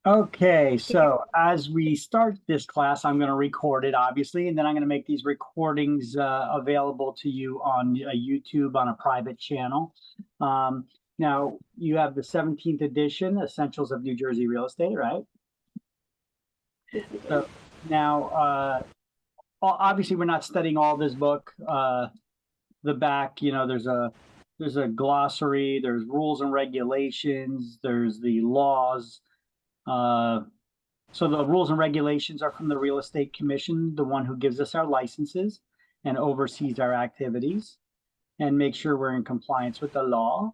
Okay, so as we start this class, I'm going to record it, obviously, and then I'm going to make these recordings available to you on YouTube on a private channel. Now, you have the 17th edition, Essentials of New Jersey Real Estate, right? So now, obviously, we're not studying all this book. The back, there's a glossary, there's rules and regulations, there's the laws. So the rules and regulations are from the Real Estate Commission, the one who gives us our licenses and oversees our activities and make sure we're in compliance with the law.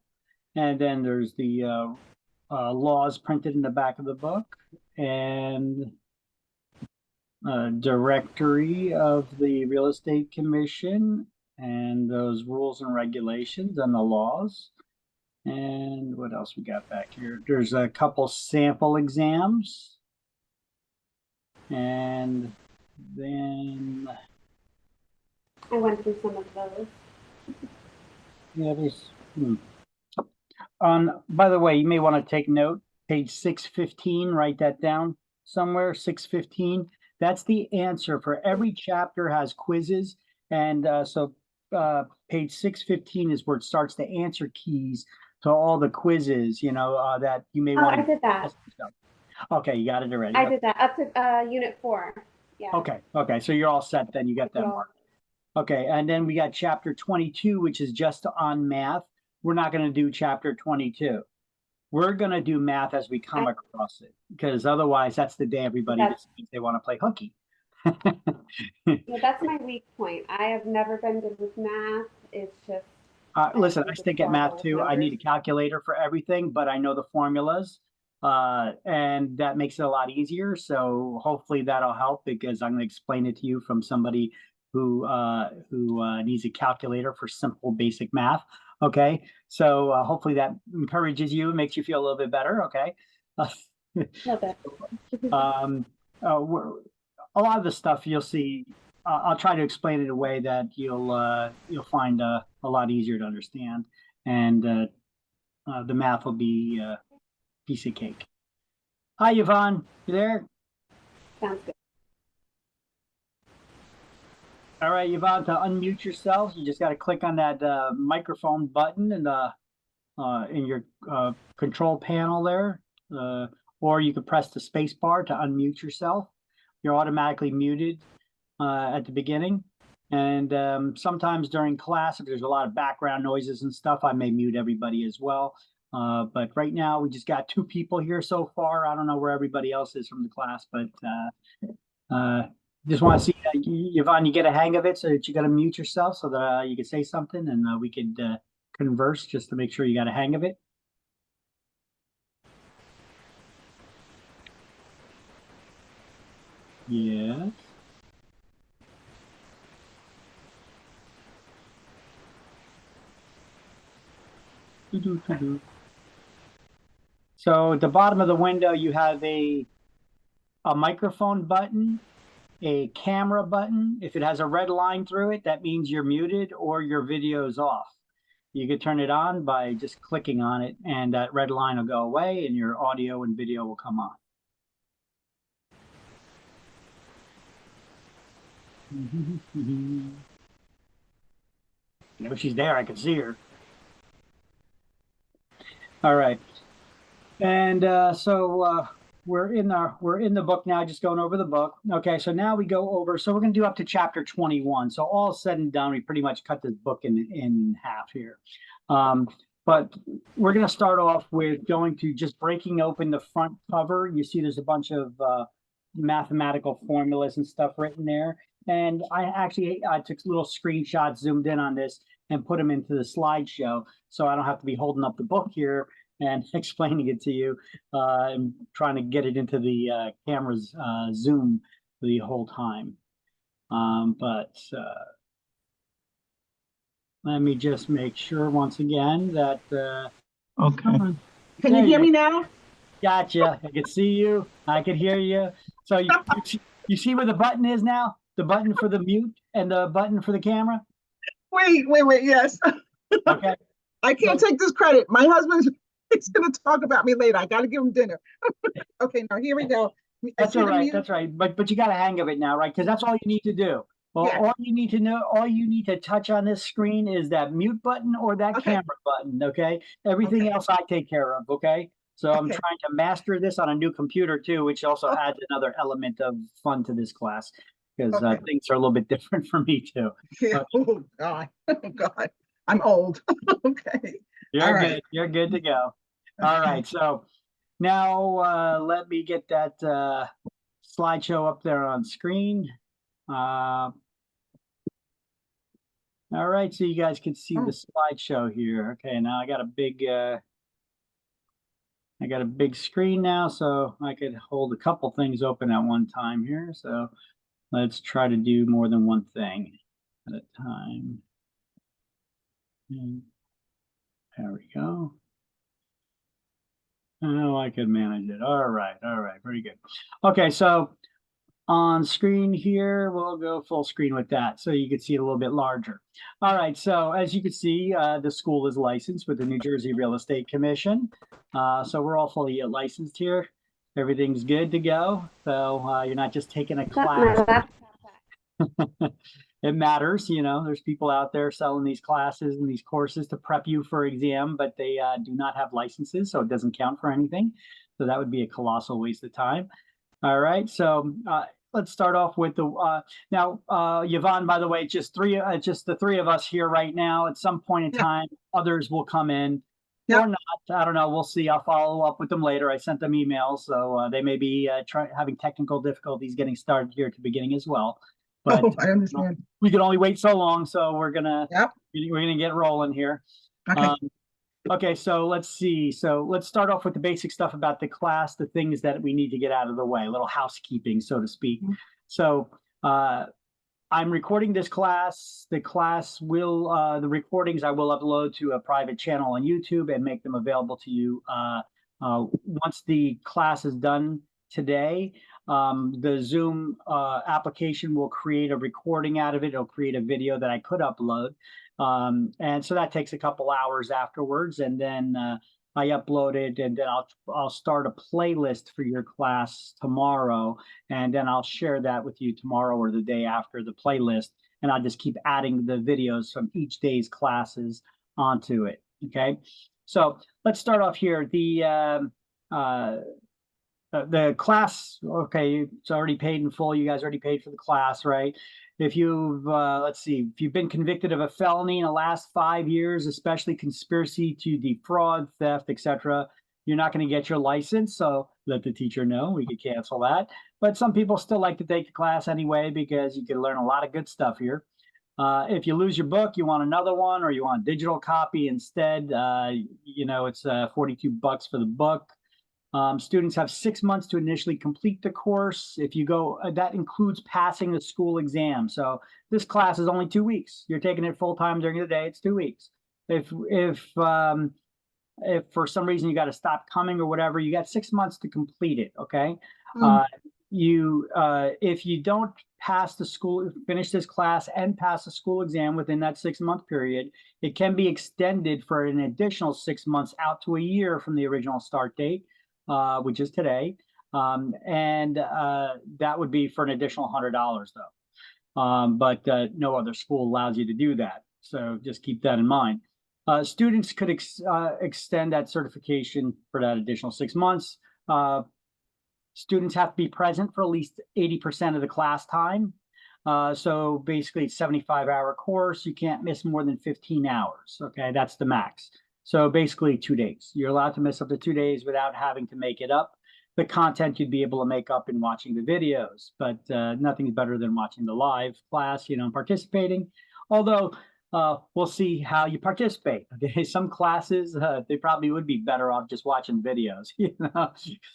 And then there's the laws printed in the back of the book and a directory of the Real Estate Commission and those rules and regulations and the laws. And what else we got back here? There's a couple sample exams. And then I went through some of those. Yeah, there's by the way, you may want to take note, page 615, write that down somewhere, 615. That's the answer for every chapter has quizzes. And so page 615 is where it starts the answer keys to all the quizzes, that you may want to. I did that. Okay, you got it already. I did that up to unit 4. Yeah. Okay. So you're all set then. You got that mark. Okay, and then we got chapter 22, which is just on math. We're not going to do chapter 22. We're going to do math as we come across it, because otherwise that's the day everybody decides they want to play hooky. Yeah, that's my weak point. I have never been good with math. It's just. Listen, I stink at math too. I need a calculator for everything, but I know the formulas. And that makes it a lot easier. So hopefully that'll help, because I'm going to explain it to you from somebody who needs a calculator for simple basic math. Okay, so hopefully that encourages you, makes you feel a little bit better. Okay. A lot of the stuff you'll see, I'll try to explain it in a way that you'll find a lot easier to understand, and the math will be piece of cake. Hi, Yvonne. You there? Sounds good. All right, Yvonne, to unmute yourself, you just got to click on that microphone button in your control panel there, or you could press the space bar to unmute yourself. You're automatically muted at the beginning. And sometimes during class, if there's a lot of background noises and stuff, I may mute everybody as well. But right now we just got 2 people here so far. I don't know where everybody else is from the class, but just want to see, Yvonne, you get a hang of it so that you got to mute yourself so that you can say something and we could converse just to make sure you got a hang of it. Yes. So at the bottom of the window, you have a microphone button, a camera button. If it has a red line through it, that means you're muted or your video is off. You could turn it on by just clicking on it, and that red line will go away and your audio and video will come on. No, she's there. I can see her. All right. And so we're in the book now, just going over the book. Okay, so now we go over, so we're going to do up to chapter 21. So all said and done, we pretty much cut this book in half here. But we're going to start off with going to just breaking open the front cover. You see there's a bunch of mathematical formulas and stuff written there. And I took little screenshots, zoomed in on this, and put them into the slideshow, so I don't have to be holding up the book here and explaining it to you and trying to get it into the camera's zoom the whole time. But let me just make sure once again that. Okay. Can you hear me now? Gotcha. I can see you. I can hear you. So you see where the button is now? The button for the mute and the button for the camera? Wait, yes. Okay. I can't take this credit. My husband's He's gonna talk about me later. I gotta give him dinner. Okay, now here we go. I That's see all the right. mute. That's right. But you got a hang of it now, right? Because that's all you need to do. Well, Yeah. all you need to know, all you need to touch on this screen is that mute button or that Okay. camera button. Okay. Everything Okay. else I take care of. Okay. So I'm Okay. trying to master this on a new computer too, which also Oh, adds another element of fun to this class because okay. things are a little bit different for me too. Yeah. Okay. Oh God. Oh God. I'm old. Okay. All You're right. good. You're good to go. All Okay. right. So now let me get that slideshow up there on screen. Uh, all right, so you guys can see the Oh, slideshow here. Okay, now I got a big screen now, so I could hold a couple things open at one time here. So let's try to do more than one thing at a time. And there we go. Oh, I could manage it. All right, very good. Okay, so on screen here, we'll go full screen with that so you can see it a little bit larger. All right, so as you can see, the school is licensed with the New Jersey Real Estate Commission. So we're all fully licensed here. Everything's good to go. So you're not just taking a Got my class. laptop back. It matters, there's people out there selling these classes and these courses to prep you for exam, but they do not have licenses, so it doesn't count for anything. So that would be a colossal waste of time. All right, so let's start off with the now, Yvonne. By the way, just the three of us here right now. At some point in yeah. time, others will come in Yeah. or not. I don't know. We'll see. I'll follow up with them later. I sent them emails, so they may be having technical difficulties getting started here at the beginning as well. But Oh, I understand. we can only wait so long, so we're gonna Yep. get rolling here. Okay. Okay, so let's see. So let's start off with the basic stuff about the class, the things that we need to get out of the way, a little housekeeping, so to speak. Mhm. So I'm recording this class. The class will, the recordings I will upload to a private channel on YouTube and make them available to you once the class is done today. The Zoom application will create a recording out of it. It'll create a video that I could upload. And so that takes a couple hours afterwards. And then I upload it, and then I'll start a playlist for your class tomorrow. And then I'll share that with you tomorrow or the day after the playlist. And I'll just keep adding the videos from each day's classes onto it. Okay. So let's start off here. The class, okay, it's already paid in full. You guys already paid for the class, right? If you've, let's see, if you've been convicted of a felony in the last 5 years, especially conspiracy to defraud, theft, etc., you're not going to get your license. So let the teacher know. We could cancel that. But some people still like to take the class anyway because you can learn a lot of good stuff here. If you lose your book, you want another one, or you want a digital copy instead, it's $42 for the book. Students have 6 months to initially complete the course. If you go, that includes passing the school exam. So this class is only 2 weeks. You're taking it full time during the day. It's 2 weeks. If for some reason you got to stop coming or whatever, you got 6 months to complete it. Okay. If you don't finish this class and pass the school exam within that 6-month period, it can be extended for an additional 6 months out to a year from the original start date. Which is today, and that would be for an additional $100 though. But no other school allows you to do that, so just keep that in mind. Students could extend that certification for that additional 6 months. Students have to be present for at least 80% of the class time. So basically, it's a 75-hour course. You can't miss more than 15 hours. Okay, that's the max. So basically 2 days. You're allowed to miss up to 2 days without having to make it up. The content you'd be able to make up in watching the videos, but nothing's better than watching the live class, participating. Although we'll see how you participate. Okay, some classes, they probably would be better off just watching videos.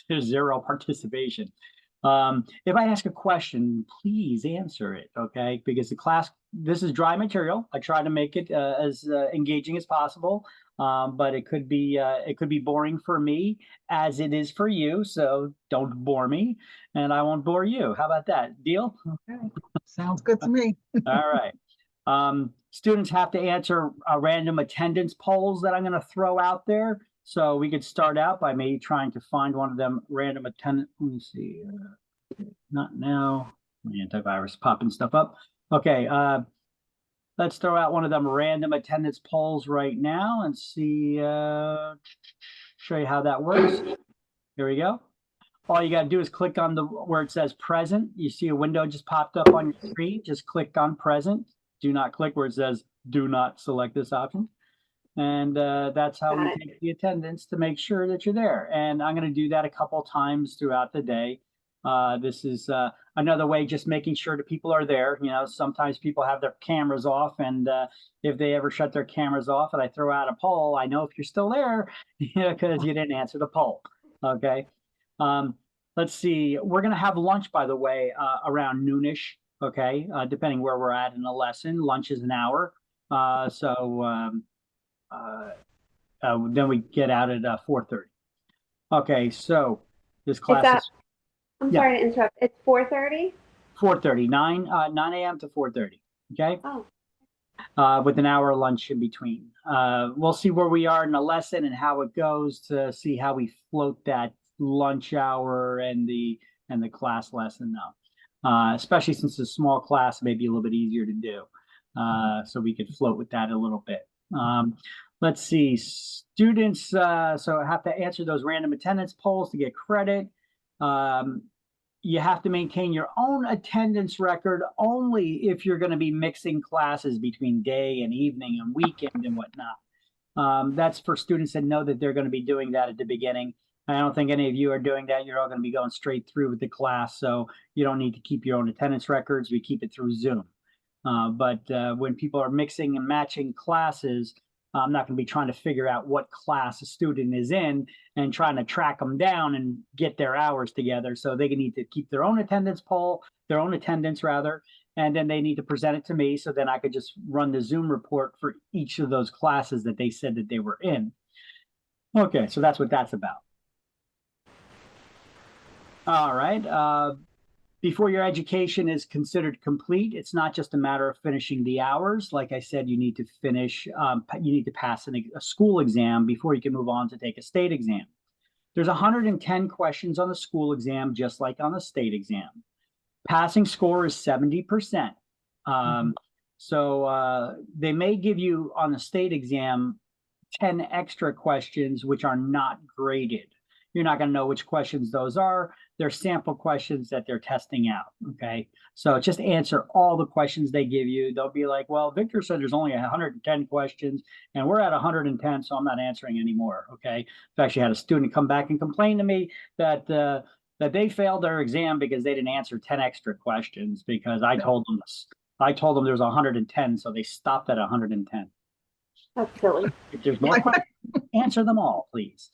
There's zero participation. If I ask a question, please answer it, okay? Because this is dry material. I try to make it as engaging as possible, but it could be boring for me as it is for you. So don't bore me, and I won't bore you. How about that? Deal? Okay. Sounds good to me. All right. Students have to answer random attendance polls that I'm going to throw out there. So we could start out by maybe trying to find one of them random attendant. Let me see. Not now. Antivirus popping stuff up. Okay. Let's throw out one of them random attendance polls right now and see, show you how that works. Here we go. All you got to do is click on where it says present. You see a window just popped up on your screen. Just click on present. Do not click where it says do not select this option. And that's how we take the attendance to make sure that you're there. And I'm going to do that a couple times throughout the day. This is another way, just making sure that people are there. You know, sometimes people have their cameras off, and if they ever shut their cameras off and I throw out a poll, I know if you're still there, because you didn't answer the poll. Okay. Let's see. We're going to have lunch, by the way, around noonish. Okay. Depending where we're at in the lesson, lunch is an hour. Then we get out at 4:30. Okay. So this class is. I'm sorry to interrupt. It's 4:30? 4:30, 9 a.m. to 4:30. Okay. Oh. With an hour lunch in between. We'll see where we are in the lesson and how it goes to see how we float that lunch hour and the class lesson now. Especially since it's a small class, maybe a little bit easier to do. So we could float with that a little bit. Let's see, students. So I have to answer those random attendance polls to get credit. You have to maintain your own attendance record only if you're going to be mixing classes between day and evening and weekend and whatnot. That's for students that know that they're going to be doing that at the beginning. I don't think any of you are doing that. You're all going to be going straight through with the class, so you don't need to keep your own attendance records. We keep it through Zoom. But when people are mixing and matching classes, I'm not going to be trying to figure out what class a student is in and trying to track them down and get their hours together. So they need to keep their own attendance rather, and then they need to present it to me. So then I could just run the Zoom report for each of those classes that they said that they were in. Okay, so that's what that's about. All right. Before your education is considered complete, it's not just a matter of finishing the hours. Like I said, you need to finish, you need to pass a school exam before you can move on to take a state exam. There's 110 questions on the school exam, just like on the state exam. Passing score is 70%. So they may give you on the state exam 10 extra questions, which are not graded. You're not going to know which questions those are. They're sample questions that they're testing out. Okay. So just answer all the questions they give you. They'll be like, well, Victor said there's only 110 questions and we're at 110, so I'm not answering anymore. Okay. I've actually had a student come back and complain to me that they failed their exam because they didn't answer 10 extra questions because I told them there's 110, so they stopped at 110. That's silly. If there's more questions, answer them all, please.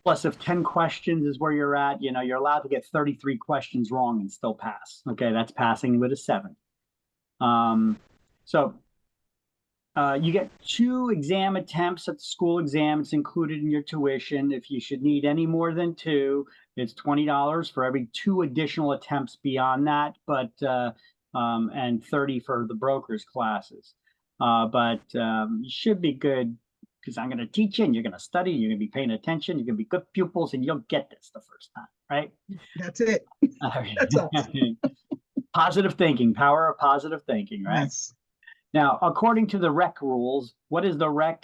Plus, if 10 questions is where you're at, you're allowed to get 33 questions wrong and still pass. Okay, that's passing with a 7. You get 2 exam attempts at the school exam. It's included in your tuition. If you should need any more than 2, it's $20 for every 2 additional attempts beyond that, and $30 for the broker's classes. You should be good, because I'm going to teach you and you're going to study, you're going to be paying attention, you're going to be good pupils, and you'll get this the first time, right? That's it. That's awesome. Positive thinking, power of positive thinking, right? Yes. Now, according to the REC rules, what is the REC?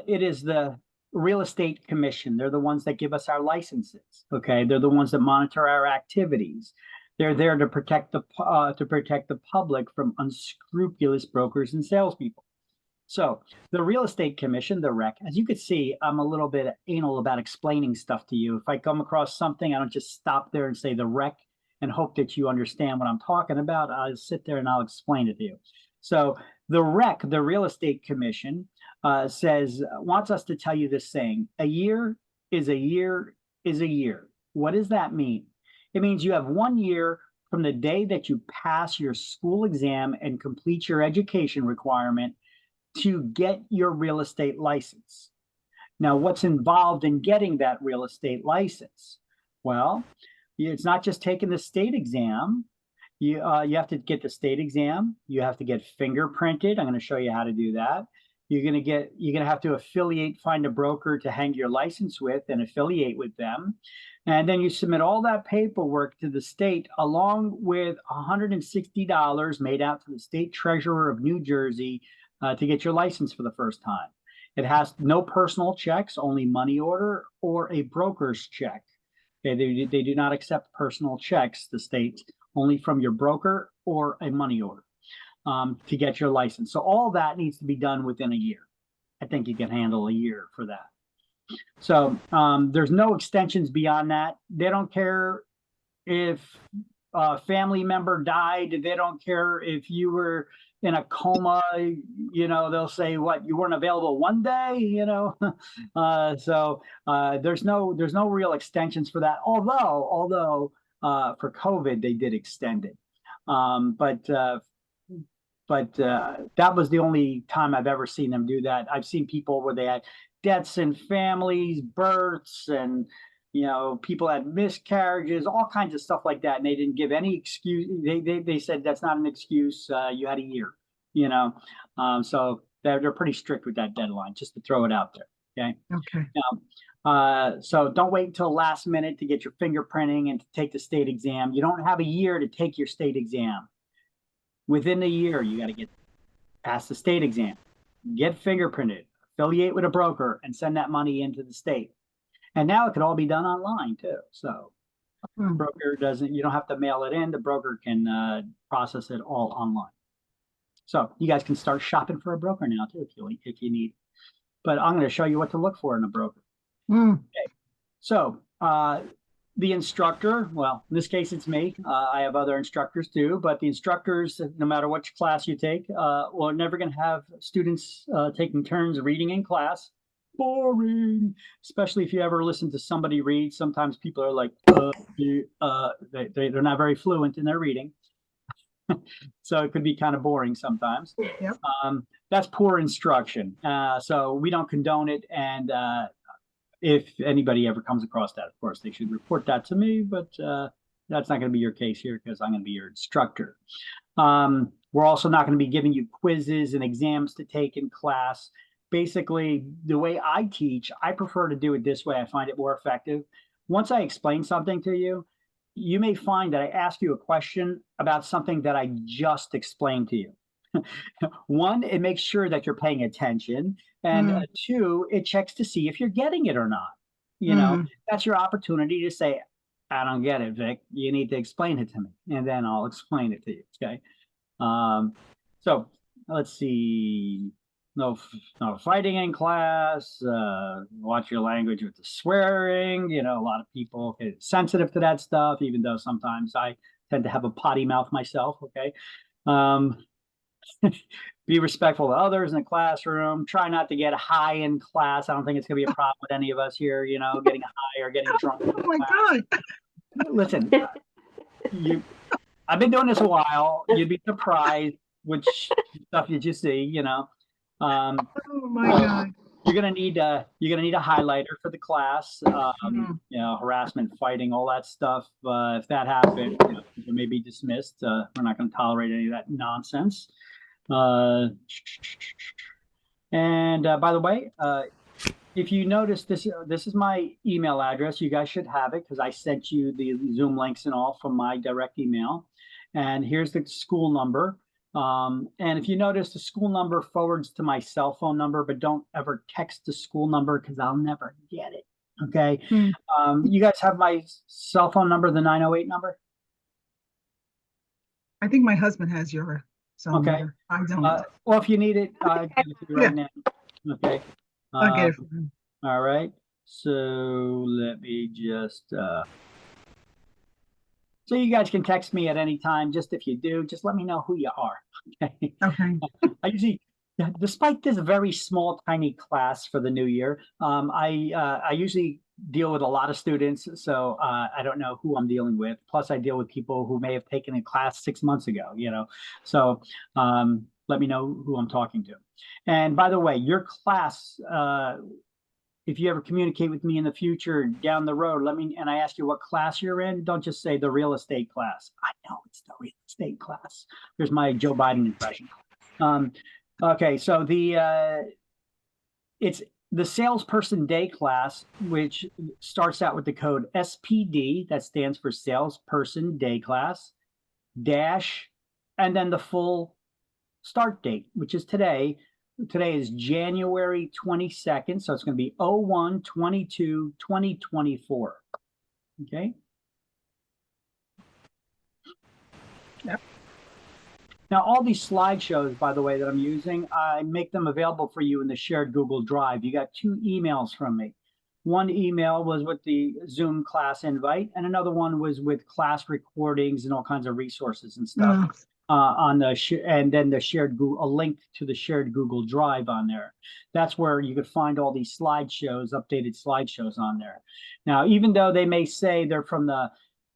It is the Real Estate Commission. They're the ones that give us our licenses, okay? They're the ones that monitor our activities. They're there to protect the public from unscrupulous brokers and salespeople. So the Real Estate Commission, the REC, as you can see, I'm a little bit anal about explaining stuff to you. If I come across something, I don't just stop there and say the REC and hope that you understand what I'm talking about. I'll sit there and I'll explain it to you. So the REC, the Real Estate Commission, wants us to tell you this saying: a year is a year is a year. What does that mean? It means you have 1 year from the day that you pass your school exam and complete your education requirement to get your real estate license. Now, what's involved in getting that real estate license? Well, it's not just taking the state exam. You have to get the state exam. You have to get fingerprinted. I'm going to show you how to do that. you're gonna have to find a broker to hang your license with and affiliate with them. And then you submit all that paperwork to the state along with $160 made out to the state treasurer of New Jersey to get your license for the first time. It has no personal checks, only money order or a broker's check. Okay, they do not accept personal checks, the state, only from your broker or a money order to get your license. So all that needs to be done within a year. I think you can handle a year for that. So there's no extensions beyond that. They don't care if a family member died. They don't care if you were in a coma. You know, they'll say, what, you weren't available one day, you know. So there's no real extensions for that. Although for COVID, they did extend it. But that was the only time I've ever seen them do that. I've seen people where they had deaths in families, births, and people had miscarriages, all kinds of stuff like that, and they didn't give any excuse. They said that's not an excuse. You had a year, so they're pretty strict with that deadline. Just to throw it out there. Okay. Okay. So don't wait until last minute to get your fingerprinting and to take the state exam. You don't have a year to take your state exam. Within the year, you got to get past the state exam, get fingerprinted, affiliate with a broker, and send that money into the state. And now it could all be done online too. So the broker you don't have to mail it in. The broker can process it all online. So you guys can start shopping for a broker now too if you need. But I'm going to show you what to look for in a broker. Okay. So the instructor, well, in this case, it's me. I have other instructors too, but the instructors, no matter which class you take, we're never going to have students taking turns reading in class. Boring, especially if you ever listen to somebody read. Sometimes people are like, they're not very fluent in their reading. So it could be kind of boring sometimes. Yep. That's poor instruction. So we don't condone it. And if anybody ever comes across that, of course, they should report that to me. But that's not going to be your case here because I'm going to be your instructor. We're also not going to be giving you quizzes and exams to take in class. Basically, the way I teach, I prefer to do it this way. I find it more effective. Once I explain something to you, you may find that I ask you a question about something that I just explained to you. One, it makes sure that you're paying attention. And two, it checks to see if you're getting it or not. That's your opportunity to say, I don't get it, Vic. You need to explain it to me. And then I'll explain it to you. Okay. So let's see. No fighting in class. Watch your language with the swearing. A lot of people get sensitive to that stuff, even though sometimes I tend to have a potty mouth myself. Okay. Be respectful to others in the classroom. Try not to get high in class. I don't think it's going to be a problem with any of us here, getting high or getting drunk. Oh my God. Listen, I've been doing this a while. You'd be surprised which stuff you just see, oh my God. You're gonna need a highlighter for the class. Harassment, fighting, all that stuff. If that happens, you may be dismissed. We're not going to tolerate any of that nonsense. And by the way, if you notice, this is my email address. You guys should have it because I sent you the Zoom links and all from my direct email. And here's the school number. And if you notice, the school number forwards to my cell phone number, but don't ever text the school number because I'll never get it. Okay. You guys have my cell phone number, the 908 number? I think my husband has your cell number. I don't. Well, if you need it, I'll give it to you right now. Okay. I'll get it for him. All right. So let me just so you guys can text me at any time. Just if you do, just let me know who you are. Okay. Okay. I usually, despite this very small, tiny class for the new year, I usually deal with a lot of students, so I don't know who I'm dealing with. Plus, I deal with people who may have taken a class 6 months ago. So let me know who I'm talking to. And by the way, your class. If you ever communicate with me in the future down the road, and I ask you what class you're in, don't just say the real estate class. I know it's the real estate class. Here's my Joe Biden impression. Okay, so the it's the salesperson day class, which starts out with the code SPD, that stands for salesperson day class, dash, and then the full start date, which is today. Today is January 22nd, so it's going to be 01/22/2024. Okay. Yep. Now, all these slideshows, by the way, that I'm using, I make them available for you in the shared Google Drive. You got 2 emails from me. One email was with the Zoom class invite, and another one was with class recordings and all kinds of resources and stuff on the and then the shared Google, a link to the shared Google Drive on there. That's where you could find all these slideshows, updated slideshows on there. Now, even though they may say they're from the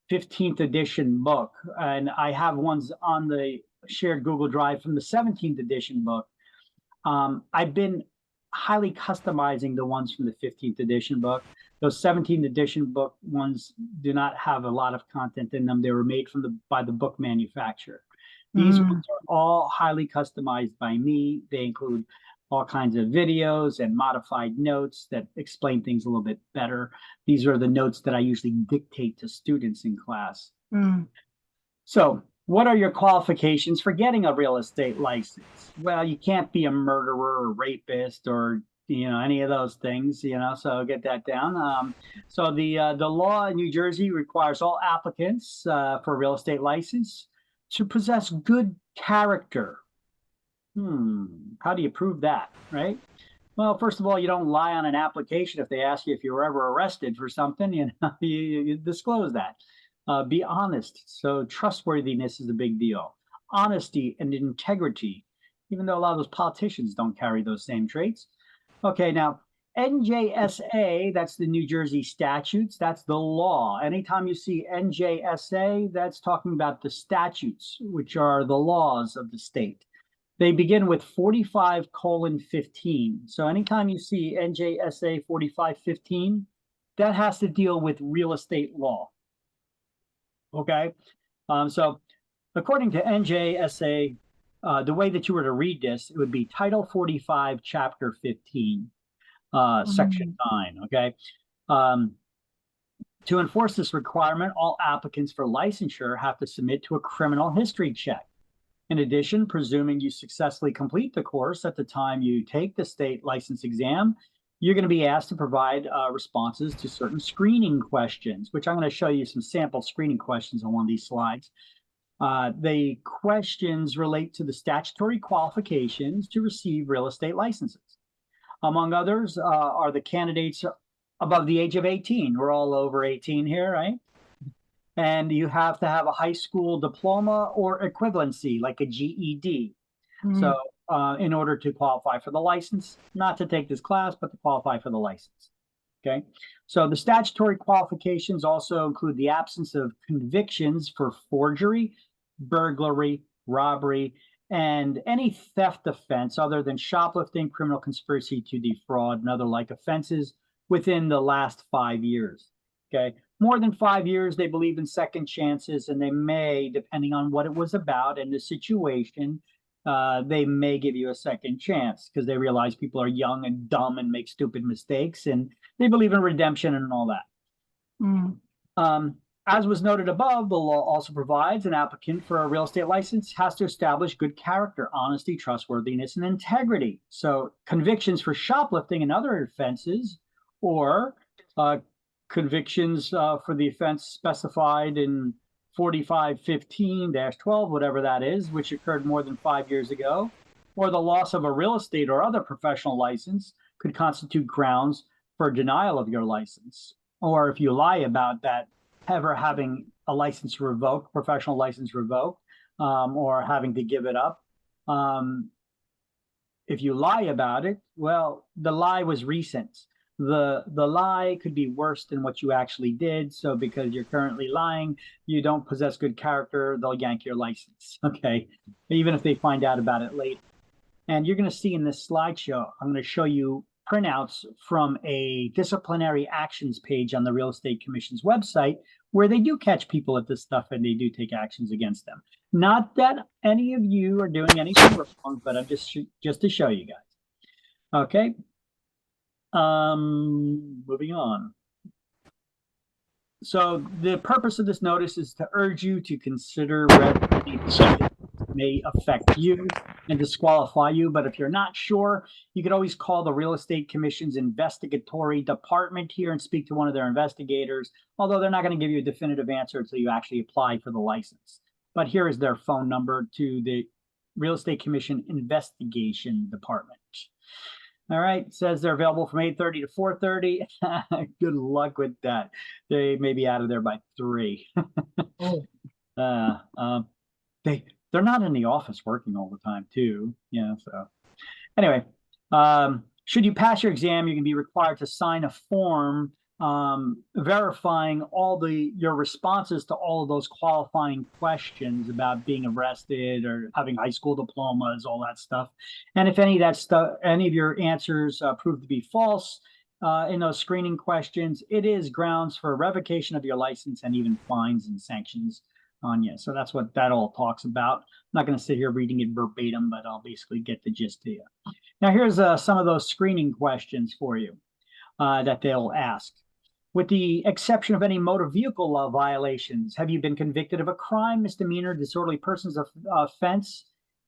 15th edition book, and I have ones on the shared Google Drive from the 17th edition book, I've been highly customizing the ones from the 15th edition book. Those 17th edition book ones do not have a lot of content in them. They were made by the book manufacturer. These ones are all highly customized by me. They include all kinds of videos and modified notes that explain things a little bit better. These are the notes that I usually dictate to students in class. So, what are your qualifications for getting a real estate license? Well, you can't be a murderer or rapist or any of those things, so get that down. So the law in New Jersey requires all applicants for a real estate license to possess good character. How do you prove that, right? Well, first of all, you don't lie on an application if they ask you if you were ever arrested for something, you disclose that. Be honest. So trustworthiness is a big deal. Honesty and integrity, even though a lot of those politicians don't carry those same traits. Okay, now NJSA, that's the New Jersey statutes, that's the law. Anytime you see NJSA, that's talking about the statutes, which are the laws of the state. They begin with 45:15. So anytime you see NJSA 45:15, that has to deal with real estate law. Okay, so according to NJSA, the way that you were to read this, it would be Title 45, Chapter 15, Section 9. Okay, to enforce this requirement, all applicants for licensure have to submit to a criminal history check. In addition, presuming you successfully complete the course at the time you take the state license exam, you're going to be asked to provide responses to certain screening questions, which I'm going to show you some sample screening questions on one of these slides. The questions relate to the statutory qualifications to receive real estate licenses. Among others are the candidates above the age of 18. We're all over 18 here, right? And you have to have a high school diploma or equivalency, like a GED. So in order to qualify for the license, not to take this class, but to qualify for the license. Okay, so the statutory qualifications also include the absence of convictions for forgery, burglary, robbery, and any theft offense other than shoplifting, criminal conspiracy to defraud, and other like offenses within the last 5 years. Okay, more than 5 years, they believe in second chances, and they may, depending on what it was about and the situation, they may give you a second chance because they realize people are young and dumb and make stupid mistakes, and they believe in redemption and all that. As was noted above, the law also provides an applicant for a real estate license has to establish good character, honesty, trustworthiness, and integrity. So convictions for shoplifting and other offenses, or convictions for the offense specified in 45:15-12, whatever that is, which occurred more than 5 years ago, or the loss of a real estate or other professional license could constitute grounds for denial of your license. Or if you lie about that, ever having a license revoked, professional license revoked, or having to give it up. If you lie about it, well, the lie was recent. The lie could be worse than what you actually did. So because you're currently lying, you don't possess good character, they'll yank your license. Okay, even if they find out about it later. And you're going to see in this slideshow, I'm going to show you printouts from a disciplinary actions page on the Real Estate Commission's website, where they do catch people at this stuff and they do take actions against them. Not that any of you are doing anything wrong, but I'm just to show you guys. Okay. Moving on. So the purpose of this notice is to urge you to consider whether the decision may affect you and disqualify you. But if you're not sure, you could always call the Real Estate Commission's investigatory department here and speak to one of their investigators, although they're not going to give you a definitive answer until you actually apply for the license. But here is their phone number to the Real Estate Commission Investigation Department. All right, it says they're available from 8:30 to 4:30. Good luck with that. They may be out of there by 3. Oh, They're not in the office working all the time too. Yeah, so anyway, should you pass your exam, you can be required to sign a form verifying all your responses to all of those qualifying questions about being arrested or having high school diplomas, all that stuff. And if any of that stuff, any of your answers prove to be false in those screening questions, it is grounds for revocation of your license and even fines and sanctions on you. So that's what that all talks about. I'm not going to sit here reading it verbatim, but I'll basically get the gist to you. Now, here's some of those screening questions for you that they'll ask. With the exception of any motor vehicle law violations, have you been convicted of a crime, misdemeanor, disorderly persons offense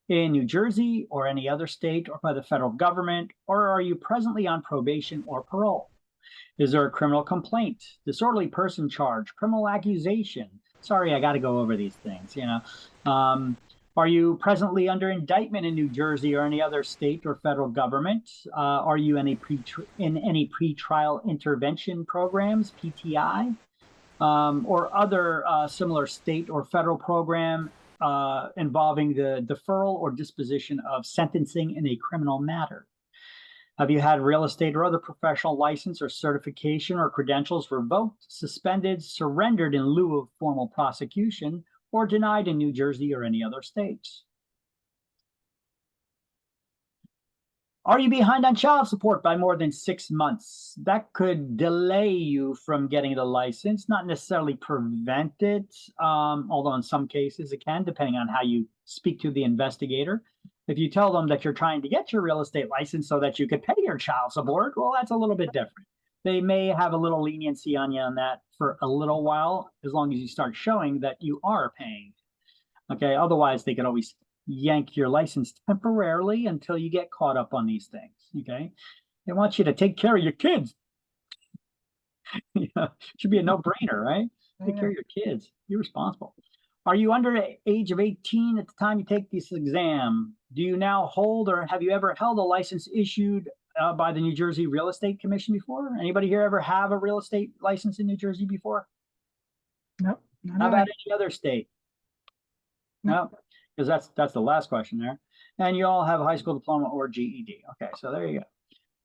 in New Jersey or any other state or by the federal government, or are you presently on probation or parole? Is there a criminal complaint, disorderly person charge, criminal accusation? Sorry, I got to go over these things, you know. Are you presently under indictment in New Jersey or any other state or federal government? Are you in any pretrial intervention programs, PTI, or other similar state or federal program involving the deferral or disposition of sentencing in a criminal matter? Have you had real estate or other professional license or certification or credentials revoked, suspended, surrendered in lieu of formal prosecution, or denied in New Jersey or any other states? Are you behind on child support by more than 6 months? That could delay you from getting the license, not necessarily prevent it, although in some cases it can, depending on how you speak to the investigator. If you tell them that you're trying to get your real estate license so that you could pay your child support, well, that's a little bit different. They may have a little leniency on you on that for a little while, as long as you start showing that you are paying. Okay, otherwise they could always yank your license temporarily until you get caught up on these things. Okay, they want you to take care of your kids. Should be a no-brainer, right? Take care of your kids. Be responsible. Are you under the age of 18 at the time you take this exam? Do you now hold or have you ever held a license issued by the New Jersey Real Estate Commission before? Anybody here ever have a real estate license in New Jersey before? nope. How about any other state? No, because that's the last question there. And you all have a high school diploma or GED. Okay, so there you go.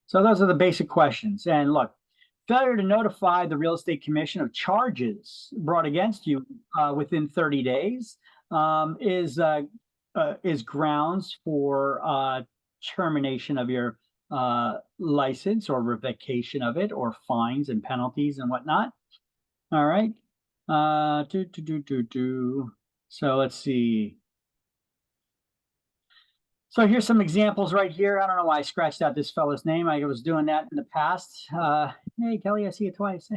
So those are the basic questions. And look, failure to notify the Real Estate Commission of charges brought against you within 30 days is grounds for termination of your license or revocation of it, or fines and penalties and whatnot. All right. So let's see. So here's some examples right here. I don't know why I scratched out this fellow's name. I was doing that in the past. Hey, Kelly, I see you twice.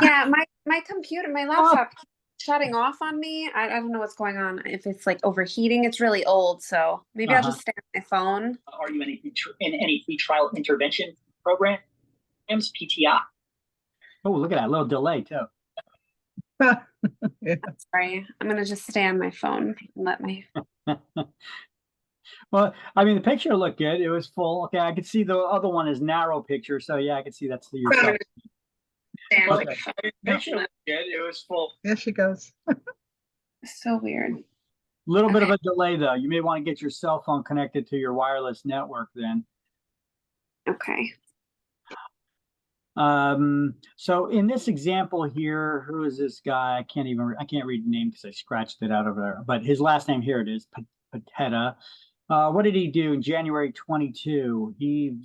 Yeah, my computer, my laptop keeps shutting off on me. I don't know what's going on. If it's like overheating, it's really old. So maybe I'll just stay on my phone. Are you in any pretrial intervention programs, PTI? Oh, look at that little delay too. Yeah. Sorry, I'm gonna just stay on my phone and let my. Well, I mean, the picture looked good. It was full. Okay, I could see the other one is narrow picture. So yeah, I could see that's yourself. Okay. Picture looked good. It was full. There she goes. So weird. A little bit of a delay though. You may want to get your cell phone connected to your wireless network then. Okay. So in this example here, who is this guy? I can't read the name because I scratched it out of there, but his last name, here it is, Pateta. What did he do in January 22? He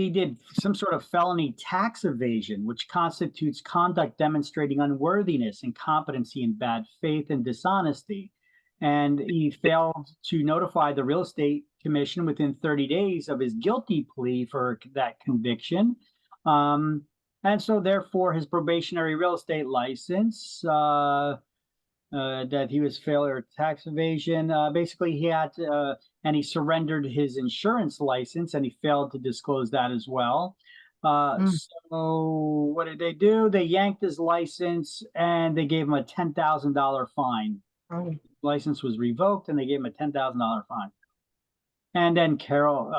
did some sort of felony tax evasion, which constitutes conduct demonstrating unworthiness, incompetency, and bad faith and dishonesty. And he failed to notify the Real Estate Commission within 30 days of his guilty plea for that conviction. And so therefore his probationary real estate license, that he was failure of tax evasion, basically he had to, and he surrendered his insurance license and he failed to disclose that as well. So what did they do? They yanked his license and they gave him a $10,000 fine. Oh, License was revoked and they gave him a $10,000 fine. And then Carol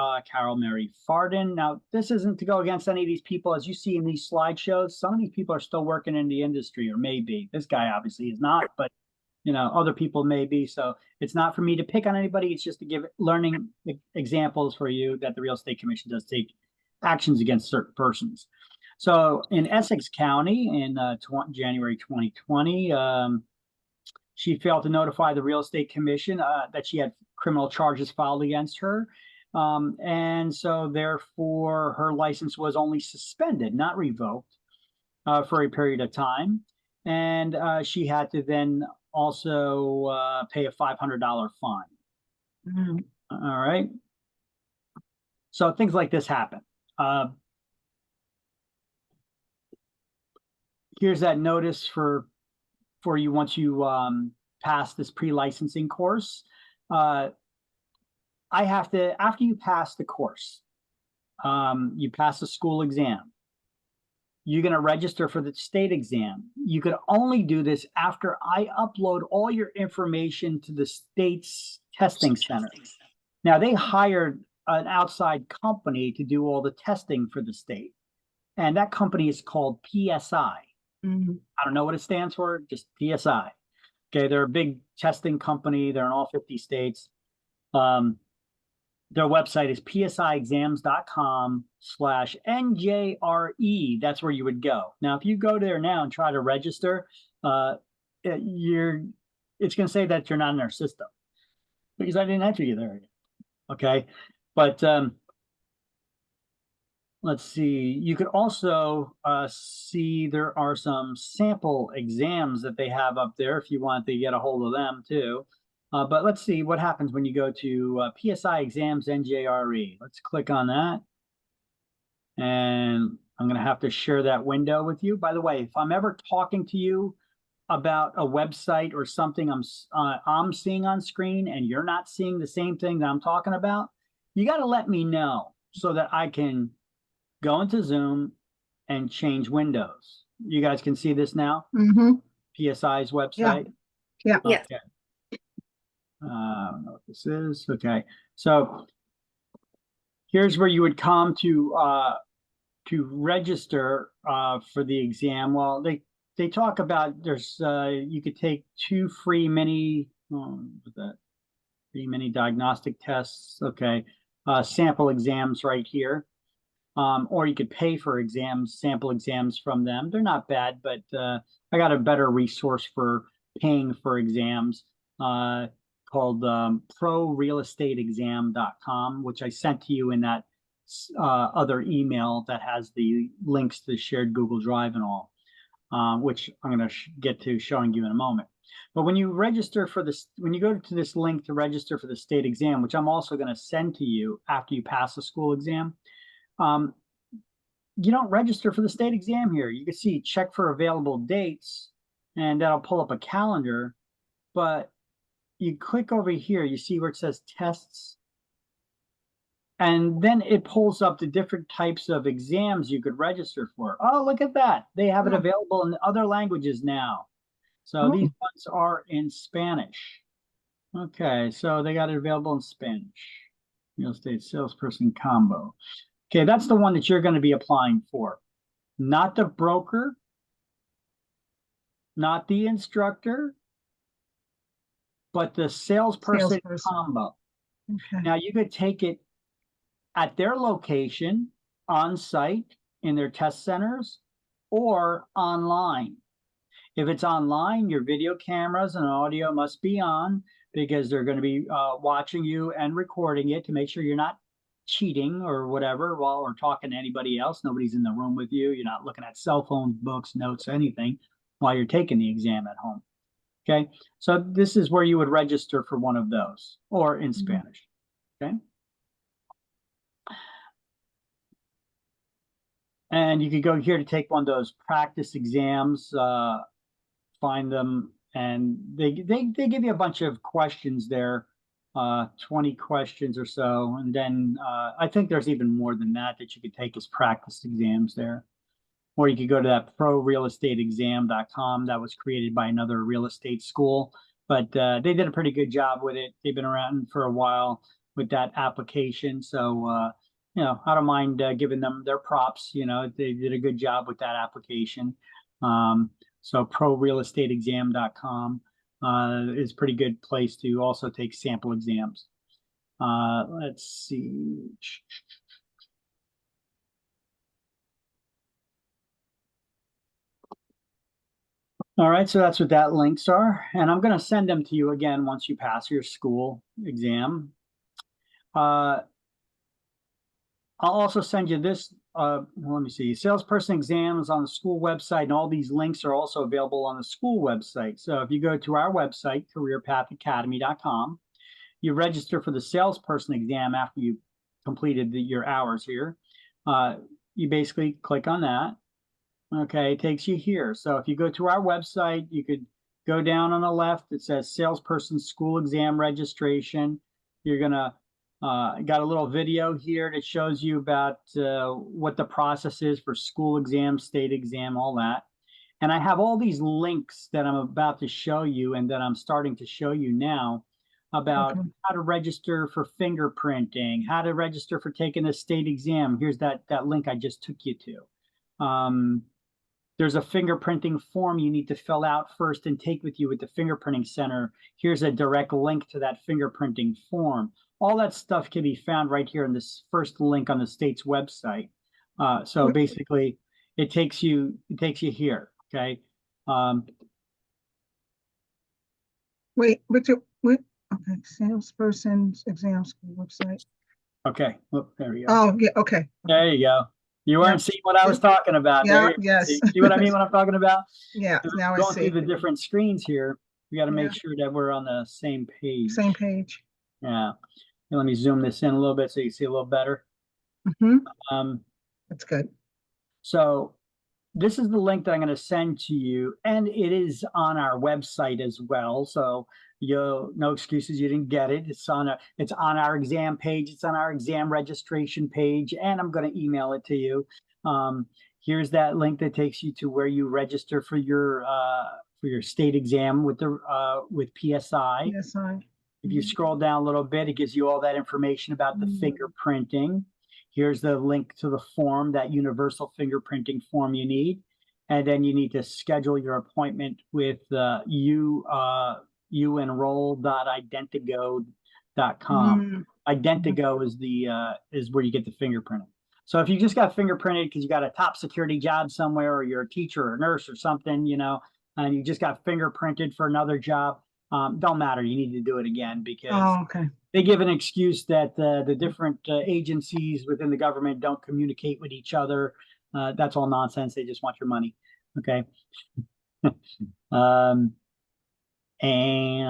Mary Farden. Now, this isn't to go against any of these people. As you see in these slideshows, some of these people are still working in the industry, or maybe. This guy obviously is not, but other people may be. So it's not for me to pick on anybody. It's just to give learning examples for you that the Real Estate Commission does take actions against certain persons. So in Essex County in January 2020, she failed to notify the Real Estate Commission that she had criminal charges filed against her. And so therefore her license was only suspended, not revoked, for a period of time. And she had to then also pay a $500 fine. All right. So things like this happen. Here's that notice for you once you pass this pre-licensing course. I have to, after you pass the course, you pass the school exam, you're going to register for the state exam. You could only do this after I upload all your information to the state's testing center. Now, they hired an outside company to do all the testing for the state. And that company is called PSI. I don't know what it stands for, just PSI. Okay, they're a big testing company. They're in all 50 states. Their website is psiexams.com/NJRE. That's where you would go. Now, if you go there now and try to register, it's going to say that you're not in their system because I didn't enter you there yet. Okay, but let's see. You could also see there are some sample exams that they have up there if you want to get a hold of them too. But let's see what happens when you go to PSI Exams NJRE. Let's click on that. And I'm going to have to share that window with you. By the way, if I'm ever talking to you about a website or something I'm seeing on screen and you're not seeing the same thing that I'm talking about, you got to let me know so that I can go into Zoom and change windows. You guys can see this now? PSI's website? Yeah. Yes. Okay. I don't know what this is. Okay. So here's where you would come to register for the exam. Well, they talk about there's you could take 2 free mini diagnostic tests. Okay. Sample exams right here. Or you could pay for sample exams from them. They're not bad, but I got a better resource for paying for exams called prorealestateexam.com, which I sent to you in that other email that has the links to the shared Google Drive and all, which I'm going to get to showing you in a moment. But when you register for this, when you go to this link to register for the state exam, which I'm also going to send to you after you pass the school exam, you don't register for the state exam here. You can see check for available dates, and that'll pull up a calendar. But you click over here, you see where it says tests. And then it pulls up the different types of exams you could register for. Oh, look at that. They have it available in other languages now. So these ones are in Spanish. Okay, so they got it available in Spanish. Real estate salesperson combo. Okay, that's the one that you're going to be applying for. Not the broker, not the instructor, but the salesperson combo. Okay. Now, you could take it at their location, on site, in their test centers, or online. If it's online, your video cameras and audio must be on because they're going to be watching you and recording it to make sure you're not cheating or whatever while we're talking to anybody else. Nobody's in the room with you. You're not looking at cell phones, books, notes, anything while you're taking the exam at home. Okay, so this is where you would register for one of those or in Spanish. Okay, And you could go here to take one of those practice exams, find them, and they give you a bunch of questions there, 20 questions or so. And then I think there's even more than that you could take as practice exams there. Or you could go to that prorealestateexam.com that was created by another real estate school. But they did a pretty good job with it. They've been around for a while with that application. So, you know, I don't mind giving them their props. You know, they did a good job with that application. So prorealestateexam.com is a pretty good place to also take sample exams. Let's see. All right, so that's what that links are. And I'm going to send them to you again once you pass your school exam. I'll also send you this. Let me see. Salesperson exams on the school website, and all these links are also available on the school website. So if you go to our website, careerpathacademy.com, you register for the salesperson exam after you completed your hours here. You basically click on that. Okay, it takes you here. So if you go to our website, you could go down on the left. It says salesperson school exam registration. You're gonna got a little video here that shows you about what the process is for school exam, state exam, all that. And I have all these links that I'm about to show you and that I'm starting to show you now about how to register for fingerprinting, how to register for taking the state exam. Here's that link I just took you to. There's a fingerprinting form you need to fill out first and take with you at the fingerprinting center. Here's a direct link to that fingerprinting form. All that stuff can be found right here in this first link on the state's website. So basically, it takes you here. Okay. Wait. Okay, salesperson's exam school website. Okay. Oh, there we go. Oh, yeah. Okay. There you go. You weren't seeing what I was talking about. Yeah. Yes. See what I mean when I'm talking about? Yeah. Now I going see. through the different screens here. We got to make sure that we're on the same page. Same page. Yeah. And let me zoom this in a little bit so you can see a little better. That's good. So this is the link that I'm going to send to you, and it is on our website as well. So no excuses, you didn't get it. It's on our exam page. It's on our exam registration page, and I'm going to email it to you. Here's that link that takes you to where you register for your state exam with PSI. PSI. If you scroll down a little bit, it gives you all that information about the fingerprinting. Here's the link to the form, that universal fingerprinting form you need. And then you need to schedule your appointment with uenroll.identigo.com. Identigo is where you get the fingerprinting. So if you just got fingerprinted because you got a top security job somewhere, or you're a teacher or a nurse or something, you know, and you just got fingerprinted for another job, don't matter. You need to do it again because they give an excuse that the different agencies within the government don't communicate with each other. That's all nonsense. They just want your money. Okay. And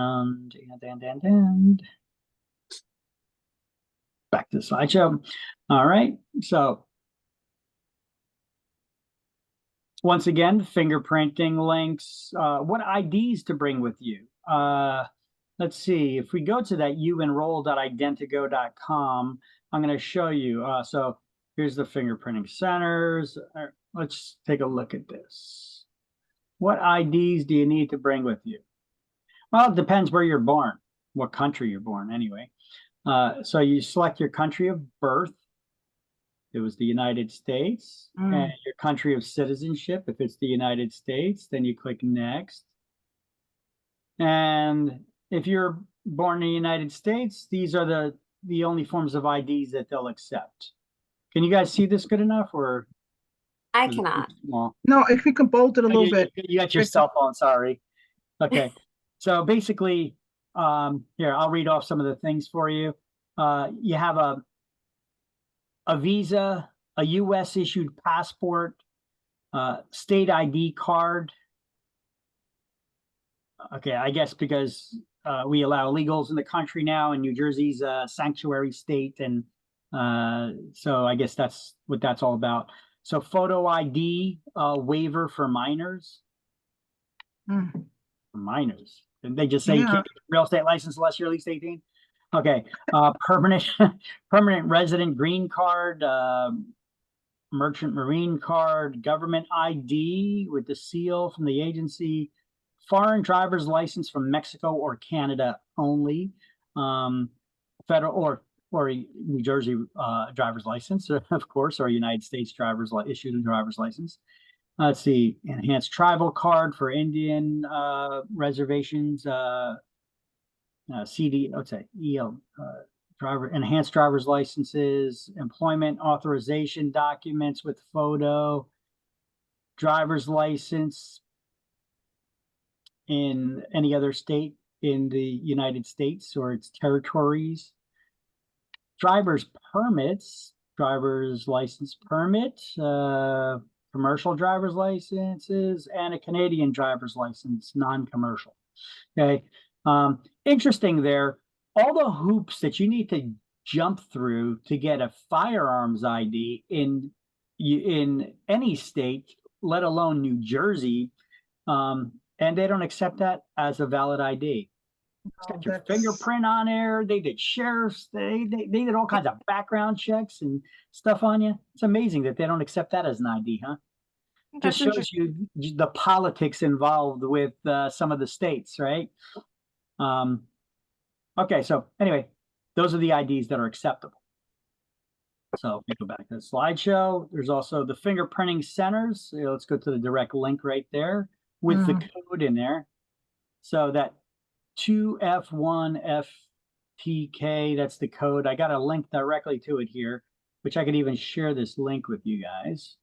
back to the slideshow. All right. So once again, fingerprinting links, what IDs to bring with you. Let's see, if we go to that uenroll.identigo.com, I'm going to show you. So here's the fingerprinting centers. Let's take a look at this. What IDs do you need to bring with you? Well, it depends where you're born, what country you're born anyway. So you select your country of birth. It was the United States. And your country of citizenship. If it's the United States, then you click next. And if you're born in the United States, these are the only forms of IDs that they'll accept. Can you guys see this good enough, or? I cannot. No, if you can bold it a little bit. You got your cell phone, sorry. Okay. So basically, here, I'll read off some of the things for you. You have a visa, a U.S. issued passport, state ID card. Okay, I guess because we allow illegals in the country now, and New Jersey's a sanctuary state, and so I guess that's what that's all about. So photo ID waiver for minors. Mm. For minors. And they just say you Yeah. can't get a real estate license unless you're at least 18. Okay. Permanent resident green card, merchant marine card, government ID with the seal from the agency, foreign driver's license from Mexico or Canada only, federal or New Jersey driver's license, of course, or United States issued a driver's license. Let's see, enhanced tribal card for Indian reservations, CD, let's say EL, enhanced driver's licenses, employment authorization documents with photo, driver's license in any other state in the United States or its territories, driver's permits, driver's license permit, commercial driver's licenses, and a Canadian driver's license, non-commercial. Okay. Interesting there, all the hoops that you need to jump through to get a firearms ID in any state, let alone New Jersey, and they don't accept that as a valid ID. It's got your fingerprint on there. They did sheriffs. They did all kinds of background checks and stuff on you. It's amazing that they don't accept that as an ID, huh? Just shows you the politics involved with some of the states, right? Okay, so anyway, those are the IDs that are acceptable. So we go back to the slideshow. There's also the fingerprinting centers. Let's go to the direct link right there with the code in there. So that 2F1FTK, that's the code. I got a link directly to it here, which I could even share this link with you guys.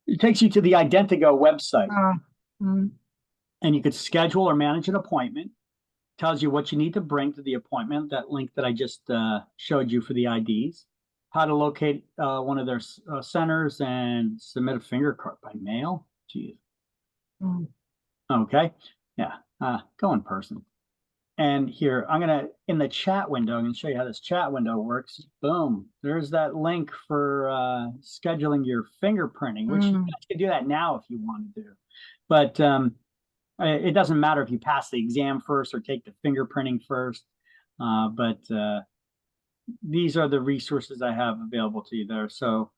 It takes you to the Identigo website. And you could schedule or manage an appointment. Tells you what you need to bring to the appointment, that link that I just showed you for the IDs. How to locate one of their centers and submit a finger card by mail. Geez. Okay. Yeah. Go in person. And here, I'm going to, in the chat window, I'm going to show you how this chat window works. Boom. There's that link for scheduling your fingerprinting, which you guys can do that now if you want to do. But it doesn't matter if you pass the exam first or take the fingerprinting first. But these are the resources I have available to you there. So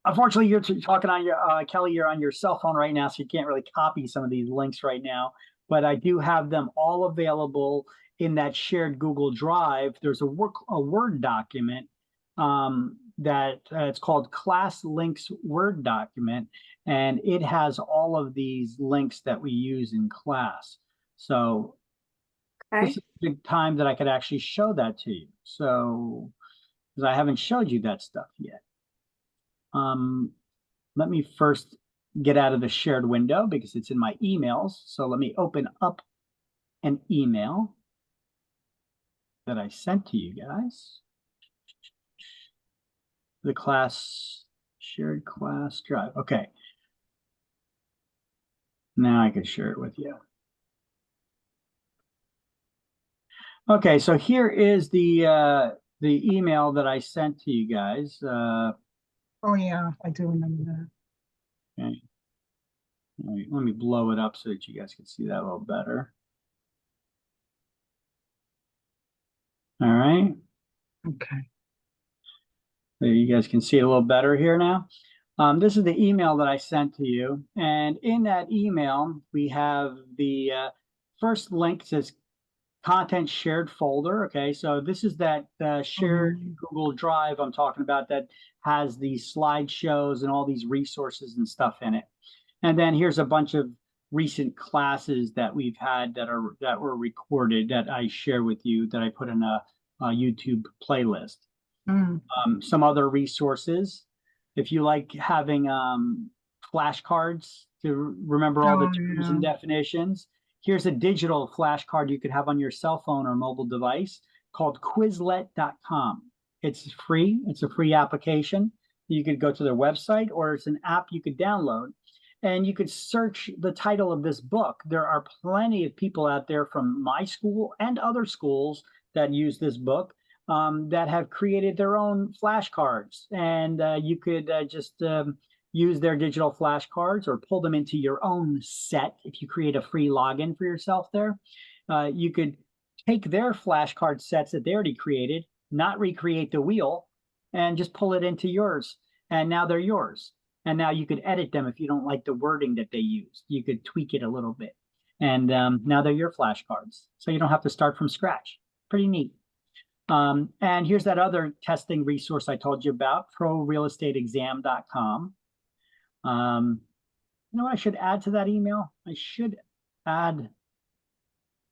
unfortunately, you're talking on your, Kelly, you're on your cell phone right now, so you can't really copy some of these links right now. But I do have them all available in that shared Google Drive. There's a Word document that it's called Class Links Word document, and it has all of these links that we use in class. So this is a good time that I could actually show that to you. So, because I haven't showed you that stuff yet. Let me first get out of the shared window because it's in my emails. So let me open up an email that I sent to you guys. The class, shared class drive. Okay. Now I can share it with you. Okay, so here is the email that I sent to you guys. Oh yeah, I do remember that. Okay. Let me blow it up so that you guys can see that a little better. All right. Okay. So you guys can see it a little better here now. This is the email that I sent to you. And in that email, we have the first link says content shared folder. Okay, so this is that shared Google Drive I'm talking about that has these slideshows and all these resources and stuff in it. And then here's a bunch of recent classes that we've had that were recorded that I share with you that I put in a YouTube playlist. Some other resources. If you like having flashcards to remember all the terms and definitions, here's a digital flashcard you could have on your cell phone or mobile device called Quizlet.com. It's free. It's a free application. You could go to their website, or it's an app you could download. And you could search the title of this book. There are plenty of people out there from my school and other schools that use this book, that have created their own flashcards. And you could just use their digital flashcards or pull them into your own set if you create a free login for yourself there. You could take their flashcard sets that they already created, not recreate the wheel, and just pull it into yours. And now they're yours. And now you could edit them if you don't like the wording that they used. You could tweak it a little bit. And now they're your flashcards. So you don't have to start from scratch. Pretty neat. And here's that other testing resource I told you about, prorealestateexam.com. You know what I should add to that email? I should add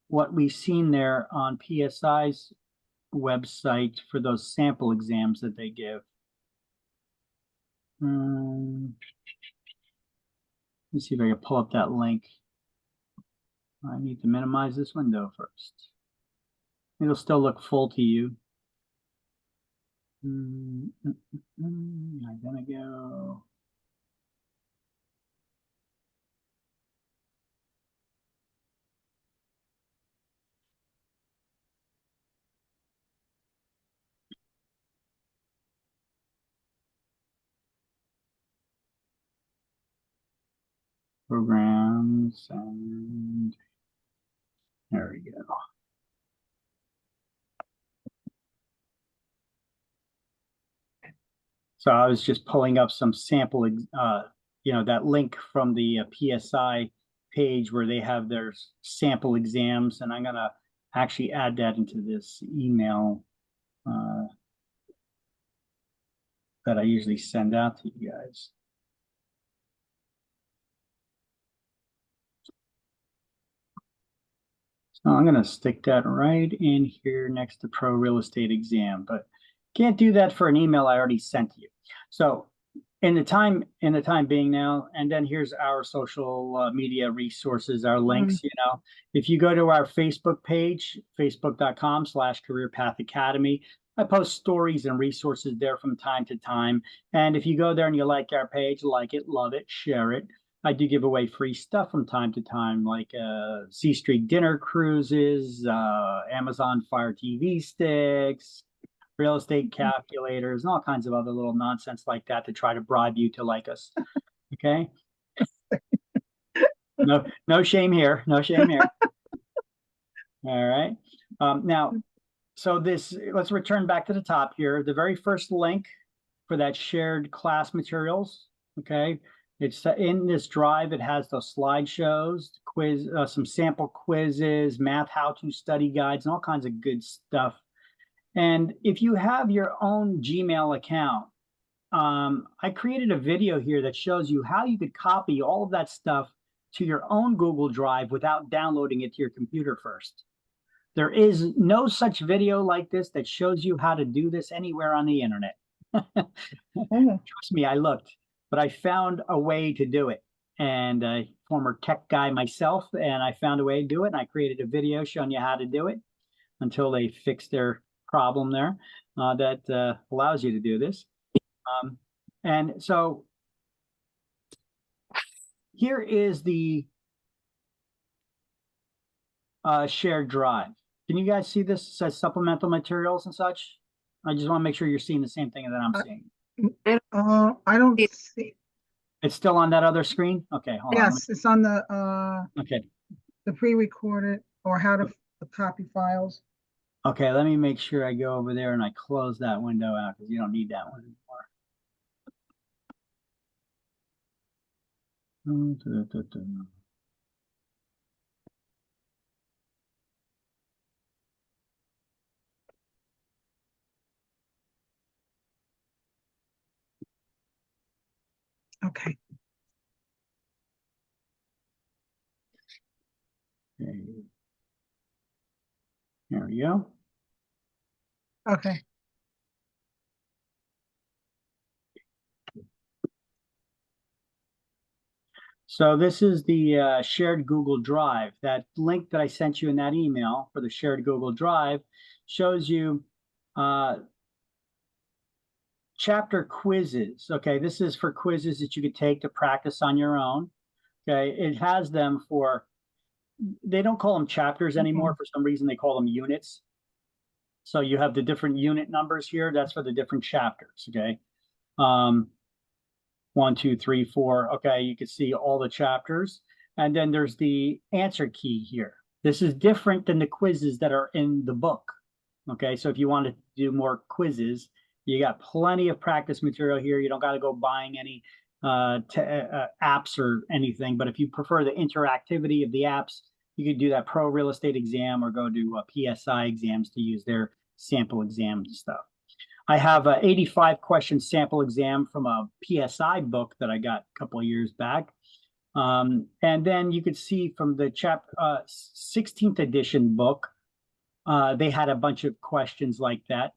what we've seen there on PSI's website for those sample exams that they give. Let's see if I can pull up that link. I need to minimize this window first. It'll still look full to you. I'm gonna go. Programs, and there we go. So I was just pulling up some sample, that link from the PSI page where they have their sample exams, and I'm gonna actually add that into this email that I usually send out to you guys. So I'm going to stick that right in here next to Pro Real Estate Exam, but can't do that for an email I already sent to you. So in the time being now, and then here's our social media resources, our links. If you go to our Facebook page, facebook.com/Career Path Academy, I post stories and resources there from time to time. And if you go there and you like our page, like it, love it, share it. I do give away free stuff from time to time, like C Street dinner cruises, Amazon Fire TV sticks, real estate calculators, and all kinds of other little nonsense like that to try to bribe you to like us. Okay. No shame here. No shame here. All right. Now, so let's return back to the top here. The very first link for that shared class materials. Okay. It's in this drive. It has those slideshows, quiz, some sample quizzes, math how-to study guides, and all kinds of good stuff. And if you have your own Gmail account, I created a video here that shows you how you could copy all of that stuff to your own Google Drive without downloading it to your computer first. There is no such video like this that shows you how to do this anywhere on the internet. Trust me, I looked, but I found a way to do it. And a former tech guy myself, and I found a way to do it. And I created a video showing you how to do it until they fixed their problem there that allows you to do this. And so here is the shared drive. Can you guys see this? It says supplemental materials and such. I just want to make sure you're seeing the same thing that I'm seeing. I don't see. It's still on that other screen? Okay, hold on. Yes, it's on the Okay. the pre-recorded or how to copy files. Okay, let me make sure I go over there and I close that window out because you don't need that one anymore. Okay. Okay. There we go. Okay. So this is the shared Google Drive. That link that I sent you in that email for the shared Google Drive shows you chapter quizzes. Okay, this is for quizzes that you could take to practice on your own. Okay, it has them for, they don't call them chapters anymore. For some reason, they call them units. So you have the different unit numbers here. That's for the different chapters. Okay. 1, 2, 3, 4. Okay, you can see all the chapters. And then there's the answer key here. This is different than the quizzes that are in the book. Okay, so if you want to do more quizzes, you got plenty of practice material here. You don't got to go buying any apps or anything. But if you prefer the interactivity of the apps, you could do that Pro Real Estate exam or go to PSI exams to use their sample exam stuff. I have a 85 question sample exam from a PSI book that I got a couple of years back. And then you could see from the 16th edition book, they had a bunch of questions like that.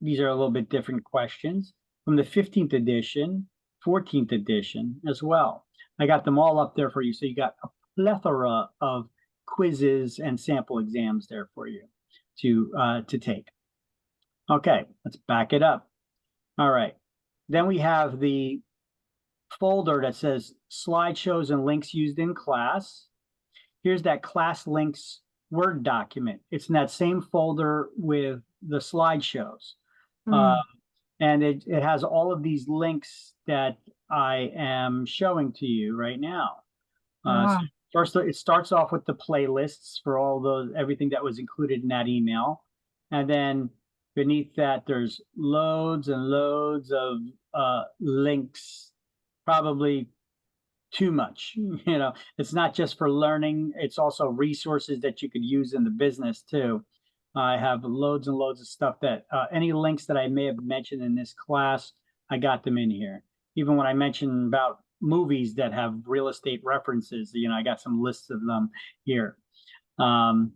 These are a little bit different questions from the 15th edition, 14th edition as well. I got them all up there for you. So you got a plethora of quizzes and sample exams there for you to take. Okay, let's back it up. All right. Then we have the folder that says slideshows and links used in class. Here's that class links Word document. It's in that same folder with the slideshows. And it has all of these links that I am showing to you right now. So first, it starts off with the playlists for all those, everything that was included in that email. And then beneath that, there's loads and loads of links, probably too much. You know, it's not just for learning, it's also resources that you could use in the business too. I have loads and loads of stuff that any links that I may have mentioned in this class, I got them in here. Even when I mentioned about movies that have real estate references, you know, I got some lists of them here. All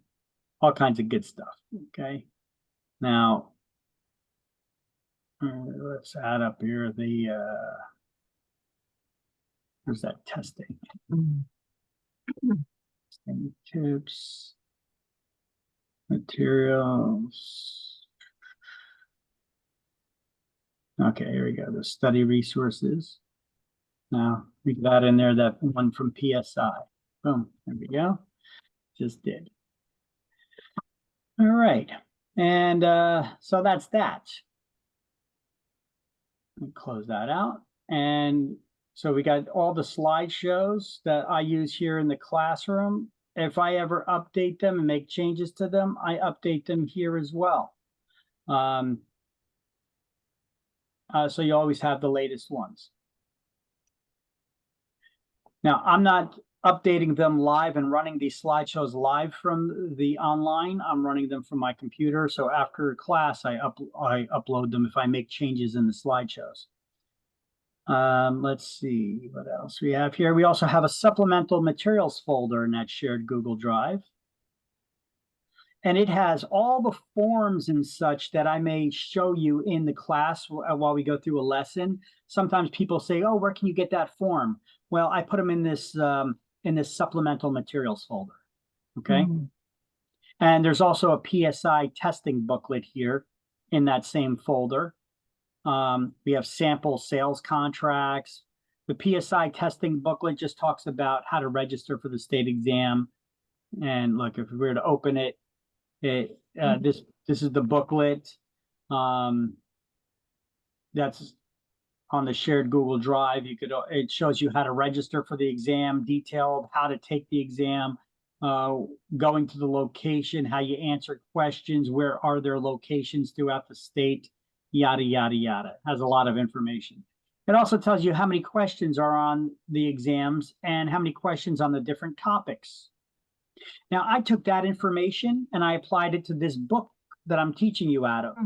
kinds of good stuff. Okay. Now, let's add up here the, there's that testing. Testing tips, materials. Okay, here we go. The study resources. Now we got in there that one from PSI. Boom, there we go. Just did. All right. And so that's that. Let me close that out. And so we got all the slideshows that I use here in the classroom. If I ever update them and make changes to them, I update them here as well. So you always have the latest ones. Now, I'm not updating them live and running these slideshows live from the online. I'm running them from my computer. So after class, I upload them if I make changes in the slideshows. Let's see what else we have here. We also have a supplemental materials folder in that shared Google Drive. And it has all the forms and such that I may show you in the class while we go through a lesson. Sometimes people say, oh, where can you get that form? Well, I put them in this supplemental materials folder. Okay. And there's also a PSI testing booklet here in that same folder. We have sample sales contracts. The PSI testing booklet just talks about how to register for the state exam. And look, if we were to open it, this is the booklet. That's on the shared Google Drive. It shows you how to register for the exam, detailed how to take the exam, going to the location, how you answer questions, where are there locations throughout the state, yada, yada, yada. It has a lot of information. It also tells you how many questions are on the exams and how many questions on the different topics. Now, I took that information and I applied it to this book that I'm teaching you out of.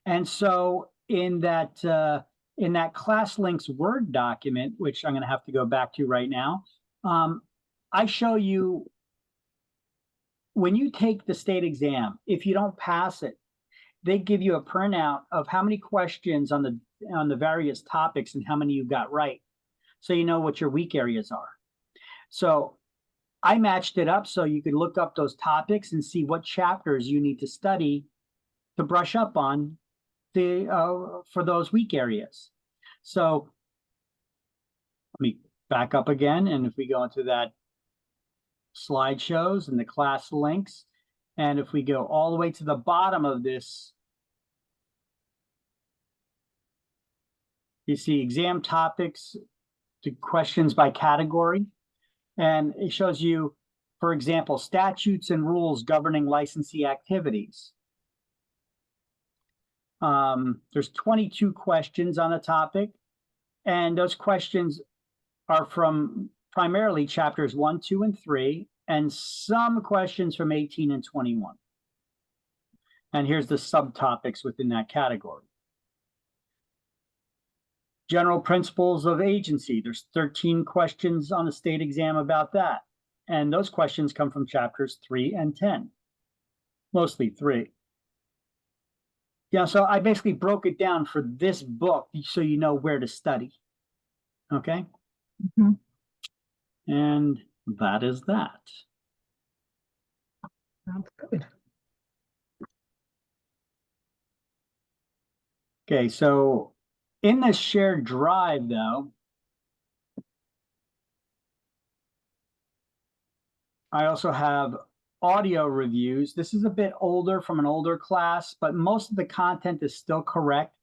And so in that class links Word document, which I'm going to have to go back to right now, I show you when you take the state exam, if you don't pass it, they give you a printout of how many questions on the various topics and how many you got right. So you know what your weak areas are. So I matched it up so you could look up those topics and see what chapters you need to study to brush up on for those weak areas. So let me back up again, and if we go into that slideshows and the class links, and if we go all the way to the bottom of this, you see exam topics to questions by category. And it shows you, for example, statutes and rules governing licensee activities. There's 22 questions on the topic, and those questions are from primarily chapters 1, 2, and 3, and some questions from 18 and 21. And here's the subtopics within that category. General principles of agency. There's 13 questions on the state exam about that. And those questions come from chapters 3 and 10, mostly 3. Yeah, so I basically broke it down for this book so you know where to study. Okay? Mhm. And that is that. Sounds good. Okay, so in the shared drive, though, I also have audio reviews. This is a bit older from an older class, but most of the content is still correct.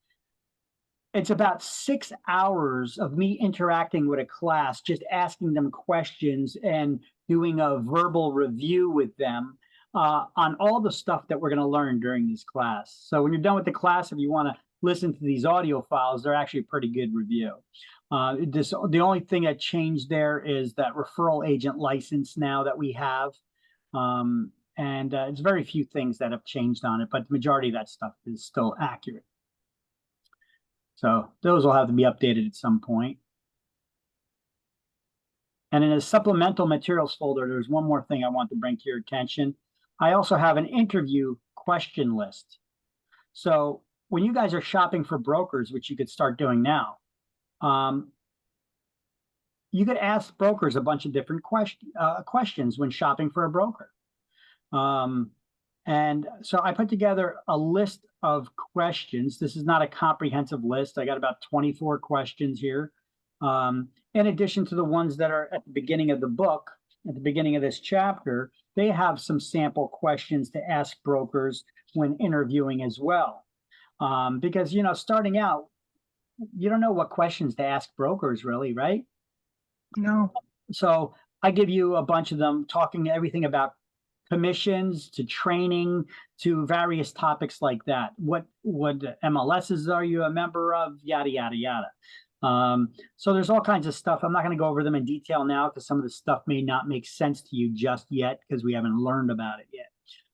It's about 6 hours of me interacting with a class, just asking them questions and doing a verbal review with them on all the stuff that we're going to learn during this class. So when you're done with the class, if you want to listen to these audio files, they're actually a pretty good review. The only thing that changed there is that referral agent license now that we have. And it's very few things that have changed on it, but the majority of that stuff is still accurate. So those will have to be updated at some point. And in a supplemental materials folder, there's one more thing I want to bring to your attention. I also have an interview question list. So when you guys are shopping for brokers, which you could start doing now, you could ask brokers a bunch of different questions when shopping for a broker. And so I put together a list of questions. This is not a comprehensive list. I got about 24 questions here. In addition to the ones that are at the beginning of the book, at the beginning of this chapter, they have some sample questions to ask brokers when interviewing as well. Because, you know, starting out, you don't know what questions to ask brokers really, right? No. So I give you a bunch of them, talking everything about commissions to training to various topics like that. What MLSs are you a member of? Yada, yada, yada. So there's all kinds of stuff. I'm not going to go over them in detail now because some of the stuff may not make sense to you just yet because we haven't learned about it yet.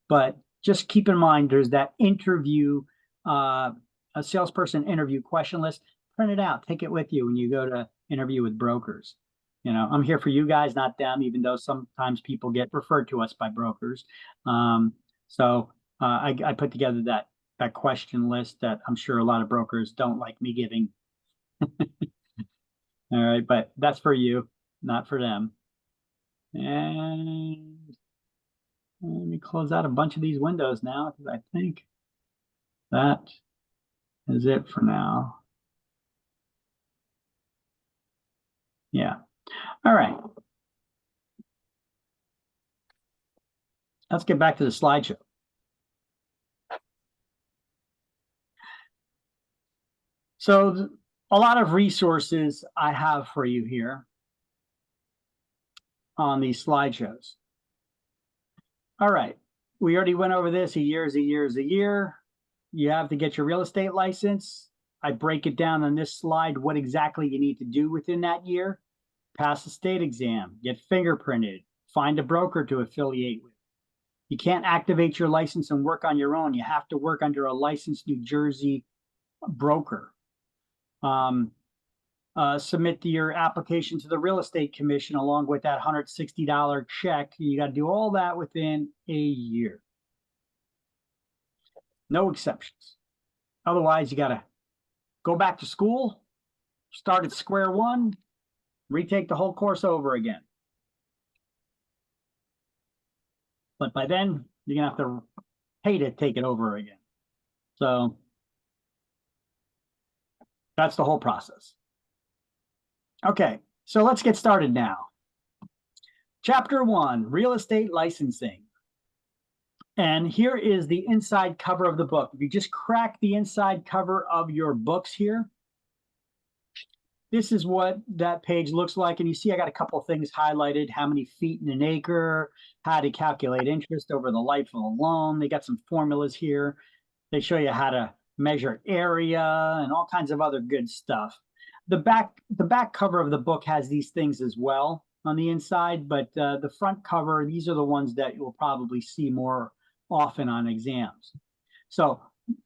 But just keep in mind, there's that interview, a salesperson interview question list. Print it out. Take it with you when you go to interview with brokers. You know, I'm here for you guys, not them, even though sometimes people get referred to us by brokers. So I put together that question list that I'm sure a lot of brokers don't like me giving. All right, but that's for you, not for them. And let me close out a bunch of these windows now because I think that is it for now. Yeah. All right. Let's get back to the slideshow. So a lot of resources I have for you here on these slideshows. All right. We already went over this. A year is a year is a year. You have to get your real estate license. I break it down on this slide what exactly you need to do within that year. Pass the state exam, get fingerprinted, find a broker to affiliate with. You can't activate your license and work on your own. You have to work under a licensed New Jersey broker. Submit your application to the real estate commission along with that $160 check. You got to do all that within a year. No exceptions. Otherwise, you got to go back to school, start at square one, retake the whole course over again. But by then, you're going to have to pay to take it over again. So that's the whole process. Okay, So let's get started now. Chapter 1, Real Estate Licensing. And here is the inside cover of the book. If you just crack the inside cover of your books here, this is what that page looks like. And you see I got a couple of things highlighted: how many feet in an acre, how to calculate interest over the life of a loan. They got some formulas here. They show you how to measure area and all kinds of other good stuff. The back cover of the book has these things as well on the inside, but the front cover, these are the ones that you'll probably see more often on exams. So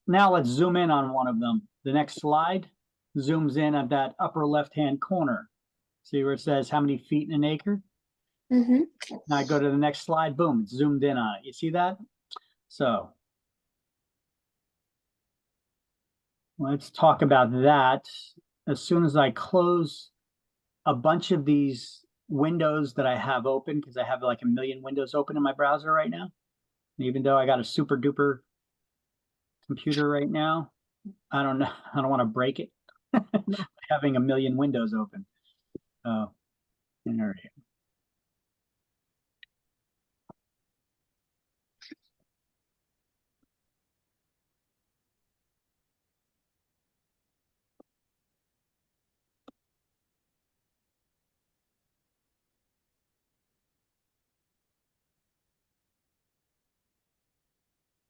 now let's zoom in on one of them. The next slide zooms in at that upper left-hand corner. See where it says how many feet in an acre? Mm-hmm. Now I go to the next slide, boom, it's zoomed in on it. You see that? So let's talk about that. As soon as I close a bunch of these windows that I have open, because I have like 1 million windows open in my browser right now, and even though I got a super duper computer right now, I don't know, I don't want to break it having 1 million windows open. Oh, there we go.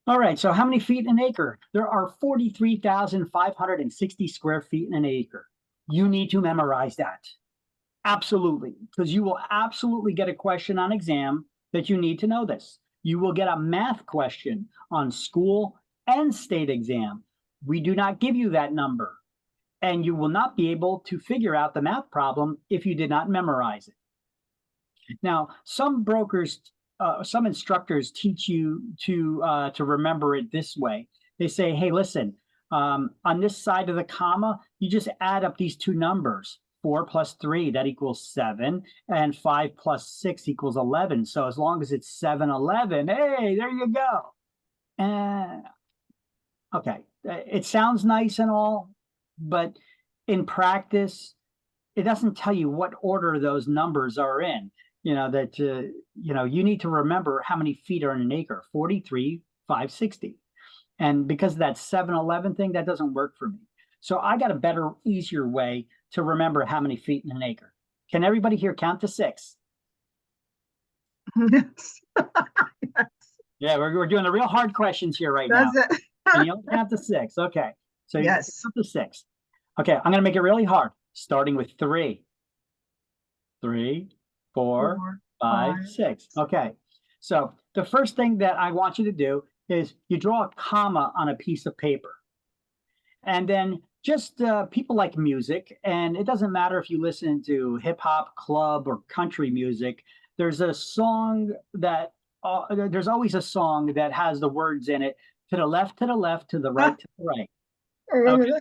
All right, so how many feet in an acre? There are 43,560 square feet in an acre. You need to memorize that. Absolutely, because you will absolutely get a question on exam that you need to know this. You will get a math question on school and state exam. We do not give you that number, and you will not be able to figure out the math problem if you did not memorize it. Now, some brokers, some instructors teach you to remember it this way. They say, hey, listen, on this side of the comma, you just add up these two numbers. 4 plus 3, that equals 7, and 5 plus 6 equals 11. So as long as it's 7, 11, hey, there you go. Okay, it sounds nice and all, but in practice, it doesn't tell you what order those numbers are in. You know, that, you need to remember how many feet are in an acre, 43,560. And because of that 7-11 thing, that doesn't work for me. So I got a better, easier way to remember how many feet in an acre. Can everybody here count to 6? Yes. Yeah, we're doing the real hard questions here right now. Can you count to 6? Okay. So yes. You count to 6. Okay, I'm going to make it really hard, starting with 3. 3, 4, 5, 6. Okay. So the first thing that I want you to do is you draw a comma on a piece of paper. And then just people like music, and it doesn't matter if you listen to hip hop, club, or country music. There's a song that there's always a song that has the words in it: to the left, to the left, to the right, to the right. Okay.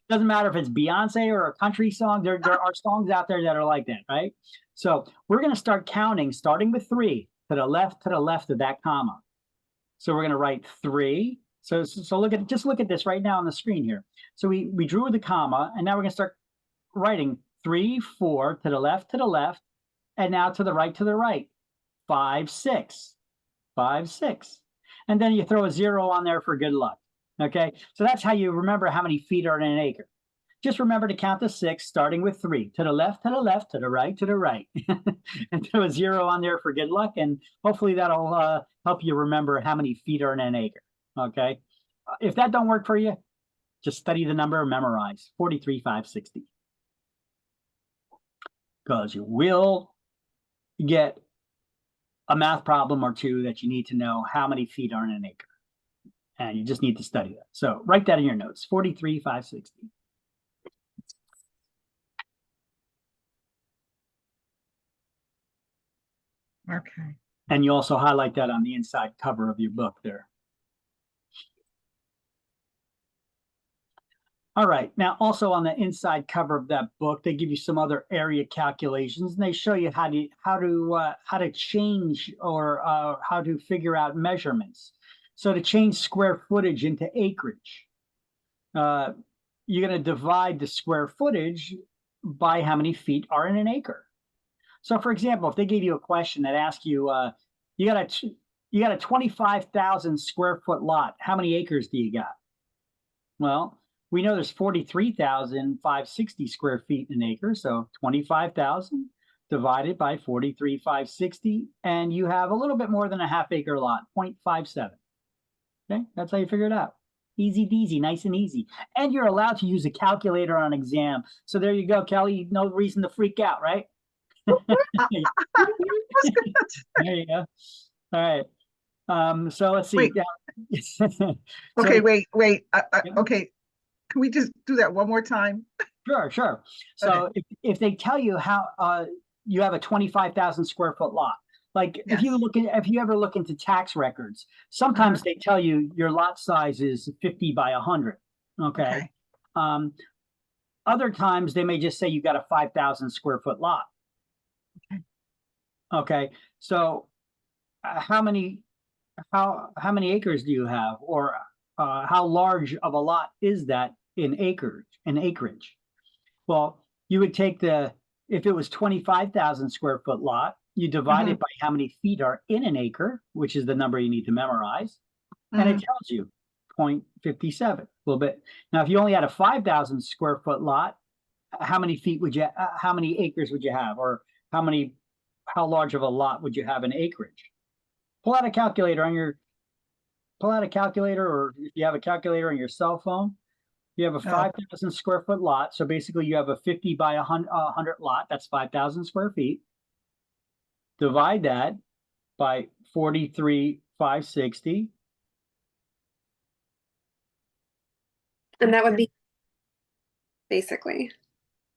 Doesn't matter if it's Beyonce or a country song. There are songs out there that are like that, right? So we're going to start counting, starting with 3, to the left of that comma. So we're going to write 3. So look at this right now on the screen here. So we drew the comma, and now we're going to start writing 3, 4, to the left, and now to the right, 5, 6, 5, 6. And then you throw a 0 on there for good luck. Okay, so that's how you remember how many feet are in an acre. Just remember to count to 6, starting with 3, to the left, to the right, and throw a 0 on there for good luck, and hopefully that'll help you remember how many feet are in an acre. Okay, if that don't work for you, just study the number and memorize 43,560, because you will get a math problem or two that you need to know how many feet are in an acre, and you just need to study that. So write that in your notes: 43,560. Okay. And you also highlight that on the inside cover of your book there. All right, now also on the inside cover of that book, they give you some other area calculations, and they show you how to change or how to figure out measurements. So to change square footage into acreage, you're going to divide the square footage by how many feet are in an acre. So, for example, if they gave you a question that asked you, you got a 25,000 square foot lot, how many acres do you got? Well, we know there's 43,560 square feet in an acre, so 25,000 divided by 43,560, and you have a little bit more than a half acre lot, 0.57. Okay, that's how you figure it out. Easy peasy, nice and easy. And you're allowed to use a calculator on exam. So there you go, Kelly. No reason to freak out, right? There you go. All right. So let's see. Wait. So- Okay, wait. Yeah. Okay, can we just do that one more time? Sure. So if they tell you how you have a 25,000 square foot lot, like if you ever look into tax records, sometimes they tell you your lot size is 50 by 100. Okay. Other times they may just say you got a 5,000 square foot lot. Okay. So how many acres do you have, or how large of a lot is that in acreage? Well, you would take if it was 25,000 square foot lot, you divide it by how many feet are in an acre, which is the number you need to memorize, and it tells you 0.57, a little bit. Now, if you only had a 5,000 square foot lot, how many acres would you have, or how large of a lot would you have in acreage? Pull out a calculator, or if you have a calculator on your cell phone, you have a 5,000 square foot lot. So basically you have a 50 by 100 lot. That's 5,000 square feet. Divide that by 43,560. And that would be basically.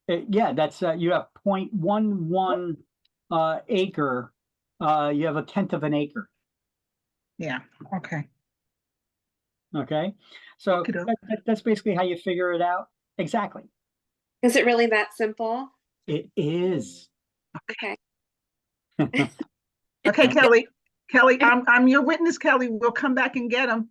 Yeah, that's you have 0.11 acre. You have a tenth of an acre. Yeah, okay. Okay, so that's basically how you figure it out. Exactly. Is it really that simple? It is. Okay. Okay, Kelly, I'm your witness, Kelly. We'll come back and get them.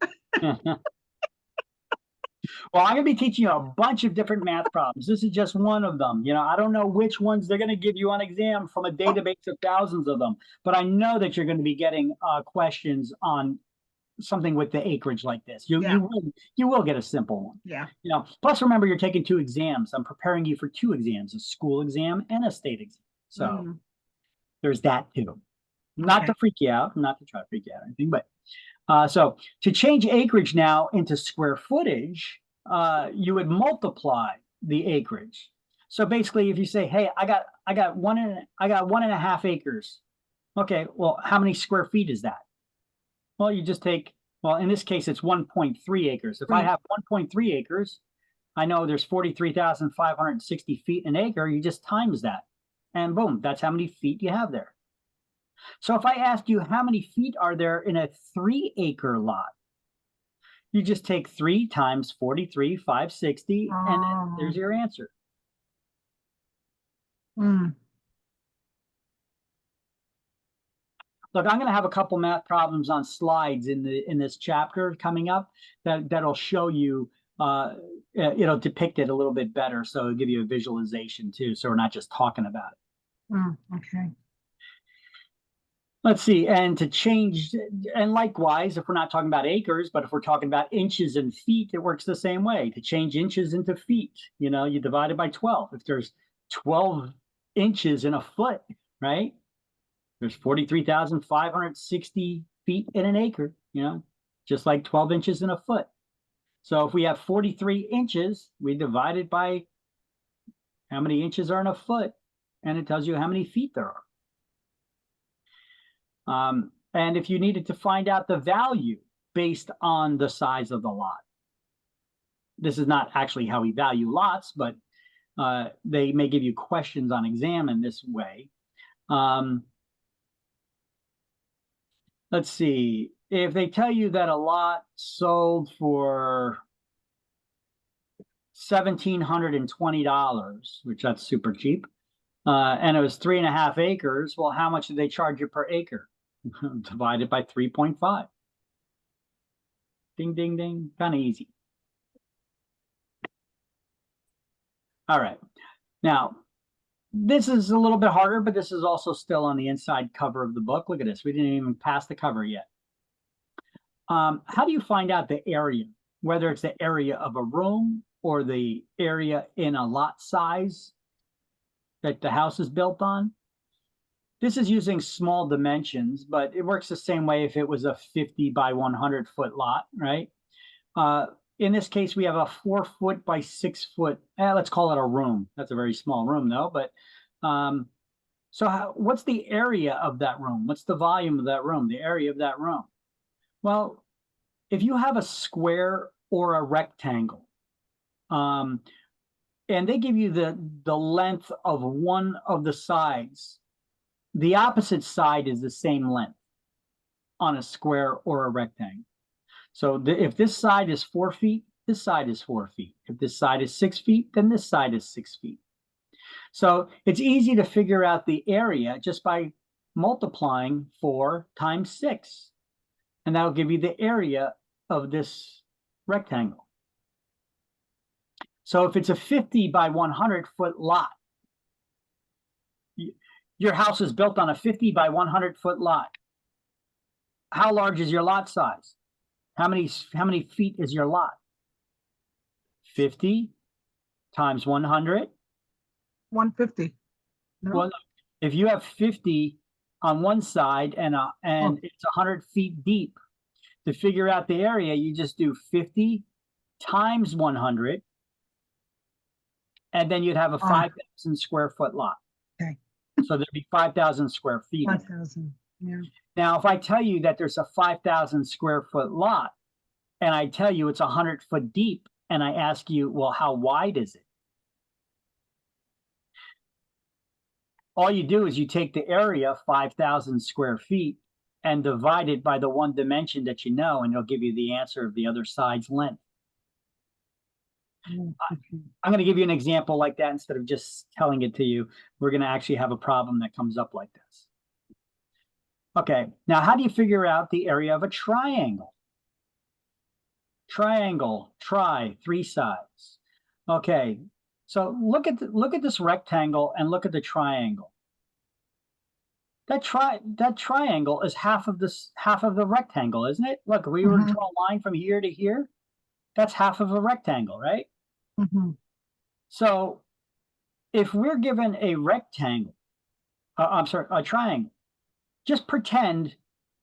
Well, I'm going to be teaching you a bunch of different math problems. This is just one of them. I don't know which ones they're going to give you on exam from a database of thousands of them, but I know that you're going to be getting questions on something with the acreage like this. You will get a simple one. Yeah. Plus remember, you're taking 2 exams. I'm preparing you for 2 exams, a school exam and a state exam. So there's that too. Not to freak you out, not to try to freak you out or anything, but so to change acreage now into square footage, you would multiply the acreage. So basically, if you say, "Hey, I got 1.5 acres," okay, well, how many square feet is that? Well, you just take, in this case, it's 1.3 acres. If I have 1.3 acres, I know there's 43,560 feet an acre. You just times that, and boom, that's how many feet you have there. So if I asked you how many feet are there in a 3-acre lot, you just take 3 times 43,560, and then there's your answer. Look, I'm going to have a couple math problems on slides in this chapter coming up that'll show you, depict it a little bit better. So it'll give you a visualization too. So we're not just talking about it. Okay. Let's see, and likewise, if we're not talking about acres, but if we're talking about inches and feet, it works the same way. To change inches into feet, you divide it by 12. If there's 12 inches in a foot, right? There's 43,560 feet in an acre, just like 12 inches in a foot. So if we have 43 inches, we divide it by how many inches are in a foot, and it tells you how many feet there are. And if you needed to find out the value based on the size of the lot, this is not actually how we value lots, but they may give you questions on exam in this way. Let's see, if they tell you that a lot sold for $1,720, which that's super cheap, and it was 3.5 acres, well, how much did they charge you per acre? Divided by 3.5. Ding, ding, ding. Kind of easy. All right. Now, This is a little bit harder, but this is also still on the inside cover of the book. Look at this. We didn't even pass the cover yet. How do you find out the area, whether it's the area of a room or the area in a lot size that the house is built on? This is using small dimensions, but it works the same way if it was a 50 by 100 foot lot, right? In this case, we have a 4 foot by 6 foot, let's call it a room. That's a very small room though, but so what's the area of that room? What's the volume of that room, the area of that room? Well, if you have a square or a rectangle, and they give you the length of one of the sides, the opposite side is the same length on a square or a rectangle. So if this side is 4 feet, this side is 4 feet. If this side is 6 feet, then this side is 6 feet. So it's easy to figure out the area just by multiplying 4 times 6. And that'll give you the area of this rectangle. So if it's a 50 by 100 foot lot, your house is built on a 50 by 100 foot lot. How large is your lot size? How many feet is your lot? 50 times 100. 150. No? Well, if you have 50 on one side and it's 100 feet deep, to figure out the area, you just do 50 times 100, and then you'd have a 5,000 square foot lot. Okay. So there'd be 5,000 square feet. 5,000. Yeah. Now, if I tell you that there's a 5,000 square foot lot, and I tell you it's 100 foot deep, and I ask you, well, how wide is it? All you do is you take the area, 5,000 square feet, and divide it by the one dimension that you know, and it'll give you the answer of the other side's length. I'm going to give you an example like that instead of just telling it to you. We're going to actually have a problem that comes up like this. Okay, now how do you figure out the area of a triangle? Triangle, 3 sides. Okay, so look at this rectangle and look at the triangle. That triangle is half of the rectangle, isn't it? Look, if we were to draw a line from here to here, that's half of a rectangle, right? So if we're given a rectangle, a triangle, just pretend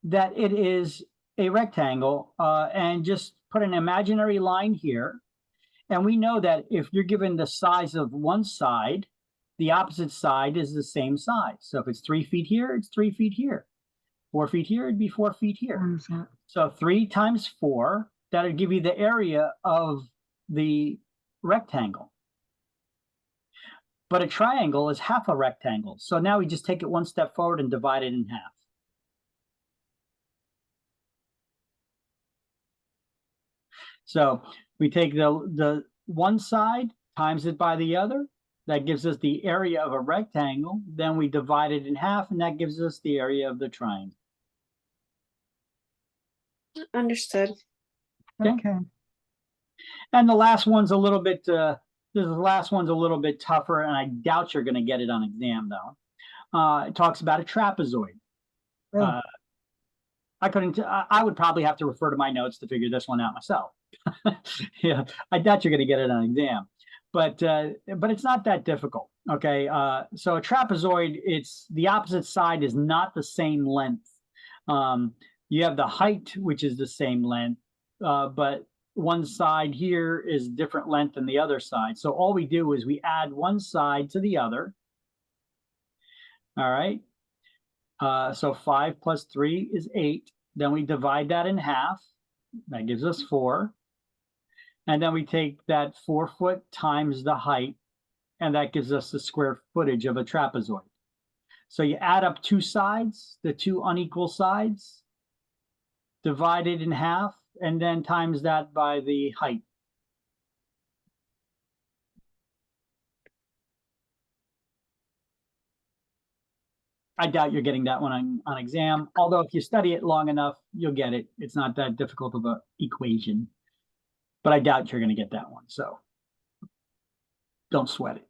that it is a rectangle and just put an imaginary line here. And we know that if you're given the size of one side, the opposite side is the same size. So if it's 3 feet here, it's 3 feet here. 4 feet here, it'd be 4 feet here. So 3 times 4, that would give you the area of the rectangle. But a triangle is half a rectangle. So now we just take it one step forward and divide it in half. So we take the one side, times it by the other. That gives us the area of a rectangle. Then we divide it in half, and that gives us the area of the triangle. Understood. Okay. And the last one's a little bit tougher, and I doubt you're going to get it on exam though. It talks about a trapezoid. Oh. I would probably have to refer to my notes to figure this one out myself. Yeah, I doubt you're going to get it on exam, but it's not that difficult. Okay, so a trapezoid, it's the opposite side is not the same length. You have the height, which is the same length, but one side here is different length than the other side. So all we do is we add one side to the other. All right. So 5 plus 3 is 8. Then we divide that in half. That gives us 4. And then we take that 4 foot times the height, and that gives us the square footage of a trapezoid. So you add up 2 sides, the 2 unequal sides, divide it in half, and then times that by the height. I doubt you're getting that one on exam, although if you study it long enough, you'll get it. It's not that difficult of an equation, but I doubt you're going to get that one, so don't sweat it.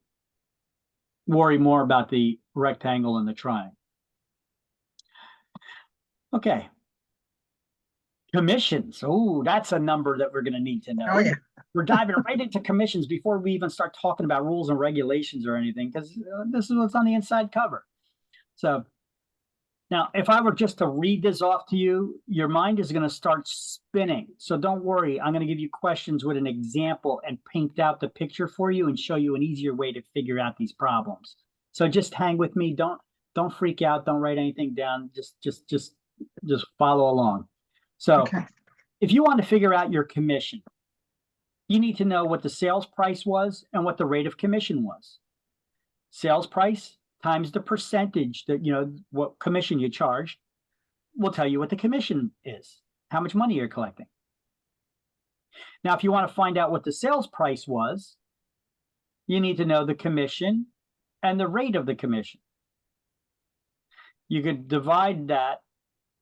worry more about the rectangle and the triangle. Okay. Commissions. Oh, that's a number that we're going to need to know. Oh, yeah. We're diving right into commissions before we even start talking about rules and regulations or anything, because this is what's on the inside cover. So now, if I were just to read this off to you, your mind is going to start spinning. So don't worry. I'm going to give you questions with an example and paint out the picture for you and show you an easier way to figure out these problems. So just hang with me. Don't freak out. Don't write anything down. Just follow along. So Okay. if you want to figure out your commission, you need to know what the sales price was and what the rate of commission was. Sales price times the percentage that, what commission you charged will tell you what the commission is, how much money you're collecting. Now, if you want to find out what the sales price was, you need to know the commission and the rate of the commission. You could divide that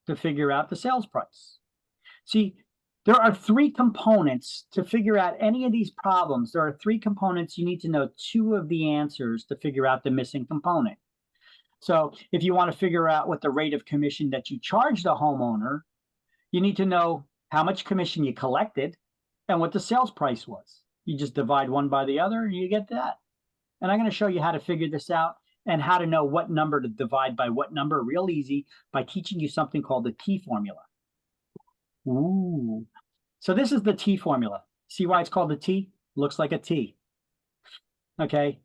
to figure out the sales price. See, there are three components to figure out any of these problems. There are three components. You need to know two of the answers to figure out the missing component. So if you want to figure out what the rate of commission that you charge the homeowner, you need to know how much commission you collected and what the sales price was. You just divide one by the other and you get that. And I'm going to show you how to figure this out and how to know what number to divide by what number real easy by teaching you something called the T formula. Ooh. So this is the T formula. See why it's called the T? Looks like a T. Okay.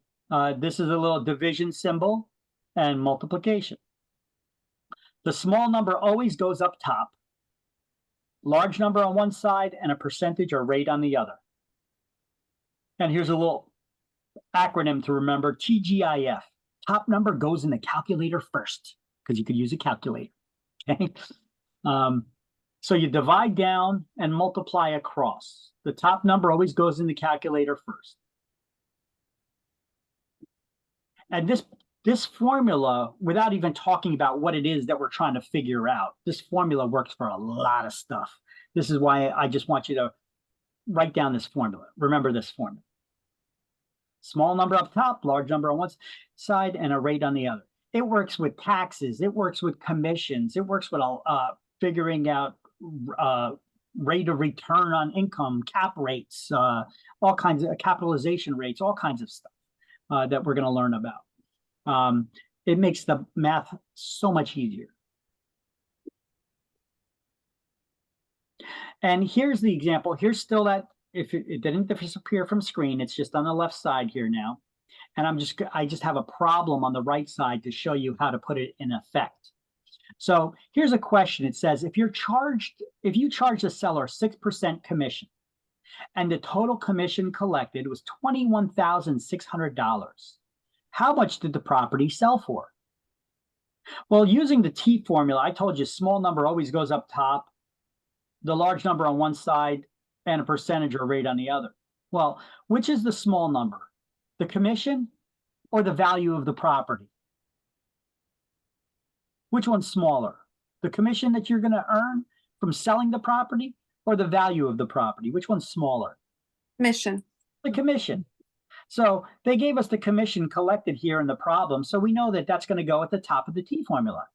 This is a little division symbol and multiplication. The small number always goes up top, large number on one side, and a percentage or rate on the other. And here's a little acronym to remember, TGIF. Top number goes in the calculator first, because you could use a calculator. Okay. So you divide down and multiply across. The top number always goes in the calculator first. And this formula, without even talking about what it is that we're trying to figure out, this formula works for a lot of stuff. This is why I just want you to write down this formula. Remember this formula. Small number up top, large number on one side, and a rate on the other. It works with taxes. It works with commissions. It works with figuring out rate of return on income, cap rates, all kinds of capitalization rates, all kinds of stuff that we're going to learn about. It makes the math so much easier. And here's the example. Here's still that, if it didn't disappear from screen, it's just on the left side here now. And I just have a problem on the right side to show you how to put it in effect. So here's a question. It says, if you charge the seller 6% commission and the total commission collected was $21,600, how much did the property sell for? Well, using the T formula, I told you small number always goes up top, the large number on one side, and a percentage or rate on the other. Well, which is the small number? The commission or the value of the property? Which one's smaller? The commission that you're going to earn from selling the property or the value of the property? Which one's smaller? Commission. The commission. So they gave us the commission collected here in the problem, so we know that that's going to go at the top of the T formula.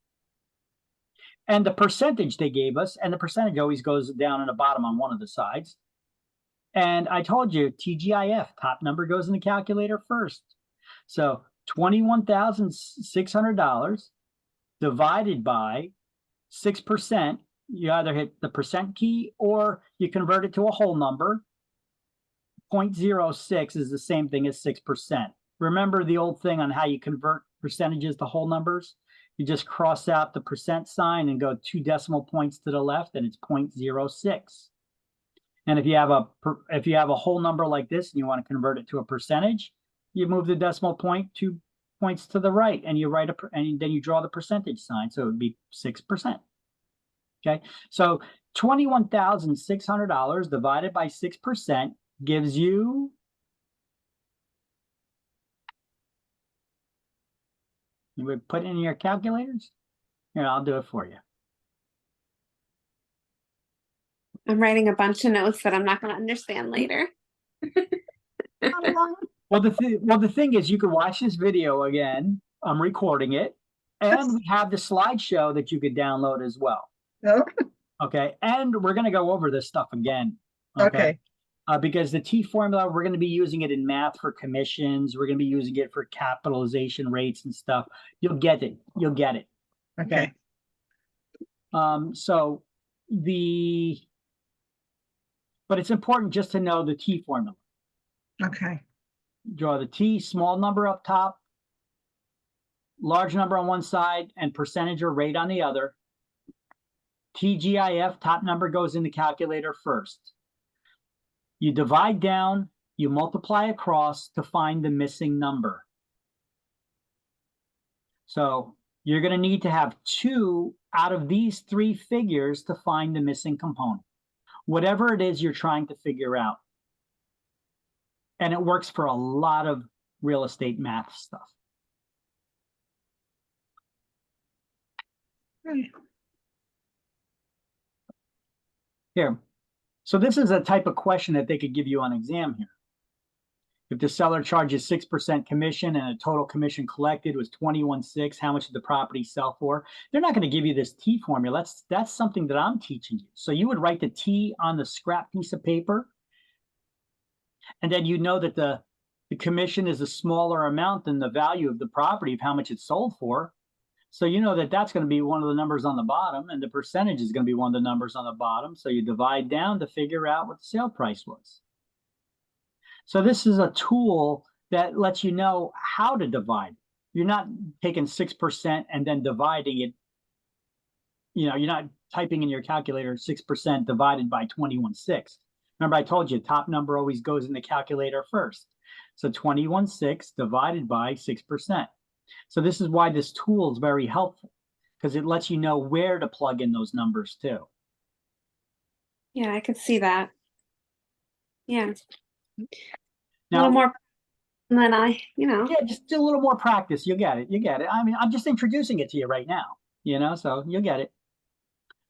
And the percentage they gave us, and the percentage always goes down in the bottom on one of the sides. And I told you, TGIF, top number goes in the calculator first. So $21,600 divided by 6%, you either hit the percent key or you convert it to a whole number. 0.06 is the same thing as 6%. Remember the old thing on how you convert percentages to whole numbers? You just cross out the percent sign and go 2 decimal points to the left, and it's 0.06. And if you have a whole number like this and you want to convert it to a percentage, you move the decimal point 2 points to the right, and you and then you draw the percentage sign, so it would be 6%. Okay, so $21,600 divided by 6% gives you would put it in your calculators. Here, I'll do it for you. I'm writing a bunch of notes that I'm not going to understand later. Well, the thing is, you can watch this video again. I'm recording it, and we have the slideshow that you could download as well. No? Okay, and we're going to go over this stuff again. Okay, Because the T formula, we're going to be using it in math for commissions. We're going to be using it for capitalization rates and stuff. You'll get it. You'll get it. okay, So but it's important just to know the T formula. okay, Draw the T, small number up top, large number on one side, and percentage or rate on the other. TGIF, top number goes in the calculator first. You divide down, you multiply across to find the missing number. So you're going to need to have 2 out of these 3 figures to find the missing component, whatever it is you're trying to figure out. And it works for a lot of real estate math stuff. okay. Here. So this is a type of question that they could give you on exam here. If the seller charges 6% commission and a total commission collected was 21.6, how much did the property sell for? They're not going to give you this T formula. That's something that I'm teaching you. So you would write the T on the scrap piece of paper, and then you know that the commission is a smaller amount than the value of the property of how much it's sold for. So you know that that's going to be one of the numbers on the bottom, and the percentage is going to be one of the numbers on the bottom. So you divide down to figure out what the sale price was. So this is a tool that lets you know how to divide. You're not taking 6% and then dividing it. You're not typing in your calculator 6% divided by 21.6. Remember, I told you top number always goes in the calculator first. So 21.6 divided by 6%. So this is why this tool is very helpful, because it lets you know where to plug in those numbers too. Yeah, I could see that. Yeah. A Now, little more than yeah, just do a little more practice. You'll get it. You get it. I mean, I'm just introducing it to you right now, so you'll get it.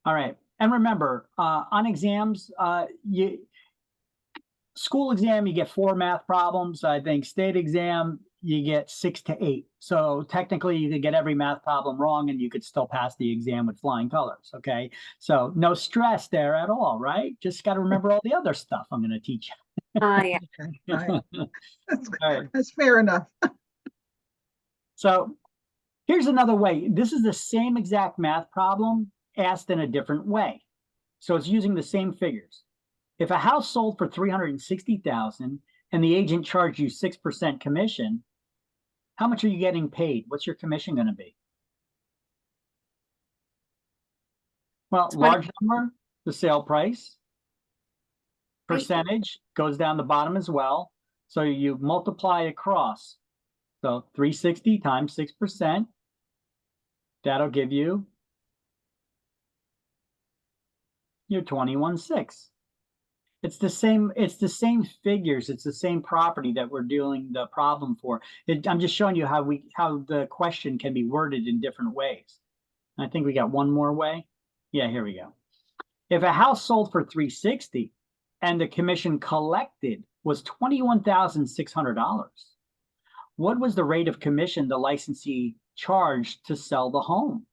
All right. And remember, on exams, school exam, you get 4 math problems. I think state exam, you get 6 to 8. So technically you could get every math problem wrong and you could still pass the exam with flying colors. Okay. So no stress there at all, right? Just got to remember all the other stuff I'm going to teach you. yeah. Okay, all right. That's, All right. that's fair enough. So here's another way. This is the same exact math problem asked in a different way. So it's using the same figures. If a house sold for $360,000 and the agent charged you 6% commission, how much are you getting paid? What's your commission going to be? Well, 20. large number, the sale price. Percentage goes down the bottom as well. So you multiply across. So 360 times 6%. That'll give you your 21.6. It's the same figures. It's the same property that we're doing the problem for. I'm just showing you how the question can be worded in different ways. I think we got one more way. Yeah, here we go. If a house sold for $360 and the commission collected was $21,600, what was the rate of commission the licensee charged to sell the home?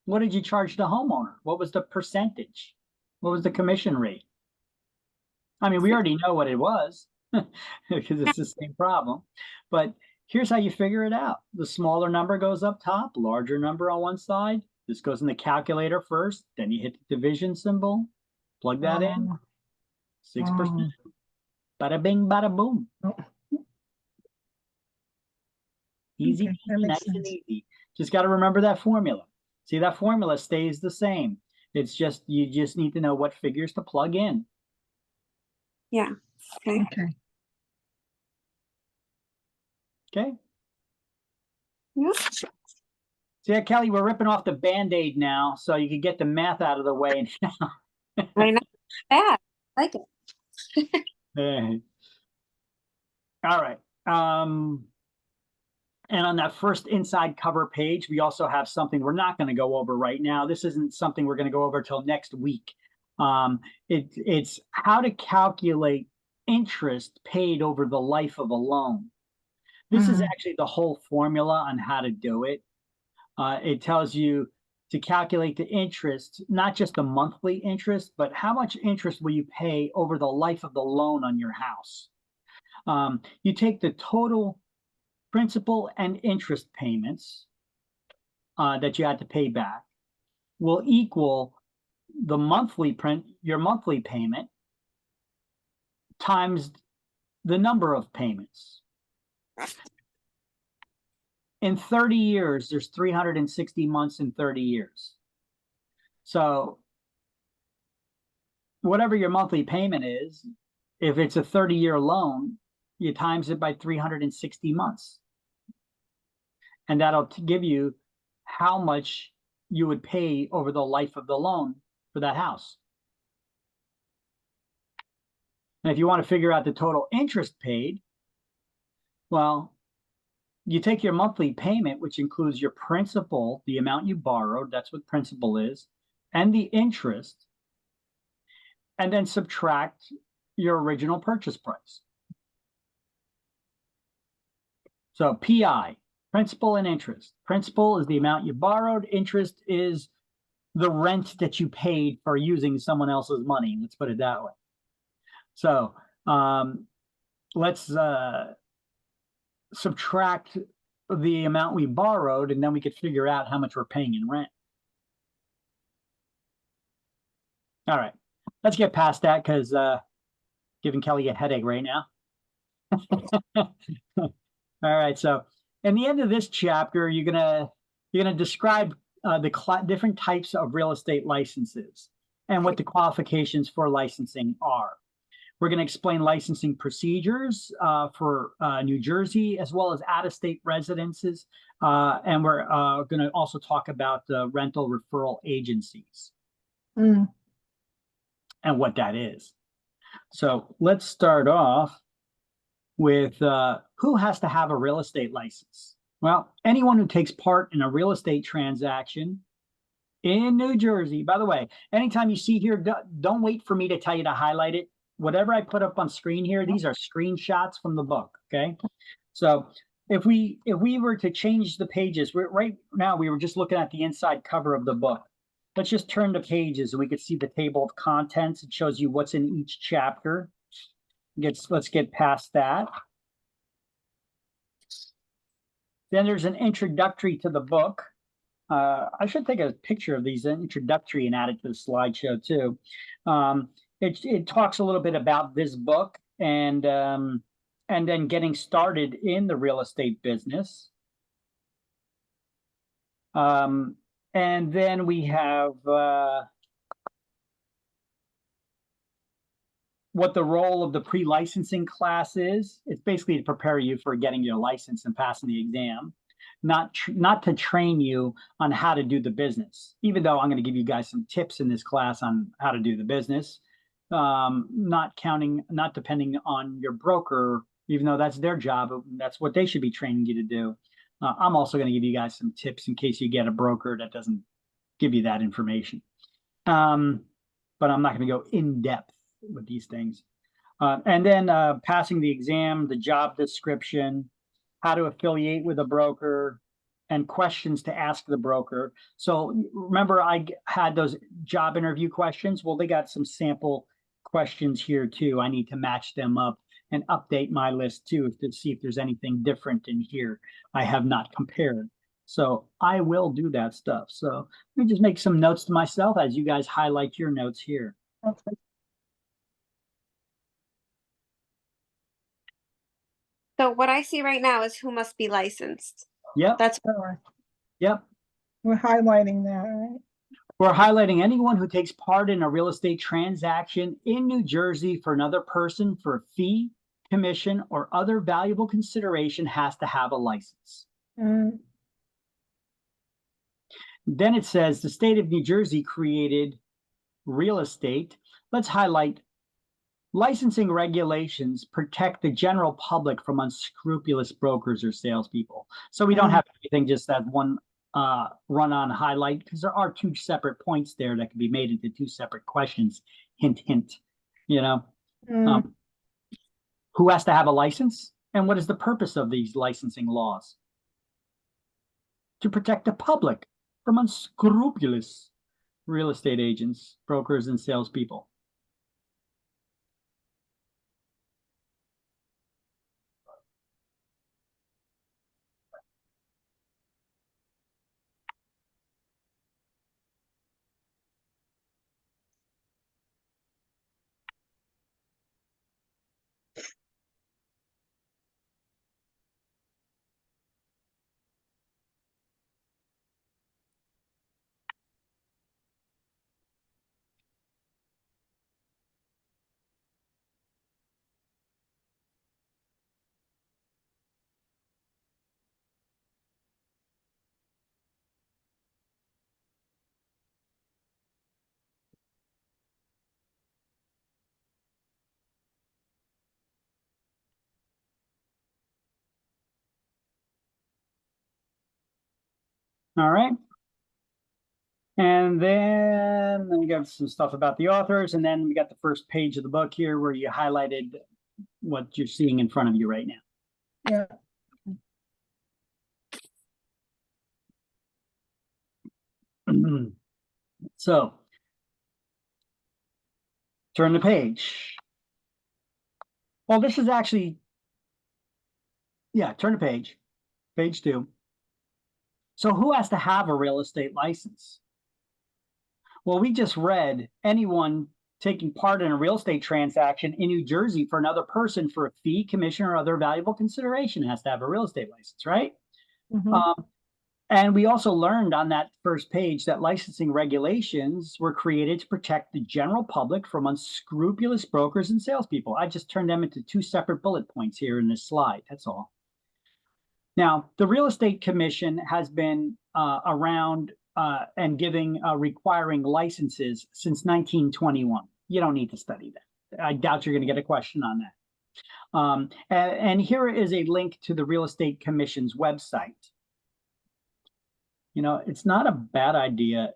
What did you charge the homeowner? What was the percentage? What was the commission rate? I mean, we already know what it was because it's the same problem. But here's how you figure it out. The smaller number goes up top, larger number on one side. This goes in the calculator first. Then you hit the division symbol, plug that in. 6%. Bada bing, bada boom. Easy, Okay, that makes nice and sense. easy. Just got to remember that formula. See, that formula stays the same. It's just, you just need to know what figures to plug in. Yeah. Okay. Okay, Okay. Yep. See, Kelly, we're ripping off the Band-Aid now, so you can get the math out of the way. I know. Bad. I like it. All right. And on that first inside cover page, we also have something we're not going to go over right now. This isn't something we're going to go over till next week. It's how to calculate interest paid over the life of a loan. This is Mm. actually the whole formula on how to do it. It tells you to calculate the interest, not just the monthly interest, but how much interest will you pay over the life of the loan on your house. You take the total principal and interest payments that you had to pay back will equal the your monthly payment times the number of payments. In 30 years, there's 360 months in 30 years. So whatever your monthly payment is, if it's a 30-year loan, you times it by 360 months. And that'll give you how much you would pay over the life of the loan for that house. And if you want to figure out the total interest paid, well, you take your monthly payment, which includes your principal, the amount you borrowed, that's what principal is, and the interest, and then subtract your original purchase price. So PI, principal and interest. Principal is the amount you borrowed. Interest is the rent that you paid for using someone else's money. Let's put it that way. So let's subtract the amount we borrowed, and then we could figure out how much we're paying in rent. All right, let's get past that because giving Kelly a headache right now. All right, so in the end of this chapter, you're gonna describe the different types of real estate licenses and what the qualifications for licensing are. We're going to explain licensing procedures for New Jersey, as well as out-of-state residences. And we're going to also talk about the rental referral agencies and what that is. So let's start off with who has to have a real estate license? Well, anyone who takes part in a real estate transaction in New Jersey. By the way, anytime you see here, don't wait for me to tell you to highlight it. Whatever I put up on screen here, these are screenshots from the book, okay? So if we were to change the pages, right now we were just looking at the inside cover of the book. Let's just turn the pages and we could see the table of contents. It shows you what's in each chapter. Let's get past that. Then there's an introductory to the book. I should take a picture of these introductory and add it to the slideshow too. It talks a little bit about this book and then getting started in the real estate business. And then we have what the role of the pre-licensing class is. It's basically to prepare you for getting your license and passing the exam, not to train you on how to do the business, even though I'm going to give you guys some tips in this class on how to do the business. Not depending on your broker, even though that's their job. That's what they should be training you to do. I'm also going to give you guys some tips in case you get a broker that doesn't give you that information. But I'm not going to go in depth with these things. And then passing the exam, the job description, how to affiliate with a broker, and questions to ask the broker. So remember I had those job interview questions? Well, they got some sample questions here too. I need to match them up and update my list too to see if there's anything different in here I have not compared. So I will do that stuff. So let me just make some notes to myself as you guys highlight your notes here. Okay. So what I see right now is who must be licensed. Yep. That's Yep. We're highlighting that, right? We're highlighting anyone who takes part in a real estate transaction in New Jersey for another person for a fee, commission, or other valuable consideration has to have a license. Then it says the state of New Jersey created real estate. Let's highlight licensing regulations protect the general public from unscrupulous brokers or salespeople. So we don't have everything just that one run-on highlight, because there are two separate points there that can be made into two separate questions. Hint, hint, you know. Who has to have a license? And what is the purpose of these licensing laws? To protect the public from unscrupulous real estate agents, brokers, and salespeople. All right. And then we got some stuff about the authors, and then we got the first page of the book here where you highlighted what you're seeing in front of you right now. Yeah. So, turn the page. Well, this is actually, yeah, turn the page, page 2. So who has to have a real estate license? Well, we just read anyone taking part in a real estate transaction in New Jersey for another person for a fee, commission, or other valuable consideration has to have a real estate license, right? Mhm. And we also learned on that first page that licensing regulations were created to protect the general public from unscrupulous brokers and salespeople. I just turned them into 2 separate bullet points here in this slide. That's all. Now, the Real Estate Commission has been around and requiring licenses since 1921. You don't need to study that. I doubt you're going to get a question on that. And here is a link to the Real Estate Commission's website. You know, it's not a bad idea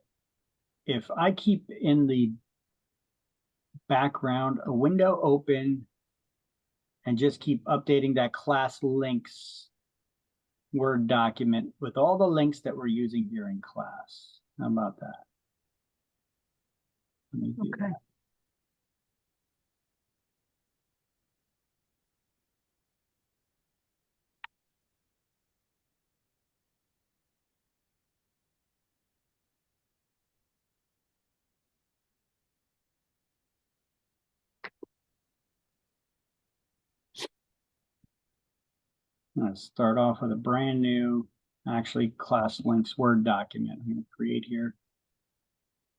if I keep in the background a window open and just keep updating that class links Word document with all the links that we're using here in class. How about that? Let me do that. Let's start off with a brand new, actually class links Word document I'm going to create here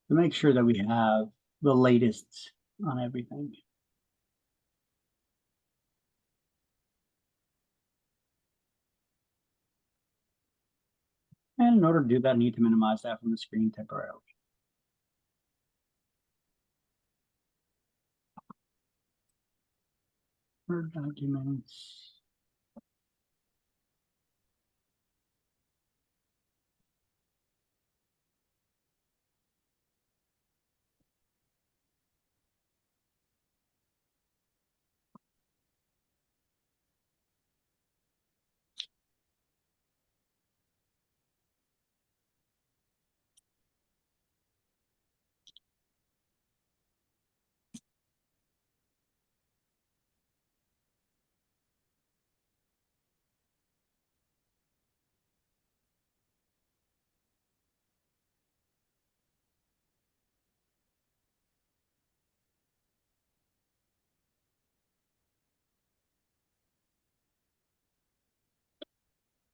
to make sure that we have the latest on everything. And in order to do that, I need to minimize that from the screen temporarily. Word documents.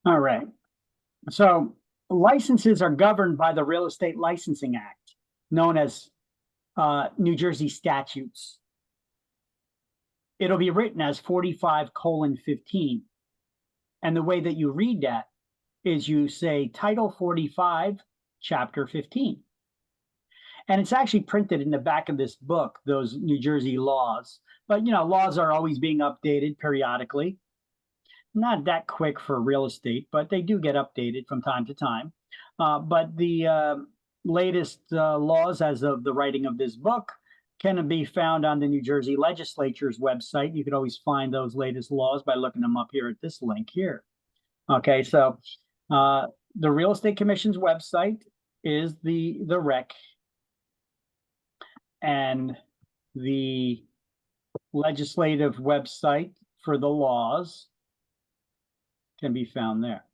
All right. So licenses are governed by the Real Estate Licensing Act, known as New Jersey statutes. It'll be written as 45:15. And the way that you read that is you say Title 45, Chapter 15. And it's actually printed in the back of this book, those New Jersey laws. But, you know, laws are always being updated periodically. Not that quick for real estate, but they do get updated from time to time. But the latest laws as of the writing of this book can be found on the New Jersey Legislature's website. You could always find those latest laws by looking them up here at this link here. Okay, so the Real Estate Commission's website is the REC, and the legislative website for the laws can be found there.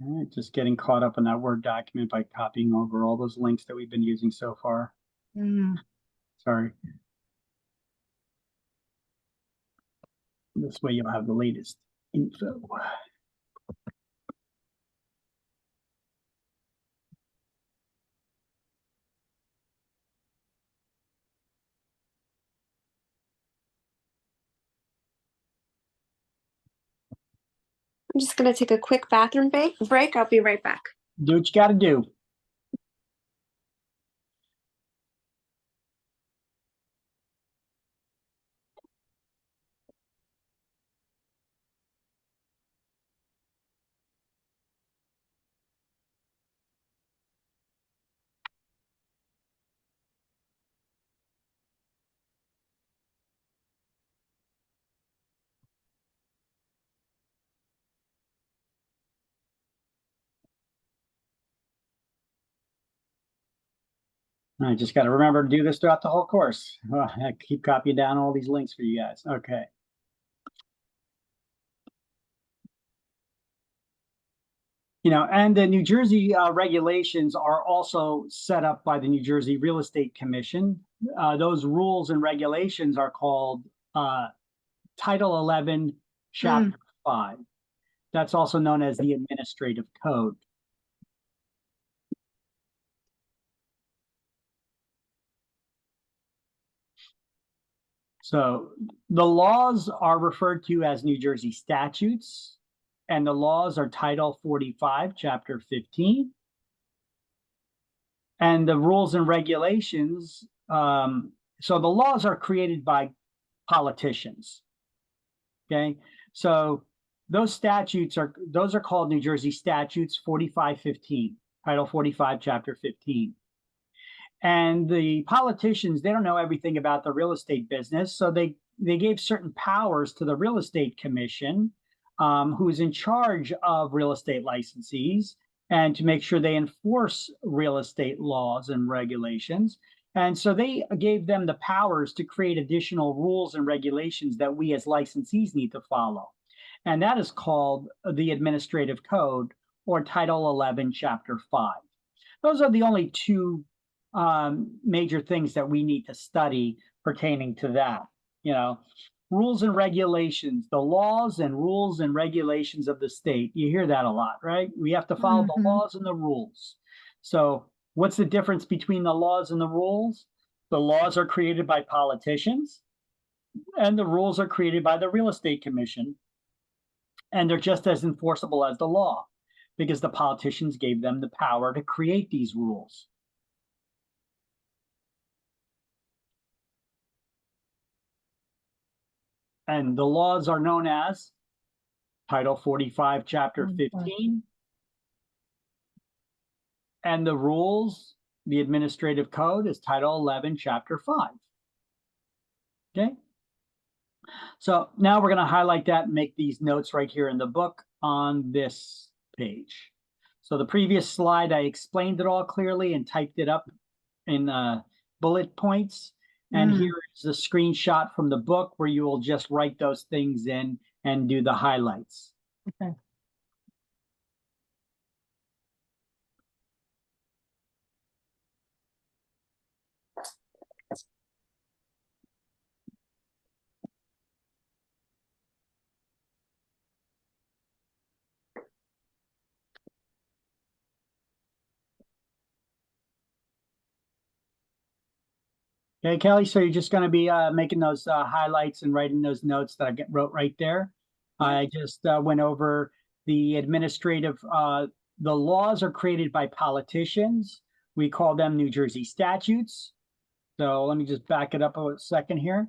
All right, just getting caught up in that Word document by copying over all those links that we've been using so far. Sorry. This way you'll have the latest info. I'm just gonna take a quick bathroom break. I'll be right back. Do what you got to do. I just got to remember to do this throughout the whole course. I keep copying down all these links for you guys. Okay. You know, and the New Jersey regulations are also set up by the New Jersey Real Estate Commission. Those rules and regulations are called Title 11, Chapter 5. That's also known as the Administrative Code. So the laws are referred to as New Jersey statutes, and the laws are Title 45, Chapter 15. And the rules and regulations, so the laws are created by politicians. Okay, so those statutes are called New Jersey statutes 4515, Title 45, Chapter 15. And the politicians, they don't know everything about the real estate business, so they gave certain powers to the Real Estate Commission, who is in charge of real estate licensees and to make sure they enforce real estate laws and regulations. And so they gave them the powers to create additional rules and regulations that we as licensees need to follow. And that is called the Administrative Code, or Title 11, Chapter 5. Those are the only two major things that we need to study pertaining to that. You know, rules and regulations, the laws and rules and regulations of the state. You hear that a lot, right? We have to follow the laws and the rules. So what's the difference between the laws and the rules? The laws are created by politicians, and the rules are created by the Real Estate Commission. And they're just as enforceable as the law, because the politicians gave them the power to create these rules. And the laws are known as Title 45, Chapter 15. And the rules, the Administrative Code, is Title 11, Chapter 5. Okay. So now we're going to highlight that and make these notes right here in the book on this page. So the previous slide, I explained it all clearly and typed it up in bullet points. And here is the screenshot from the book where you will just write those things in and do the highlights. Okay. Okay, Kelly, so you're just going to be making those highlights and writing those notes that I wrote right there. I just went over the administrative, the laws are created by politicians. We call them New Jersey statutes. So let me just back it up a second here.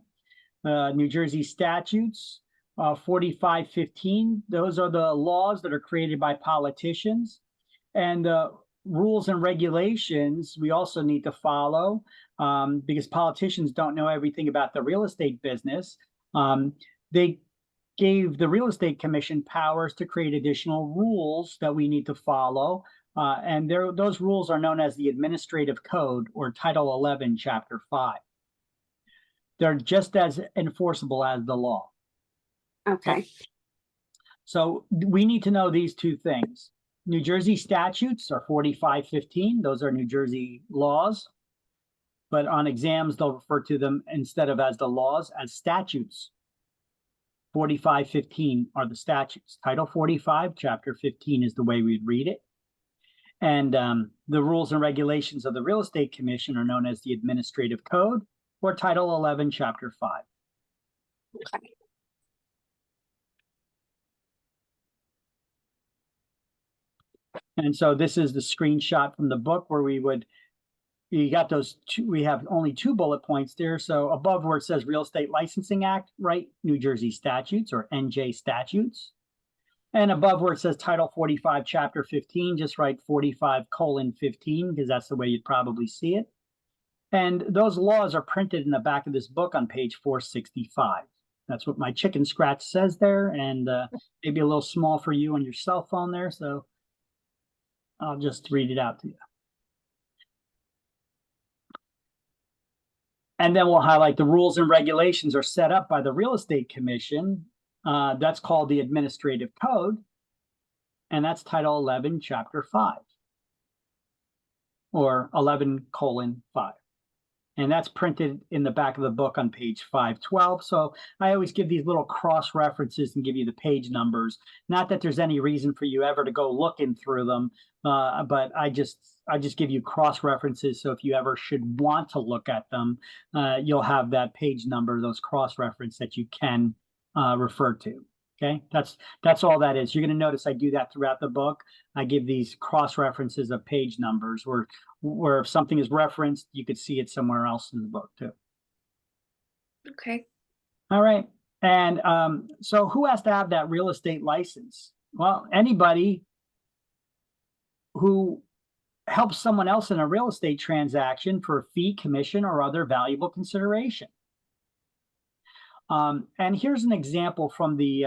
New Jersey statutes, 4515, those are the laws that are created by politicians. And the rules and regulations we also need to follow, because politicians don't know everything about the real estate business. They gave the Real Estate Commission powers to create additional rules that we need to follow. And those rules are known as the Administrative Code, or Title 11, Chapter 5. They're just as enforceable as the law. Okay. So we need to know these two things. New Jersey statutes are 4515. Those are New Jersey laws. But on exams, they'll refer to them instead of as the laws as statutes. 4515 are the statutes. Title 45, Chapter 15 is the way we'd read it. And the rules and regulations of the Real Estate Commission are known as the Administrative Code, or Title 11, Chapter 5. Okay. And so this is the screenshot from the book where you got those two, we have only 2 bullet points there. So above where it says Real Estate Licensing Act, write New Jersey statutes, or NJ statutes. And above where it says Title 45, Chapter 15, just write 45:15, because that's the way you'd probably see it. And those laws are printed in the back of this book on page 465. That's what my chicken scratch says there, and maybe a little small for you on your cell phone there. So I'll just read it out to you. And then we'll highlight the rules and regulations are set up by the Real Estate Commission. That's called the Administrative Code. And that's Title 11, Chapter 5. Or 11:5. And that's printed in the back of the book on page 512. So I always give these little cross references and give you the page numbers. Not that there's any reason for you ever to go looking through them, but I just give you cross references. So if you ever should want to look at them, you'll have that page number, those cross reference that you can refer to. Okay, that's all that is. You're going to notice I do that throughout the book. I give these cross references of page numbers where if something is referenced, you could see it somewhere else in the book too. Okay. All right. And so who has to have that real estate license? Well, anybody who helps someone else in a real estate transaction for a fee, commission, or other valuable consideration. And here's an example from the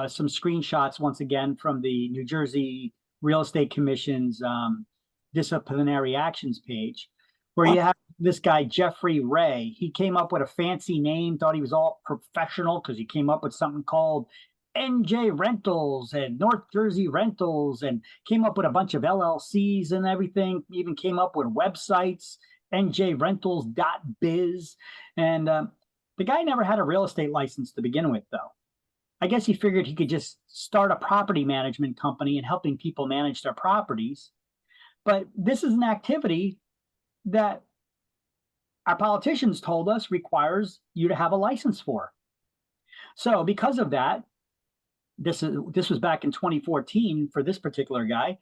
some screenshots, once again, from the New Jersey Real Estate Commission's disciplinary actions page, where you have this guy, Jeffrey Ray. He came up with a fancy name, thought he was all professional because he came up with something called NJ Rentals and North Jersey Rentals, and came up with a bunch of LLCs and everything, even came up with websites, njrentals.biz. And the guy never had a real estate license to begin with, though. I guess he figured he could just start a property management company and helping people manage their properties. But this is an activity that our politicians told us requires you to have a license for. So because of that, this was back in 2014 for this particular guy.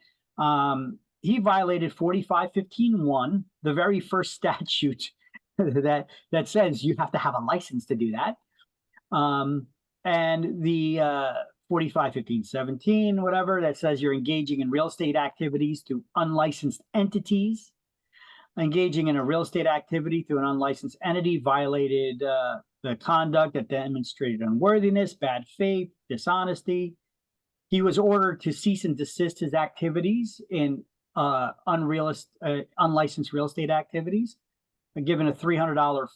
He violated 4515(1), the very first statute that says you have to have a license to do that. And the 4515(17), whatever, that says you're engaging in real estate activities through unlicensed entities. Engaging in a real estate activity through an unlicensed entity violated the conduct that demonstrated unworthiness, bad faith, dishonesty. He was ordered to cease and desist his activities in unlicensed real estate activities, given a $300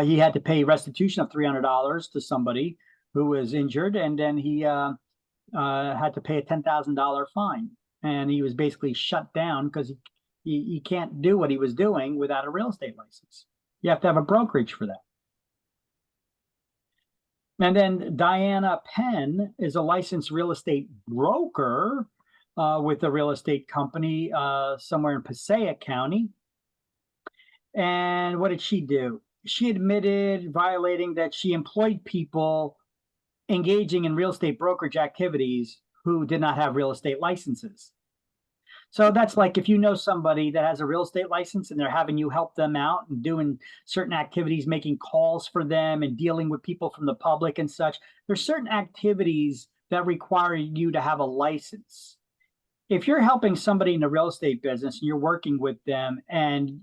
he had to pay restitution of $300 to somebody who was injured, and then he had to pay a $10,000 fine. And he was basically shut down because he can't do what he was doing without a real estate license. You have to have a brokerage for that. And then Diana Penn is a licensed real estate broker with a real estate company somewhere in Passaic County. And what did she do? She admitted violating that she employed people engaging in real estate brokerage activities who did not have real estate licenses. So that's like if you know somebody that has a real estate license and they're having you help them out and doing certain activities, making calls for them and dealing with people from the public and such, there's certain activities that require you to have a license. If you're helping somebody in the real estate business and you're working with them and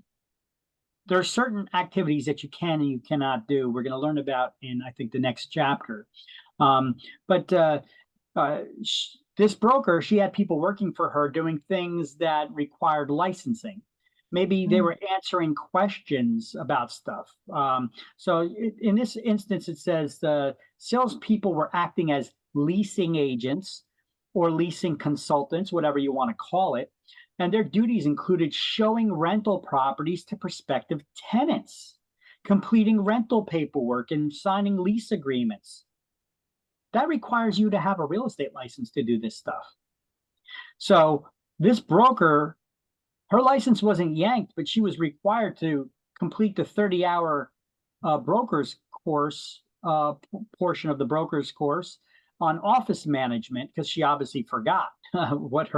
there are certain activities that you can and you cannot do, we're going to learn about in, I think, the next chapter. But this broker, she had people working for her doing things that required licensing. Maybe they were answering questions about stuff. So in this instance, it says the salespeople were acting as leasing agents or leasing consultants, whatever you want to call it. And their duties included showing rental properties to prospective tenants, completing rental paperwork, and signing lease agreements. That requires you to have a real estate license to do this stuff. So this broker, her license wasn't yanked, but she was required to complete the 30-hour broker's course, portion of the broker's course on office management, because she obviously forgot what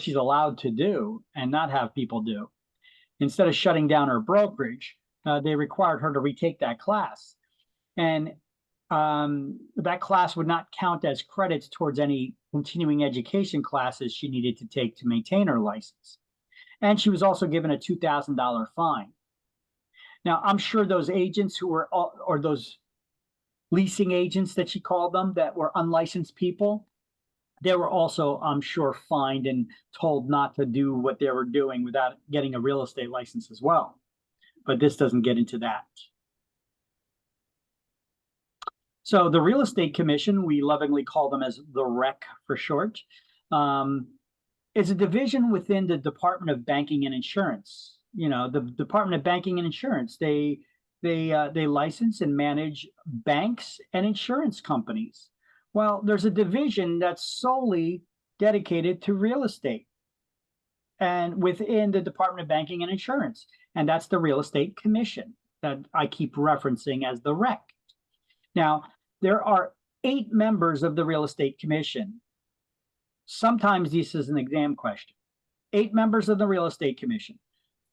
she's allowed to do and not have people do. Instead of shutting down her brokerage, they required her to retake that class. And that class would not count as credits towards any continuing education classes she needed to take to maintain her license. And she was also given a $2,000 fine. Now, I'm sure those agents who were, or those leasing agents that she called them, that were unlicensed people, they were also, I'm sure, fined and told not to do what they were doing without getting a real estate license as well. But this doesn't get into that. So the Real Estate Commission, we lovingly call them as the REC for short, is a division within the Department of Banking and Insurance. You know, the Department of Banking and Insurance, they license and manage banks and insurance companies. Well, there's a division that's solely dedicated to real estate and within the Department of Banking and Insurance, and that's the Real Estate Commission that I keep referencing as the REC. Now, there are 8 members of the Real Estate Commission. Sometimes this is an exam question. 8 members of the Real Estate Commission.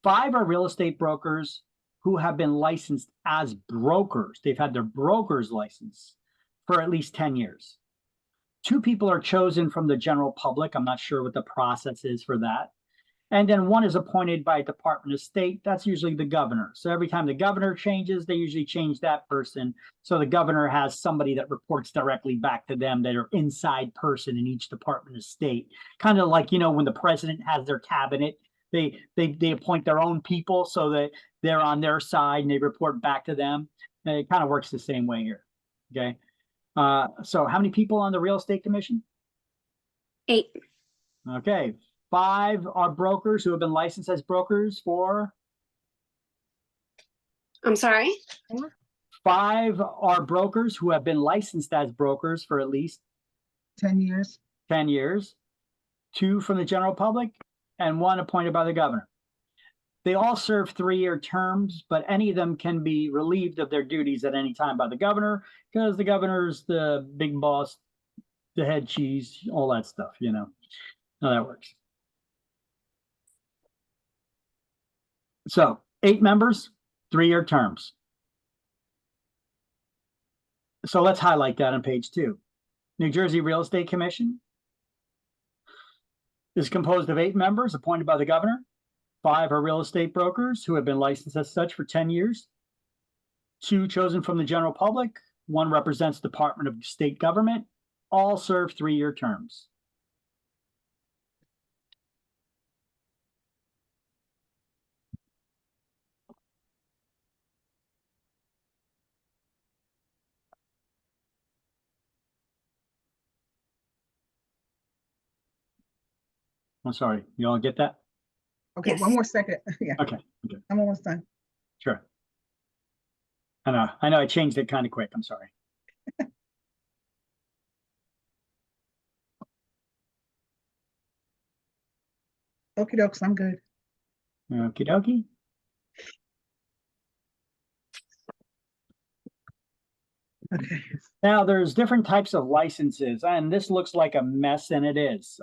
5 are real estate brokers who have been licensed as brokers. They've had their broker's license for at least 10 years. 2 people are chosen from the general public. I'm not sure what the process is for that. And then 1 is appointed by Department of State. That's usually the governor. So every time the governor changes, they usually change that person. So the governor has somebody that reports directly back to them that are inside person in each Department of State. Kind of like, you know, when the president has their cabinet, they appoint their own people so that they're on their side and they report back to them. And it kind of works the same way here. Okay. So how many people on the Real Estate Commission? 8. Okay. 5 are brokers who have been licensed as brokers for? I'm sorry? 5 are brokers who have been licensed as brokers for at least 10 years. 10 years. 2 from the general public and 1 appointed by the governor. They all serve 3-year terms, but any of them can be relieved of their duties at any time by the governor because the governor's the big boss, the head cheese, all that stuff, you know, how that works. So 8 members, 3-year terms. So let's highlight that on page 2. New Jersey Real Estate Commission is composed of 8 members appointed by the governor. 5 are real estate brokers who have been licensed as such for 10 years. 2 chosen from the general public. 1 represents Department of State Government. All serve 3-year terms. I'm sorry, you all get that? Okay, Yes. one more second. Yeah, Okay, I'm almost done. sure. I know I changed it kind of quick, I'm sorry. Okie dokes, I'm good. Okie dokie. Okay. Now there's different types of licenses, and this looks like a mess, and it is.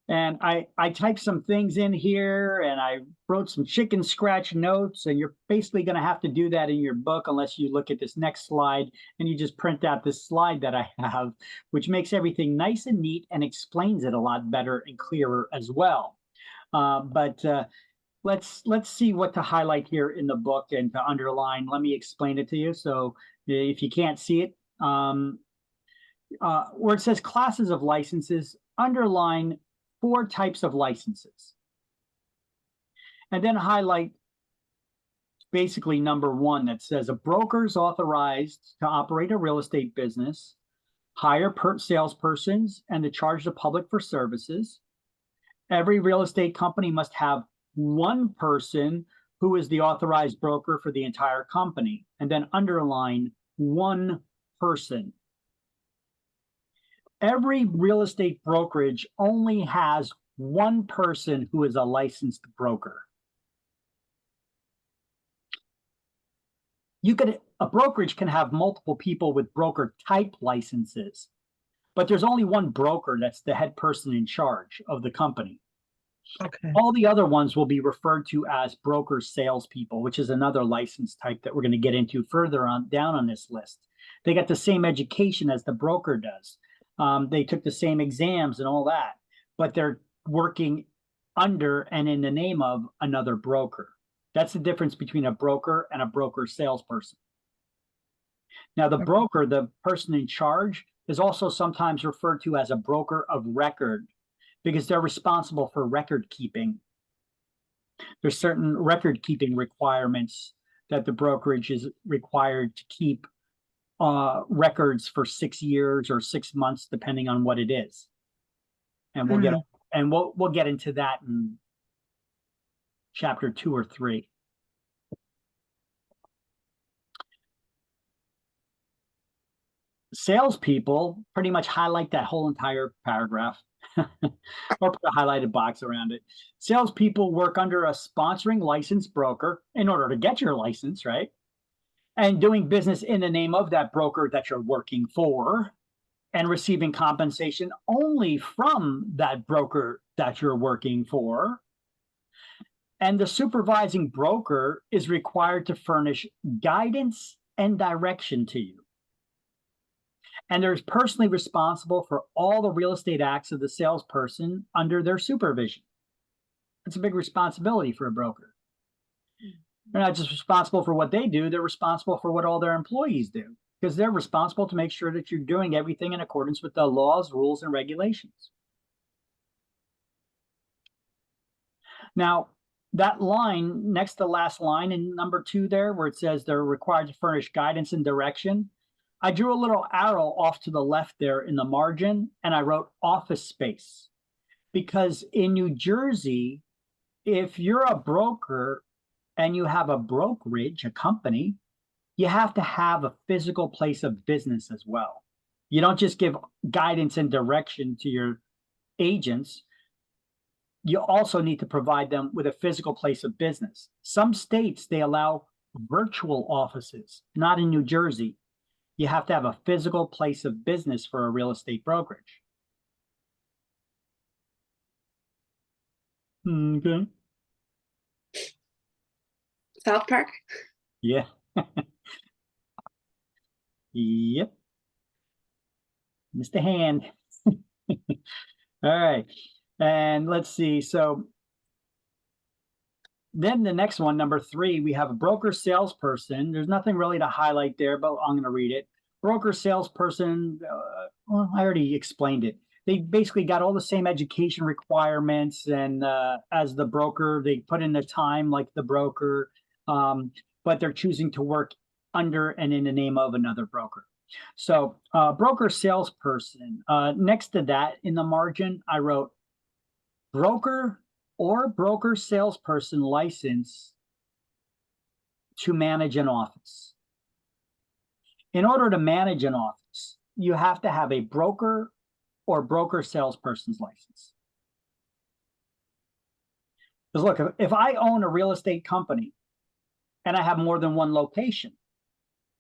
And I typed some things in here, and I wrote some chicken scratch notes, and you're basically going to have to do that in your book unless you look at this next slide and you just print out this slide that I have, which makes everything nice and neat and explains it a lot better and clearer as well. But let's see what to highlight here in the book and to underline. Let me explain it to you. So if you can't see it, where it says classes of licenses, underline 4 types of licenses. And then highlight basically number 1 that says a broker is authorized to operate a real estate business, hire salespersons, and to charge the public for services. Every real estate company must have 1 person who is the authorized broker for the entire company, and then underline 1 person. Every real estate brokerage only has 1 person who is a licensed broker. A brokerage can have multiple people with broker type licenses, but there's only 1 broker that's the head person in charge of the company. Okay. All the other ones will be referred to as broker salespeople, which is another license type that we're going to get into further on down on this list. They got the same education as the broker does. They took the same exams and all that, but they're working under and in the name of another broker. That's the difference between a broker and a broker salesperson. Now, the broker, the person in charge, is also sometimes referred to as a broker of record because they're responsible for record keeping. There's certain record keeping requirements that the brokerage is required to keep records for 6 years or 6 months, depending on what it is. And we'll get into that in chapter 2 or 3. Salespeople pretty much highlight that whole entire paragraph or put a highlighted box around it. Salespeople work under a sponsoring licensed broker in order to get your license, right? And doing business in the name of that broker that you're working for and receiving compensation only from that broker that you're working for. And the supervising broker is required to furnish guidance and direction to you. And they're personally responsible for all the real estate acts of the salesperson under their supervision. It's a big responsibility for a broker. They're not just responsible for what they do, they're responsible for what all their employees do, because they're responsible to make sure that you're doing everything in accordance with the laws, rules, and regulations. Now, that line, next to the last line in number 2 there, where it says they're required to furnish guidance and direction, I drew a little arrow off to the left there in the margin, and I wrote office space. Because in New Jersey, if you're a broker and you have a brokerage, a company, you have to have a physical place of business as well. You don't just give guidance and direction to your agents. You also need to provide them with a physical place of business. Some states, they allow virtual offices, not in New Jersey. You have to have a physical place of business for a real estate brokerage. Okay. South Park. Yeah. Yep. Mr. Hand. All right. And let's see. So then the next one, number 3, we have a broker salesperson. There's nothing really to highlight there, but I'm going to read it. Broker salesperson, well, I already explained it. They basically got all the same education requirements, and as the broker, they put in the time like the broker, but they're choosing to work under and in the name of another broker. So broker salesperson, next to that in the margin, I wrote broker or broker salesperson license to manage an office. In order to manage an office, you have to have a broker or broker salesperson's license. Because look, if I own a real estate company and I have more than 1 location,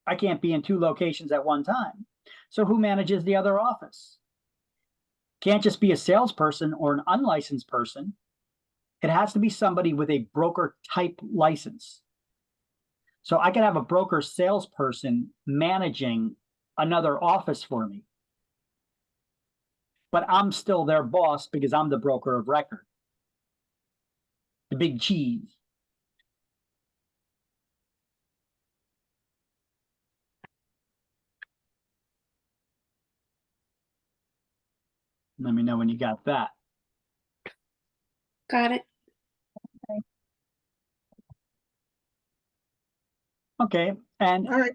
I can't be in 2 locations at one time. So who manages the other office? Can't just be a salesperson or an unlicensed person. It has to be somebody with a broker type license. So I could have a broker salesperson managing another office for me, but I'm still their boss because I'm the broker of record. The big cheese. Let me know when you got that. Got it. Okay, and All right.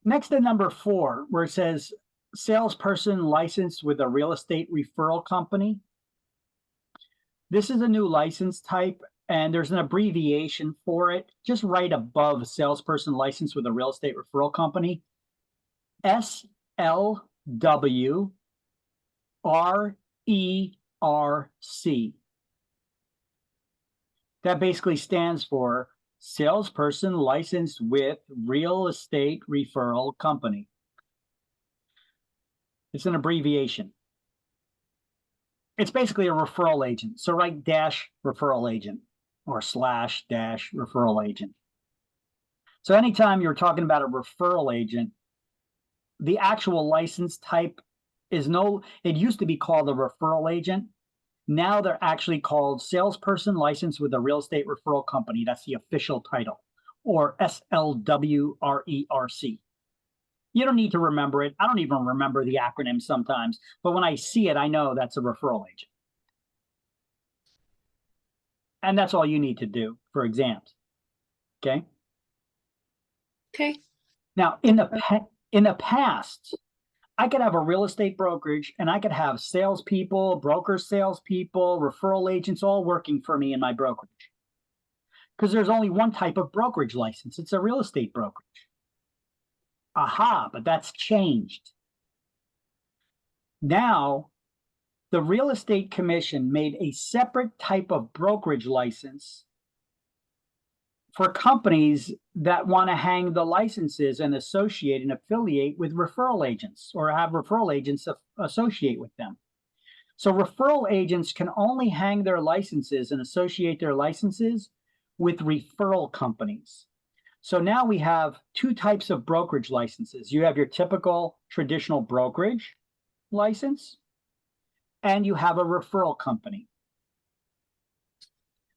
next to number 4, where it says salesperson licensed with a real estate referral company. This is a new license type, and there's an abbreviation for it, just right above salesperson licensed with a real estate referral company. SLWRERC. That basically stands for salesperson licensed with real estate referral company. It's an abbreviation. It's basically a referral agent. So write dash referral agent or slash dash referral agent. So anytime you're talking about a referral agent, the actual license type is it used to be called a referral agent. Now they're actually called salesperson licensed with a real estate referral company. That's the official title, or SLWRERC. You don't need to remember it. I don't even remember the acronym sometimes, but when I see it, I know that's a referral agent. And that's all you need to do for exams. Okay. Okay. Now, in the past, I could have a real estate brokerage and I could have salespeople, brokers, salespeople, referral agents all working for me in my brokerage. Because there's only one type of brokerage license. It's a real estate brokerage. Aha, but that's changed. Now, the Real Estate Commission made a separate type of brokerage license for companies that want to hang the licenses and associate and affiliate with referral agents or have referral agents associate with them. So referral agents can only hang their licenses and associate their licenses with referral companies. So now we have 2 types of brokerage licenses. You have your typical traditional brokerage license, and you have a referral company.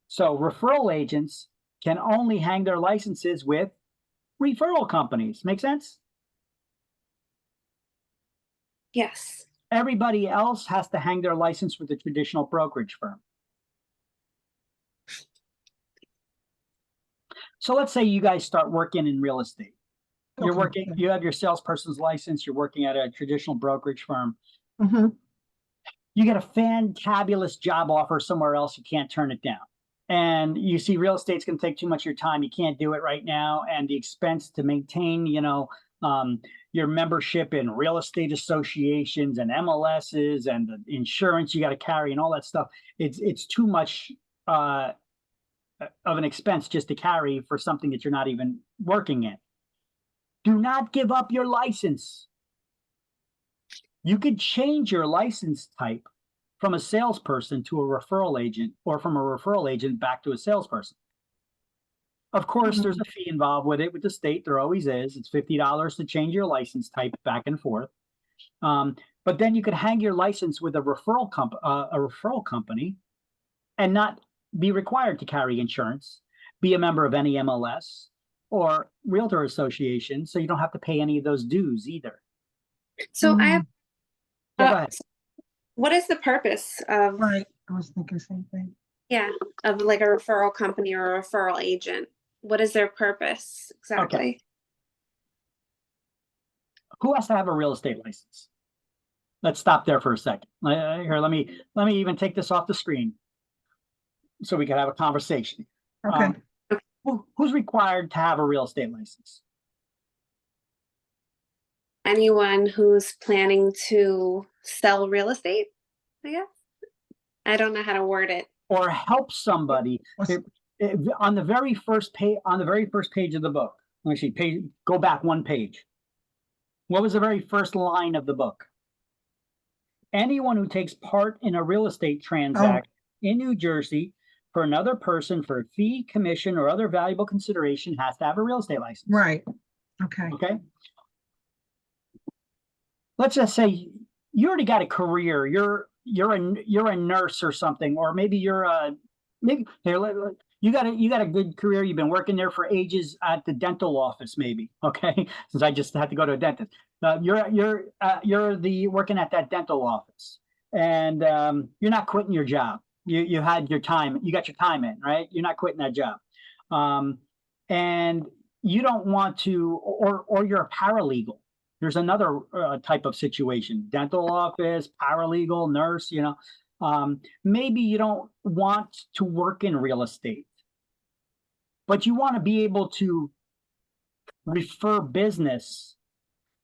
So referral agents can only hang their licenses with referral companies. Make sense? Yes. Everybody else has to hang their license with a traditional brokerage firm. So let's say you guys start working in real estate. You're Okay. working, you have your salesperson's license, you're working at a traditional brokerage firm. Mm-hmm. You get a fantabulous job offer somewhere else, you can't turn it down. And you see real estate's going to take too much of your time, you can't do it right now. And the expense to maintain, your membership in real estate associations and MLSs and the insurance you got to carry and all that stuff, it's too much of an expense just to carry for something that you're not even working in. Do not give up your license. You could change your license type from a salesperson to a referral agent, or from a referral agent back to a salesperson. Of course, there's a fee involved with it with the state. There always is. It's $50 to change your license type back and forth. But then you could hang your license with a referral company and not be required to carry insurance, be a member of any MLS or realtor association, so you don't have to pay any of those dues either. So I have, Yeah, go ahead. what is the purpose of, Right. I was thinking the same thing. of like a referral company or a referral agent? What is their purpose exactly? Who has to have a real estate license? Let's stop there for a second. Here, let me even take this off the screen so we can have a conversation. Okay. Who's required to have a real estate license? Anyone who's planning to sell real estate, I guess. I don't know how to word it. Or help somebody. What's- On the very first page of the book, Let me see, go back one page. What was the very first line of the book? Anyone who takes part in a real estate transaction in New Jersey for another person for a fee, commission, or other valuable consideration has to have a real estate license. Right. Okay. Okay. Let's just say you already got a career. You're a nurse or something, or maybe you're maybe here. You got a good career. You've been working there for ages at the dental office, maybe. Okay, since I just had to go to a dentist. You're working at that dental office, and you're not quitting your job. You had your time. You got your time in, right? You're not quitting that job, and you don't want to, or you're a paralegal. There's another type of situation: dental office, paralegal, nurse. Maybe you don't want to work in real estate, but you want to be able to refer business,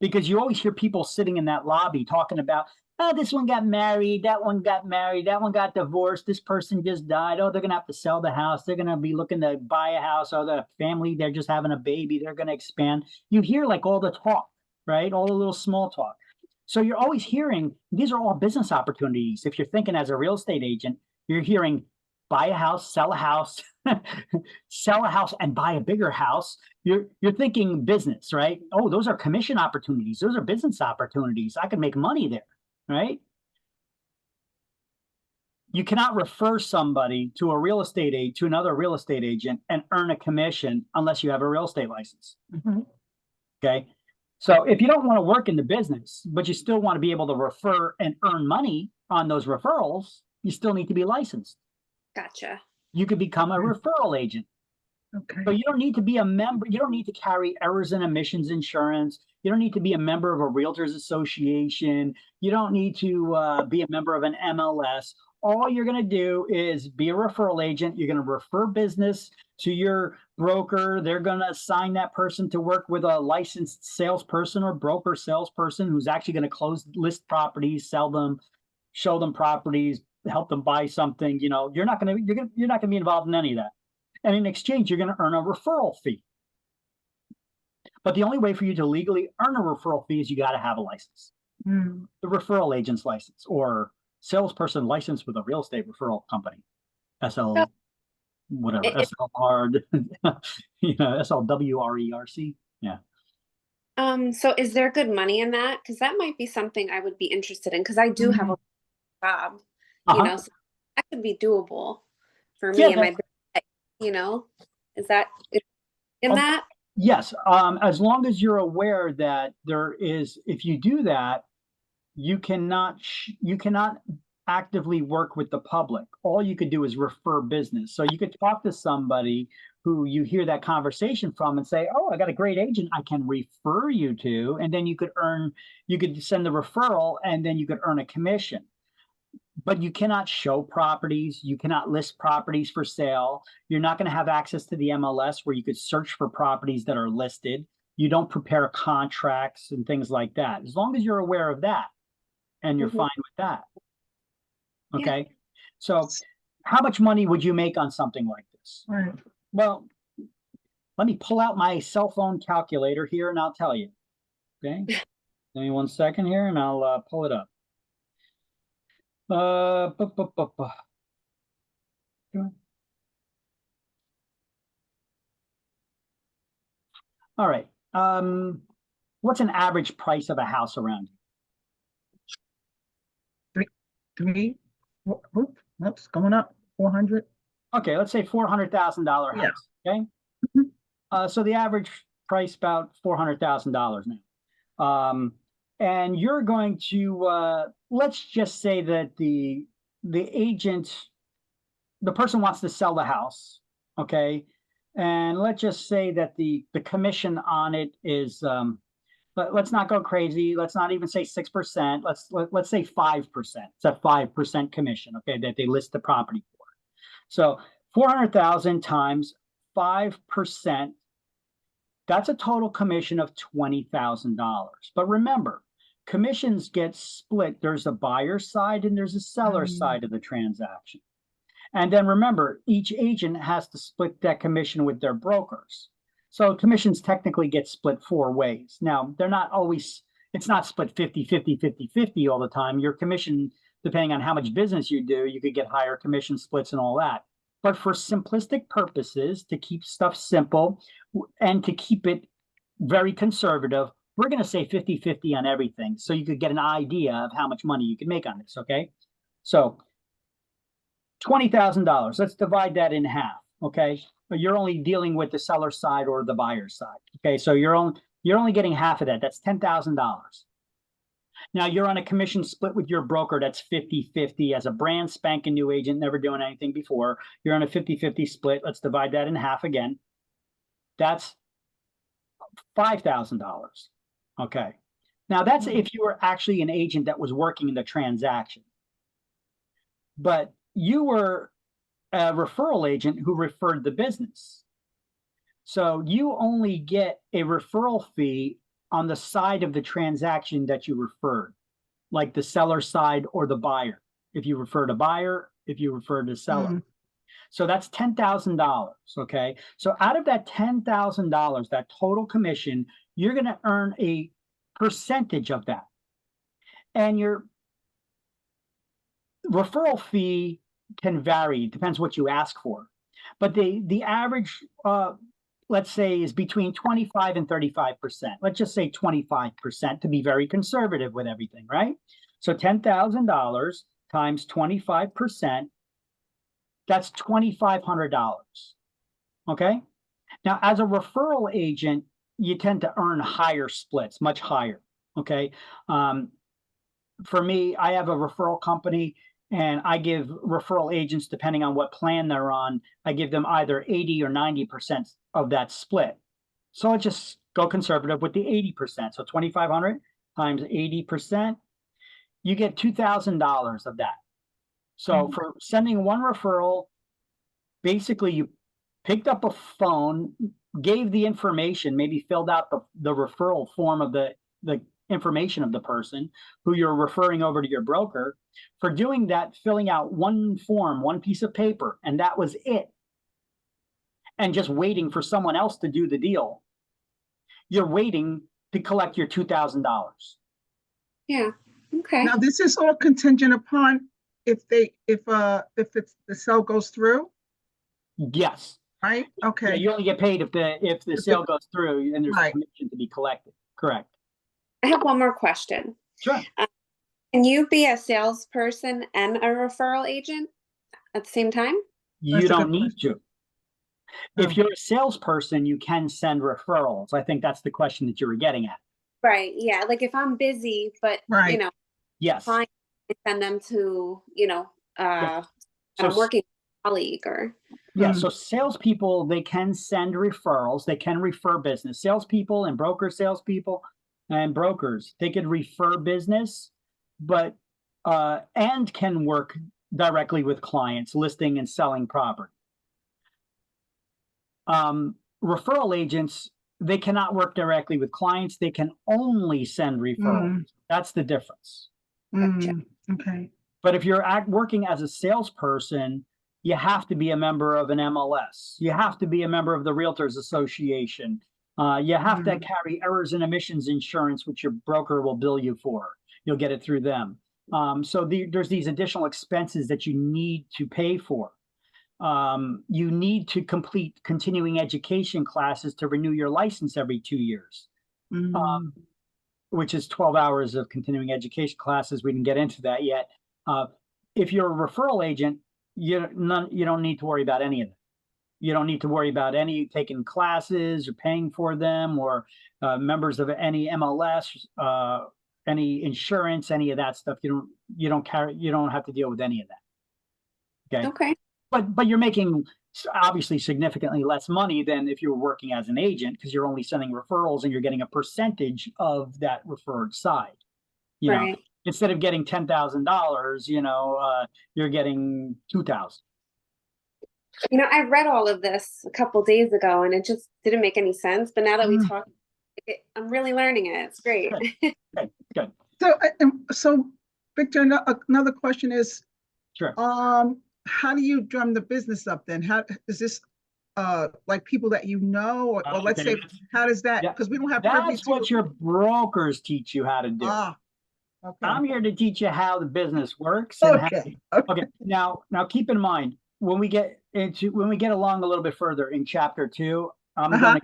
because you always hear people sitting in that lobby talking about, oh, this one got married, that one got married, that one got divorced, this person just died. Oh, they're going to have to sell the house. They're going to be looking to buy a house. Oh, the family, they're just having a baby. They're going to expand. You hear like all the talk, right? All the little small talk. So you're always hearing, these are all business opportunities. If you're thinking as a real estate agent, you're hearing buy a house, sell a house, sell a house and buy a bigger house. You're thinking business, right? Oh, those are commission opportunities. Those are business opportunities. I can make money there, right? You cannot refer somebody to another real estate agent and earn a commission unless you have a real estate license. Mhm. Okay. So if you don't want to work in the business, but you still want to be able to refer and earn money on those referrals, you still need to be licensed. Gotcha. You could become a referral agent. Okay. So you don't need to be a member. You don't need to carry errors and omissions insurance. You don't need to be a member of a realtors association. You don't need to be a member of an MLS. All you're going to do is be a referral agent. You're going to refer business to your broker. They're going to assign that person to work with a licensed salesperson or broker salesperson who's actually going to list properties, sell them, show them properties, help them buy something. You're not going to be involved in any of that. And in exchange, you're going to earn a referral fee. But the only way for you to legally earn a referral fee is you got to have a license. Mm. The referral agent's license or salesperson license with a real estate referral company. SL, whatever, SLR, SLWRERC. Yeah. So is there good money in that? Because that might be something I would be interested in, because I do have a job, so that could be doable for me and my business, is that in that? Yes. As long as you're aware that if you do that, you cannot actively work with the public. All you could do is refer business. So you could talk to somebody who you hear that conversation from and say, oh, I got a great agent I can refer you to. And then you could send the referral and then you could earn a commission. But you cannot show properties. You cannot list properties for sale. You're not going to have access to the MLS where you could search for properties that are listed. You don't prepare contracts and things like that. As long as you're aware of that and you're fine with that. Okay. Yeah. So how much money would you make on something like this? Right. Well, let me pull out my cell phone calculator here and I'll tell you. Okay. Give me 1 second here and I'll pull it up. All right. What's an average price of a house around you? Three. What's going up? 400. Okay, let's say $400,000 house. Yeah. Okay. So the average price about $400,000 now. And you're going to let's just say that the person wants to sell the house, okay? And let's just say that the commission on it is let's not go crazy. Let's not even say 6%. Let's say 5%. It's a 5% commission, okay, that they list the property for. So 400,000 times 5%. That's a total commission of $20,000. But remember, commissions get split. There's a buyer side and there's a seller side of the transaction. And then remember, each agent has to split that commission with their brokers. So commissions technically get split 4 ways. Now, they're not always, it's not split 50-50-50-50 all the time. Your commission, depending on how much business you do, you could get higher commission splits and all that. But for simplistic purposes, to keep stuff simple and to keep it very conservative, we're going to say 50-50 on everything. So you could get an idea of how much money you can make on this. Okay. So $20,000, let's divide that in half. Okay. But you're only dealing with the seller side or the buyer side. Okay. So you're only getting half of that. That's $10,000. Now you're on a commission split with your broker. That's 50-50 as a brand spanking new agent, never doing anything before. You're on a 50-50 split. Let's divide that in half again. That's $5,000. Okay. Now that's if you were actually an agent that was working in the transaction. But you were a referral agent who referred the business. So you only get a referral fee on the side of the transaction that you referred, like the seller side or the buyer. If you refer to buyer, if you refer to seller. So that's $10,000. Okay. So out of that $10,000, that total commission, you're going to earn a percentage of that. And your referral fee can vary. It depends what you ask for. But the average, let's say, is between 25 and 35%. Let's just say 25% to be very conservative with everything, right? So $10,000 times 25%, that's $2,500. Okay. Now, as a referral agent, you tend to earn higher splits, much higher. Okay. For me, I have a referral company and I give referral agents, depending on what plan they're on, I give them either 80 or 90% of that split. So let's just go conservative with the 80%. So 2,500 times 80%, you get $2,000 of that. So for sending one referral, basically you picked up a phone, gave the information, maybe filled out the referral form of the information of the person who you're referring over to your broker. For doing that, filling out one form, one piece of paper, and that was it. And just waiting for someone else to do the deal. You're waiting to collect your $2,000. Yeah. Okay. Now, this is all contingent upon if it's the sale goes through, Yes. right? Yeah, Okay. you only get paid if the sale goes through and there's a Right. commission to be collected. Correct. I have one more question. Sure. Can you be a salesperson and a referral agent at the same time? You That's a don't good need to. Oh. If you're a salesperson, you can send referrals. I think that's the question that you were getting at. Right. Yeah. Like if I'm busy, but Right. you know, Yes. fine, I send them to, Yeah. I'm So working with a colleague or yeah, so salespeople, they can send referrals. They can refer business. Salespeople and salespeople and brokers, they could refer business, but and can work directly with clients, listing and selling property. Referral agents, they cannot work directly with clients. They can only send referrals. That's the difference. Okay. But if you're working as a salesperson, you have to be a member of an MLS. You have to be a member of the Realtors Association. You have to carry errors and omissions insurance, which your broker will bill you for. You'll get it through them. So there's these additional expenses that you need to pay for. You need to complete continuing education classes to renew your license every 2 years, which is 12 hours of continuing education classes. We didn't get into that yet. If you're a referral agent, you don't need to worry about any of that. You don't need to worry about any taking classes or paying for them or members of any MLS, any insurance, any of that stuff. You don't have to deal with any of that. Okay. okay. But you're making obviously significantly less money than if you were working as an agent because you're only sending referrals and you're getting a percentage of that referred side. You know, instead of getting $10,000, you're getting $2,000. I read all of this a couple days ago and it just didn't make any sense. But now that we talk, I'm really learning it. It's great. Good. So Victor, another question is, sure. How do you drum the business up then? How is this like people that you know, or let's Okay, say, how does that, yeah, because we don't have privy that's what to. your brokers teach you how to do. Ah, okay, I'm here to teach you how the business works and how. okay, okay. Okay, now keep in mind when we get along a little bit further in chapter 2, Uh-huh,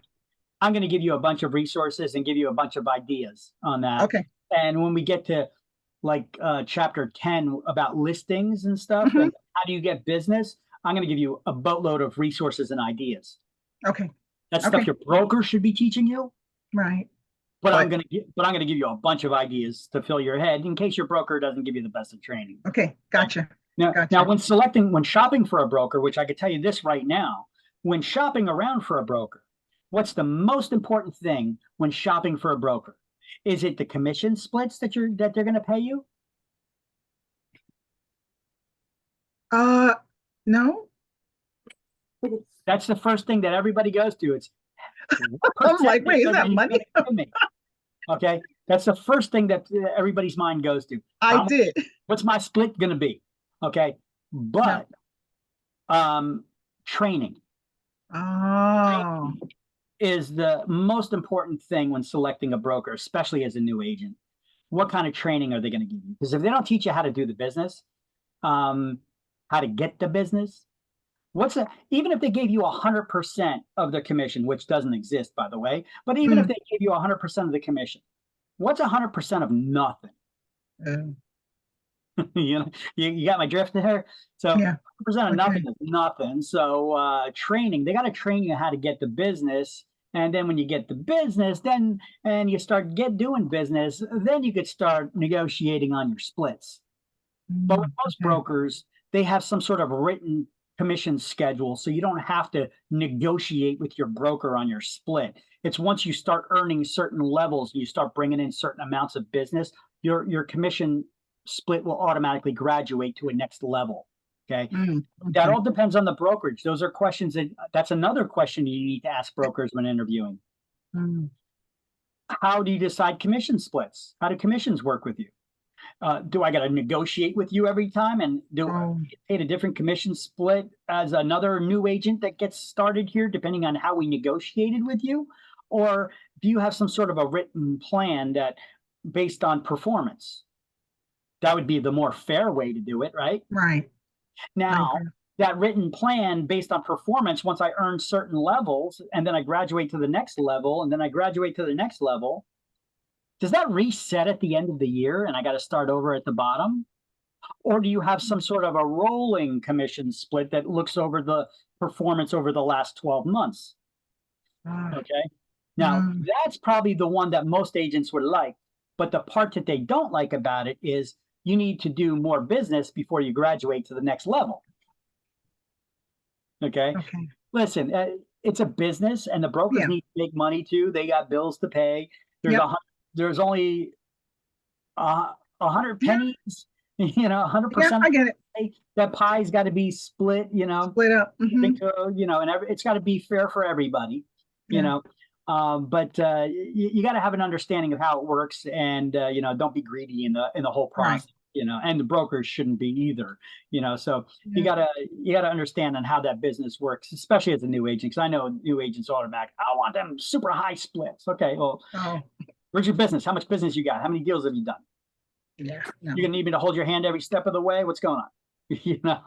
I'm gonna give you a bunch of resources and give you a bunch of ideas on that. okay. And when we get to like chapter 10 about listings and stuff Hmm. and how do you get business, I'm gonna give you a boatload of resources and ideas. Okay, That's okay, stuff your broker should be teaching you. right. But But- I'm gonna give you a bunch of ideas to fill your head in case your broker doesn't give you the best of training. Okay, gotcha. Now, Gotcha. when shopping for a broker, which I could tell you this right now, when shopping around for a broker, what's the most important thing when shopping for a broker? Is it the commission splits that they're going to pay you? No, That's the first thing that everybody goes to. It's I'm like, wait, is are that you money? gonna give me? Okay, that's the first thing that everybody's mind goes to. I did. What's my split going to be? Okay, but training Oh, is the most important thing when selecting a broker, especially as a new agent. What kind of training are they going to give you? Because if they don't teach you how to do the business, how to get the business, even if they gave you 100% of the commission, which doesn't exist, by the way, but even if they gave you 100% of the commission, what's 100% of nothing? You know, you got my drift there. So yeah. 100% of Okay. nothing is nothing. So training, they got to train you how to get the business. And then when you get the business, and you start doing business, then you could start negotiating on your splits. But with most Okay. brokers, they have some sort of written commission schedule, so you don't have to negotiate with your broker on your split. It's once you start earning certain levels and you start bringing in certain amounts of business, your commission split will automatically graduate to a next level. Okay. That Okay. all depends on the brokerage. Those are questions that's another question you need to ask brokers when interviewing. Mm. How do you decide commission splits? How do commissions work with you? Do I got to negotiate with you every time? And do I get paid a different commission split as another new agent that gets started here, depending on how we negotiated with you? Or do you have some sort of a written plan that based on performance? That would be the more fair way to do it, right? Right. Now, agree. that written plan based on performance, once I earn certain levels and then I graduate to the next level and then I graduate to the next level, does that reset at the end of the year and I got to start over at the bottom? Or do you have some sort of a rolling commission split that looks over the performance over the last 12 months? Okay. Now, that's probably the one that most agents would like. But the part that they don't like about it is you need to do more business before you graduate to the next level. Okay. Okay. Listen, it's a business and the brokers need to make money too. They got bills to pay. There's only 100 pennies, 100%. Yeah, I get it. That pie's got to be split, Split up. and it's got to be fair for everybody, but you got to have an understanding of how it works, and don't be greedy in the whole process, and the brokers shouldn't be either, so you gotta understand on how that business works, especially as a new agent, because I know new agents automatic, I want them super high splits. Okay, well, where's your business? How much business you got? How many deals have you done? Yeah, You're gonna need me to hold your hand every step of the way? What's going on? Yeah.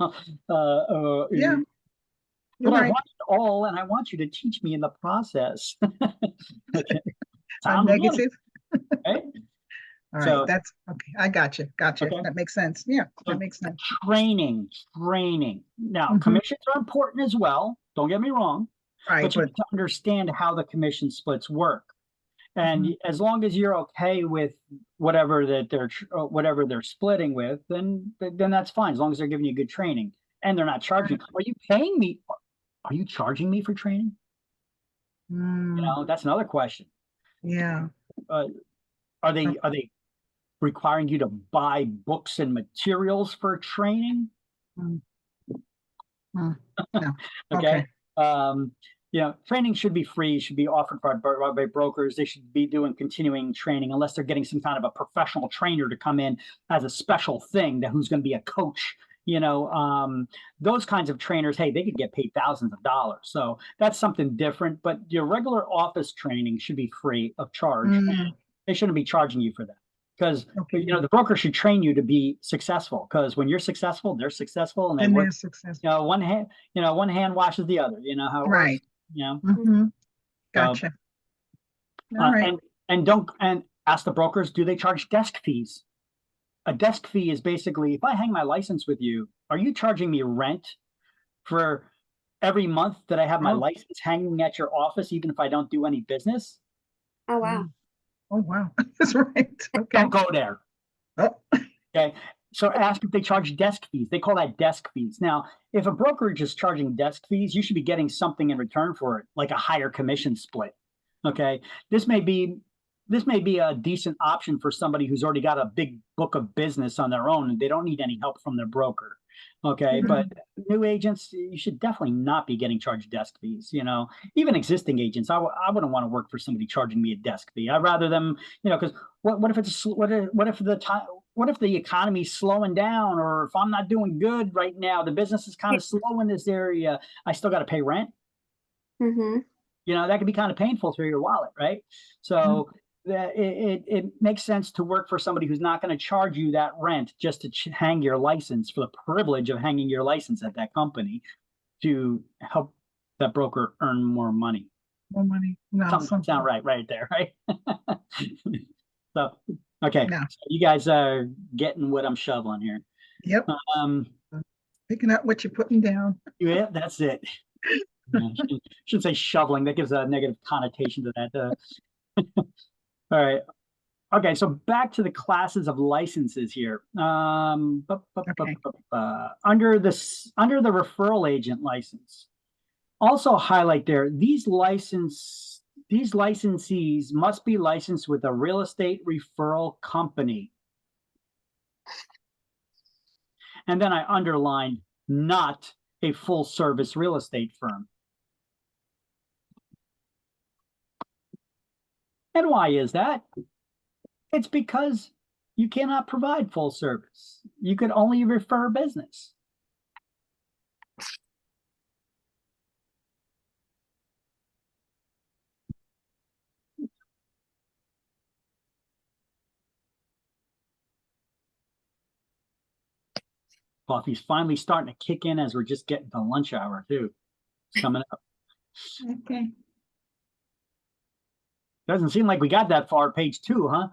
But I want it all, and I want you to teach me in the process. Okay. Negative. Right? All right, that's okay. I got you. Okay. That makes sense. Yeah, that makes sense. Training. Now, commissions are important as well. Don't get me wrong. Right, but you need to understand how the commission splits work. And as long as you're okay with whatever they're splitting with, then that's fine. As long as they're giving you good training and they're not charging. Are you paying me? Are you charging me for training? That's another question. Yeah. Are they requiring you to buy books and materials for training? No. Okay. Training should be free, should be offered by brokers. They should be doing continuing training unless they're getting some kind of a professional trainer to come in as a special thing who's going to be a coach, those kinds of trainers, hey, they could get paid thousands of dollars. So that's something different. But your regular office training should be free of charge. Mm, They shouldn't be charging you for that, because okay. the broker should train you to be successful. Because when you're successful, they're successful, and they And work. they're successful. One hand washes the other. You know how it Right. works. Mm-hmm. So, Gotcha. All right. and ask the brokers, do they charge desk fees? A desk fee is basically, if I hang my license with you, are you charging me rent for every month that I have my Oh. license hanging at your office, even if I don't do any business? Oh, wow. Oh, wow. That's right. Okay. Don't go there. Oh, Okay. So ask if they charge desk fees. They call that desk fees. Now, if a brokerage is charging desk fees, you should be getting something in return for it, like a higher commission split. Okay. This may be a decent option for somebody who's already got a big book of business on their own and they don't need any help from their broker. Okay. Mhm. But new agents, you should definitely not be getting charged desk fees. Even existing agents, I wouldn't want to work for somebody charging me a desk fee. I'd rather them, because what if the economy's slowing down, or if I'm not doing good right now, the business is kind of slow in this area, I still got to pay rent. Mm-hmm. That can be kind of painful through your wallet, right? So that it makes sense to work for somebody who's not going to charge you that rent just to hang your license, for the privilege of hanging your license at that company, to help that broker earn more money. more money. No, Something sound right there, right? So, okay, No. so you guys are getting what I'm shoveling here. Yep. Picking up what you're putting down. Yeah, that's it. Shouldn't say shoveling. That gives a negative connotation to that. All right. Okay, so back to the classes of licenses here. Under the referral agent license, also highlight there, these licensees must be licensed with a real estate referral company. And then I underlined, not a full service real estate firm. And why is that? It's because you cannot provide full service. You could only refer business. Coffee's finally starting to kick in as we're just getting to lunch hour too. It's coming up. Okay. Doesn't seem like we got that far. Page 2, huh?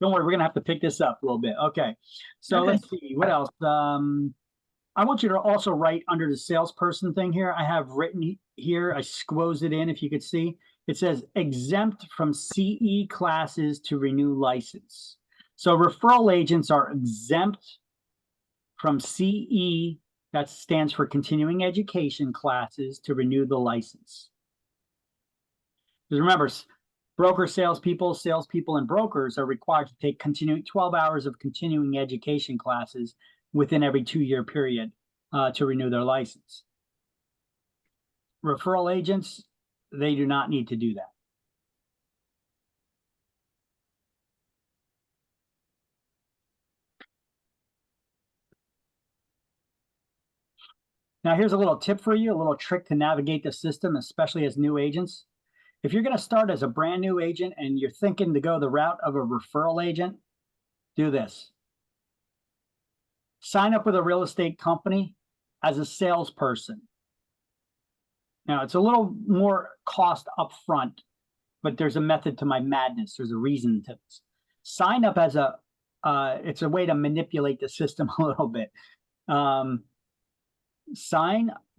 Don't worry, we're gonna have to pick this up a little bit. Okay, so Okay. let's see what else. I want you to also write under the salesperson thing here. I have written here, I squoze it in if you could see. It says exempt from CE classes to renew license. So referral agents are exempt from CE, that stands for continuing education classes, to renew the license. Because remember, salespeople, and brokers are required to take 12 hours of continuing education classes within every 2-year period to renew their license. Referral agents, they do not need to do that. Now, here's a little tip for you, a little trick to navigate the system, especially as new agents. If you're going to start as a brand new agent and you're thinking to go the route of a referral agent, do this. Sign up with a real estate company as a salesperson. Now, it's a little more cost up front, but there's a method to my madness. There's a reason to this. Sign up as it's a way to manipulate the system a little bit.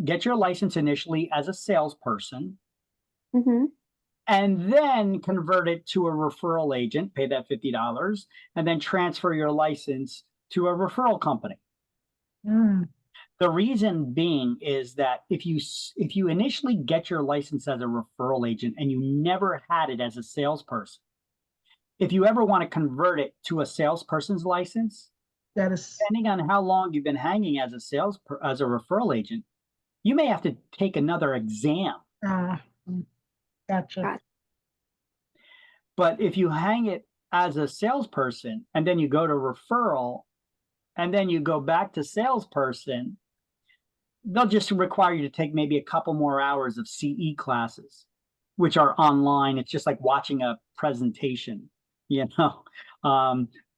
Get your license initially as a salesperson. Mm-hmm. And then convert it to a referral agent, pay that $50, and then transfer your license to a referral company. The reason being is that if you initially get your license as a referral agent and you never had it as a salesperson, if you ever want to convert it to a salesperson's license, depending on how long you've been hanging as a referral agent, you may have to take another exam. Gotcha. But if you hang it as a salesperson and then you go to referral and then you go back to salesperson, they'll just require you to take maybe a couple more hours of CE classes, which are online. It's just like watching a presentation,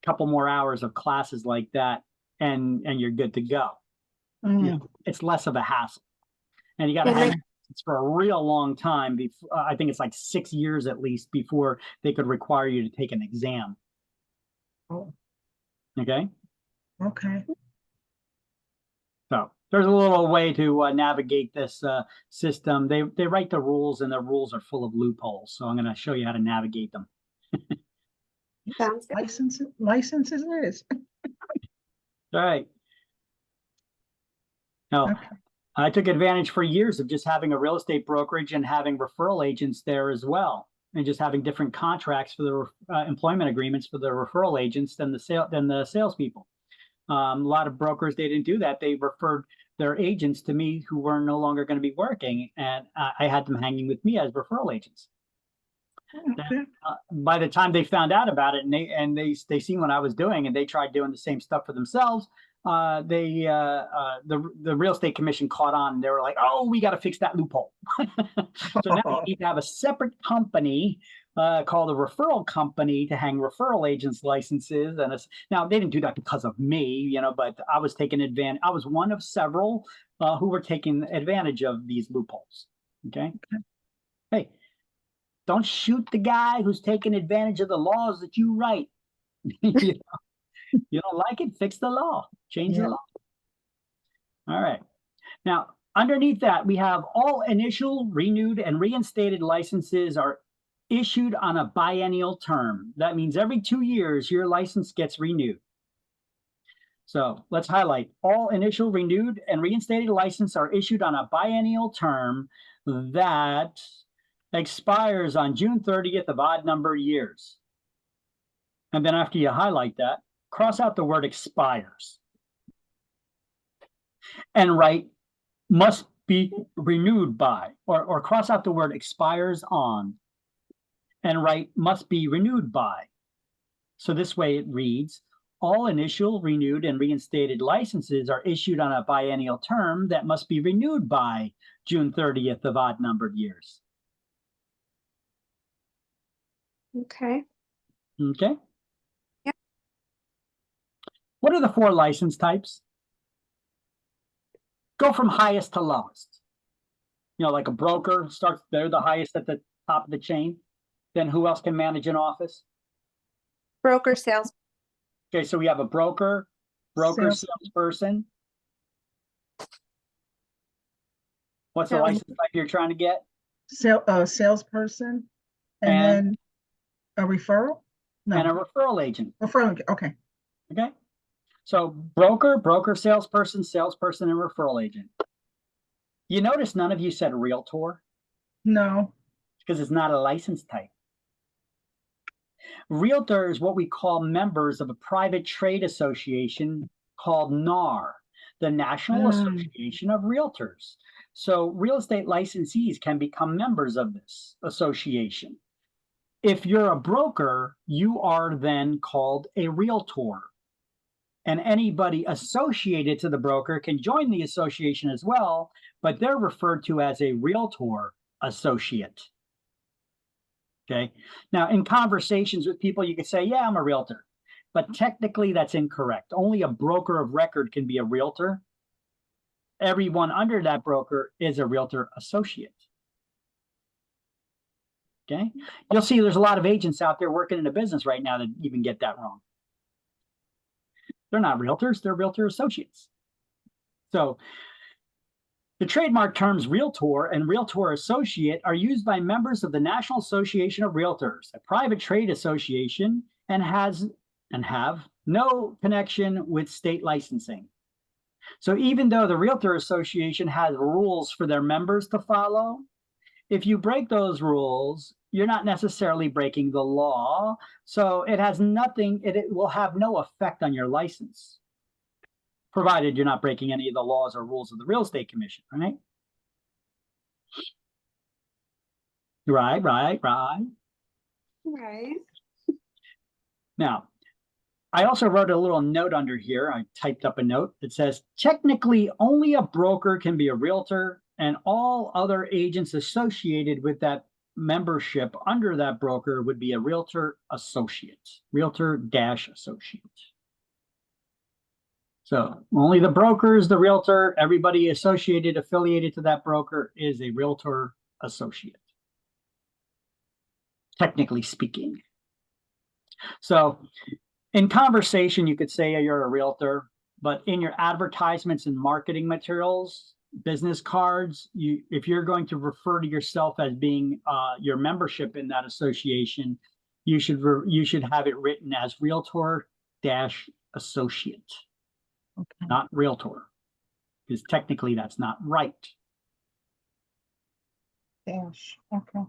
couple more hours of classes like that, and you're good to go. It's less of a hassle, and you got to have it's for a real long time. I think it's like 6 years at least before they could require you to take an exam. Oh. Okay. Okay. So there's a little way to navigate this system. They write the rules, and the rules are full of loopholes. So I'm going to show you how to navigate them. Sounds good. Licenses it is. All right. Now, Okay. I took advantage for years of just having a real estate brokerage and having referral agents there as well, and just having different contracts for the employment agreements for the referral agents than the salespeople. A lot of brokers, they didn't do that. They referred their agents to me who were no longer going to be working, and I had them hanging with me as referral agents. Okay. By the time they found out about it, and they seen what I was doing, and they tried doing the same stuff for themselves, the real estate commission caught on, and they were like, "Oh, we got to fix that loophole." So now you need to have a separate company called a referral company to hang referral agents' licenses. And now they didn't do that because of me, but I was taking advantage. I was one of several who were taking advantage of these loopholes. Okay. Hey, don't shoot the guy who's taking advantage of the laws that you write. You don't like it? Fix the law. Change the law. All right. Now, underneath that, we have all initial, renewed, and reinstated licenses are issued on a biennial term. That means every 2 years, your license gets renewed. So let's highlight all initial, renewed, and reinstated licenses are issued on a biennial term that expires on June 30th of odd numbered years. And then after you highlight that, cross out the word expires and write must be renewed by, or cross out the word expires on and write must be renewed by. So this way it reads, all initial, renewed, and reinstated licenses are issued on a biennial term that must be renewed by June 30th of odd numbered years. Okay. Okay. Yep. What are the 4 license types? Go from highest to lowest. Like a broker starts, they're the highest at the top of the chain. Then who else can manage an office? Broker, sales. Okay, so we have a broker, salesperson. What's the license type you're trying to get? Salesperson, and then a referral? No. And a referral agent. Referral, okay. Okay. So broker, salesperson, and referral agent. You notice none of you said realtor? No. Because it's not a license type. Realtor is what we call members of a private trade association called NAR, the National Association of Realtors. So real estate licensees can become members of this association. If you're a broker, you are then called a realtor. And anybody associated to the broker can join the association as well, but they're referred to as a realtor associate. Okay. Now, in conversations with people, you can say, yeah, I'm a realtor, but technically that's incorrect. Only a broker of record can be a realtor. Everyone under that broker is a realtor associate. Okay. You'll see there's a lot of agents out there working in a business right now that even get that wrong. They're not realtors, they're realtor associates. So the trademark terms realtor and realtor associate are used by members of the National Association of Realtors, a private trade association, and have no connection with state licensing. So even though the Realtor Association has rules for their members to follow, if you break those rules, you're not necessarily breaking the law. So it has nothing, it will have no effect on your license, provided you're not breaking any of the laws or rules of the Real Estate Commission, right? Right. Right. Now, I also wrote a little note under here. I typed up a note that says, technically, only a broker can be a realtor, and all other agents associated with that membership under that broker would be a realtor associate, realtor-associate. So only the broker is the realtor. Everybody associated, affiliated to that broker is a realtor associate, technically speaking. So in conversation, you could say you're a realtor, but in your advertisements and marketing materials, business cards, if you're going to refer to yourself as being your membership in that association, you should have it written as realtor-associate, Okay. not realtor, because technically that's not right. Dash. Okay.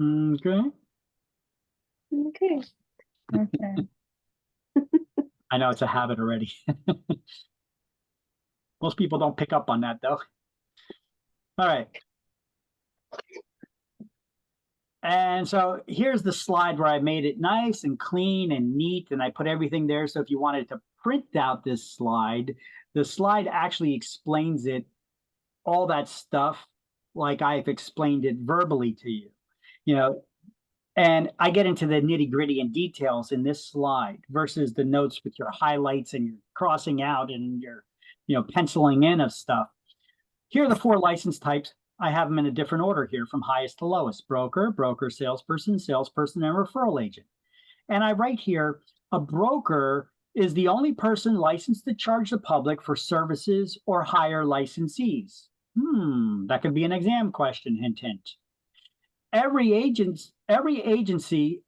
Okay. Okay. Okay. I know it's a habit already. Most people don't pick up on that though. All right. And so here's the slide where I made it nice and clean and neat, and I put everything there. So if you wanted to print out this slide, the slide actually explains it, all that stuff, like I've explained it verbally to you, you know, and I get into the nitty gritty and details in this slide versus the notes with your highlights and your crossing out and your, penciling in of stuff. Here are the 4 license types. I have them in a different order here from highest to lowest: broker, broker, salesperson, salesperson, and referral agent. And I write here, a broker is the only person licensed to charge the public for services or hire licensees. That could be an exam question, hint, hint. Every agency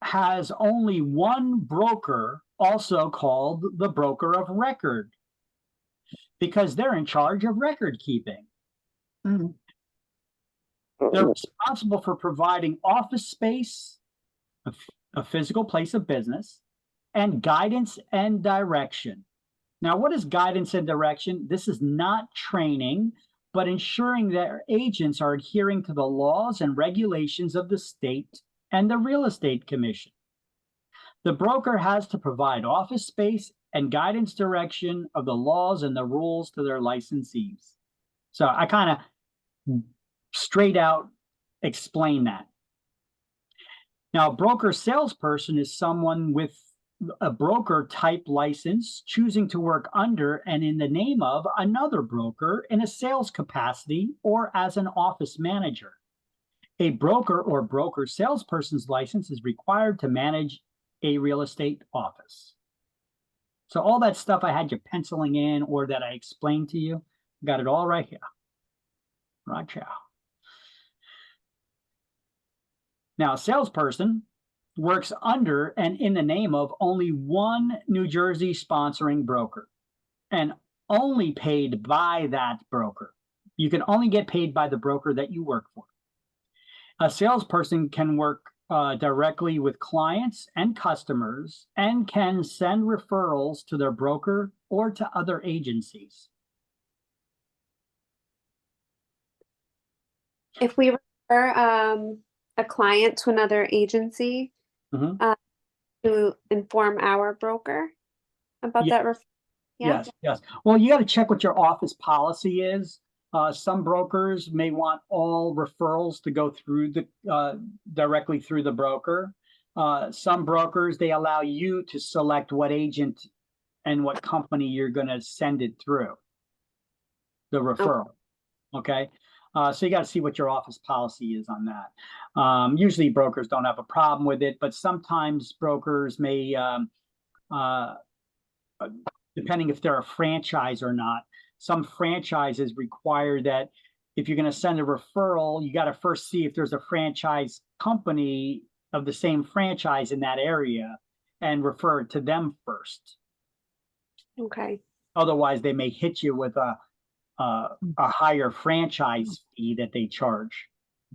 has only one broker, also called the broker of record, because they're in charge of record keeping. Mhm. They're responsible for providing office space, a physical place of business, and guidance and direction. Now, what is guidance and direction? This is not training, but ensuring that agents are adhering to the laws and regulations of the state and the real estate commission. The broker has to provide office space and guidance direction of the laws and the rules to their licensees. So I kind of straight out explain that. Now, a broker salesperson is someone with a broker type license choosing to work under and in the name of another broker in a sales capacity or as an office manager. A broker or broker salesperson's license is required to manage a real estate office. So all that stuff I had you penciling in or that I explained to you, got it all right here. Right here. Now, a salesperson works under and in the name of only one New Jersey sponsoring broker and only paid by that broker. You can only get paid by the broker that you work for. A salesperson can work directly with clients and customers and can send referrals to their broker or to other agencies. If we refer a client to another agency, to inform our broker about that referral? Yeah. Yes. Well, you got to check what your office policy is. Some brokers may want all referrals to go through directly through the broker. Some brokers, they allow you to select what agent and what company you're going to send it through, the referral. Okay. So you got to see what your office policy is on that. Usually brokers don't have a problem with it, but sometimes brokers may, depending if they're a franchise or not, some franchises require that if you're going to send a referral, you got to first see if there's a franchise company of the same franchise in that area and refer it to them first. Okay. Otherwise, they may hit you with a higher franchise fee that they charge.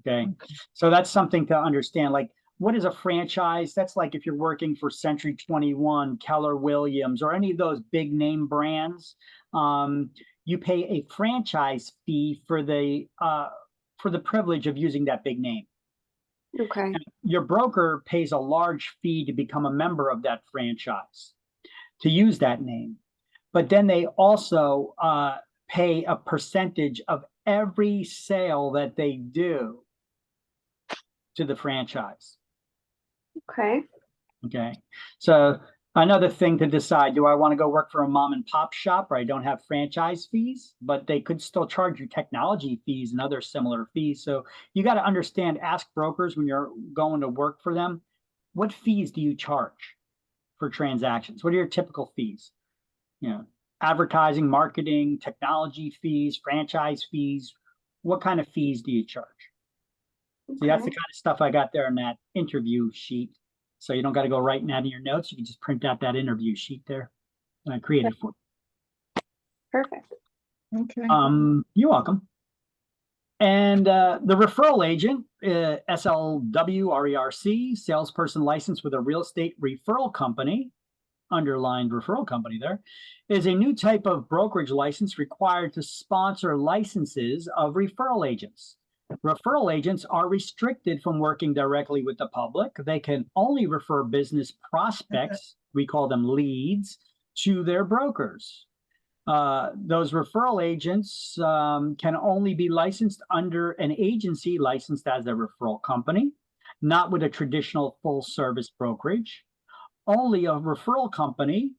Okay. So that's something to understand. Like, what is a franchise? That's like if you're working for Century 21, Keller Williams, or any of those big name brands, you pay a franchise fee for the privilege of using that big name. Okay. Your broker pays a large fee to become a member of that franchise, to use that name. But then they also pay a percentage of every sale that they do to the franchise. Okay. Okay. So another thing to decide, do I want to go work for a mom and pop shop where I don't have franchise fees, but they could still charge you technology fees and other similar fees. So you got to understand, ask brokers when you're going to work for them, what fees do you charge for transactions? What are your typical fees? You know, advertising, marketing, technology fees, franchise fees. What kind of fees do you charge? See, that's the kind of stuff I got there in that interview sheet. So you don't got to go writing that in your notes. You can just print out that interview sheet there that I created for you. Perfect. Okay. You're welcome. And the referral agent, SLWRERC, salesperson licensed with a real estate referral company, underlined referral company there, is a new type of brokerage license required to sponsor licenses of referral agents. Referral agents are restricted from working directly with the public. They can only refer business prospects, we call them leads, to their brokers. Those referral agents can only be licensed under an agency licensed as a referral company, not with a traditional full service brokerage. Only a referral company.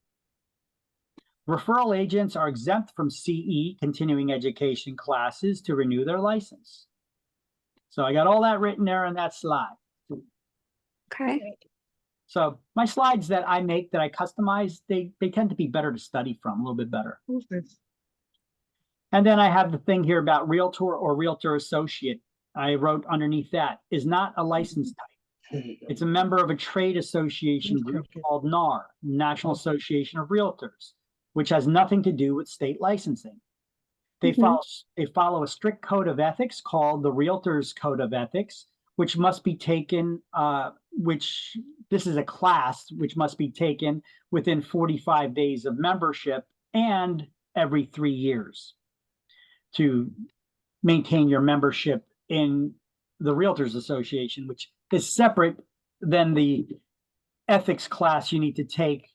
Referral agents are exempt from CE, continuing education classes, to renew their license. So I got all that written there on that slide. Okay. So my slides that I make, that I customize, they tend to be better to study from, a little bit better. Who's this? And then I have the thing here about realtor or realtor associate. I wrote underneath that, is not a license type. It's a member of a trade association group called NAR, National Association of Realtors, which has nothing to do with state licensing. They follow a strict code of ethics called the Realtors Code of Ethics, which must be taken, this is a class which must be taken within 45 days of membership and every 3 years to maintain your membership in the Realtors Association, which is separate than the ethics class you need to take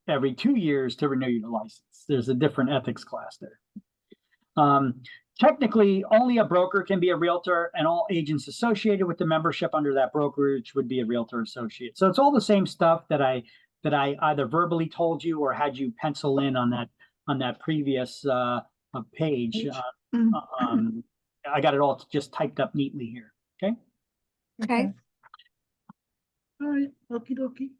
every 2 years to renew your license. There's a different ethics class there. Technically, only a broker can be a realtor, and all agents associated with the membership under that brokerage would be a realtor associate. So it's all the same stuff that I either verbally told you or had you pencil in on that previous page. I got it all just typed up neatly here. Okay. Okay. All right. Okie dokie.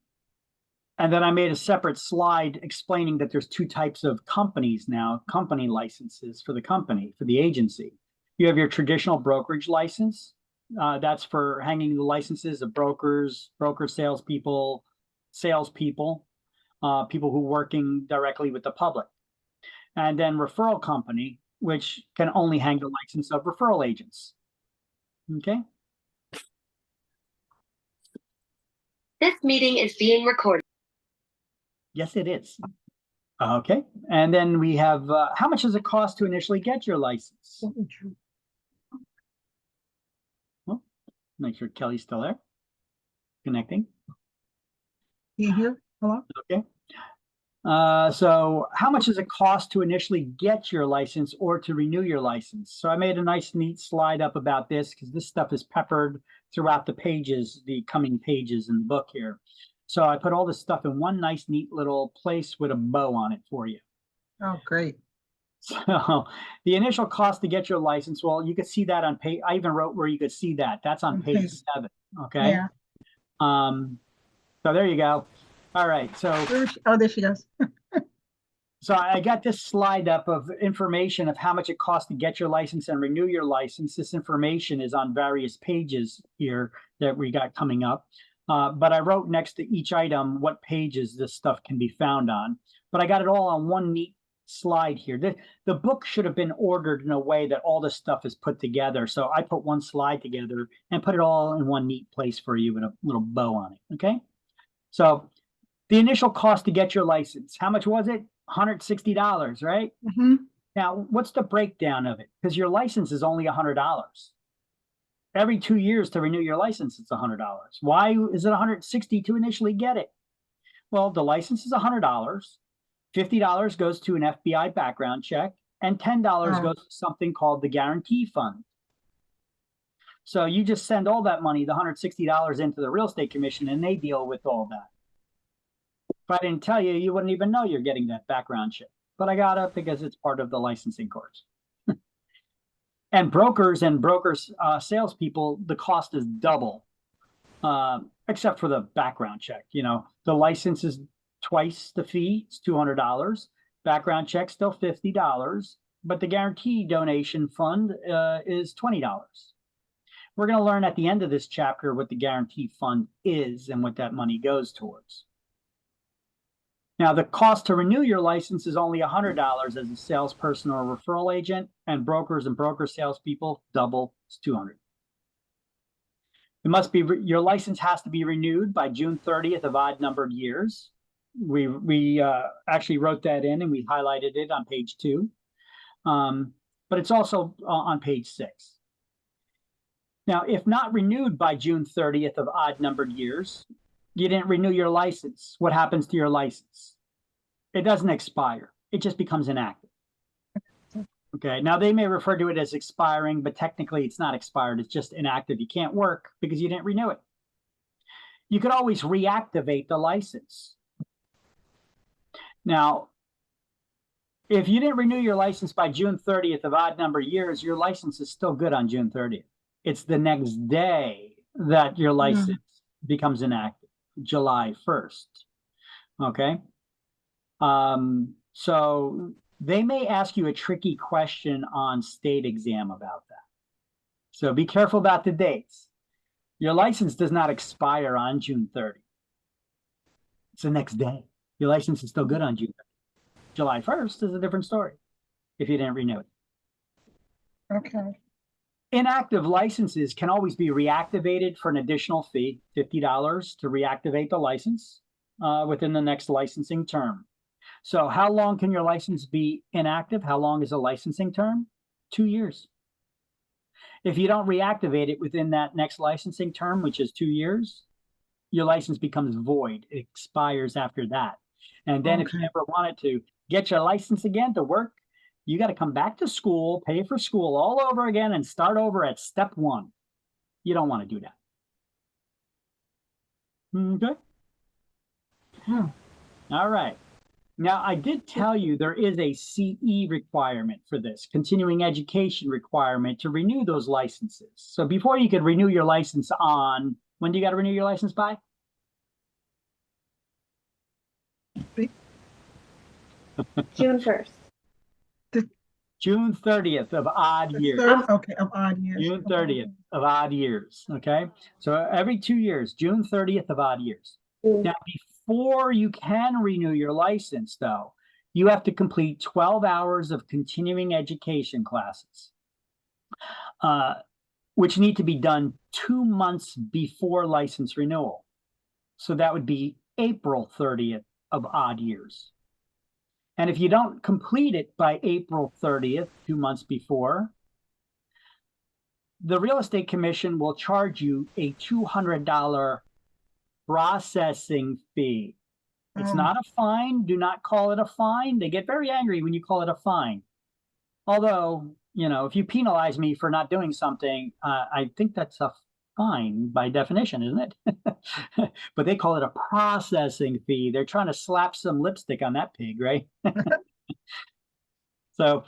And then I made a separate slide explaining that there's 2 types of companies now, company licenses for the company, for the agency. You have your traditional brokerage license. That's for hanging the licenses of brokers, broker salespeople, people who are working directly with the public. And then referral company, which can only hang the license of referral agents. Okay. This meeting is being recorded. Yes, it is. Okay. And then we have, how much does it cost to initially get your license? Well, make sure Kelly's still there. Connecting. You here? Hello? Okay. So how much does it cost to initially get your license or to renew your license? So I made a nice, neat slide up about this because this stuff is peppered throughout the pages, the coming pages in the book here. So I put all this stuff in one nice, neat little place with a bow on it for you. Oh, great. So the initial cost to get your license, well, you could see that on page, I even wrote where you could see that. That's on page 7. Okay. Yeah. So there you go. All right. So, Oh, there she goes. so I got this slide up of information of how much it costs to get your license and renew your license. This information is on various pages here that we got coming up. But I wrote next to each item what pages this stuff can be found on. But I got it all on one neat slide here. The book should have been ordered in a way that all this stuff is put together. So I put one slide together and put it all in one neat place for you with a little bow on it. Okay. So the initial cost to get your license, how much was it? $160, right? Mm-hmm. Now, what's the breakdown of it? Because your license is only $100. every 2 years to renew your license, it's $100. Why is it $160 to initially get it? Well, the license is $100. $50 goes to an FBI background check, and $10 Oh. goes to something called the guarantee fund. So you just send all that money, the $160, into the real estate commission, and they deal with all that. If I didn't tell you, you wouldn't even know you're getting that background check. But I got it because it's part of the licensing course. And brokers salespeople, the cost is double, except for the background check. You know, the license is twice the fee, it's $200. Background check still $50, but the guarantee donation fund is $20. We're going to learn at the end of this chapter what the guarantee fund is and what that money goes towards. Now, the cost to renew your license is only $100 as a salesperson or a referral agent, and brokers and broker salespeople double, it's $200. It must be your license has to be renewed by June 30th of odd numbered years. We actually wrote that in and we highlighted it on page 2, but it's also on page 6. Now, if not renewed by June 30th of odd numbered years, you didn't renew your license. What happens to your license? It doesn't expire. It just becomes inactive. Okay, now they may refer to it as expiring, but technically it's not expired. It's just inactive. You can't work because you didn't renew it. You could always reactivate the license. Now, if you didn't renew your license by June 30th of odd number years, your license is still good on June 30th. It's the next day that your license becomes inactive, July 1st. Okay. So they may ask you a tricky question on state exam about that. So be careful about the dates. Your license does not expire on June 30th. It's the next day. Your license is still good on June 30th. July 1st is a different story if you didn't renew it. Okay. Inactive licenses can always be reactivated for an additional fee, $50 to reactivate the license within the next licensing term. So how long can your license be inactive? How long is a licensing term? 2 years. If you don't reactivate it within that next licensing term, which is 2 years, your license becomes void. It expires after that. And then if you ever wanted to get your license again to work, you got to come back to school, pay for school all over again, and start over at step 1. You don't want to do that. Okay. All right. Now, I did tell you there is a CE requirement for this, continuing education requirement to renew those licenses. So before you could renew your license on, when do you got to renew your license by? June 1st. June 30th of odd years. Okay, of odd years. June 30th of odd years. Okay. So every 2 years, June 30th of odd years. Now, before you can renew your license, though, you have to complete 12 hours of continuing education classes, which need to be done 2 months before license renewal. So that would be April 30th of odd years. And if you don't complete it by April 30th, 2 months before, the Real Estate Commission will charge you a $200 processing fee. It's not a fine. Do not call it a fine. They get very angry when you call it a fine. Although, you know, if you penalize me for not doing something, I think that's a fine by definition, isn't it? But they call it a processing fee. They're trying to slap some lipstick on that pig, right? So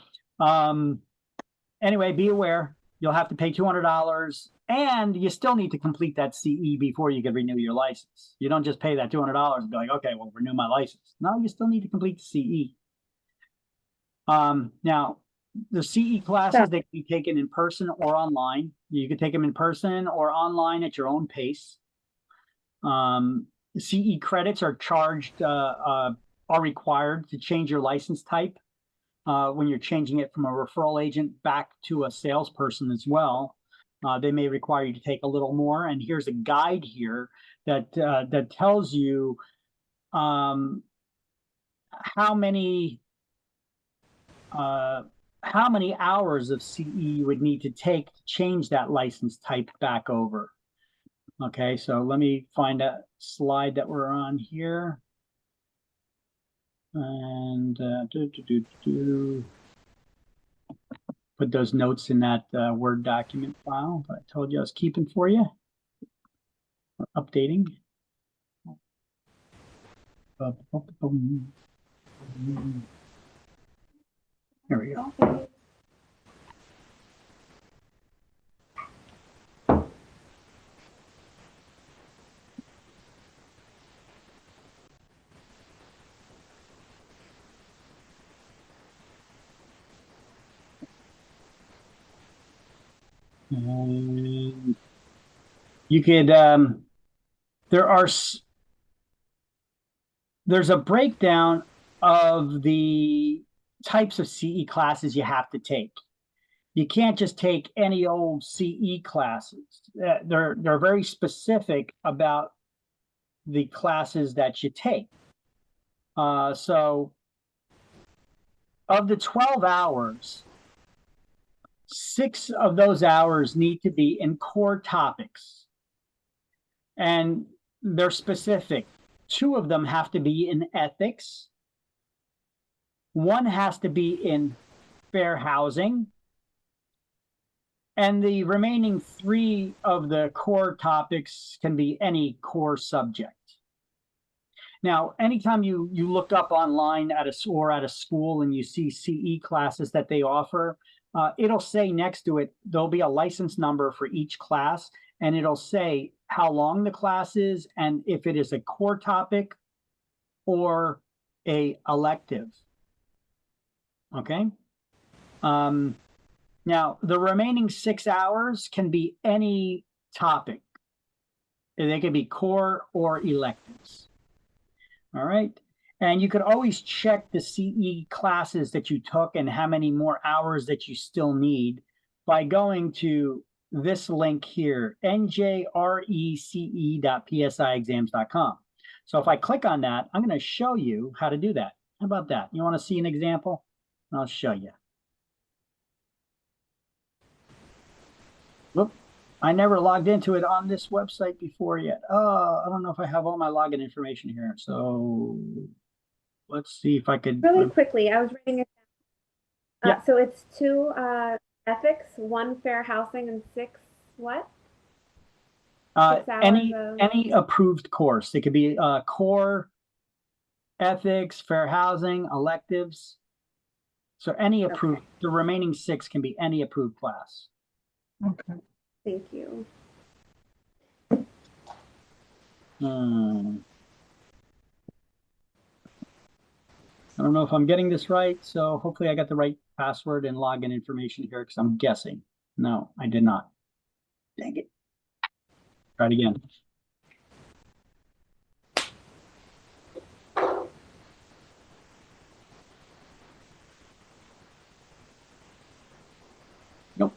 anyway, be aware. You'll have to pay $200, and you still need to complete that CE before you can renew your license. You don't just pay that $200 and be like, okay, well, renew my license. No, you still need to complete the CE. Now, the CE classes, they can be taken in person or online. You can take them in person or online at your own pace. CE credits are charged, are required to change your license type when you're changing it from a referral agent back to a salesperson as well. They may require you to take a little more. And here's a guide here that that tells you how how many hours of CE you would need to take to change that license type back over. Okay, so let me find a slide that we're on here. And put those notes in that Word document file that I told you I was keeping for you. Or updating. There we go. And you could, there's a breakdown of the types of CE classes you have to take. You can't just take any old CE classes. They're very specific about the classes that you take. So of the 12 hours, 6 of those hours need to be in core topics. And they're specific. 2 of them have to be in ethics. 1 has to be in fair housing. And the remaining 3 of the core topics can be any core subject. Now, anytime you look up online at a school and you see CE classes that they offer, it'll say next to it, there'll be a license number for each class, and it'll say how long the class is and if it is a core topic or a elective. Okay. Now, the remaining 6 hours can be any topic. They can be core or electives. All right. And you could always check the CE classes that you took and how many more hours that you still need by going to this link here, njrece.psiexams.com. So if I click on that, I'm going to show you how to do that. How about that? You want to see an example? I'll show you. Whoop. I never logged into it on this website before yet. Oh, I don't know if I have all my login information here. So let's see if I could. Really quickly, I was writing it down. Yeah. So it's 2 ethics, 1 fair housing, and 6 what? 6 hours Any approved course. It could be core, ethics, fair housing, electives. So any approved. Okay. The remaining 6 can be any approved class. Okay. Thank you. I don't know if I'm getting this right, so hopefully I got the right password and login information here because I'm guessing. No, I did not. Dang it. Try it again. Nope.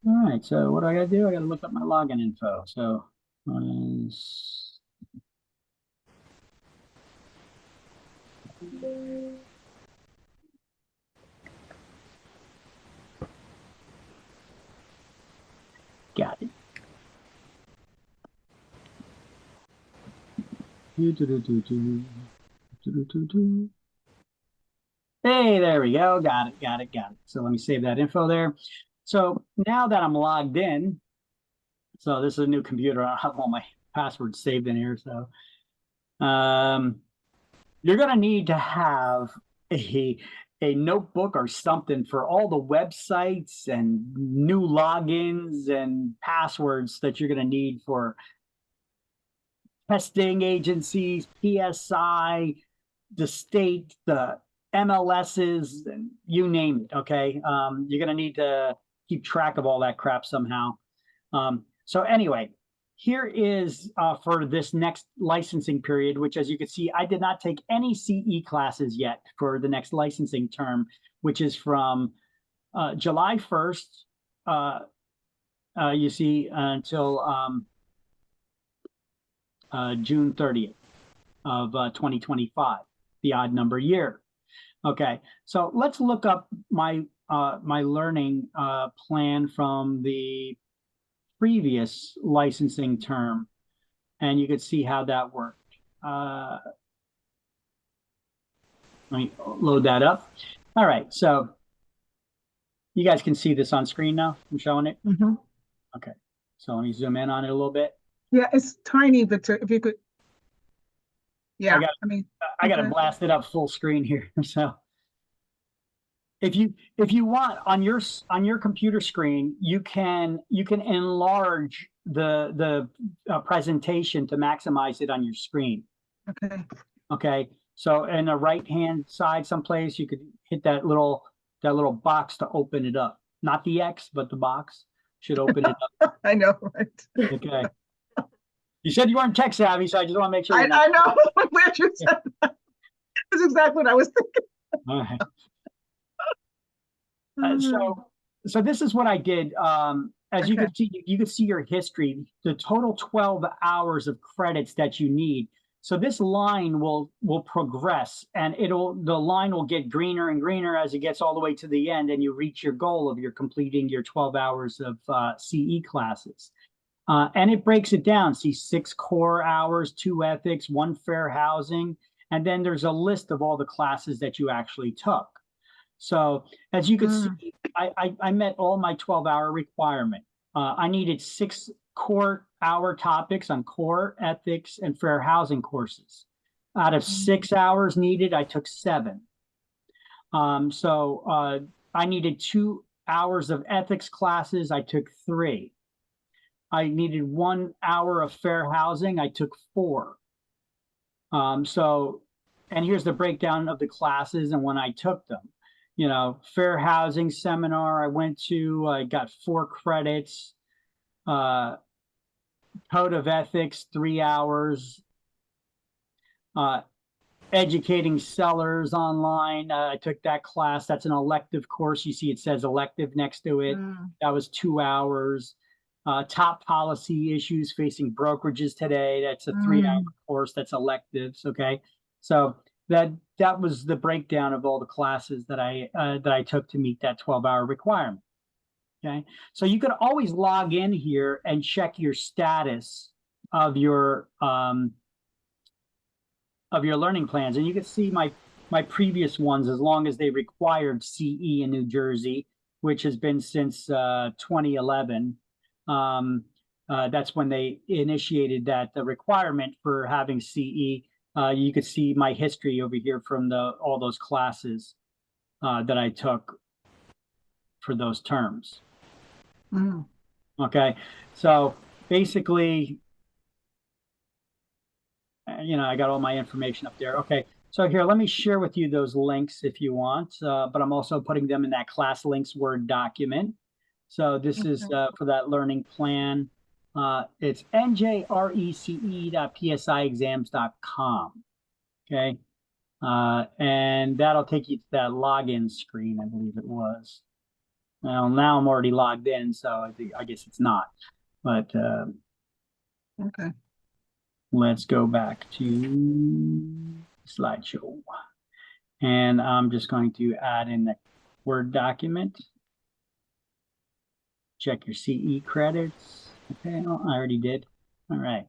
All right, so what do I got to do? I got to look up my login info. So, got it. Hey, there we go. Got it. So let me save that info there. So now that I'm logged in, so this is a new computer. I have all my passwords saved in here. So you're going to need to have a notebook or something for all the websites and new logins and passwords that you're going to need for testing agencies, PSI, the state, the MLSs, and you name it. Okay. You're going to need to keep track of all that crap somehow. So anyway, here is for this next licensing period, which, as you can see, I did not take any CE classes yet for the next licensing term, which is from July 1st, you see, until June 30th of 2025, the odd number year. Okay, so let's look up my my learning plan from the previous licensing term, and you could see how that worked. Let me load that up. All right, so you guys can see this on screen now. I'm showing it. Mhm. Okay, so let me zoom in on it a little bit. Yeah, it's tiny, but if you could. Yeah, got- I mean, I got to okay. blast it up full screen here. So if you want on your computer screen, you can enlarge the presentation to maximize it on your screen. Okay. Okay, so in the right hand side someplace you could hit that little box to open it up. Not the X, but the box should open it up. I know, right? Okay. You said you weren't tech savvy, so I just want to make sure. I know. I'm glad you said that. That's exactly what I was thinking. All right. So this is what I did. As you Okay. can see, you can see your history, the total 12 hours of credits that you need. So this line will progress, and the line will get greener and greener as it gets all the way to the end, and you reach your goal of completing your 12 hours of CE classes. And it breaks it down. See, 6 core hours, 2 ethics, 1 fair housing, and then there's a list of all the classes that you actually took. So as you can see, I met all my 12-hour requirement. I needed 6 core hour topics on core, ethics, and fair housing courses. Out of 6 hours needed, I took 7. So I needed 2 hours of ethics classes. I took 3. I needed 1 hour of fair housing. I took 4. And here's the breakdown of the classes and when I took them. You know, fair housing seminar I went to, I got 4 credits. Code of ethics, 3 hours. Educating sellers online, I took that class. That's an elective course. You see it says elective next to it. That was 2 hours. Top policy issues facing brokerages today. That's a 3-hour course. That's electives. Okay, so that was the breakdown of all the classes that I took to meet that 12-hour requirement. Okay, so you could always log in here and check your status of your learning plans, and you can see my previous ones as long as they required CE in New Jersey, which has been since 2011. That's when they initiated the requirement for having CE. You could see my history over here from all those classes that I took for those terms. Okay, so basically, I got all my information up there. Okay, so here, let me share with you those links if you want, but I'm also putting them in that class links Word document. So this is for that learning plan. It's njrece.psiexams.com. Okay. And that'll take you to that login screen, I believe it was. Well, now I'm already logged in, so I guess it's not. But Okay. let's go back to slideshow. And I'm just going to add in the Word document. Check your CE credits. Okay, well, I already did. All right.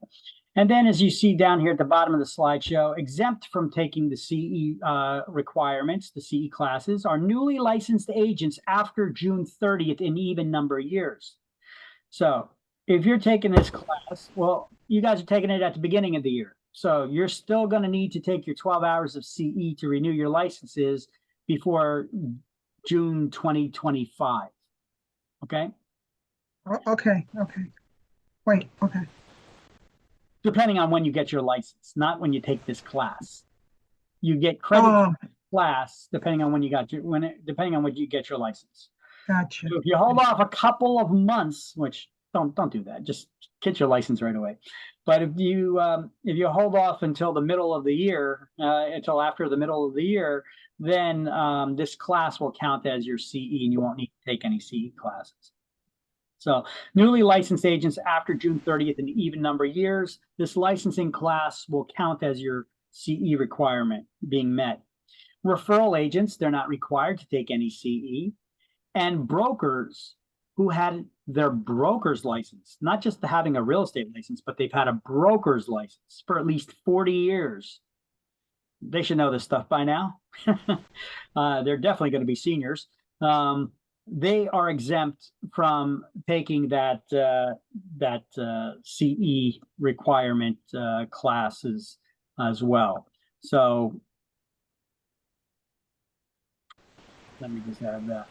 And then as you see down here at the bottom of the slideshow, exempt from taking the CE requirements, the CE classes, are newly licensed agents after June 30th in even number of years. So if you're taking this class, well, you guys are taking it at the beginning of the year. So you're still going to need to take your 12 hours of CE to renew your licenses before June 2025. Okay? Okay. Wait, okay. Depending on when you get your license, not when you take this class. You get credit for the class depending on when you get your license. Gotcha. So if you hold off a couple of months, which don't do that, just get your license right away. But if you hold off until the middle of the year, until after the middle of the year, then this class will count as your CE, and you won't need to take any CE classes. So newly licensed agents after June 30th in even number of years, this licensing class will count as your CE requirement being met. Referral agents, they're not required to take any CE. And brokers who had their broker's license, not just having a real estate license, but they've had a broker's license for at least 40 years. They should know this stuff by now. They're definitely going to be seniors. They are exempt from taking that CE requirement classes as well. So let me just add that.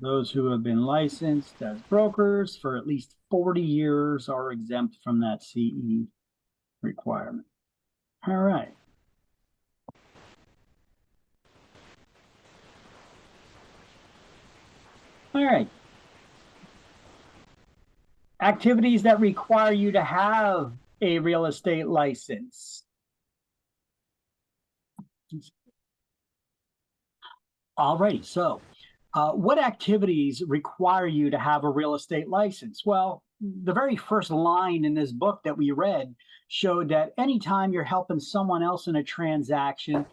Those who have been licensed as brokers for at least 40 years are exempt from that CE requirement. All right. All right. Activities that require you to have a real estate license. All righty. So what activities require you to have a real estate license? Well, the very first line in this book that we read showed that anytime you're helping someone else in a transaction,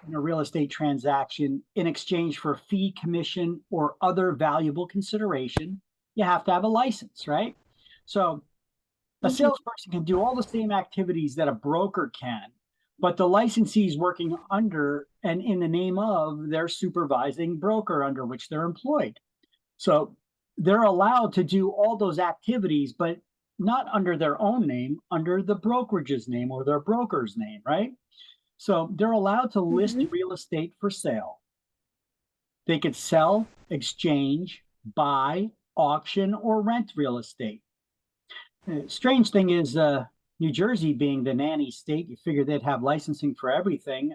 in a real estate transaction, in exchange for a fee, commission, or other valuable consideration, you have to have a license, right? So a salesperson can do all the same activities that a broker can, but the licensee is working under and in the name of their supervising broker under which they're employed. So they're allowed to do all those activities, but not under their own name, under the brokerage's name or their broker's name, right? So they're allowed to list real estate for sale. They could sell, exchange, buy, auction, or rent real estate. Strange thing is, New Jersey being the nanny state, you figure they'd have licensing for everything.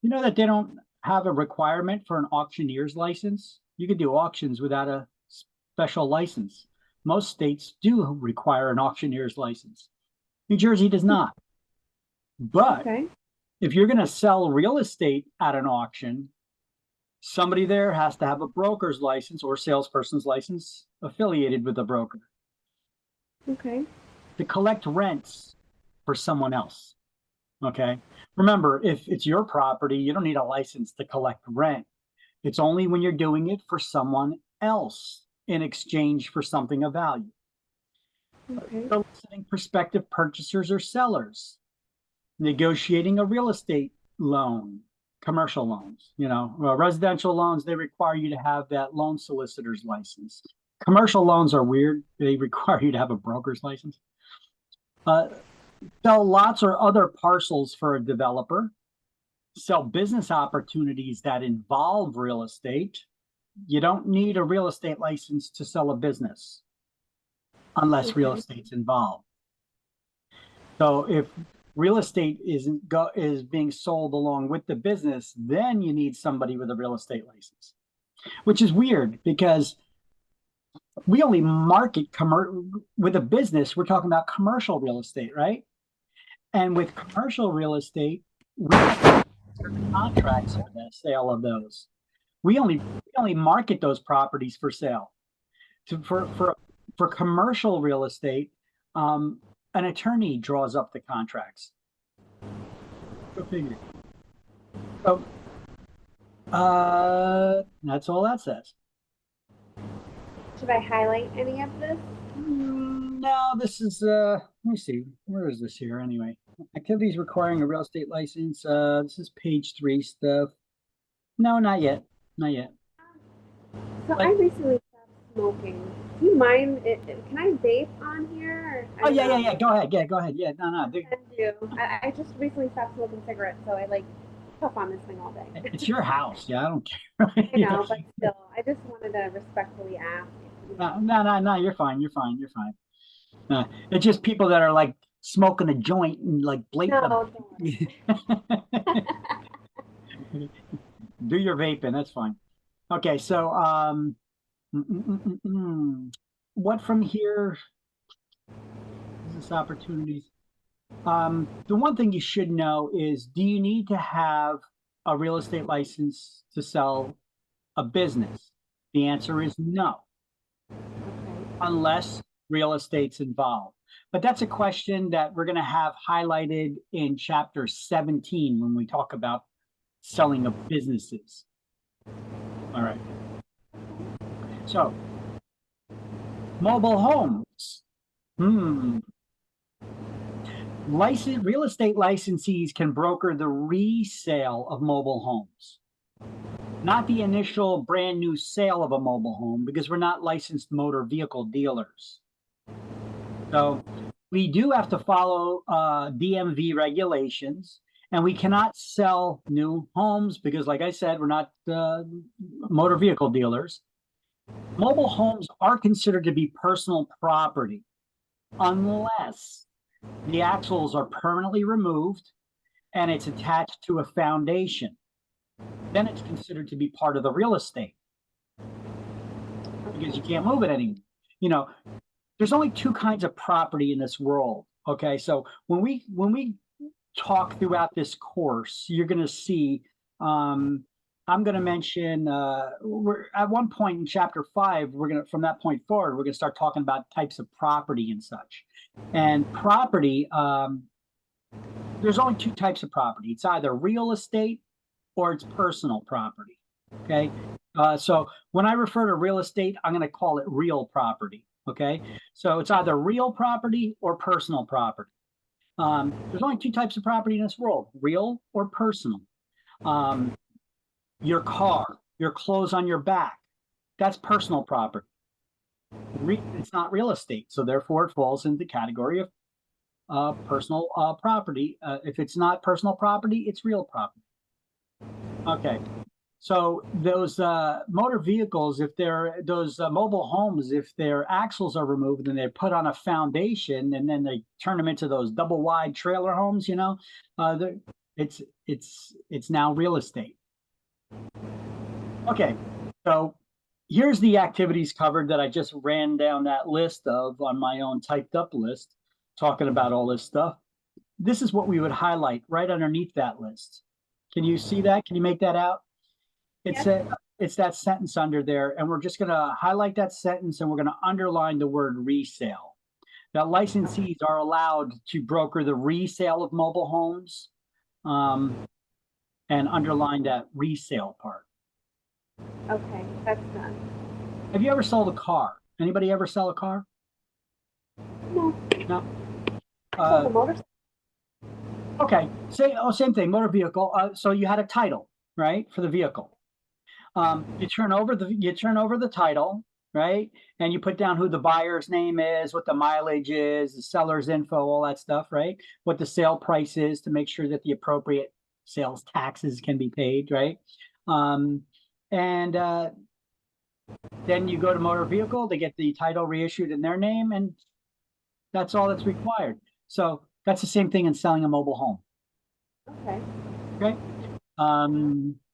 You know that they don't have a requirement for an auctioneer's license? You could do auctions without a special license. Most states do require an auctioneer's license. New Jersey does not. But if you're going to sell real estate at an auction, somebody there has to have a broker's license or salesperson's license affiliated with a broker. Okay. To collect rents for someone else. Okay. Remember, if it's your property, you don't need a license to collect rent. It's only when you're doing it for someone else in exchange for something of value. Okay. Soliciting prospective purchasers or sellers. Negotiating a real estate loan, commercial loans, residential loans, they require you to have that loan solicitor's license. Commercial loans are weird. They require you to have a broker's license. Sell lots or other parcels for a developer. Sell business opportunities that involve real estate. You don't need a real estate license to sell a business unless real estate's involved. So if real estate is being sold along with the business, then you need somebody with a real estate license, which is weird because we only market with a business. We're talking about commercial real estate, right? And with commercial real estate, we have contracts for the sale of those. We only market those properties for sale. For commercial real estate, an attorney draws up the contracts. Go figure. So that's all that says. Should I highlight any of this? No, this is let me see. Where is this here anyway? Activities requiring a real estate license. This is page 3 stuff. No, not yet. Not yet. So I recently stopped smoking. Do you mind? Can I vape on here? Oh yeah. Go ahead. Yeah, go ahead. Yeah, no. I just recently stopped smoking cigarettes, so I puff on this thing all day. It's your house. Yeah, I don't care. I know, but still, I just wanted to respectfully ask. No. You're fine. It's just people that are like smoking a joint and like blatant. No, do your vaping. That's fine. Okay, so what from here? Business opportunities. The one thing you should know is, do you need to have a real estate license to sell a business? The answer is no, unless real estate's involved. But that's a question that we're going to have highlighted in chapter 17 when we talk about selling of businesses. All right. So, mobile homes. Real estate licensees can broker the resale of mobile homes, not the initial brand new sale of a mobile home, because we're not licensed motor vehicle dealers. So we do have to follow DMV regulations, and we cannot sell new homes because, like I said, we're not motor vehicle dealers. Mobile homes are considered to be personal property unless the axles are permanently removed and it's attached to a foundation. Then it's considered to be part of the real estate because you can't move it anymore. You know, there's only two kinds of property in this world. Okay, so when we talk throughout this course, you're going to see. I'm going to mention. We're at one point in chapter 5. We're going to, from that point forward, we're going to start talking about types of property and such. And property, there's only two types of property. It's either real estate or it's personal property. Okay, so when I refer to real estate, I'm going to call it real property. Okay, so it's either real property or personal property. There's only two types of property in this world: real or personal. Your car, your clothes on your back, that's personal property. It's not real estate, so therefore it falls into the category of personal property. If it's not personal property, it's real property. Okay, so those motor vehicles, if they're those mobile homes, if their axles are removed and they're put on a foundation and then they turn them into those double wide trailer homes, you know, it's now real estate. Okay, so here's the activities covered that I just ran down that list of on my own typed up list, talking about all this stuff. This is what we would highlight right underneath that list. Can you see that? Can you make that out? It's that sentence under there, and we're just going to highlight that sentence and we're going to underline the word resale. Now, licensees are allowed to broker the resale of mobile homes, and underline that resale part. Okay, that's done. Have you ever sold a car? Anybody ever sell a car? No. No. The motorcycle. Okay. Same thing. Motor vehicle. So you had a title, right, for the vehicle. You turn over the title, right, and you put down who the buyer's name is, what the mileage is, the seller's info, all that stuff, right? What the sale price is to make sure that the appropriate sales taxes can be paid, right? Then you go to motor vehicle, they get the title reissued in their name, and that's all that's required. So that's the same thing in selling a mobile home. Okay. Okay.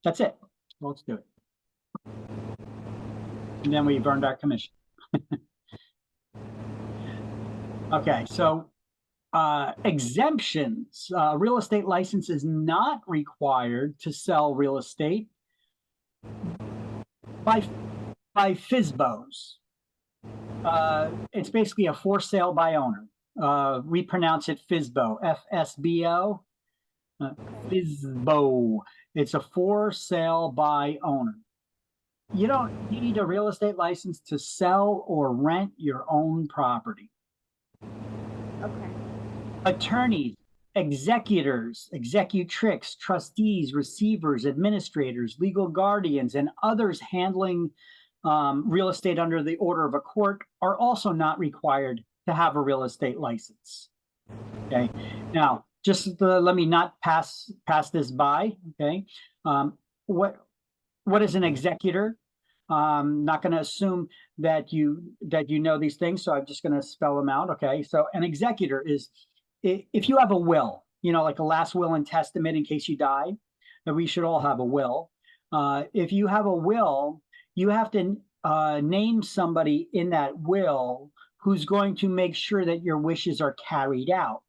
That's it. Let's do it. And then we've earned our commission. Okay, so exemptions. Real estate license is not required to sell real estate by FSBOs. It's basically a for sale by owner. We pronounce it FSBO, FSBO. FSBO. It's a for sale by owner. You don't need a real estate license to sell or rent your own property. Okay. Attorneys, executors, executrix, trustees, receivers, administrators, legal guardians, and others handling real estate under the order of a court are also not required to have a real estate license. Okay. Now, just let me not pass this by. Okay. What is an executor? I'm not going to assume that you know these things, so I'm just going to spell them out. Okay. So an executor is, if you have a will, you know, like a last will and testament in case you die, and we should all have a will. If you have a will, you have to name somebody in that will who's going to make sure that your wishes are carried out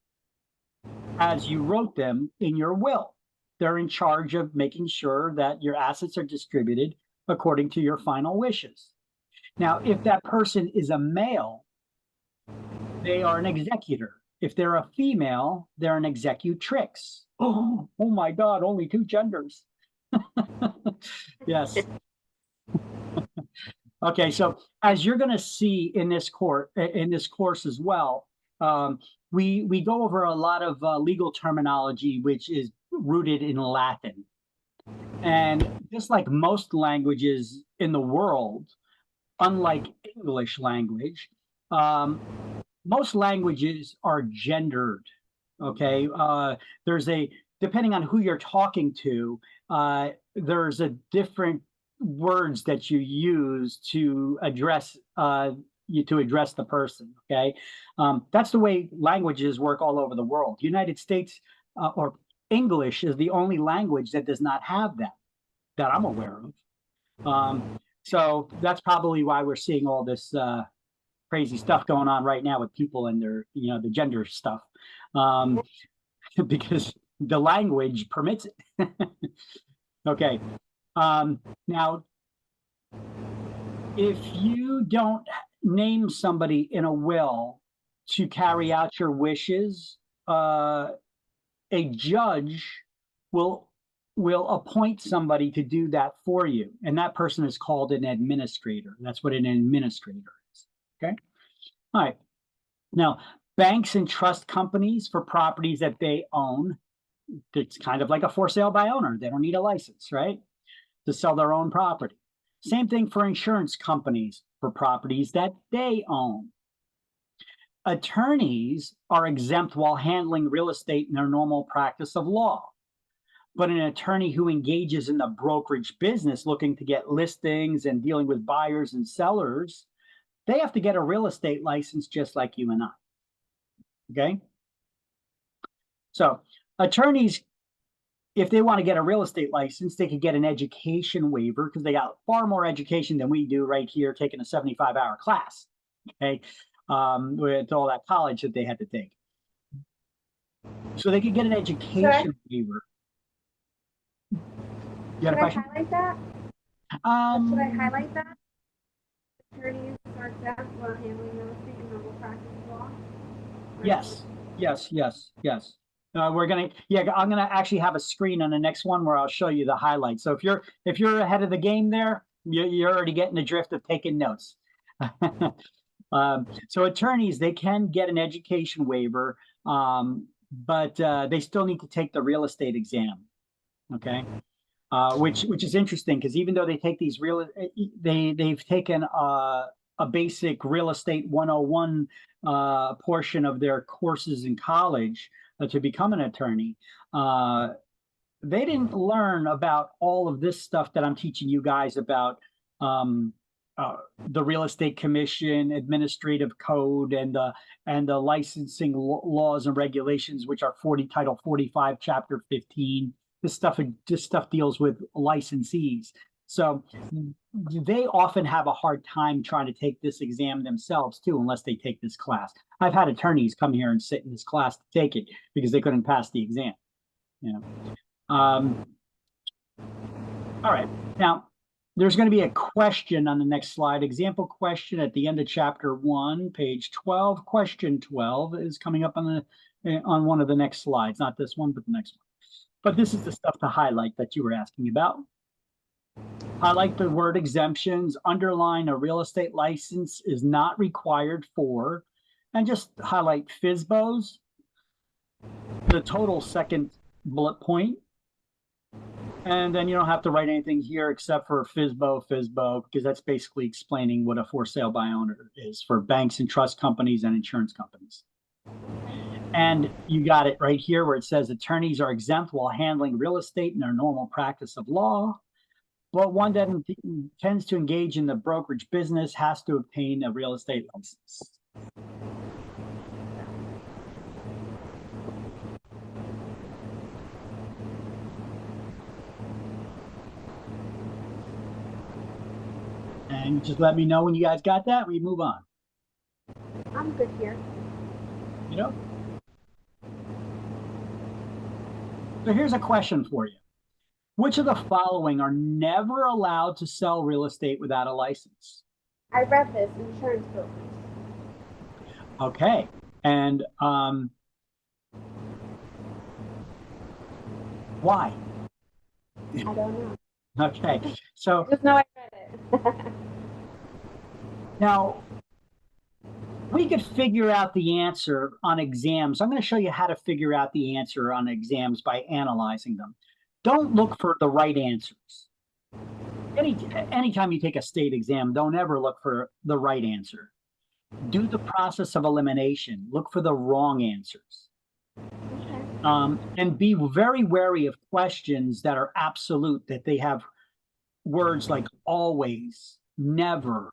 as you wrote them in your will. They're in charge of making sure that your assets are distributed according to your final wishes. Now, if that person is a male, they are an executor. If they're a female, they're an executrix. Oh my God, only two genders. Yes. Okay, so as you're going to see in this course as well, we go over a lot of legal terminology which is rooted in Latin, and just like most languages in the world, unlike English language, um, most languages are gendered. Okay, there's a depending on who you're talking to, there's a different words that you use to address to address the person. Okay, that's the way languages work all over the world. United States or English is the only language that does not have that I'm aware of. So that's probably why we're seeing all this crazy stuff going on right now with people and their, the gender stuff, because the language permits it. Okay. Now, if you don't name somebody in a will to carry out your wishes, a judge will appoint somebody to do that for you, and that person is called an administrator. That's what an administrator is. Okay. All right. Now, banks and trust companies for properties that they own, it's kind of like a for sale by owner. They don't need a license, right, to sell their own property. Same thing for insurance companies for properties that they own. Attorneys are exempt while handling real estate in their normal practice of law. But an attorney who engages in the brokerage business looking to get listings and dealing with buyers and sellers, they have to get a real estate license just like you and I. Okay? So attorneys, if they want to get a real estate license, they could get an education waiver because they got far more education than we do right here, taking a 75-hour class, okay, with all that college that they had to take. So they could get an education waiver. You got a question? Highlight that? Should I highlight that? Attorneys are exempt while handling real estate in normal practice law? Yes. I'm gonna actually have a screen on the next one where I'll show you the highlights. So if you're ahead of the game there, you're already getting the drift of taking notes. So attorneys, they can get an education waiver, but they still need to take the real estate exam. Okay. Which is interesting because even though they take these they've taken a basic real estate 101 portion of their courses in college to become an attorney. They didn't learn about all of this stuff that I'm teaching you guys about, the Real Estate Commission, administrative code, and the licensing laws and regulations, which are Title 45, Chapter 15. This stuff deals with licensees. So they often have a hard time trying to take this exam themselves too, unless they take this class. I've had attorneys come here and sit in this class to take it because they couldn't pass the exam. All right. Now, there's going to be a question on the next slide. Example question at the end of chapter 1, page 12. Question 12 is coming up on one of the next slides. Not this one, but the next one. But this is the stuff to highlight that you were asking about. Highlight the word exemptions, underline a real estate license is not required for, and just highlight FSBOs, the total second bullet point. And then you don't have to write anything here except for FSBO, because that's basically explaining what a for sale by owner is for banks and trust companies and insurance companies. And you got it right here where it says attorneys are exempt while handling real estate in their normal practice of law, but one that intends to engage in the brokerage business has to obtain a real estate license. And just let me know when you guys got that. We move on. I'm good here. So here's a question for you. Which of the following are never allowed to sell real estate without a license? I read this, insurance brokers. Okay. And why? I don't know. Okay, so Just know I read it. now we could figure out the answer on exams. I'm going to show you how to figure out the answer on exams by analyzing them. Don't look for the right answers. Anytime you take a state exam, don't ever look for the right answer. Do the process of elimination. Look for the wrong answers. And be very wary of questions that are absolute, that they have words like always, never,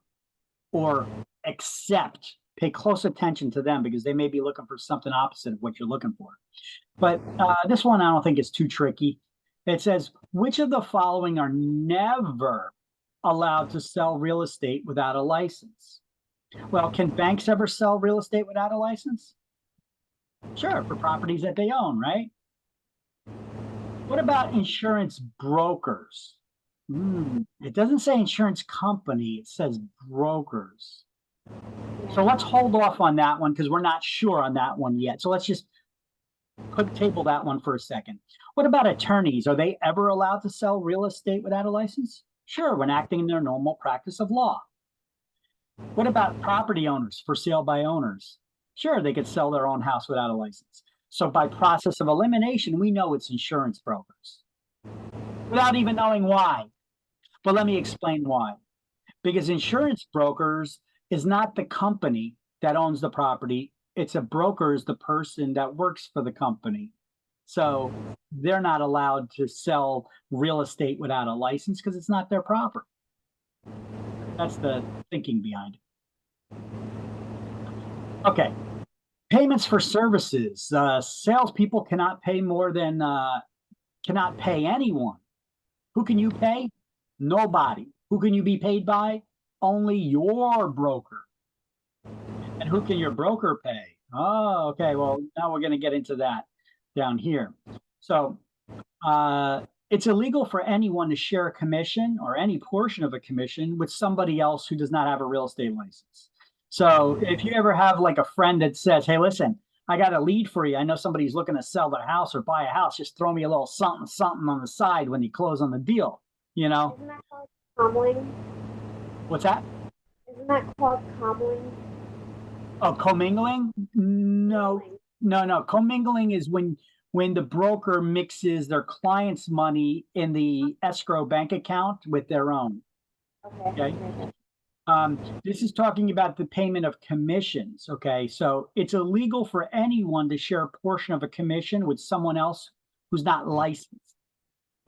or except. Pay close attention to them because they may be looking for something opposite of what you're looking for. But this one I don't think is too tricky. It says, which of the following are never allowed to sell real estate without a license? Well, can banks ever sell real estate without a license? Sure, for properties that they own, right? What about insurance brokers? It doesn't say insurance company, it says brokers. So let's hold off on that one because we're not sure on that one yet. So let's just table that one for a second. What about attorneys? Are they ever allowed to sell real estate without a license? Sure, when acting in their normal practice of law. What about property owners for sale by owners? Sure, they could sell their own house without a license. So by process of elimination, we know it's insurance brokers without even knowing why. But let me explain why. Because insurance brokers is not the company that owns the property. It's a broker is the person that works for the company. So they're not allowed to sell real estate without a license because it's not their property. That's the thinking behind it. Okay. Payments for services. Salespeople cannot pay more than, cannot pay anyone. Who can you pay? Nobody. Who can you be paid by? Only your broker. And who can your broker pay? Oh, okay. Well, now we're going to get into that down here. So it's illegal for anyone to share a commission or any portion of a commission with somebody else who does not have a real estate license. So if you ever have like a friend that says, hey, listen, I got a lead for you. I know somebody's looking to sell their house or buy a house. Just throw me a little something, something on the side when you close on the deal, you know? Isn't that called commingling? What's that? Isn't that called commingling? Oh, commingling? No. Commingling is when the broker mixes their client's money in the escrow bank account with their own. Okay. This is talking about the payment of commissions. Okay. So it's illegal for anyone to share a portion of a commission with someone else who's not licensed.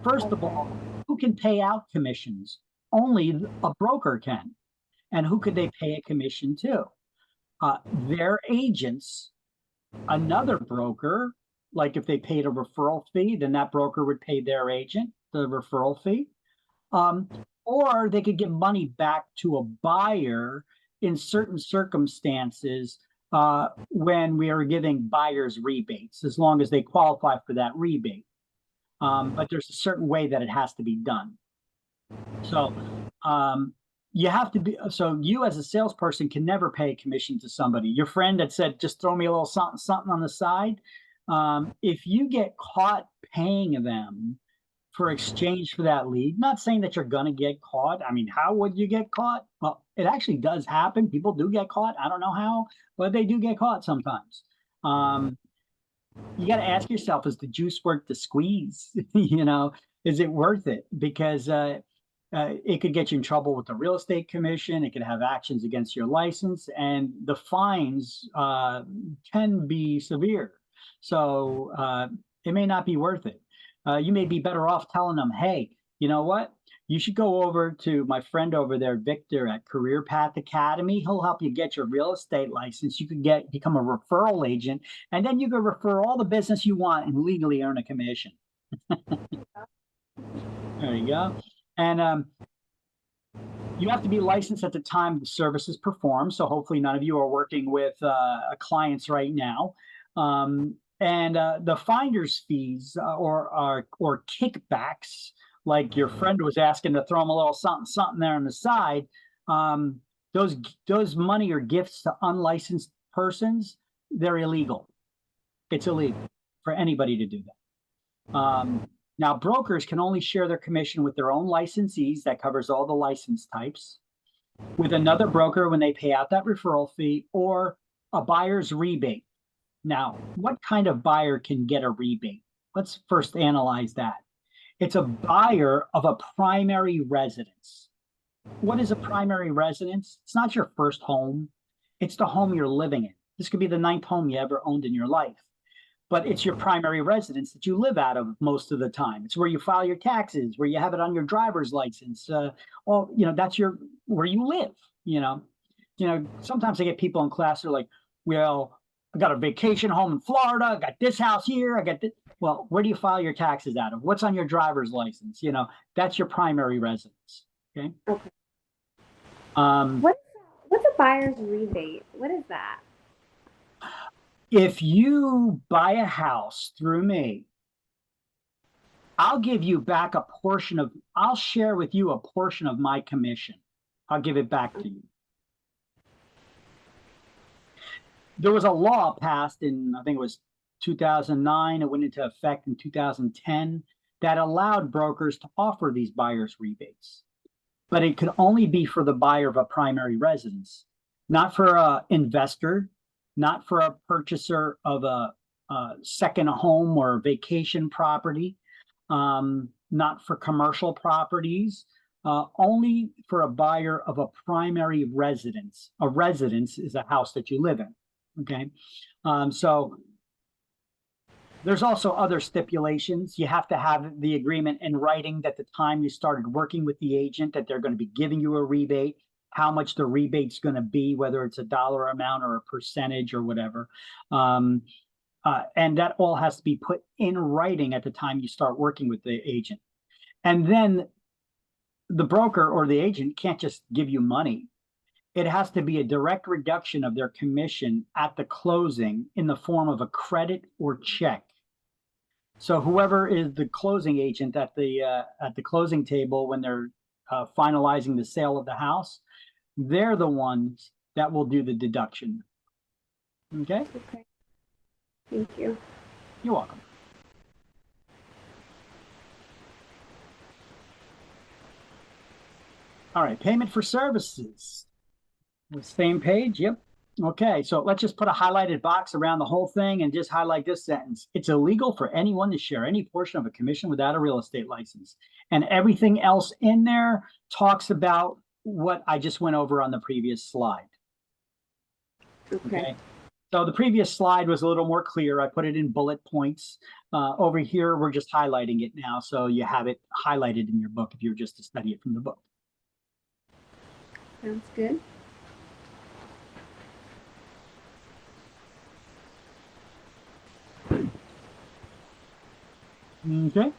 First of all, who can pay out commissions? Only a broker can. And who could they pay a commission to? Their agents, another broker, like if they paid a referral fee, then that broker would pay their agent the referral fee. Or they could give money back to a buyer in certain circumstances when we are giving buyers rebates, as long as they qualify for that rebate. But there's a certain way that it has to be done. So you have to be, so you as a salesperson can never pay a commission to somebody. Your friend that said, just throw me a little something, something on the side. If you get caught paying them for exchange for that lead, not saying that you're going to get caught. I mean, how would you get caught? Well, it actually does happen. People do get caught. I don't know how, but they do get caught sometimes. You got to ask yourself, is the juice worth the squeeze? You know, is it worth it? Because it could get you in trouble with the real estate commission. It could have actions against your license, and the fines can be severe. So it may not be worth it. You may be better off telling them, hey, you know what? You should go over to my friend over there, Victor, at Career Path Academy. He'll help you get your real estate license. You could become a referral agent, and then you can refer all the business you want and legally earn a commission. There you go. And you have to be licensed at the time the service is performed. So hopefully none of you are working with clients right now. And the finder's fees or kickbacks, like your friend was asking to throw them a little something, something there on the side, those money or gifts to unlicensed persons, they're illegal. It's illegal for anybody to do that. Now, brokers can only share their commission with their own licensees. That covers all the license types. With another broker when they pay out that referral fee, or a buyer's rebate. Now, what kind of buyer can get a rebate? Let's first analyze that. It's a buyer of a primary residence. What is a primary residence? It's not your first home. It's the home you're living in. This could be the 9th home you ever owned in your life. But it's your primary residence that you live out of most of the time. It's where you file your taxes, where you have it on your driver's license. Well, that's where you live. Sometimes I get people in class who are like, well, I got a vacation home in Florida. I got this house here. I got this. Well, where do you file your taxes out of? What's on your driver's license? That's your primary residence. Okay. Okay. What's a buyer's rebate? What is that? If you buy a house through me, I'll give you back I'll share with you a portion of my commission. I'll give it back to you. There was a law passed in, I think it was 2009. It went into effect in 2010 that allowed brokers to offer these buyer's rebates. But it could only be for the buyer of a primary residence, not for an investor, not for a purchaser of a second home or vacation property, not for commercial properties, only for a buyer of a primary residence. A residence is a house that you live in. Okay. So there's also other stipulations. You have to have the agreement in writing that the time you started working with the agent, that they're going to be giving you a rebate, how much the rebate's going to be, whether it's a dollar amount or a percentage or whatever. And that all has to be put in writing at the time you start working with the agent. And then the broker or the agent can't just give you money. It has to be a direct reduction of their commission at the closing in the form of a credit or check. So whoever is the closing agent at the closing table when they're finalizing the sale of the house, they're the ones that will do the deduction. Okay? Okay. Thank you. You're welcome. All right, payment for services. The same page, yep. Okay, so let's just put a highlighted box around the whole thing and just highlight this sentence. It's illegal for anyone to share any portion of a commission without a real estate license. And everything else in there talks about what I just went over on the previous slide. Okay. So the previous slide was a little more clear. I put it in bullet points. Over here, we're just highlighting it now. So you have it highlighted in your book if you're just to study it from the book. Sounds good. Okay.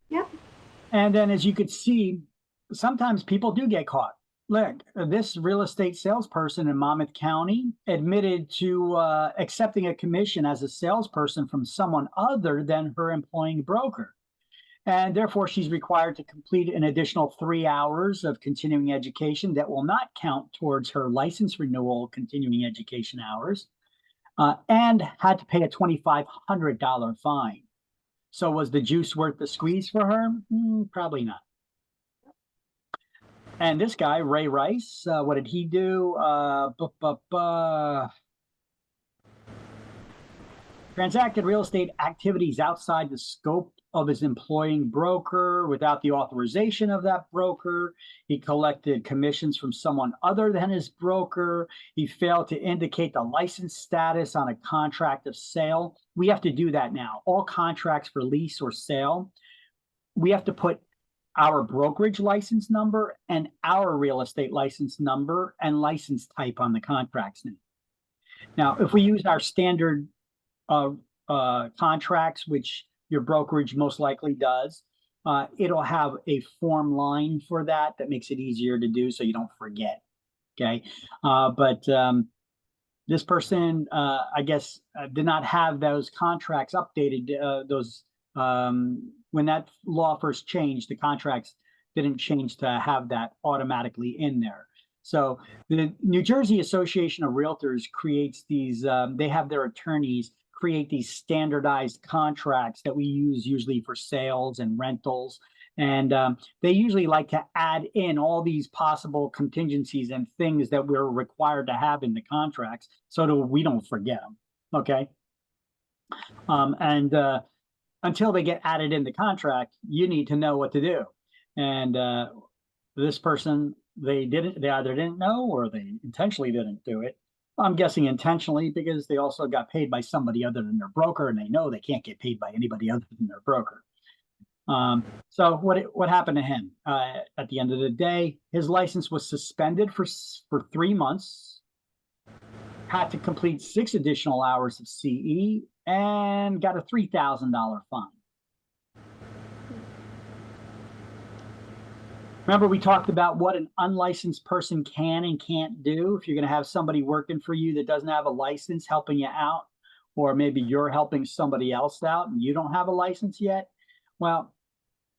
Yep. And then as you could see, sometimes people do get caught. Look, this real estate salesperson in Monmouth County admitted to accepting a commission as a salesperson from someone other than her employing broker. And therefore, she's required to complete an additional 3 hours of continuing education that will not count towards her license renewal continuing education hours, and had to pay a $2,500 fine. So was the juice worth the squeeze for her? Probably not. And this guy, Ray Rice, what did he do? Transacted real estate activities outside the scope of his employing broker without the authorization of that broker. He collected commissions from someone other than his broker. He failed to indicate the license status on a contract of sale. We have to do that now. All contracts for lease or sale, we have to put our brokerage license number and our real estate license number and license type on the contracts now. Now, if we use our standard contracts, which your brokerage most likely does, it'll have a form line for that makes it easier to do so you don't forget. Okay. But this person, I guess, did not have those contracts updated. When that law first changed, the contracts didn't change to have that automatically in there. So the New Jersey Association of Realtors creates these, they have their attorneys create these standardized contracts that we use usually for sales and rentals. And they usually like to add in all these possible contingencies and things that we're required to have in the contracts so that we don't forget them. Okay. Until they get added in the contract, you need to know what to do. And this person, they either didn't know or they intentionally didn't do it. I'm guessing intentionally because they also got paid by somebody other than their broker, and they know they can't get paid by anybody other than their broker. So what happened to him? At the end of the day, his license was suspended for 3 months, had to complete 6 additional hours of CE, and got a $3,000 fine. Remember, we talked about what an unlicensed person can and can't do. If you're going to have somebody working for you that doesn't have a license helping you out, or maybe you're helping somebody else out and you don't have a license yet. Well,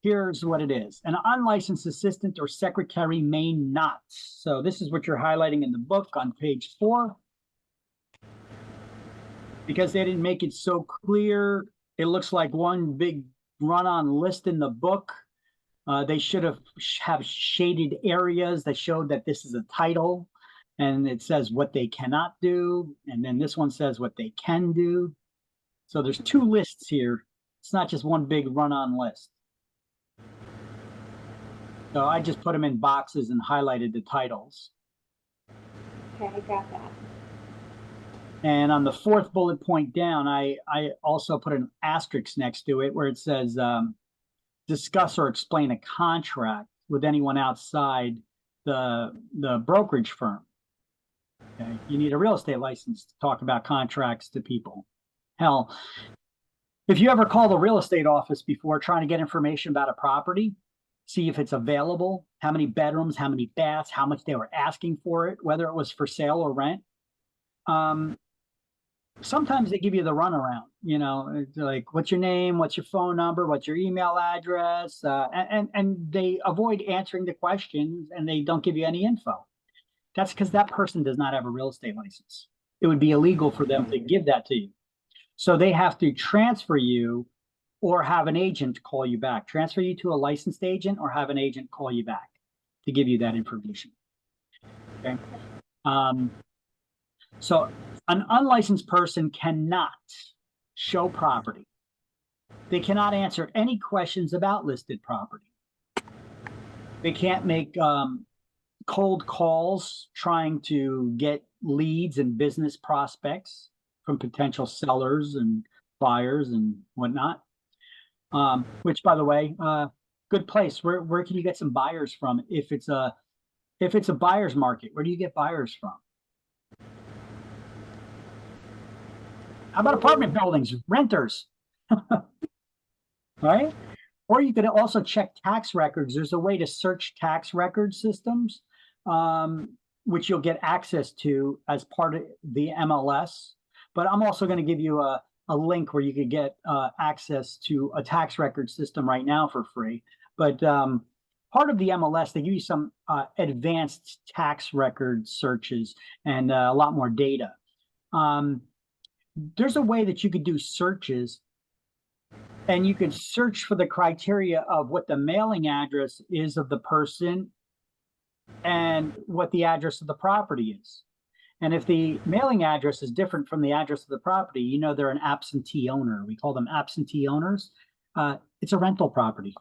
here's what it is. An unlicensed assistant or secretary may not. So this is what you're highlighting in the book on page 4. Because they didn't make it so clear, it looks like one big run-on list in the book. They should have shaded areas that showed that this is a title, and it says what they cannot do, and then this one says what they can do. So there's 2 lists here. It's not just one big run-on list. So I just put them in boxes and highlighted the titles. Okay, I got that. And on the 4th bullet point down, I also put an asterisk next to it where it says, discuss or explain a contract with anyone outside the brokerage firm. Okay, you need a real estate license to talk about contracts to people. Hell, if you ever call the real estate office before trying to get information about a property, see if it's available, how many bedrooms, how many baths, how much they were asking for it, whether it was for sale or rent. Sometimes they give you the runaround, you know, it's like, what's your name? What's your phone number? What's your email address? And they avoid answering the questions and they don't give you any info. That's because that person does not have a real estate license. It would be illegal for them to give that to you. So they have to transfer you or have an agent call you back, transfer you to a licensed agent or have an agent call you back to give you that information. Okay. So an unlicensed person cannot show property. They cannot answer any questions about listed property. They can't make cold calls trying to get leads and business prospects from potential sellers and buyers and whatnot. Which, by the way, good place. Where can you get some buyers from if it's a buyer's market? Where do you get buyers from? How about apartment buildings, renters, right? Or you could also check tax records. There's a way to search tax record systems, which you'll get access to as part of the MLS. But I'm also going to give you a link where you could get access to a tax record system right now for free. But part of the MLS, they give you some advanced tax record searches and a lot more data. There's a way that you could do searches and you could search for the criteria of what the mailing address is of the person and what the address of the property is. And if the mailing address is different from the address of the property, you know they're an absentee owner. We call them absentee owners. It's a rental property.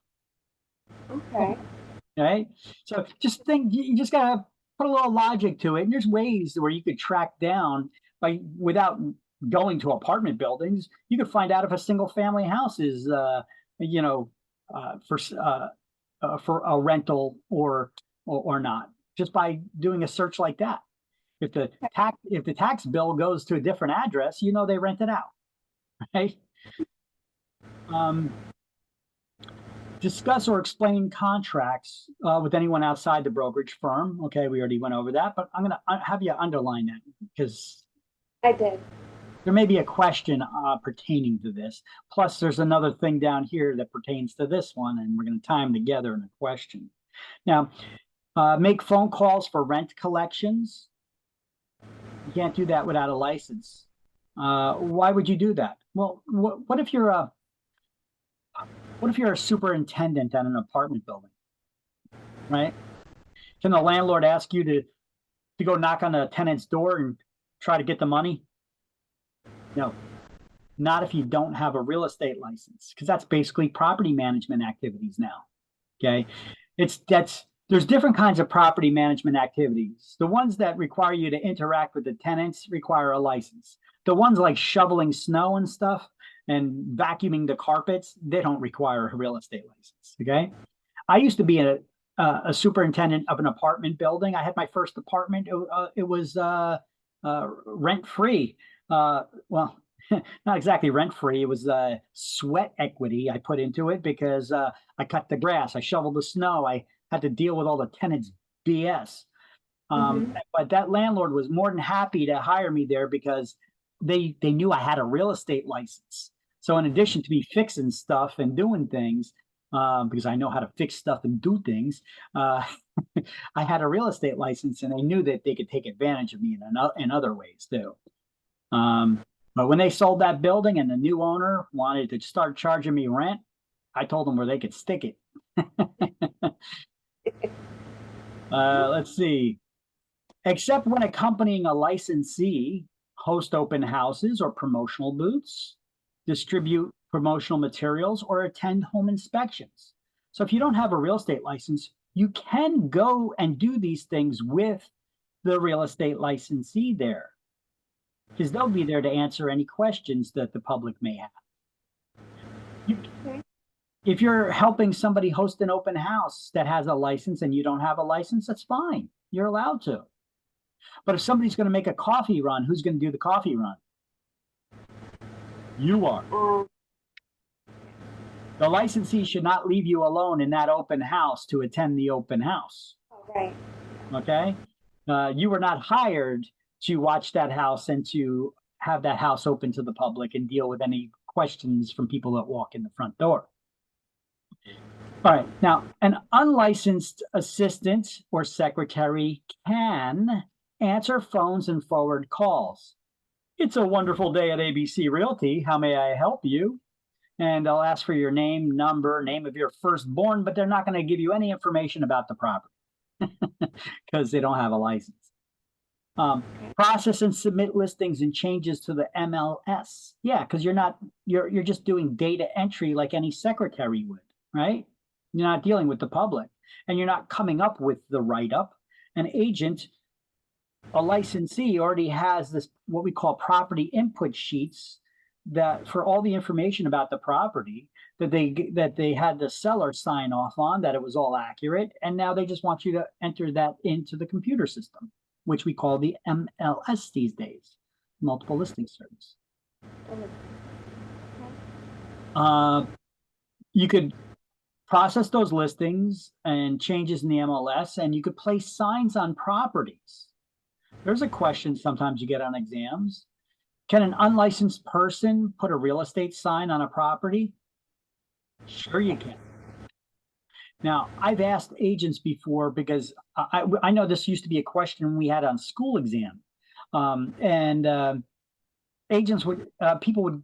Okay. Right? So just think, you just got to put a little logic to it. And there's ways where you could track down without going to apartment buildings. You could find out if a single family house is, for a rental or not, just by doing a search like that. If the tax bill goes to a different address, you know they rent it out, right? Discuss or explain contracts with anyone outside the brokerage firm. Okay, we already went over that, but I'm going to have you underline that because I did. there may be a question pertaining to this. Plus, there's another thing down here that pertains to this one, and we're going to tie them together in a question. Now, make phone calls for rent collections. You can't do that without a license. Why would you do that? Well, what if you're a superintendent at an apartment building, right? Can the landlord ask you to go knock on a tenant's door and try to get the money? No, not if you don't have a real estate license, because that's basically property management activities now. Okay, there's different kinds of property management activities. The ones that require you to interact with the tenants require a license. The ones like shoveling snow and stuff and vacuuming the carpets, they don't require a real estate license. Okay, I used to be a superintendent of an apartment building. I had my first apartment. It was rent free. Well, not exactly rent free. It was sweat equity I put into it because I cut the grass, I shoveled the snow, I had to deal with all the tenants' BS. But that landlord was more than happy to hire me there because they knew I had a real estate license. So in addition to me fixing stuff and doing things, because I know how to fix stuff and do things, I had a real estate license, and they knew that they could take advantage of me in other ways too. But when they sold that building and the new owner wanted to start charging me rent, I told them where they could stick it. Let's see. Except when accompanying a licensee, host open houses or promotional booths, distribute promotional materials, or attend home inspections. So if you don't have a real estate license, you can go and do these things with the real estate licensee there, because they'll be there to answer any questions that the public may have. If you're helping somebody host an open house that has a license and you don't have a license, that's fine. You're allowed to. But if somebody's going to make a coffee run, who's going to do the coffee run? You are. The licensee should not leave you alone in that open house to attend the open house. Right. Okay? You were not hired to watch that house and to have that house open to the public and deal with any questions from people that walk in the front door. All right. Now, an unlicensed assistant or secretary can answer phones and forward calls. It's a wonderful day at ABC Realty. How may I help you? And I'll ask for your name, number, name of your firstborn, but they're not going to give you any information about the property because they don't have a license. Process and submit listings and changes to the MLS. Yeah, because you're just doing data entry like any secretary would, right? You're not dealing with the public, and you're not coming up with the write-up. An agent, a licensee, already has this, what we call property input sheets, that for all the information about the property that they had the seller sign off on, that it was all accurate, and now they just want you to enter that into the computer system, which we call the MLS these days, multiple listing service. You could process those listings and changes in the MLS, and you could place signs on properties. There's a question sometimes you get on exams. Can an unlicensed person put a real estate sign on a property? Sure you can. Now, I've asked agents before because I know this used to be a question we had on school exam.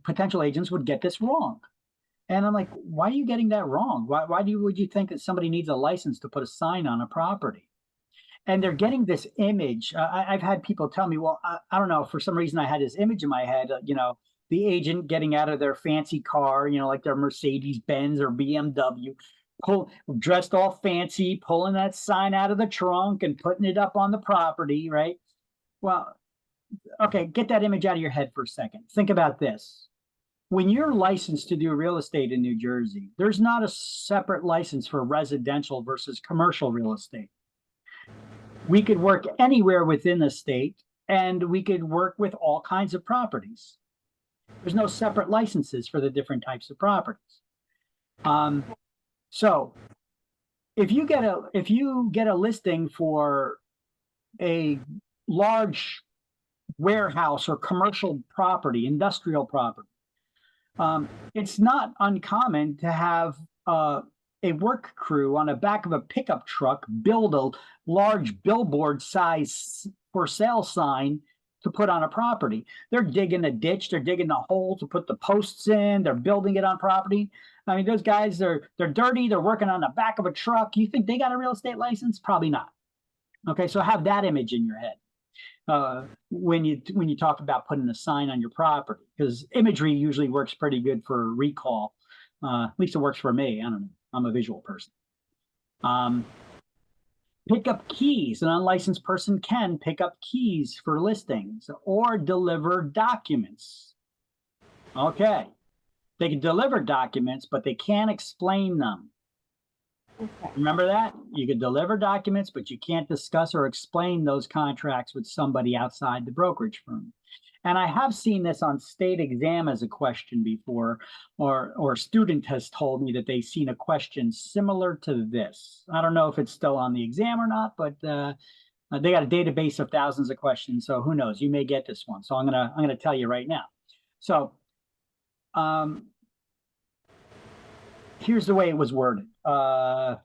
Potential agents would get this wrong. And I'm like, why are you getting that wrong? Why would you think that somebody needs a license to put a sign on a property? And they're getting this image. I've had people tell me, well, I don't know, for some reason I had this image in my head, the agent getting out of their fancy car, like their Mercedes-Benz or BMW, dressed all fancy, pulling that sign out of the trunk and putting it up on the property, right? Well, okay, get that image out of your head for a second. Think about this. When you're licensed to do real estate in New Jersey, there's not a separate license for residential versus commercial real estate. We could work anywhere within the state, and we could work with all kinds of properties. There's no separate licenses for the different types of properties. So if you get a listing for a large warehouse or commercial property, industrial property, it's not uncommon to have a work crew on the back of a pickup truck build a large billboard size for sale sign to put on a property. They're digging a ditch, they're digging a hole to put the posts in, they're building it on property. I mean, those guys, they're dirty, they're working on the back of a truck. You think they got a real estate license? Probably not. Okay, so have that image in your head when you talk about putting a sign on your property, because imagery usually works pretty good for recall. At least it works for me. I don't know. I'm a visual person. Pick up keys. An unlicensed person can pick up keys for listings or deliver documents. Okay. They can deliver documents, but they can't explain them. Okay. Remember that? You can deliver documents, but you can't discuss or explain those contracts with somebody outside the brokerage firm. And I have seen this on state exam as a question before, or a student has told me that they've seen a question similar to this. I don't know if it's still on the exam or not, but they got a database of thousands of questions, so who knows? You may get this one. So I'm gonna tell you right now. So here's the way it was worded. A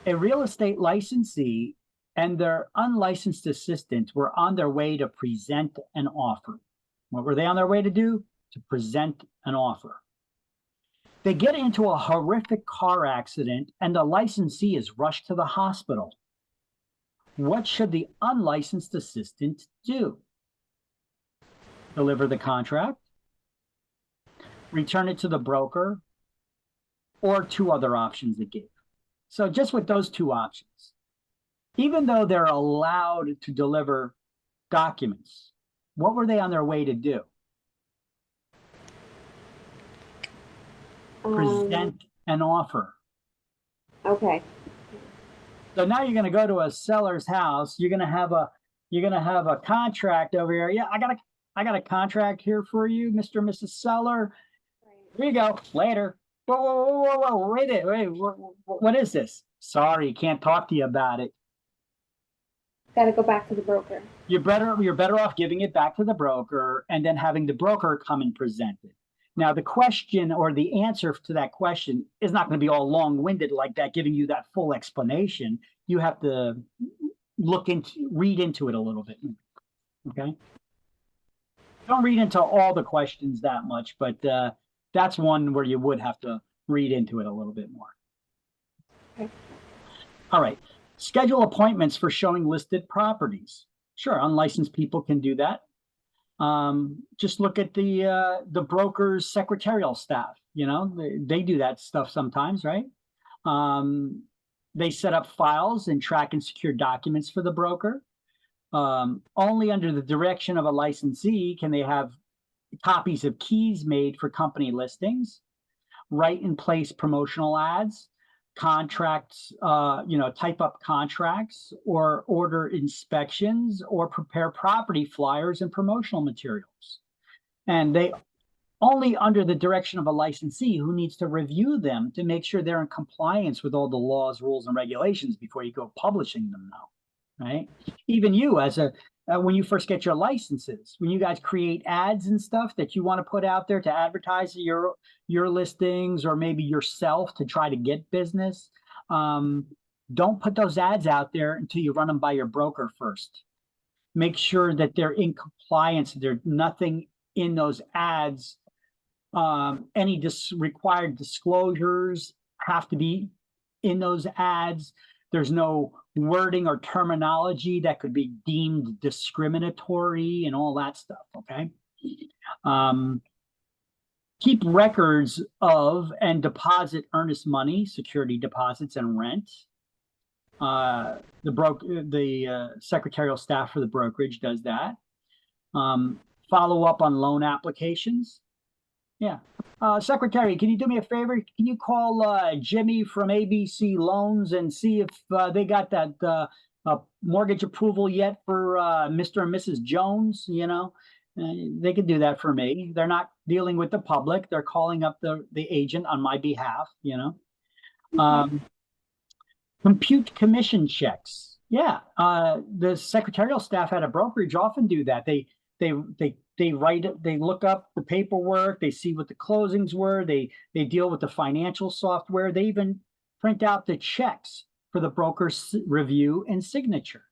real estate licensee and their unlicensed assistant were on their way to present an offer. What were they on their way to do? To present an offer. They get into a horrific car accident and the licensee is rushed to the hospital. What should the unlicensed assistant do? Deliver the contract, return it to the broker, or two other options it gave. So just with those two options, even though they're allowed to deliver documents, what were they on their way to do? Present an offer. Okay. So now you're going to go to a seller's house. You're going to have a contract over here. Yeah, I got a contract here for you, Mr. and Mrs. Seller. Here you go. Later. Whoa, wait, what is this? Sorry, can't talk to you about it. Got to go back to the broker. You're better off giving it back to the broker and then having the broker come and present it. Now, the question or the answer to that question is not going to be all long-winded like that, giving you that full explanation. You have to read into it a little bit. Okay. Don't read into all the questions that much, but that's one where you would have to read into it a little bit more. Okay. All right. Schedule appointments for showing listed properties. Sure, unlicensed people can do that. Just look at the broker's secretarial staff. You know, they do that stuff sometimes, right? They set up files and track and secure documents for the broker. Only under the direction of a licensee can they have copies of keys made for company listings, write in place promotional ads, contracts, type up contracts or order inspections or prepare property flyers and promotional materials. And they only under the direction of a licensee who needs to review them to make sure they're in compliance with all the laws, rules, and regulations before you go publishing them now, right? Even you as when you first get your licenses, when you guys create ads and stuff that you want to put out there to advertise your listings or maybe yourself to try to get business, don't put those ads out there until you run them by your broker first. Make sure that they're in compliance. There's nothing in those ads. Any required disclosures have to be in those ads. There's no wording or terminology that could be deemed discriminatory and all that stuff, okay? Keep records of and deposit earnest money, security deposits, and rent. The secretarial staff for the brokerage does that. Follow up on loan applications. Yeah. Secretary, can you do me a favor? Can you call Jimmy from ABC Loans and see if they got that mortgage approval yet for Mr. and Mrs. Jones? You know, they could do that for me. They're not dealing with the public. They're calling up the agent on my behalf, you know. Compute commission checks. Yeah. The secretarial staff at a brokerage often do that. They write it, they look up the paperwork, they see what the closings were, they deal with the financial software, they even print out the checks for the broker's review and signature.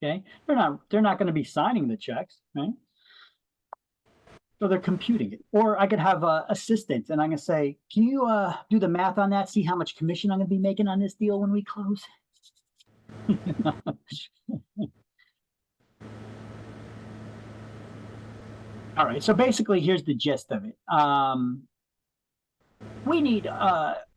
Okay, they're not going to be signing the checks, right? So they're computing it. Or I could have a assistant, and I'm going to say, can you do the math on that? See how much commission I'm going to be making on this deal when we close. All right. So basically, here's the gist of it. We need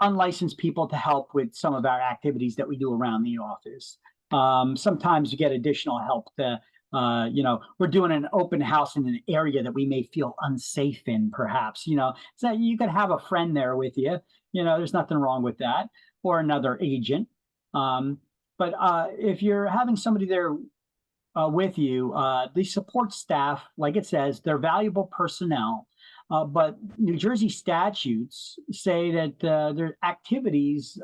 unlicensed people to help with some of our activities that we do around the office. Sometimes we get additional help to, we're doing an open house in an area that we may feel unsafe in, perhaps, so you could have a friend there with you, there's nothing wrong with that, or another agent. But if you're having somebody there with you, the support staff, like it says, they're valuable personnel. But New Jersey statutes say that their activities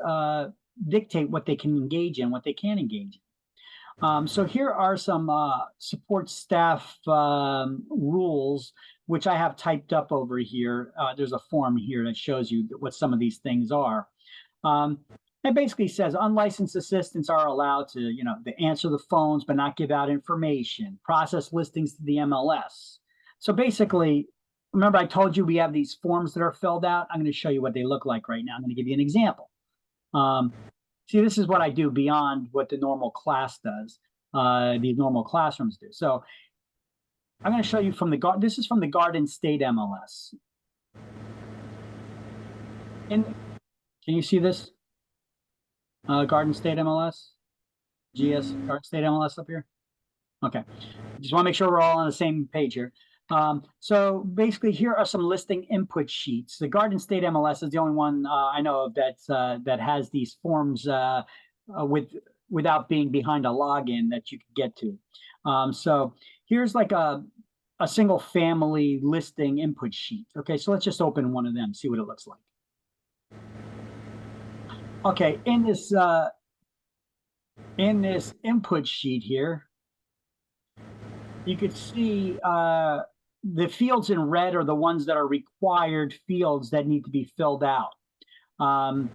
dictate what they can engage in, what they can't engage in. So here are some support staff rules, which I have typed up over here. There's a form here that shows you what some of these things are. It basically says unlicensed assistants are allowed to, to answer the phones, but not give out information, process listings to the MLS. So basically, remember I told you we have these forms that are filled out? I'm going to show you what they look like right now. I'm going to give you an example. See, this is what I do beyond what the normal class does, these normal classrooms do. So I'm going to show you from this is from the Garden State MLS. And can you see this? Garden State MLS? GS, Garden State MLS up here? Okay. Just want to make sure we're all on the same page here. So basically, here are some listing input sheets. The Garden State MLS is the only one I know of that has these forms without being behind a login that you can get to. So here's like a single family listing input sheet. Okay, so let's just open one of them, see what it looks like. Okay, in this input sheet here, you could see the fields in red are the ones that are required fields that need to be filled out. And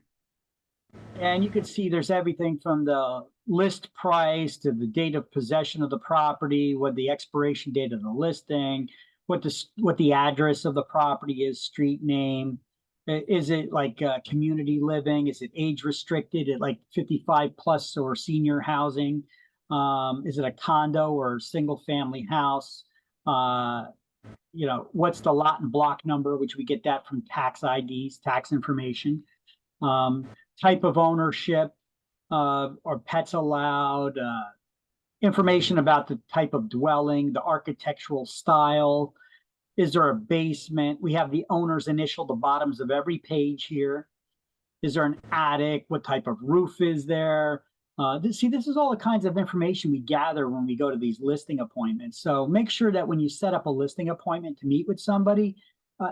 you can see there's everything from the list price to the date of possession of the property, what the expiration date of the listing, what the address of the property is, street name. Is it like community living? Is it age restricted at like 55 plus or senior housing? Is it a condo or single family house? What's the lot and block number, which we get that from tax IDs, tax information. Type of ownership, or pets allowed, information about the type of dwelling, the architectural style. Is there a basement? We have the owner's initial, the bottoms of every page here. Is there an attic? What type of roof is there? This is all the kinds of information we gather when we go to these listing appointments. So make sure that when you set up a listing appointment to meet with somebody,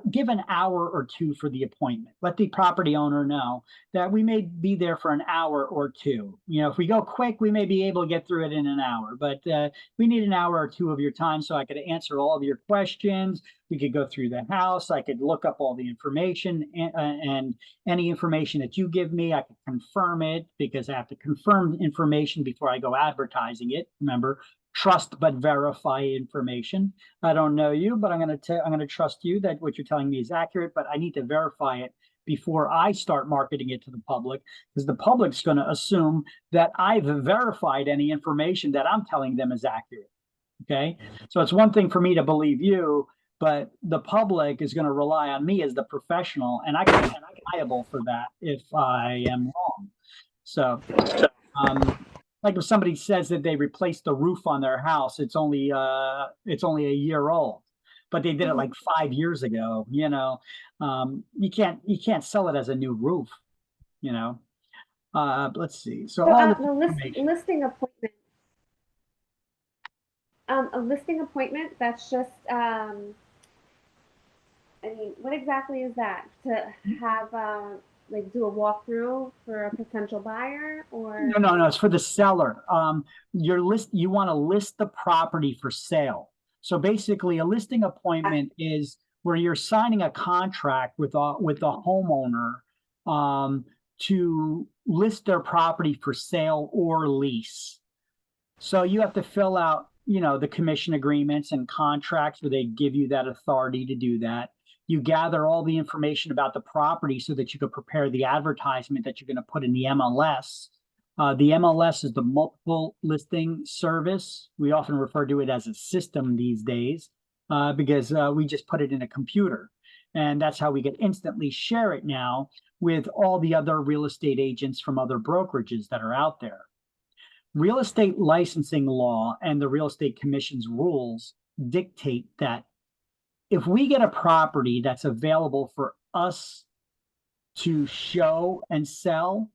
give an hour or two for the appointment. Let the property owner know that we may be there for an hour or two. If we go quick, we may be able to get through it in an hour, but we need an hour or two of your time so I could answer all of your questions. We could go through the house. I could look up all the information, and any information that you give me, I could confirm it, because I have to confirm information before I go advertising it. Remember, trust but verify information. I don't know you, but I'm going to trust you that what you're telling me is accurate, but I need to verify it before I start marketing it to the public, because the public's going to assume that I've verified any information that I'm telling them is accurate. Okay, so it's one thing for me to believe you, but the public is going to rely on me as the professional, and I can be liable for that if I am wrong. So, like if somebody says that they replaced the roof on their house, it's only a year old, but they did it like 5 years ago. You can't sell it as a new roof. Let's see. So listing appointment. A listing appointment. That's just. What exactly is that? To have do a walkthrough for a potential buyer, or no, it's for the seller. You want to list the property for sale. So basically, a listing appointment is where you're signing a contract with the homeowner to list their property for sale or lease. So you have to fill out, the commission agreements and contracts where they give you that authority to do that. You gather all the information about the property so that you could prepare the advertisement that you're going to put in the MLS. The MLS is the multiple listing service. We often refer to it as a system these days because we just put it in a computer. And that's how we can instantly share it now with all the other real estate agents from other brokerages that are out there. Real estate licensing law and the real estate commission's rules dictate that if we get a property that's available for us to show and sell,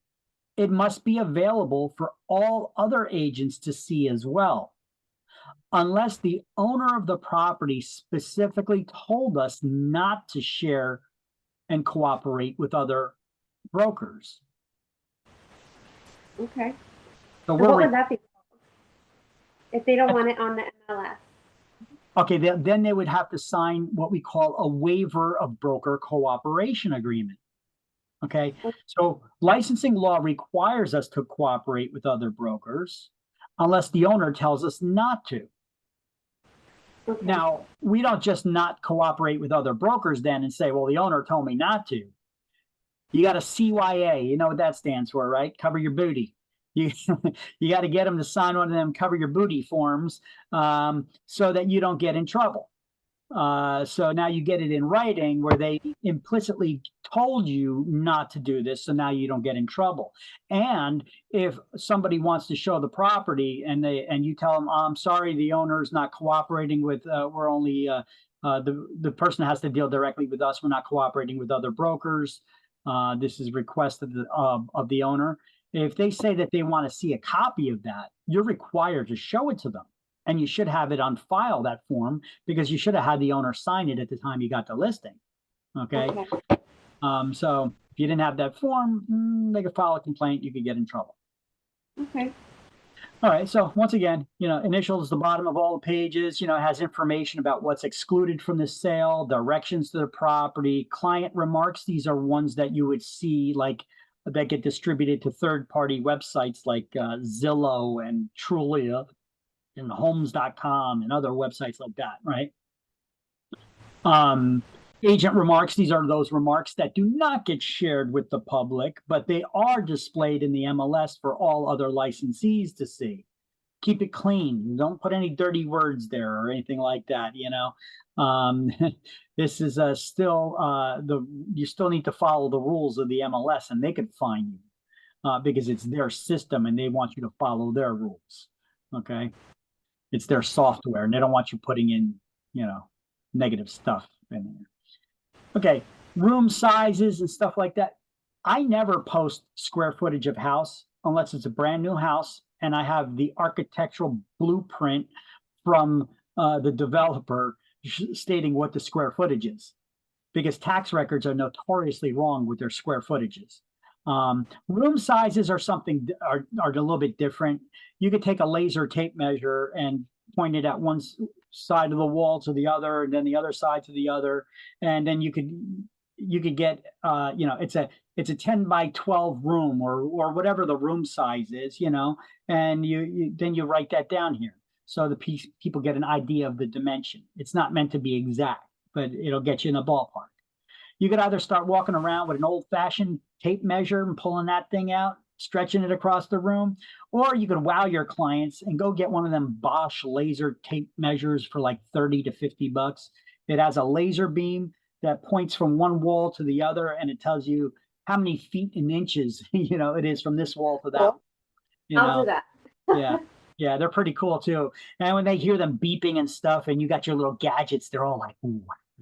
it must be available for all other agents to see as well, unless the owner of the property specifically told us not to share and cooperate with other brokers. Okay. So So what would that be if they don't want it on the MLS? Okay, then they would have to sign what we call a waiver of broker cooperation agreement. Okay, so licensing law requires us to cooperate with other brokers unless the owner tells us not to. Okay. Now, we don't just not cooperate with other brokers then and say, well, the owner told me not to. You got a CYA, you know what that stands for, right? Cover your booty. You got to get them to sign one of them cover your booty forms so that you don't get in trouble. So now you get it in writing where they implicitly told you not to do this, so now you don't get in trouble. And if somebody wants to show the property and you tell them, I'm sorry, the owner's not cooperating with, we're only the person has to deal directly with us. We're not cooperating with other brokers. This is request of the owner. If they say that they want to see a copy of that, you're required to show it to them. And you should have it on file, that form, because you should have had the owner sign it at the time you got the listing. Okay. So if you didn't have that form, they could file a complaint, you could get in trouble. Okay. All right. So once again, initials the bottom of all the pages, has information about what's excluded from the sale, directions to the property, client remarks. These are ones that you would see like that get distributed to third-party websites like Zillow and Trulia and homes.com and other websites like that, right? Agent remarks, these are those remarks that do not get shared with the public, but they are displayed in the MLS for all other licensees to see. Keep it clean. Don't put any dirty words there or anything like that, This is still you still need to follow the rules of the MLS, and they could fine you because it's their system and they want you to follow their rules. Okay. It's their software and they don't want you putting in, negative stuff in there. Okay. Room sizes and stuff like that. I never post square footage of house unless it's a brand new house and I have the architectural blueprint from the developer stating what the square footage is, because tax records are notoriously wrong with their square footages. Room sizes are a little bit different. You could take a laser tape measure and point it at one side of the wall to the other, and then the other side to the other, and then you could get it's a 10 by 12 room or whatever the room size is, and then you write that down here so the people get an idea of the dimension. It's not meant to be exact, but it'll get you in the ballpark. You could either start walking around with an old-fashioned tape measure and pulling that thing out, stretching it across the room, or you could wow your clients and go get one of them Bosch laser tape measures for like 30 to 50 bucks. It has a laser beam that points from one wall to the other, and it tells you how many feet and inches, it is from this wall to that. I'll do that. Yeah, they're pretty cool too. And when they hear them beeping and stuff, and you got your little gadgets, they're all like,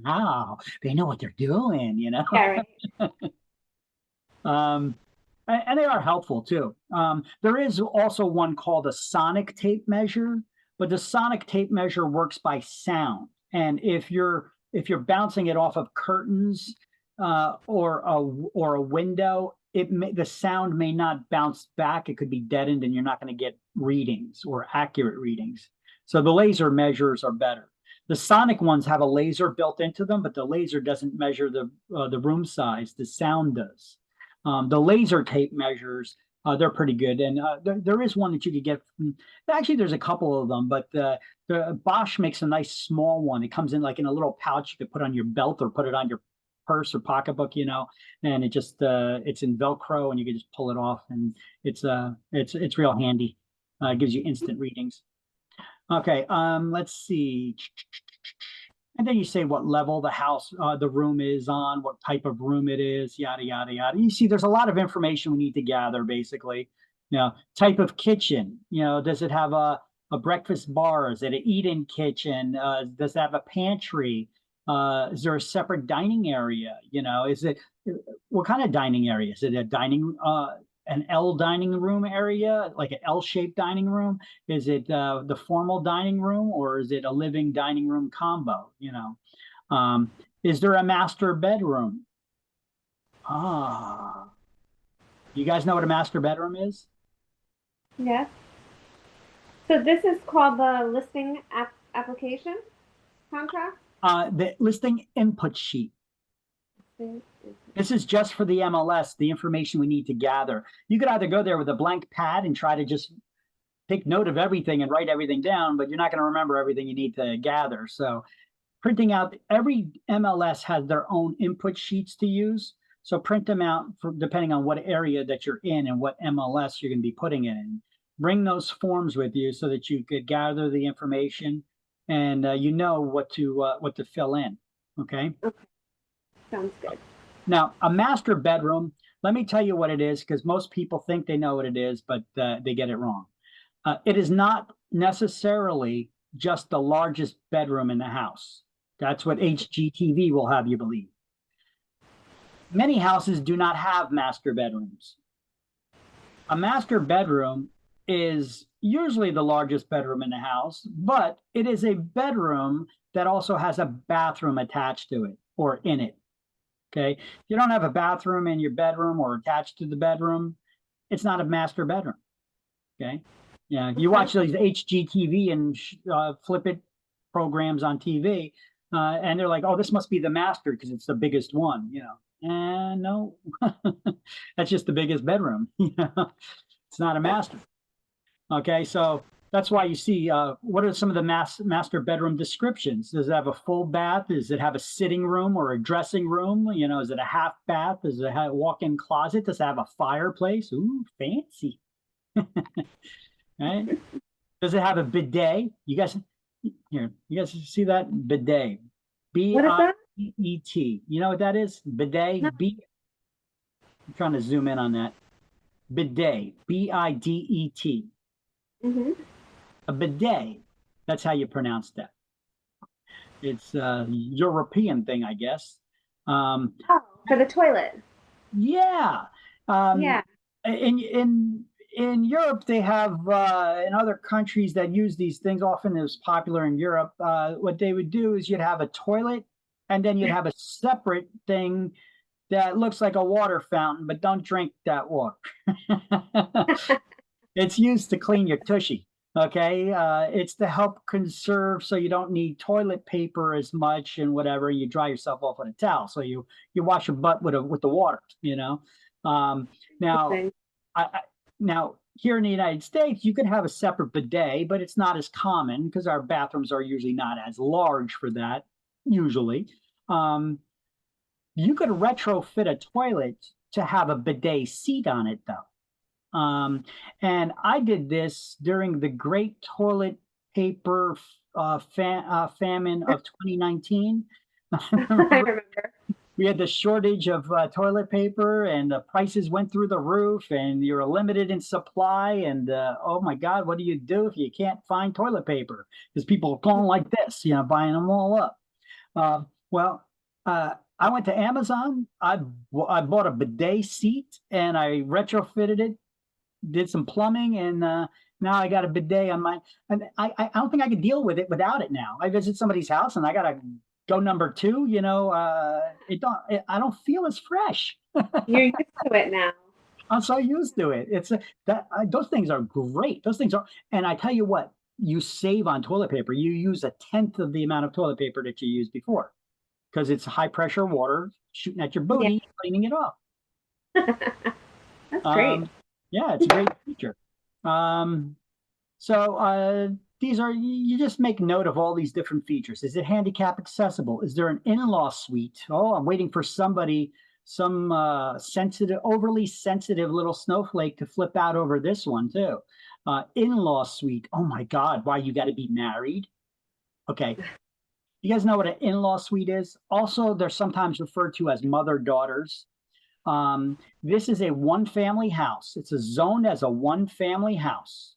wow, they know what they're doing, Yeah, right. And they are helpful too. There is also one called a sonic tape measure, but the sonic tape measure works by sound. And if you're bouncing it off of curtains or a window, the sound may not bounce back. It could be deadened, and you're not going to get readings or accurate readings. So the laser measures are better. The sonic ones have a laser built into them, but the laser doesn't measure the room size. The sound does. The laser tape measures They're pretty good, and there is one that you could get. Actually, there's a couple of them, but the Bosch makes a nice small one. It comes in like in a little pouch you could put on your belt or put it on your purse or pocketbook, and it just it's in Velcro and you can just pull it off, and it's real handy. It gives you instant readings. Okay, let's see. And then you say what level the house, the room is on, what type of room it is, yada, yada, yada. You see, there's a lot of information we need to gather, basically. Type of kitchen, does it have a breakfast bar? Is it an eat-in kitchen? Does it have a pantry? Is there a separate dining area? What kind of dining area? Is it a an L dining room area, like an L-shaped dining room? Is it the formal dining room, or is it a living dining room combo? Is there a master bedroom? You guys know what a master bedroom is? Yes. So this is called the listing application contract? The listing input sheet. This is just for the MLS, the information we need to gather. You could either go there with a blank pad and try to just take note of everything and write everything down, but you're not going to remember everything you need to gather. So printing out, every MLS has their own input sheets to use. So print them out depending on what area that you're in and what MLS you're going to be putting it in. Bring those forms with you so that you could gather the information and what to fill in. Okay. Sounds good. Now, a master bedroom, let me tell you what it is, because most people think they know what it is, but they get it wrong. It is not necessarily just the largest bedroom in the house. That's what HGTV will have you believe. Many houses do not have master bedrooms. A master bedroom is usually the largest bedroom in the house, but it is a bedroom that also has a bathroom attached to it or in it. Okay. If you don't have a bathroom in your bedroom or attached to the bedroom, it's not a master bedroom. Okay. Yeah. You watch those HGTV and flip it programs on TV, and they're like, oh, this must be the master because it's the biggest one, And no, that's just the biggest bedroom. It's not a master. Okay. So that's why you see, what are some of the master bedroom descriptions? Does it have a full bath? Does it have a sitting room or a dressing room? Is it a half bath? Does it have a walk-in closet? Does it have a fireplace? Ooh, fancy. Right? Does it have a bidet? You guys see that? Bidet. What is that? B-I-D-E-T. You know what that is? Bidet. No. I'm trying to zoom in on that. Bidet. B-I-D-E-T. Mm-hmm. A bidet, that's how you pronounce that. It's a European thing, I guess. For the toilet. Yeah. Yeah. In Europe, they have, in other countries that use these things, often it was popular in Europe, what they would do is you'd have a toilet and then you'd have a separate thing that looks like a water fountain, but don't drink that water. It's used to clean your tushy. Okay. It's to help conserve so you don't need toilet paper as much and whatever. You dry yourself off with a towel. So you wash your butt with the water, Now, now here in the United States, you could have a separate bidet, but it's not as common because our bathrooms are usually not as large for that, usually. You could retrofit a toilet to have a bidet seat on it, though. And I did this during the great toilet paper famine of 2019. I remember. We had the shortage of toilet paper and the prices went through the roof and you're limited in supply. And oh my God, what do you do if you can't find toilet paper? Because people are going like this, buying them all up. I went to Amazon. I bought a bidet seat and I retrofitted it, did some plumbing, and now I got a bidet on my. And I don't think I could deal with it without it now. I visit somebody's house and I gotta go number two. I don't feel as fresh. You're used to it now. I'm so used to it. It's those things are great. Those things are, and I tell you what, you save on toilet paper. You use 1/10 of the amount of toilet paper that you used before, because it's high pressure water shooting at your booty, cleaning it off. That's great. Yeah, it's a great feature. So these are, you just make note of all these different features. Is it handicap accessible? Is there an in-law suite? Oh, I'm waiting for somebody, some sensitive, overly sensitive little snowflake to flip out over this one too. In-law suite. Oh my God, why you got to be married? Okay. You guys know what an in-law suite is? Also, they're sometimes referred to as mother-daughters. This is a one-family house. It's zoned as a one-family house,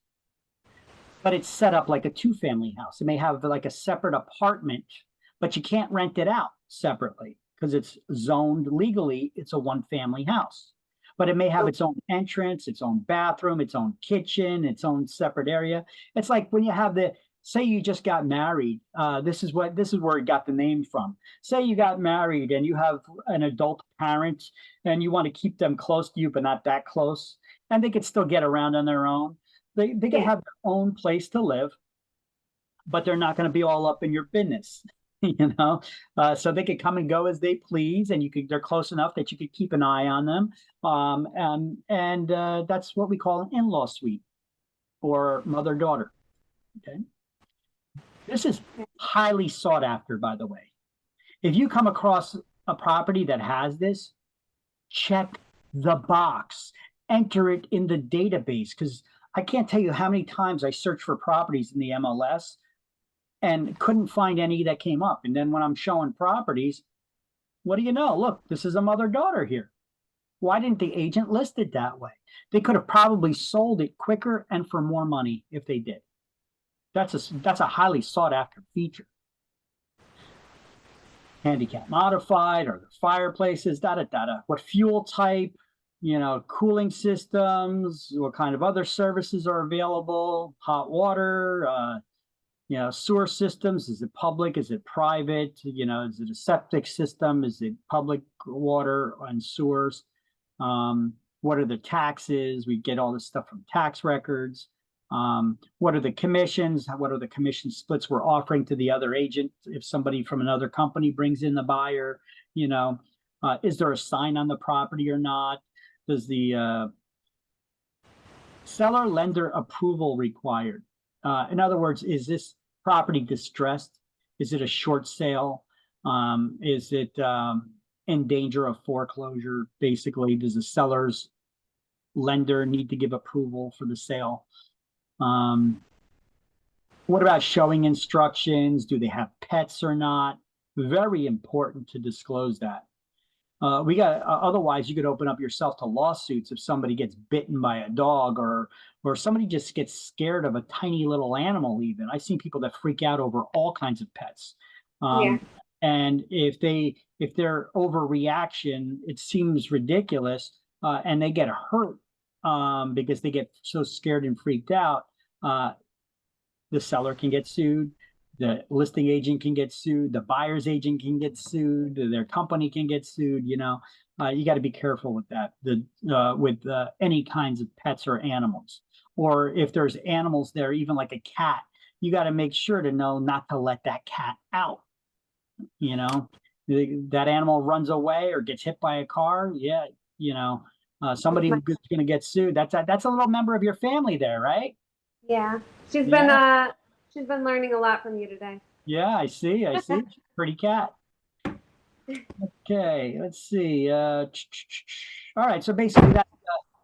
but it's set up like a two-family house. It may have like a separate apartment, but you can't rent it out separately because it's zoned legally. It's a one-family house, but it may have its own entrance, its own bathroom, its own kitchen, its own separate area. It's like when you have the, say you just got married. This is where it got the name from. Say you got married and you have an adult parent and you want to keep them close to you, but not that close, and they could still get around on their own. They can Yeah. have their own place to live, but they're not going to be all up in your business, you know. So they could come and go as they please, and they're close enough that you could keep an eye on them. And that's what we call an in-law suite or mother-daughter. Okay. This is highly sought after, by the way. If you come across a property that has this, check the box, enter it in the database, because I can't tell you how many times I searched for properties in the MLS and couldn't find any that came up. And then when I'm showing properties, what do you know? Look, this is a mother-daughter here. Why didn't the agent list it that way? They could have probably sold it quicker and for more money if they did. That's a highly sought after feature. Handicap modified, or the fireplaces, what fuel type, cooling systems, what kind of other services are available, hot water, sewer systems, is it public, is it private, is it a septic system, is it public water and sewers, what are the taxes, we get all this stuff from tax records. What are the commissions? What are the commission splits we're offering to the other agent if somebody from another company brings in the buyer? Is there a sign on the property or not? Does the seller lender approval required? In other words, is this property distressed? Is it a short sale? Is it in danger of foreclosure? Basically, does the seller's lender need to give approval for the sale? What about showing instructions? Do they have pets or not? Very important to disclose that. Otherwise you could open up yourself to lawsuits if somebody gets bitten by a dog, or somebody just gets scared of a tiny little animal. Even I've seen people that freak out over all kinds of pets. Yeah. And if their overreaction, it seems ridiculous, and they get hurt because they get so scared and freaked out, the seller can get sued, the listing agent can get sued, the buyer's agent can get sued, their company can get sued. You got to be careful with that. With any kinds of pets or animals, or if there's animals there, even like a cat, you got to make sure to know not to let that cat out. That animal runs away or gets hit by a car. Yeah, somebody who's going to get sued. That's a little member of your family there, right? Yeah. She's been learning a lot from you today. Yeah, I see. Pretty cat. Okay, let's see. All right, so basically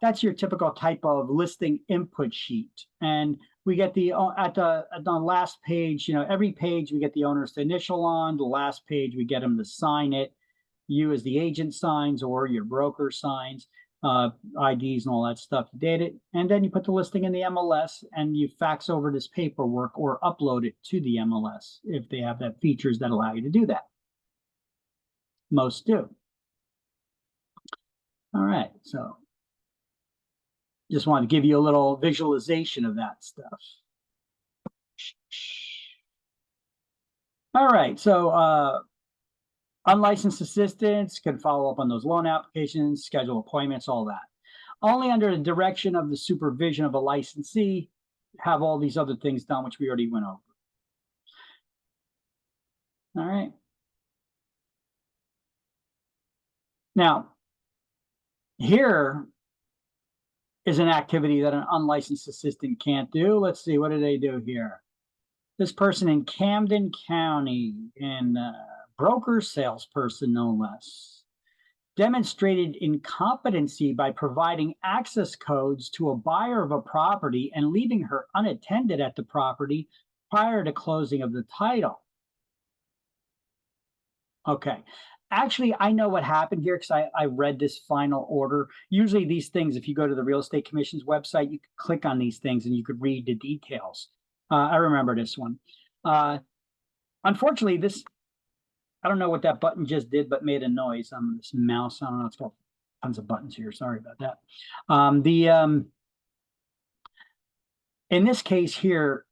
that's your typical type of listing input sheet. And we get at the last page, every page we get the owner's initial on. The last page we get them to sign it. You as the agent signs, or your broker signs. IDs and all that stuff, you date it, and then you put the listing in the MLS and you fax over this paperwork or upload it to the MLS if they have that features that allow you to do that. Most do. All right, so just wanted to give you a little visualization of that stuff. All right, so unlicensed assistants can follow up on those loan applications, schedule appointments, all that. Only under the direction of the supervision of a licensee have all these other things done, which we already went over. All right. Now, here is an activity that an unlicensed assistant can't do. Let's see, what do they do here? This person in Camden County, in broker salesperson, no less, demonstrated incompetency by providing access codes to a buyer of a property and leaving her unattended at the property prior to closing of the title. Okay. Actually, I know what happened here because I read this final order. Usually these things, if you go to the Real Estate Commission's website, you could click on these things and you could read the details. I remember this one. Unfortunately, this, I don't know what that button just did, but made a noise on this mouse. I don't know, it's got tons of buttons here. Sorry about that. In this case here,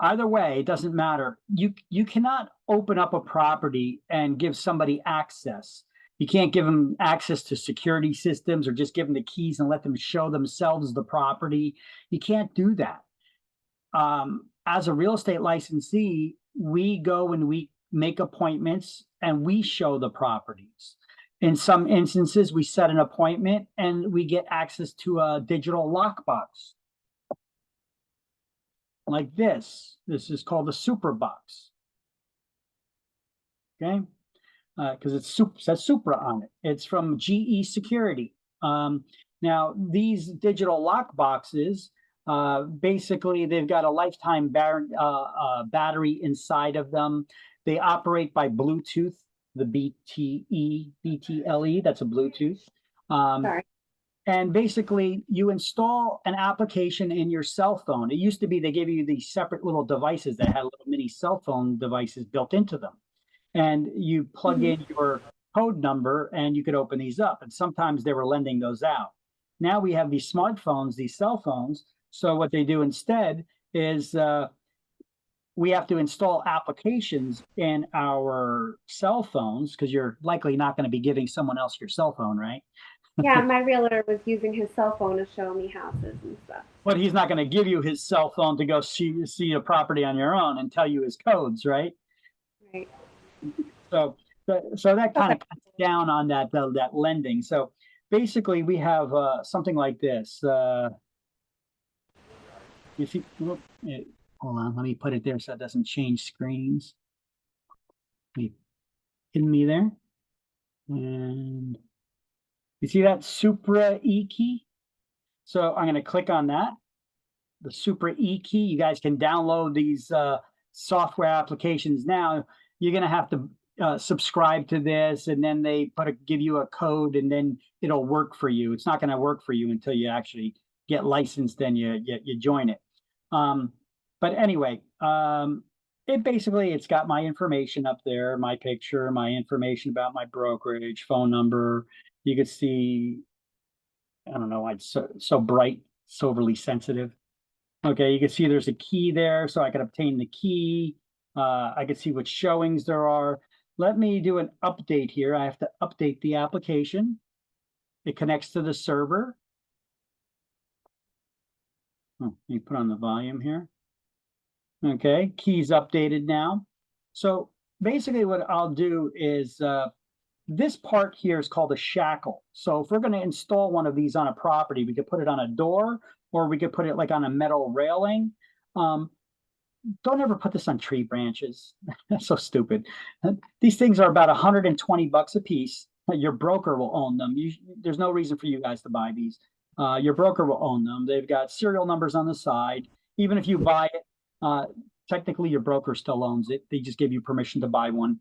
either way, it doesn't matter. You cannot open up a property and give somebody access. You can't give them access to security systems or just give them the keys and let them show themselves the property. You can't do that. As a real estate licensee, we go and we make appointments and we show the properties. In some instances, we set an appointment and we get access to a digital lockbox. Like this. This is called a super box. Okay, because it says Supra on it. It's from GE Security. Now, these digital lock boxes, basically, they've got a lifetime battery inside of them. They operate by Bluetooth, the BTLE, that's a Bluetooth. Sorry. And basically, you install an application in your cell phone. It used to be they gave you these separate little devices that had little mini cell phone devices built into them. And you plug in your code number and you could open these up. And sometimes they were lending those out. Now we have these smartphones, these cell phones. So what they do instead is we have to install applications in our cell phones because you're likely not going to be giving someone else your cell phone, right? Yeah, my realtor was using his cell phone to show me houses and stuff. But he's not going to give you his cell phone to go see a property on your own and tell you his codes, right? Right. So that kind of cuts down on that lending. So basically, we have something like this. You see, hold on, let me put it there so it doesn't change screens. Hidden me there, and you see that Supra E key? So I'm going to click on that. The Supra E key. You guys can download these software applications now. You're going to have to subscribe to this, and then they give you a code, and then it'll work for you. It's not going to work for you until you actually get licensed and you join it. But anyway, it's got my information up there, my picture, my information about my brokerage, phone number. You could see, I don't know why it's so bright, so overly sensitive. Okay, you can see there's a key there, so I can obtain the key. I can see what showings there are. Let me do an update here. I have to update the application. It connects to the server. Oh, you put on the volume here. Okay, key's updated now. So basically what I'll do is this part here is called a shackle. So if we're going to install one of these on a property, we could put it on a door or we could put it like on a metal railing. Don't ever put this on tree branches. That's so stupid. These things are about $120 a piece. Your broker will own them. There's no reason for you guys to buy these. Your broker will own them. They've got serial numbers on the side. Even if you buy it, technically your broker still owns it. They just give you permission to buy one.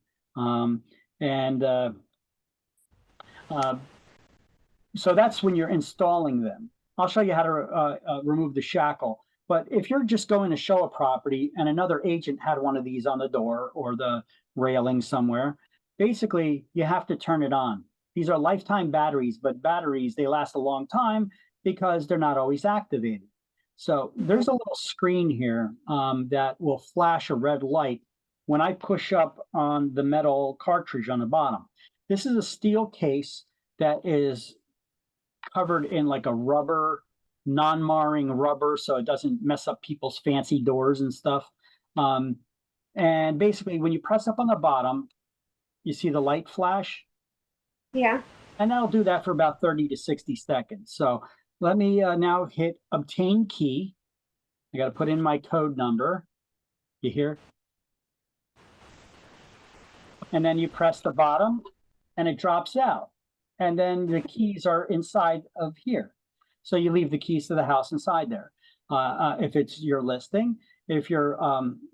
So that's when you're installing them. I'll show you how to remove the shackle. But if you're just going to show a property and another agent had one of these on the door or the railing somewhere, basically you have to turn it on. These are lifetime batteries, but batteries, they last a long time because they're not always activated. So there's a little screen here that will flash a red light when I push up on the metal cartridge on the bottom. This is a steel case that is covered in like a rubber, non-marring rubber, so it doesn't mess up people's fancy doors and stuff. And basically, when you press up on the bottom, you see the light flash? Yeah. And that'll do that for about 30 to 60 seconds. So let me now hit obtain key. I got to put in my code number. You hear? And then you press the bottom and it drops out. And then the keys are inside of here. So you leave the keys to the house inside there. If it's your listing, if you're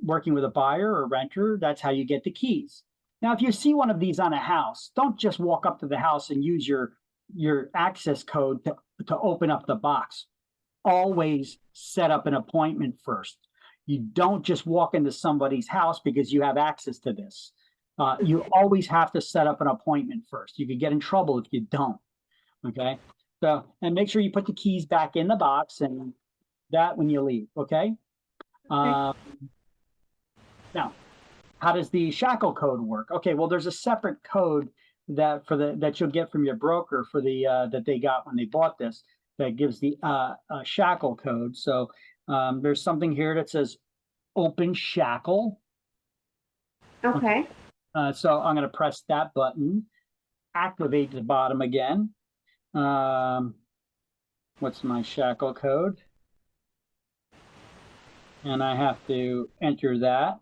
working with a buyer or renter, that's how you get the keys. Now, if you see one of these on a house, don't just walk up to the house and use your access code to open up the box. Always set up an appointment first. You don't just walk into somebody's house because you have access to this. You always have to set up an appointment first. You could get in trouble if you don't. Okay. So, and make sure you put the keys back in the box and that when you leave. Okay. Now, how does the shackle code work? Okay. Well, there's a separate code that you'll get from your broker for the that they got when they bought this that gives the shackle code. So there's something here that says open shackle. Okay. So I'm going to press that button, activate the bottom again. What's my shackle code? And I have to enter that.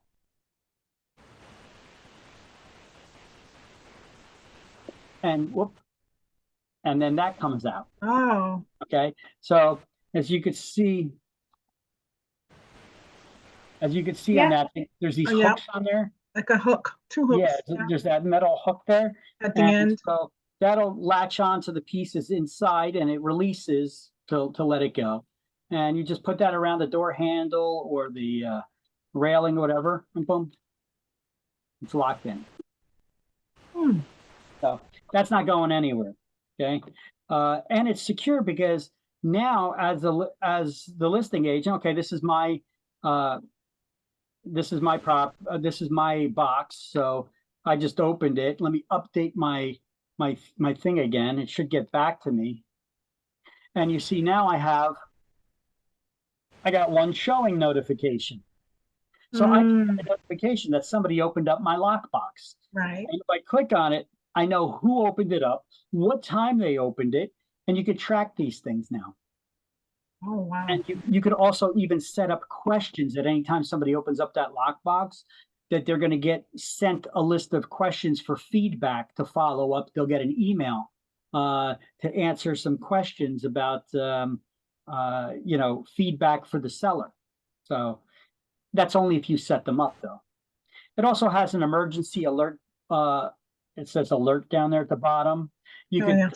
And whoop. And then that comes out. Oh, Okay. So as you could see on that, there's these Oh, yeah. hooks on there. like a hook, two hooks. Yeah, there's that metal hook there. At the And end. so that'll latch on to the pieces inside and it releases to let it go. And you just put that around the door handle or the railing or whatever, and boom, it's locked in. Hmm. So that's not going anywhere. Okay. And it's secure because now as the listing agent, okay, this is my this is my box. So I just opened it. Let me update my thing again. It should get back to me. And you see now I got one showing notification. So I get a notification that somebody opened up my lockbox. Right. And if I click on it, I know who opened it up, what time they opened it, and you could track these things now. Oh, wow. And you could also even set up questions at any time somebody opens up that lockbox, that they're going to get sent a list of questions for feedback to follow up. They'll get an email to answer some questions about, feedback for the seller. So that's only if you set them up, though. It also has an emergency alert. It says alert down there at the bottom. You can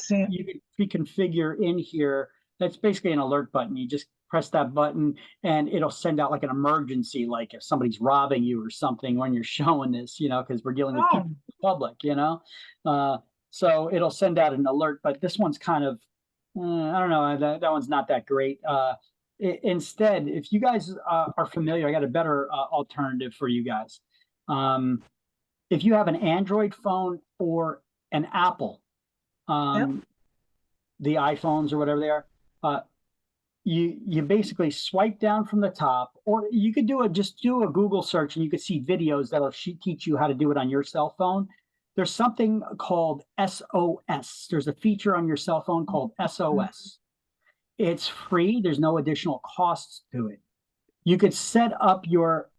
pre-configure in here. That's basically an alert button. You just press that button and it'll send out like an emergency, like if somebody's robbing you or something when you're showing this, because we're dealing with people in the public, so it'll send out an alert, but this one's kind of, I don't know, that one's not that great. Instead, if you guys are familiar, I got a better alternative for you guys. If you have an Android phone or an Apple, the iPhones or whatever they are, you basically swipe down from the top, or you could just do a Google search and you could see videos that'll teach you how to do it on your cell phone. There's something called SOS. There's a feature on your cell phone called SOS. It's free. There's no additional costs to it. You could set up your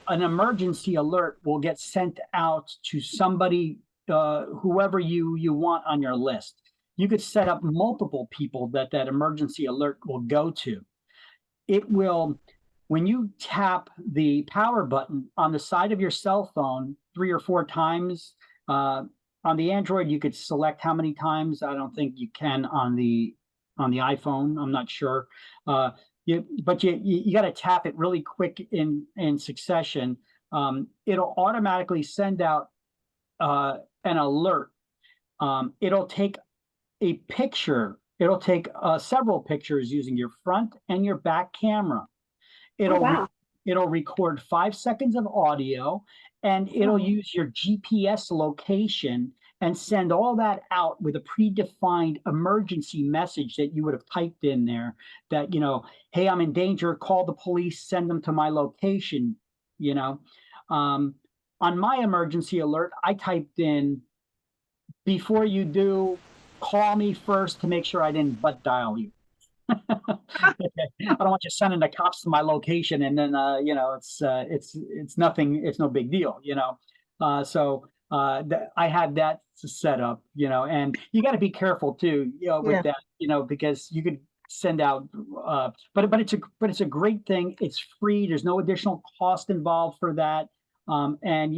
an emergency alert will get sent out to somebody, whoever you want on your list. You could set up multiple people that emergency alert will go to. It will, when you tap the power button on the side of your cell phone 3 or 4 times, on the Android, you could select how many times. I don't think you can on the iPhone. I'm not sure. But you got to tap it really quick in succession. It'll automatically send out an alert. It'll take a picture. It'll take several pictures using your front and your back camera. It'll record 5 seconds of audio, and it'll use your GPS location and send all that out with a predefined emergency message that you would have typed in there that, hey, I'm in danger, call the police, send them to my location, On my emergency alert, I typed in, before you do call me first to make sure I didn't butt dial you. I don't want you sending the cops to my location and then it's nothing, it's no big deal, I had that set up, and you got to be careful too, with Yeah. that, because you could send out but it's a great thing. It's free. There's no additional cost involved for that. And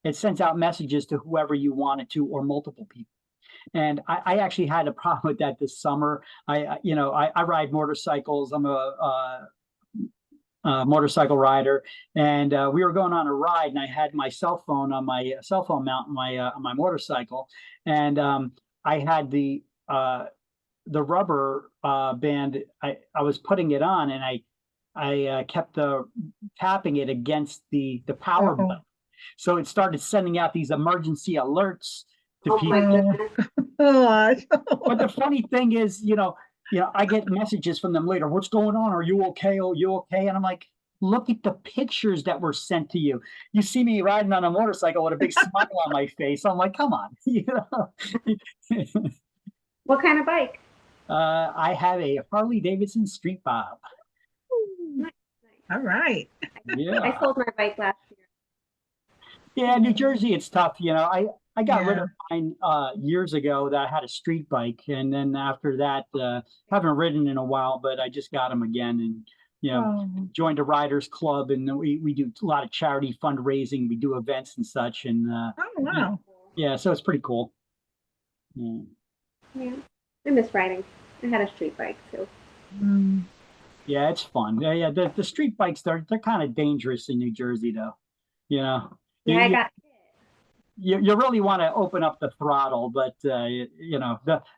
it sends out messages to whoever you want it to or multiple people. And I actually had a problem with that this summer. I ride motorcycles. I'm a motorcycle rider, and we were going on a ride, and I had my cell phone on my cell phone mount on my motorcycle, and I had the rubber band. I was putting it on, and I kept tapping it against the power Uh-oh. button, so it started sending out these emergency alerts to Oh people. my goodness. But the funny thing is, I get messages from them later. What's going on? Are you okay? Oh, you okay? And I'm like, look at the pictures that were sent to you. You see me riding on a motorcycle with a big smile on my face. I'm like, come on. What kind of bike? I have a Harley Davidson Street Bob. Nice. All right. Yeah. I sold my bike last year. Yeah, New Jersey, it's tough. I got rid Yeah. of mine years ago that I had a street bike. And then after that, haven't ridden in a while, but I just got them again and, Oh, joined a riders club. And we do a lot of charity fundraising. We do events and such. And oh, wow. yeah, so it's pretty cool. Yeah. Yeah. I miss riding. I had a street bike too. Mm. Yeah, it's fun. Yeah. The street bikes, they're kind of dangerous in New Jersey, though. Yeah, You- I you- got hit. you really want to open up the throttle, but the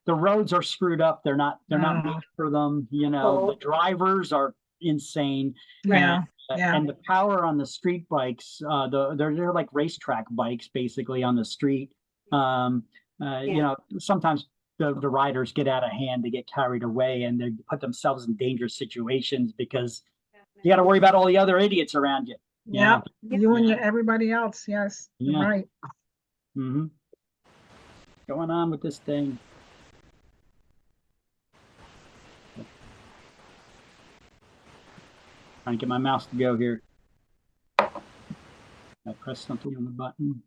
roads are screwed up. They're not Mm. made for them. The Oh. drivers are insane. Yeah. Yeah. And the power on the street bikes, they're like racetrack bikes basically on the street. Sometimes the riders get out of hand, they get carried away, and they put themselves in dangerous situations because you got to worry about all the other idiots around you. Yeah. Yeah. You and everybody else. Yes. You're Yeah. right. Mm-hmm. Going on with this thing. Trying to get my mouse to go here. I press something on the button.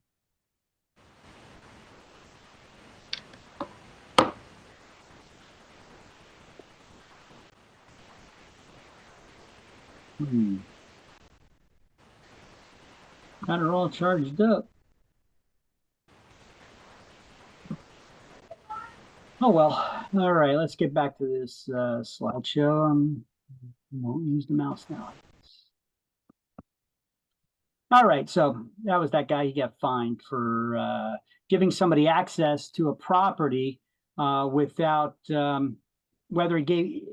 Got it all charged up. Oh well. All right, let's get back to this slideshow. Won't use the mouse now. All right, so that was that guy. He got fined for giving somebody access to a property without whether he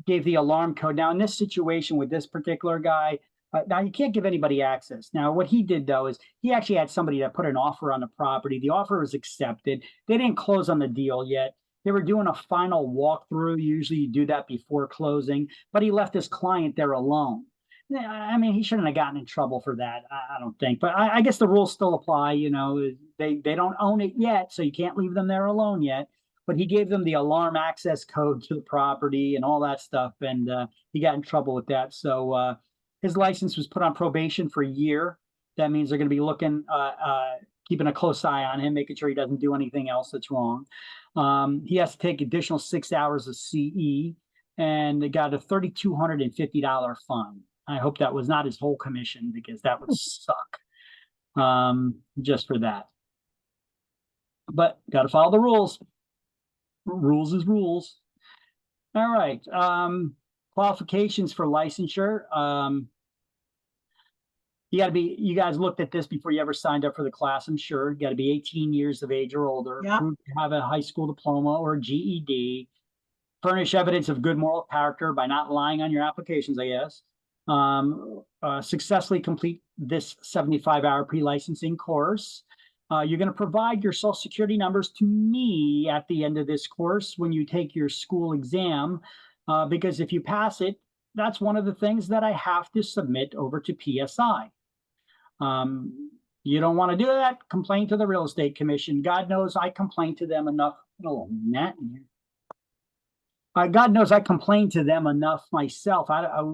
gave the alarm code. Now, in this situation with this particular guy, now you can't give anybody access. Now, what he did though is he actually had somebody that put an offer on the property. The offer was accepted. They didn't close on the deal yet. They were doing a final walkthrough. Usually you do that before closing, but he left his client there alone. I mean, he shouldn't have gotten in trouble for that. I don't think, but I guess the rules still apply. They don't own it yet, so you can't leave them there alone yet. But he gave them the alarm access code to the property and all that stuff, and he got in trouble with that. So his license was put on probation for a year. That means they're going to be looking, keeping a close eye on him, making sure he doesn't do anything else that's wrong. He has to take additional 6 hours of CE, and they got a $3,250 fine. I hope that was not his whole commission because that would suck just for that. But got to follow the rules. Rules is rules. All right. Qualifications for licensure. You guys looked at this before you ever signed up for the class, I'm sure. You got to be 18 years of age or older. Yeah. Prove you have a high school diploma or a GED. Furnish evidence of good moral character by not lying on your applications, I guess. Successfully complete this 75-hour pre-licensing course. You're going to provide your social security numbers to me at the end of this course when you take your school exam, because if you pass it, that's one of the things that I have to submit over to PSI. You don't want to do that, complain to the real estate commission. God knows I complain to them enough Got a little gnat in here. God knows I complained to them enough myself.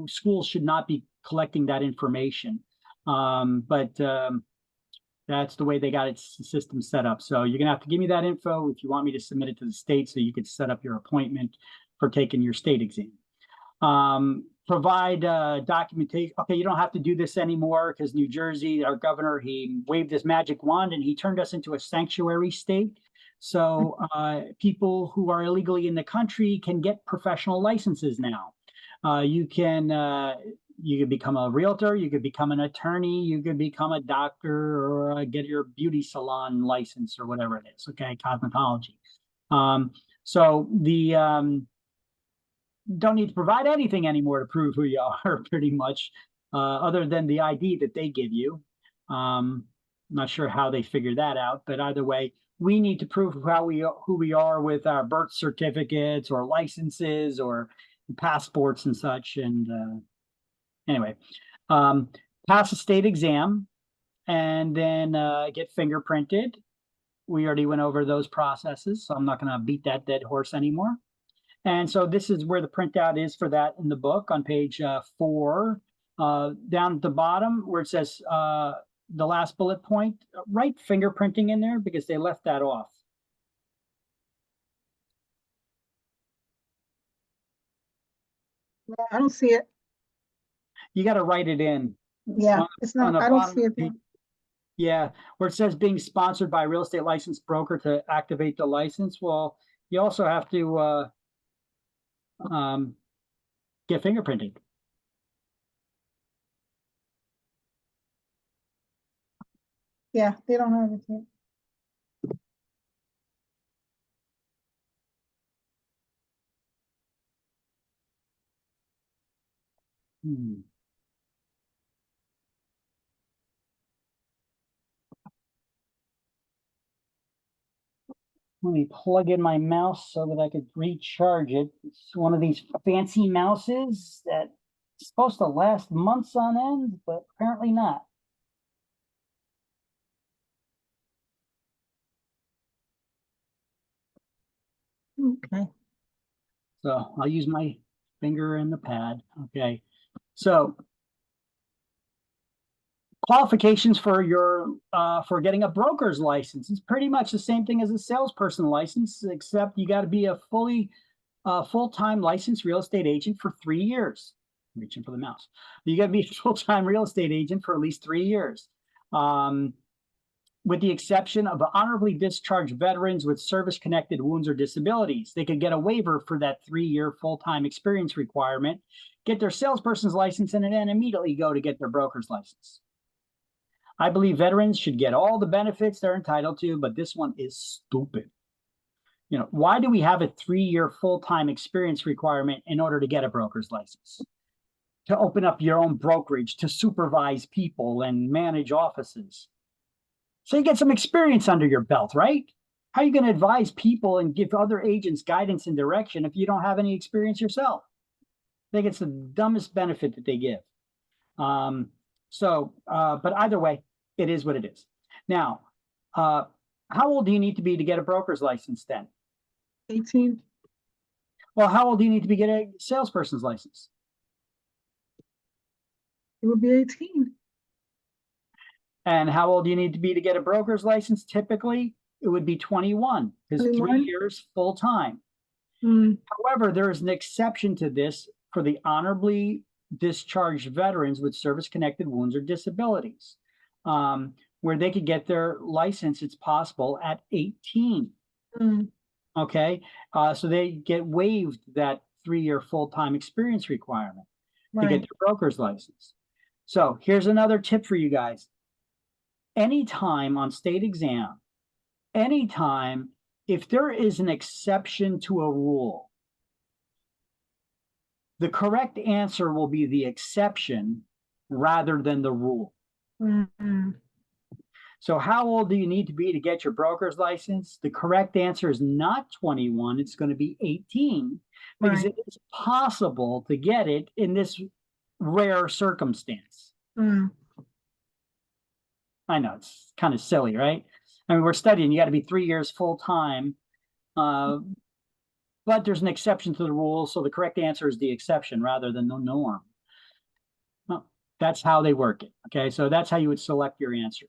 Schools should not be collecting that information. But that's the way they got its system set up. So you're gonna have to give me that info if you want me to submit it to the state so you could set up your appointment for taking your state exam. Provide documentation. Okay, you don't have to do this anymore because New Jersey, our governor, he waved his magic wand and he turned us into a sanctuary state. So people who are illegally in the country can get professional licenses now. You can become a realtor, you could become an attorney, you could become a doctor, or get your beauty salon license or whatever it is. Okay, cosmetology. So the don't need to provide anything anymore to prove who you are, pretty much, other than the ID that they give you. Not sure how they figure that out, but either way, we need to prove who we are with our birth certificates or licenses or passports and such. And anyway, pass a state exam and then get fingerprinted. We already went over those processes, so I'm not going to beat that dead horse anymore. And so this is where the printout is for that in the book on page 4, down at the bottom where it says the last bullet point, write fingerprinting in there because they left that off. I don't see it. You got to write it in. Yeah, it's not, I don't see it. Yeah, where it says being sponsored by a real estate licensed broker to activate the license. Well, you also have to get fingerprinting. Yeah, they don't have it yet. Let me plug in my mouse so that I could recharge it. It's one of these fancy mouses that's supposed to last months on end, but apparently not. Okay. So I'll use my finger and the pad. Okay. So qualifications for your for getting a broker's license. It's pretty much the same thing as a salesperson license, except you got to be a full-time licensed real estate agent for 3 years. I'm reaching for the mouse. You got to be a full-time real estate agent for at least 3 years. With the exception of honorably discharged veterans with service-connected wounds or disabilities. They could get a waiver for that 3-year full-time experience requirement, get their salesperson's license, and then immediately go to get their broker's license. I believe veterans should get all the benefits they're entitled to, but this one is stupid. You know, why do we have a 3-year full-time experience requirement in order to get a broker's license? To open up your own brokerage, to supervise people and manage offices. So you get some experience under your belt, right? How are you going to advise people and give other agents guidance and direction if you don't have any experience yourself? I think it's the dumbest benefit that they give. But either way, it is what it is. Now, how old do you need to be to get a broker's license then? 18. Well, how old do you need to be to get a salesperson's license? It would be 18. And how old do you need to be to get a broker's license? Typically, it would be 21, because 3 years full time. However, there is an exception to this for the honorably discharged veterans with service-connected wounds or disabilities, where they could get their license, it's possible, at 18. Okay, so they get waived that 3-year full-time experience requirement to get their broker's license. So here's another tip for you guys. Anytime on state exam, anytime, if there is an exception to a rule, the correct answer will be the exception rather than the rule. So how old do you need to be to get your broker's license? The correct answer is not 21. It's going to be 18 because it is possible to get it in this rare circumstance. I know it's kind of silly, right? I mean, we're studying, you got to be 3 years full time But there's an exception to the rule, so the correct answer is the exception rather than the norm. Well, that's how they work it. Okay, so that's how you would select your answer.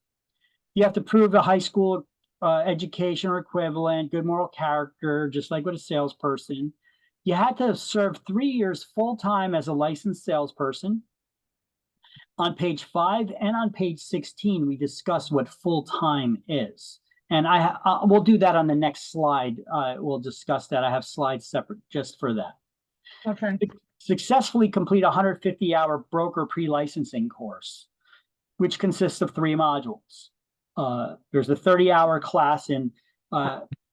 You have to prove a high school education or equivalent, good moral character, just like with a salesperson. You had to have served 3 years full-time as a licensed salesperson. On page 5 and on page 16, we discuss what full-time is. And we'll do that on the next slide. We'll discuss that. I have slides separate just for that. Okay. Successfully complete a 150-hour broker pre-licensing course, which consists of 3 modules. There's a 30-hour class in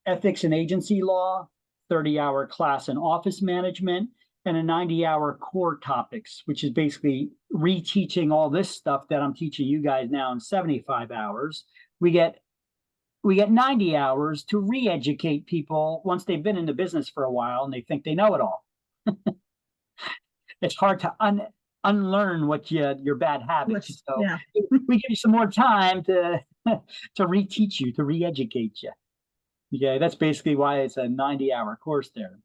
ethics and agency law, 30-hour class in office management, and a 90-hour core topics, which is basically reteaching all this stuff that I'm teaching you guys now in 75 hours. We get 90 hours to re-educate people once they've been in the business for a while and they think they know it all. It's hard to unlearn what your bad habits. So yeah. we give you some more time to reteach you, to re-educate you. Okay, that's basically why it's a 90-hour course there,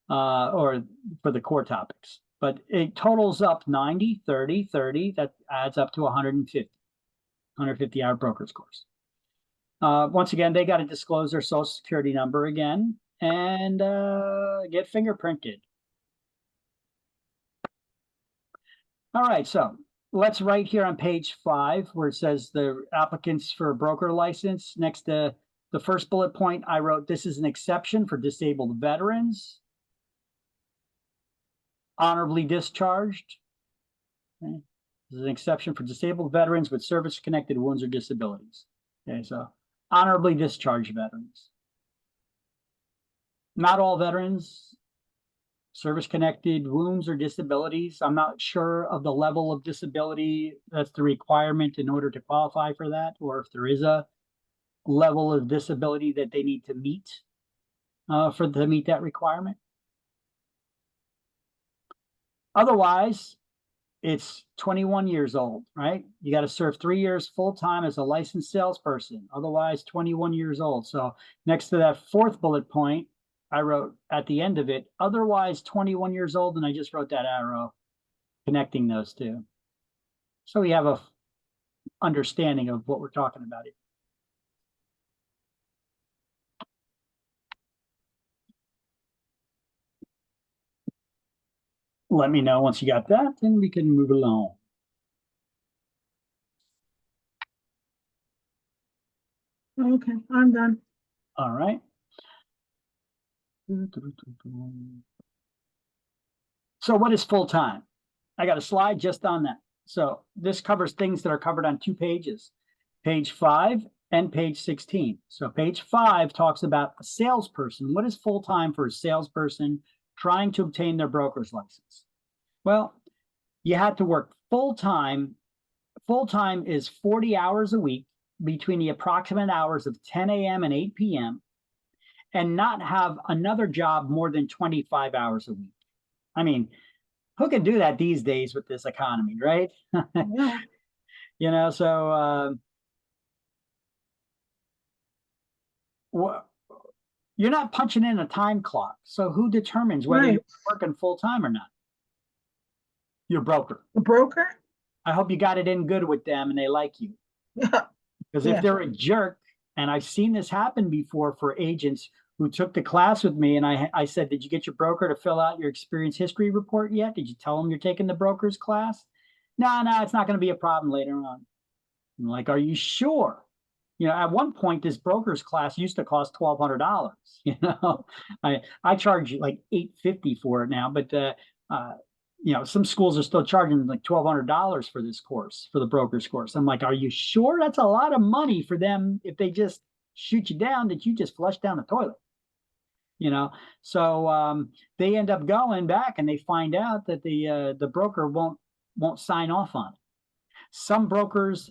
or for the core topics. But it totals up 90, 30, 30. That adds up to 150-hour broker's course. Once again, they got to disclose their social security number again and get fingerprinted. All right, so let's write here on page 5 where it says the applicants for a broker license. Next to the first bullet point, I wrote, this is an exception for disabled veterans. Honorably discharged. Okay. This is an exception for disabled veterans with service-connected wounds or disabilities. Okay, so honorably discharged veterans. Not all veterans, service-connected wounds or disabilities. I'm not sure of the level of disability that's the requirement in order to qualify for that, or if there is a level of disability that they need to meet to meet that requirement. Otherwise, it's 21 years old, right? You got to serve 3 years full-time as a licensed salesperson. Otherwise, 21 years old. So next to that 4th bullet point, I wrote at the end of it, otherwise 21 years old, and I just wrote that arrow connecting those two. So we have a understanding of what we're talking about here. Let me know once you got that, and we can move along. Okay, I'm done. All right. So what is full-time? I got a slide just on that. So this covers things that are covered on 2 pages, page 5 and page 16. So page 5 talks about a salesperson. What is full-time for a salesperson trying to obtain their broker's license? Well, you had to work full-time. Full-time is 40 hours a week between the approximate hours of 10 a.m. and 8 p.m. and not have another job more than 25 hours a week. I mean, who can do that these days with this economy, right? Yeah. You know, so you're not punching in a time clock. So who determines whether Right. you're working full-time or not? Your broker. The broker? I hope you got it in good with them and they like you. Yeah. Because Yeah. if they're a jerk, and I've seen this happen before for agents who took the class with me, and I said, did you get your broker to fill out your experience history report yet? Did you tell them you're taking the broker's class? No, it's not going to be a problem later on. I'm like, are you sure? You know, at one point, this broker's class used to cost $1,200. You know, I charge like $850 for it now, but you know, some schools are still charging like $1,200 for this course, for the broker's course. I'm like, are you sure? That's a lot of money for them if they just shoot you down that you just flushed down the toilet. You know, so they end up going back and they find out that the broker won't sign off on it. Some brokers,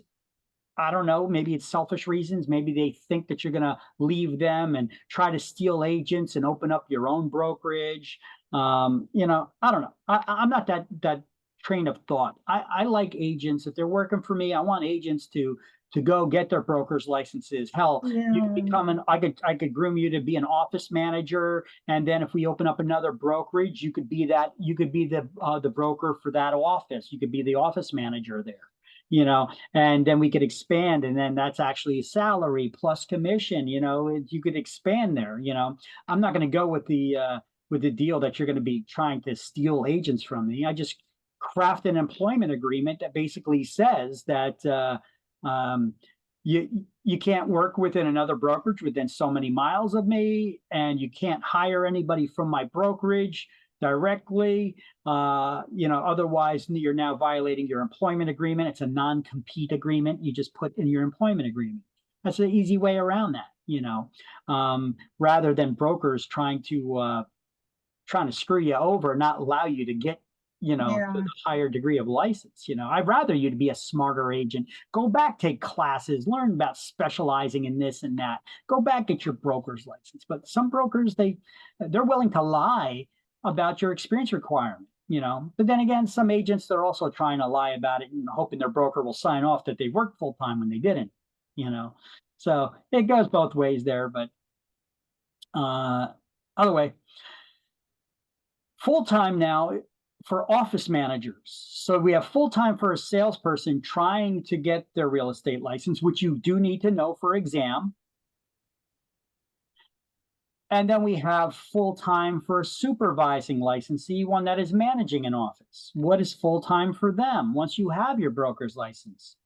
I don't know, maybe it's selfish reasons. Maybe they think that you're going to leave them and try to steal agents and open up your own brokerage. You know, I don't know. I'm not that train of thought. I like agents. If they're working for me, I want agents to to go get their broker's licenses. Hell, you could Yeah. become I could groom you to be an office manager, and then if we open up another brokerage, you could be the broker for that office. You could be the office manager there, you know, and then we could expand, and then that's actually a salary plus commission. You know, you could expand there. You know, I'm not going to go with the deal that you're going to be trying to steal agents from me. I just craft an employment agreement that basically says that you can't work within another brokerage within so many miles of me, and you can't hire anybody from my brokerage directly. You know, otherwise you're now violating your employment agreement. It's a non-compete agreement. You just put in your employment agreement. That's an easy way around that, you know, rather than brokers trying to screw you over, not allow you to get, you know, Yeah. to the higher degree of license. You know, I'd rather you to be a smarter agent. Go back, take classes, learn about specializing in this and that. Go back, get your broker's license. But some brokers, they're willing to lie about your experience requirement, you know. But then again, some agents, they're also trying to lie about it and hoping their broker will sign off that they worked full time when they didn't, you know. So it goes both ways there, but other way. Full-time now for office managers. So we have full-time for a salesperson trying to get their real estate license, which you do need to know for exam. And then we have full-time for a supervising licensee, one that is managing an office. What is full-time for them once you have your broker's license?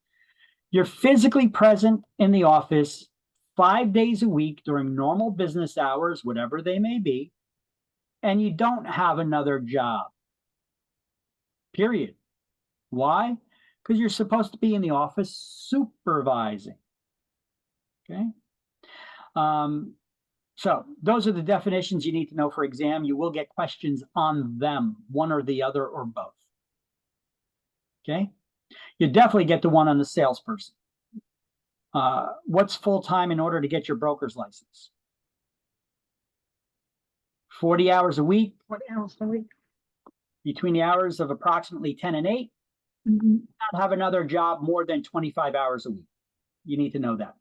You're physically present in the office 5 days a week during normal business hours, whatever they may be, and you don't have another job. Period. Why? Because you're supposed to be in the office supervising. Okay. So those are the definitions you need to know for exam. You will get questions on them, one or the other or both. Okay. You definitely get the one on the salesperson. What's full-time in order to get your broker's license? 40 hours a week. 40 hours a week. Between the hours of approximately 10 and 8, not have another job more than 25 hours a week. You need to know that.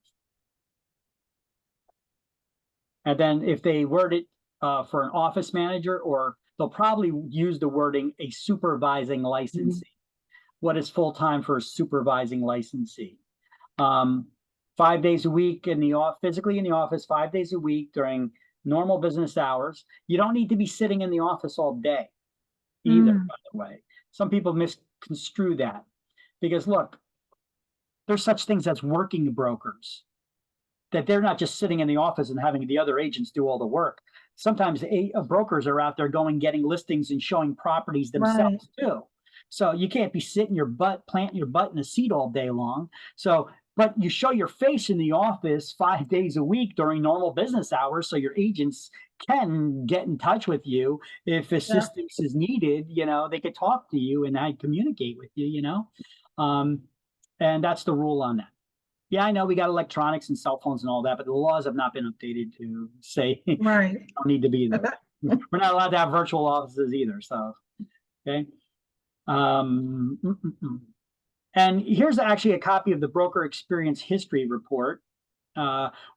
And then if they word it for an office manager, or they'll probably use the wording a supervising licensee. What is full-time for a supervising licensee? 5 days a week in the office, physically in the office, 5 days a week during normal business hours. You don't need to be sitting in the office all day either, by the way. Some people misconstrue that because look, there's such things as working brokers, that they're not just sitting in the office and having the other agents do all the work. Sometimes brokers are out there getting listings and showing properties themselves too. So you can't be planting your butt in a seat all day long. So, but you show your face in the office 5 days a week during normal business hours, so your agents can get in touch with you if assistance is needed. You know, they could talk to you and communicate with you. You know, and that's the rule on that. Yeah, I know we got electronics and cell phones and all that, but the laws have not been updated to say you don't need to be there. We're not allowed to have virtual offices either. So, okay. And here's actually a copy of the broker experience history report,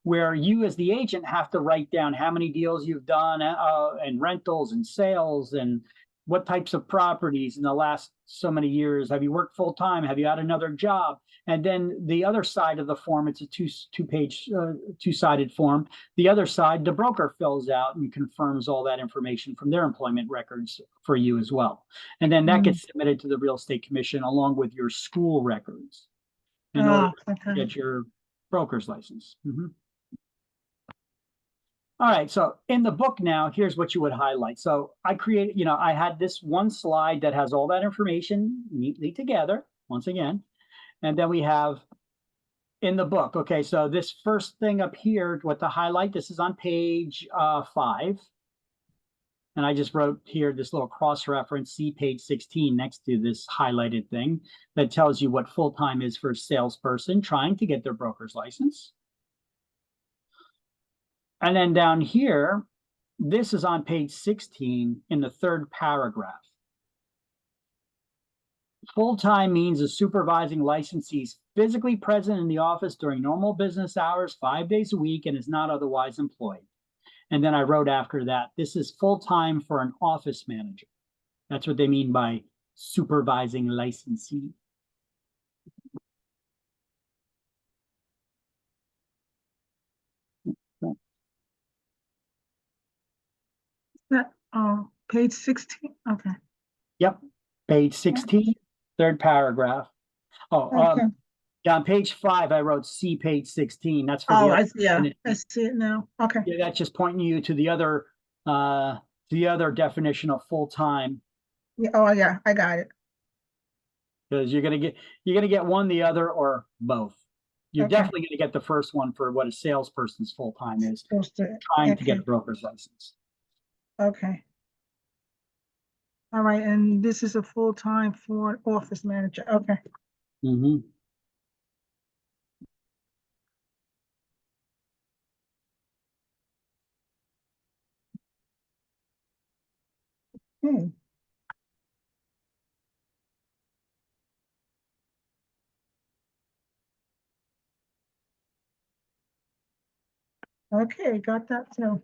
where you as the agent have to write down how many deals you've done and rentals and sales and what types of properties in the last so many years. Have you worked full time? Have you had another job? And then the other side of the form, it's a two-sided form. The other side, the broker fills out and confirms all that information from their employment records for you as well. And then that gets submitted to the Real Estate Commission along with your school records in order to get your broker's license. All right, so in the book now, here's what you would highlight. So I created, I had this one slide that has all that information neatly together, once again. And then we have in the book, okay, so this first thing up here, what to highlight, this is on page 5. And I just wrote here this little cross-reference, see page 16 next to this highlighted thing that tells you what full-time is for a salesperson trying to get their broker's license. And then down here, this is on page 16 in the third paragraph. Full-time means a supervising licensee is physically present in the office during normal business hours, 5 days a week, and is not otherwise employed. And then I wrote after that, this is full-time for an office manager. That's what they mean by supervising licensee. That, page 16, okay. Yep, page 16, third paragraph. Oh, Okay. yeah, on page 5, I wrote see page 16. That's for Oh, the I other. see, yeah, I see it now. Okay, Yeah, that's just pointing you to the other definition of full-time, yeah, oh, yeah, I got it. because you're gonna get one, the other, or both. You're Okay. definitely gonna get the first one for what a salesperson's full-time is, Supposed to, trying to get okay. a broker's license. Okay. All right, and this is a full-time for an office manager, okay. Mm-hmm. Hmm. Okay, got that too.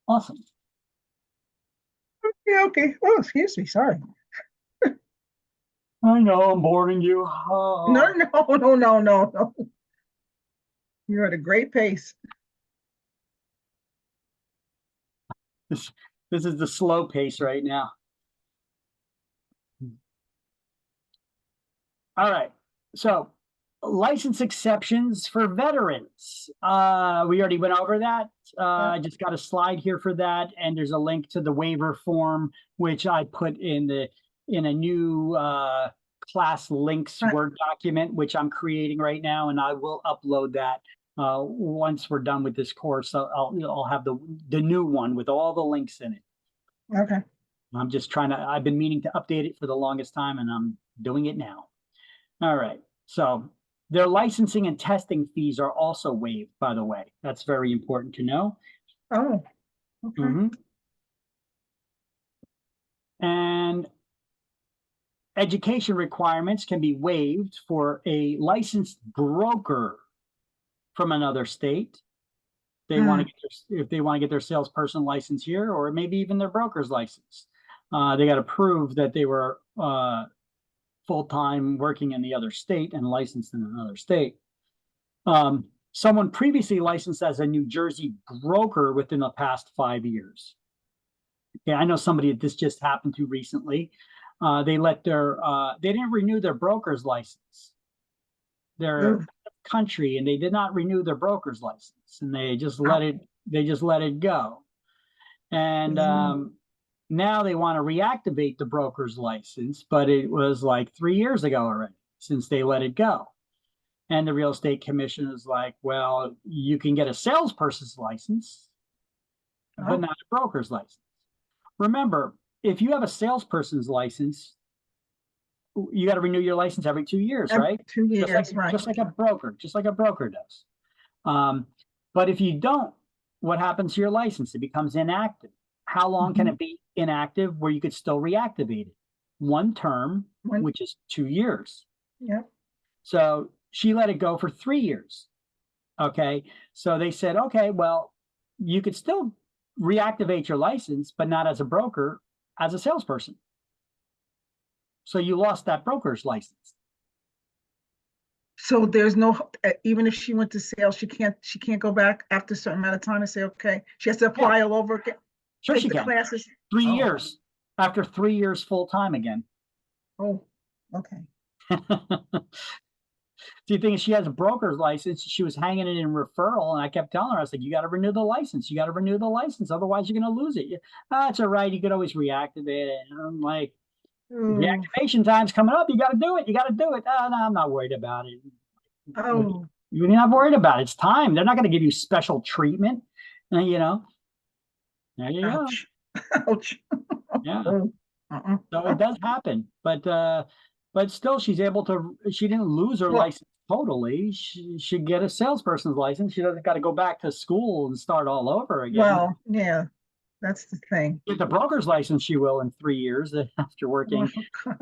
Awesome. Yeah, okay, oh, excuse me, sorry. I know I'm boring you. Oh. No, no. You're at a great pace. This is the slow pace right now. All right. So license exceptions for veterans. We already went over that. I just got a slide here for that, and there's a link to the waiver form, which I put in a new class links Right. Word document, which I'm creating right now, and I will upload that once we're done with this course. So I'll have the new one with all the links in it. Okay, I'm just I've been meaning to update it for the longest time, and I'm doing it now. All right. So their licensing and testing fees are also waived, by the way. That's very important to know. oh, okay. Mhm. And education requirements can be waived for a licensed broker from another state. They want to get if they want to get their salesperson license here, or maybe even their broker's license. They got to prove that they were full-time working in the other state and licensed in another state. Someone previously licensed as a New Jersey broker within the past 5 years. Yeah, I know somebody that this just happened to recently. They didn't renew their broker's license. Their country, and they did not renew their broker's license, and they just let it go. And now they want to reactivate the broker's license, but it was like 3 years ago already since they let it go. And the real estate commission is like, well, you can get a salesperson's license, but not a broker's license. Remember, if you have a salesperson's license, you got to renew your license every 2 years, right? 2 years, right. Just like a broker does. But if you don't, what happens to your license? It becomes inactive. How long can it be inactive where you could still reactivate it? One term, which is 2 years. Yep. So she let it go for 3 years. Okay. So they said, okay, well, you could still reactivate your license, but not as a broker, as a salesperson. So you lost that broker's license. So there's no, even if she went to sales, she can't go back after a certain amount of time and say, okay, she has to apply all over again. Sure, she can. Classes. 3 years. After 3 years full time again. Oh, okay. The thing is, she has a broker's license. She was hanging it in referral, and I kept telling her, I was like, you got to renew the license. You got to renew the license. Otherwise, you're going to lose it. It's all right. You could always reactivate it. And I'm like, reactivation time's coming up. You got to do it. You got to do it. No, I'm not worried about it. Oh. You're not worried about it. It's time. They're not going to give you special treatment. There you Ouch. go. Ouch. Yeah. So it does happen, but still, she didn't lose her license totally. She should get a salesperson's license. She doesn't got to go back to school and start all over again. Well, yeah. That's the thing. Get the broker's license, you will in 3 years after working,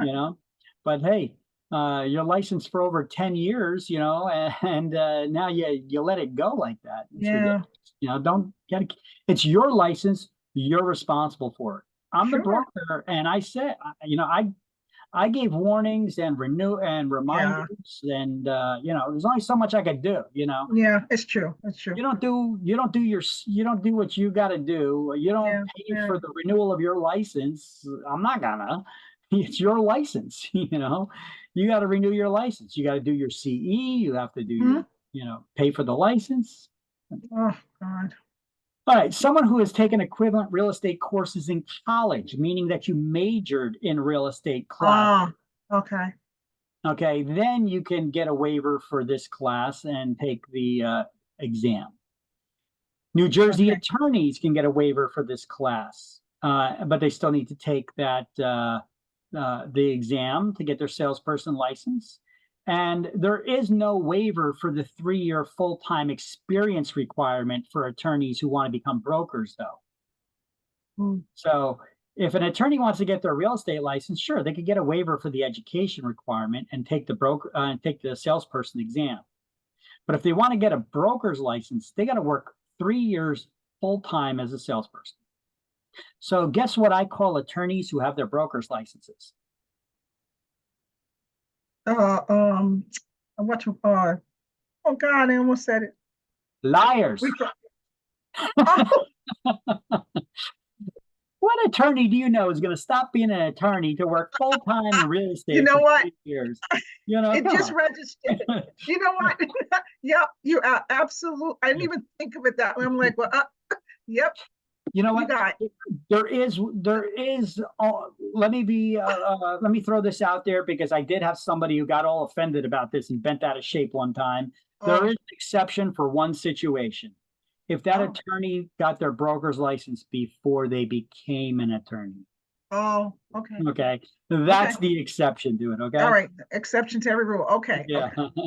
you know. But hey, you're licensed for over 10 years, you know, and now you let it go like that. It's Yeah. ridiculous. You know, don't get it. It's your license. You're responsible for it. I'm the Sure. broker, and I said, you know, I gave warnings and reminders, and you know, there's only so much I could do. You know, Yeah, it's true. It's true. you don't do what you got to do. You don't Yeah, pay yeah. for the renewal of your license. I'm not gonna. It's your license. You know, you got to renew your license. You got to do your CE. You have to do your, you know, pay for the license. Oh, God. All right, someone who has taken equivalent real estate courses in college, meaning that you majored in real estate class. Oh, okay. Okay, then you can get a waiver for this class and take the exam. New Jersey Okay. attorneys can get a waiver for this class, but they still need to take that the exam to get their salesperson license. And there is no waiver for the 3-year full-time experience requirement for attorneys who want to become brokers, though. So if an attorney wants to get their real estate license, sure, they could get a waiver for the education requirement and take the salesperson exam. But if they want to get a broker's license, they got to work 3 years full-time as a salesperson. So guess what I call attorneys who have their broker's licenses? What you oh God, I almost said it. Liars. What attorney do you know is going to stop being an attorney to work full-time in real estate? You know for what? 3 years? You know, It come just on. registered. You know what? Yep, you are absolute. I didn't even think of it that way. I'm like, well, yep. You know You what? got it. There is. Let me throw this out there because I did have somebody who got all offended about this and bent out of shape one time. There is an exception for one situation. If that attorney got their broker's license before they became an attorney. Oh, okay. Okay. That's the exception to it. Okay. All right. Exception to every rule. Okay. Yeah. Okay.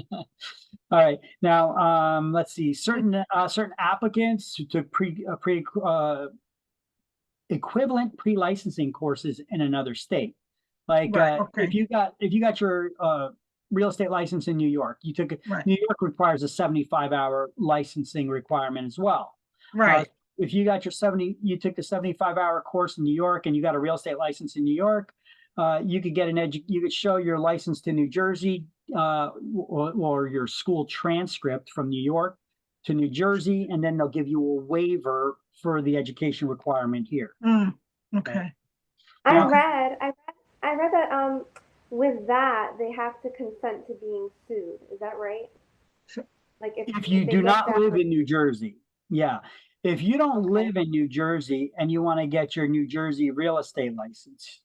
All right. Now, let's see. Certain applicants who took equivalent pre-licensing courses in another state. Like Right, okay. if you got your real estate license in New York, you took it. Right. New York requires a 75-hour licensing requirement as well. Right. If you got you took the 75-hour course in New York and you got a real estate license in New York, you could get you could show your license to New Jersey or your school transcript from New York to New Jersey, and then they'll give you a waiver for the education requirement here. Okay. I read that with that they have to consent to being sued. Is that right? Sure. Like If you they do get not that- live in New Jersey, yeah. If you don't live in New Jersey and you want to get your New Jersey real estate license,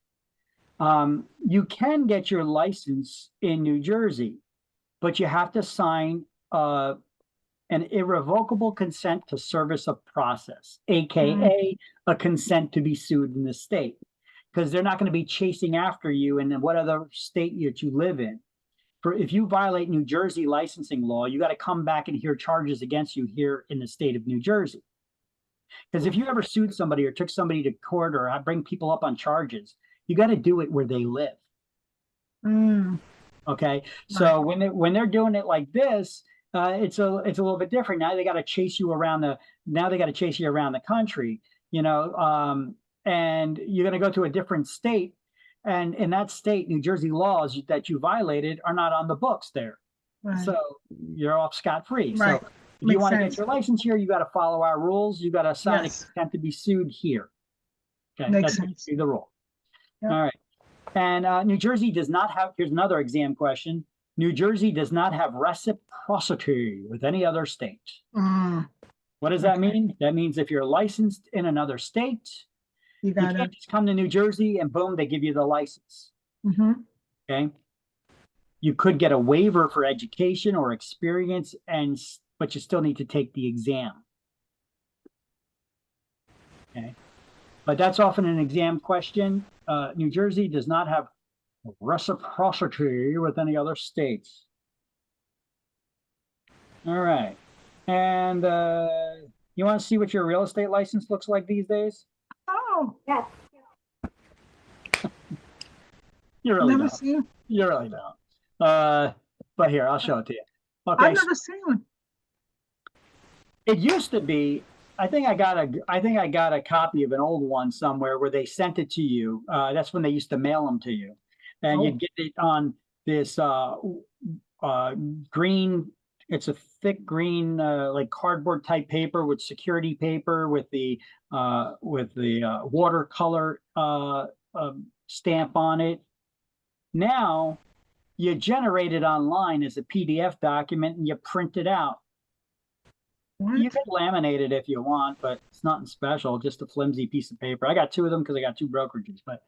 you can get your license in New Jersey, but you have to sign an irrevocable consent to service of process, aka a consent to be sued in the state, because they're not going to be chasing after you in what other state that you live in. For if you violate New Jersey licensing law, you got to come back and hear charges against you here in the state of New Jersey. Because if you ever sued somebody or took somebody to court or bring people up on charges, you got to do it where they live. Okay, so when they're doing it like this, it's a little bit different. Now they got to chase you around the country, you know, and you're going to go to a different state, and in that state, New Jersey laws that you violated are not on the books there, so you're off scot-free. Right. So if you want to get your license here, you got to follow our rules. You got to sign a consent to be sued here. Okay, Makes that's the rule. Yep. All right. And New Jersey does not have, here's another exam question. New Jersey does not have reciprocity with any other state. What does that mean? That means if you're licensed in another state, you can't just come to New Jersey and boom, they give you the license. Okay. You could get a waiver for education or experience, but you still need to take the exam. Okay. But that's often an exam question. New Jersey does not have reciprocity with any other states. All right. And you want to see what your real estate license looks like these days? Oh, Yes. You really never don't. seen, You really don't. But here, I'll show it to you. Okay, I've so never seen one. it used to be. I think I got a copy of an old one somewhere where they sent it to you. That's when they used to mail them to you, and Oh. you'd get it on this green. It's a thick green, like cardboard type paper with security paper with the watercolor stamp on it. Now you generate it online as a PDF document and you print it out. What? You can laminate it if you want, but it's nothing special, just a flimsy piece of paper. I got two of them because I got two brokerages, but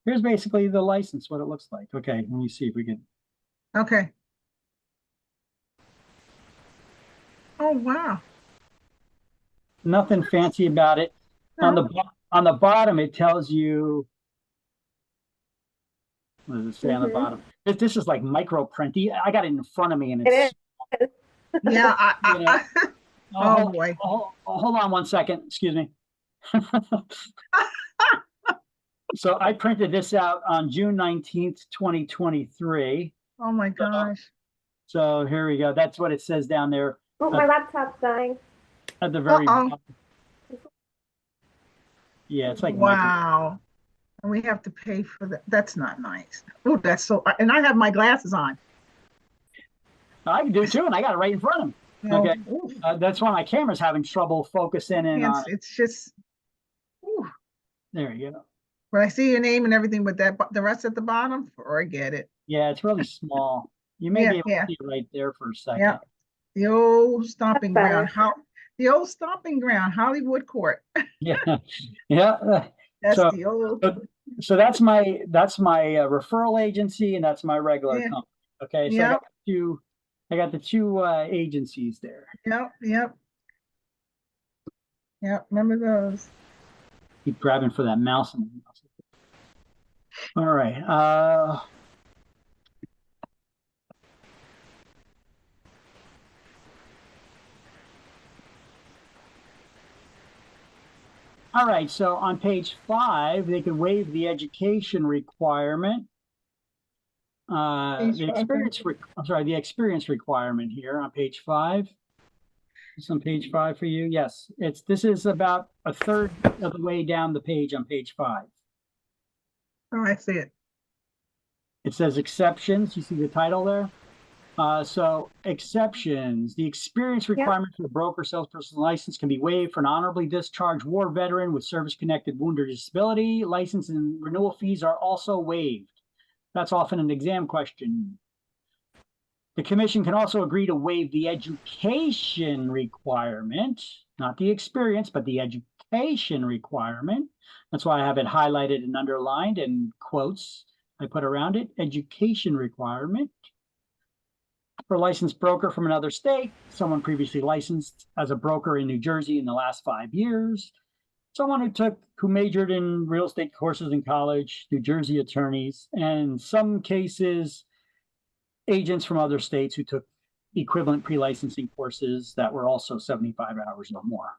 here's basically the license, what it looks like. Okay, let me see if we can. Okay. Oh, wow. Nothing fancy about it. On No. the bottom, it tells you. What does it say on the Mhm. bottom? This is like micro printy. I got it in front of me, and It it's. is. Yeah, You know, oh, boy. Hold on one second. Excuse me. So I printed this out on June 19th, 2023. Oh, my gosh. So here we go. That's what it says down there Oh, my laptop's dying. at the very Uh-oh. bottom. Yeah, it's like micro. Wow. And we have to pay for that. That's not nice. Oh, that's so, and I have my glasses on. I can do it too, and I got it right in front of me. You know, Okay. ooh, That's why my camera's having trouble focusing in on it. it's just, ooh. There you go. When I see your name and everything, but the rest at the bottom, forget it. Yeah, it's really small. You may Yeah, be able yeah. to see it right there for a second. Yeah. The old stomping That's ground. better. The old stomping ground, Hollywood Court. Yeah, yeah. That's So- the old. So that's my referral agency, and that's my regular Yeah. company. Okay, so Yep. I got the two agencies there. Yep, yep. Yep, remember those. Keep grabbing for that mouse. All right. All right, so on page 5, they can waive the education requirement. Page 5, The experience requirement here on page 5. It's on page 5 for you. Yes, this is about a third of the way down the page on page 5. Oh, I see it. It says exceptions. You see the title there? So exceptions, the experience requirement for the broker salesperson license can be waived for an honorably discharged war veteran with service-connected wound or disability. License and renewal fees are also waived. That's often an exam question. The commission can also agree to waive the education requirement, not the experience, but the education requirement. That's why I have it highlighted and underlined in quotes I put around it, education requirement. For a licensed broker from another state, someone previously licensed as a broker in New Jersey in the last 5 years, someone who majored in real estate courses in college, New Jersey attorneys, and in some cases, agents from other states who took equivalent pre-licensing courses that were also 75 hours or more.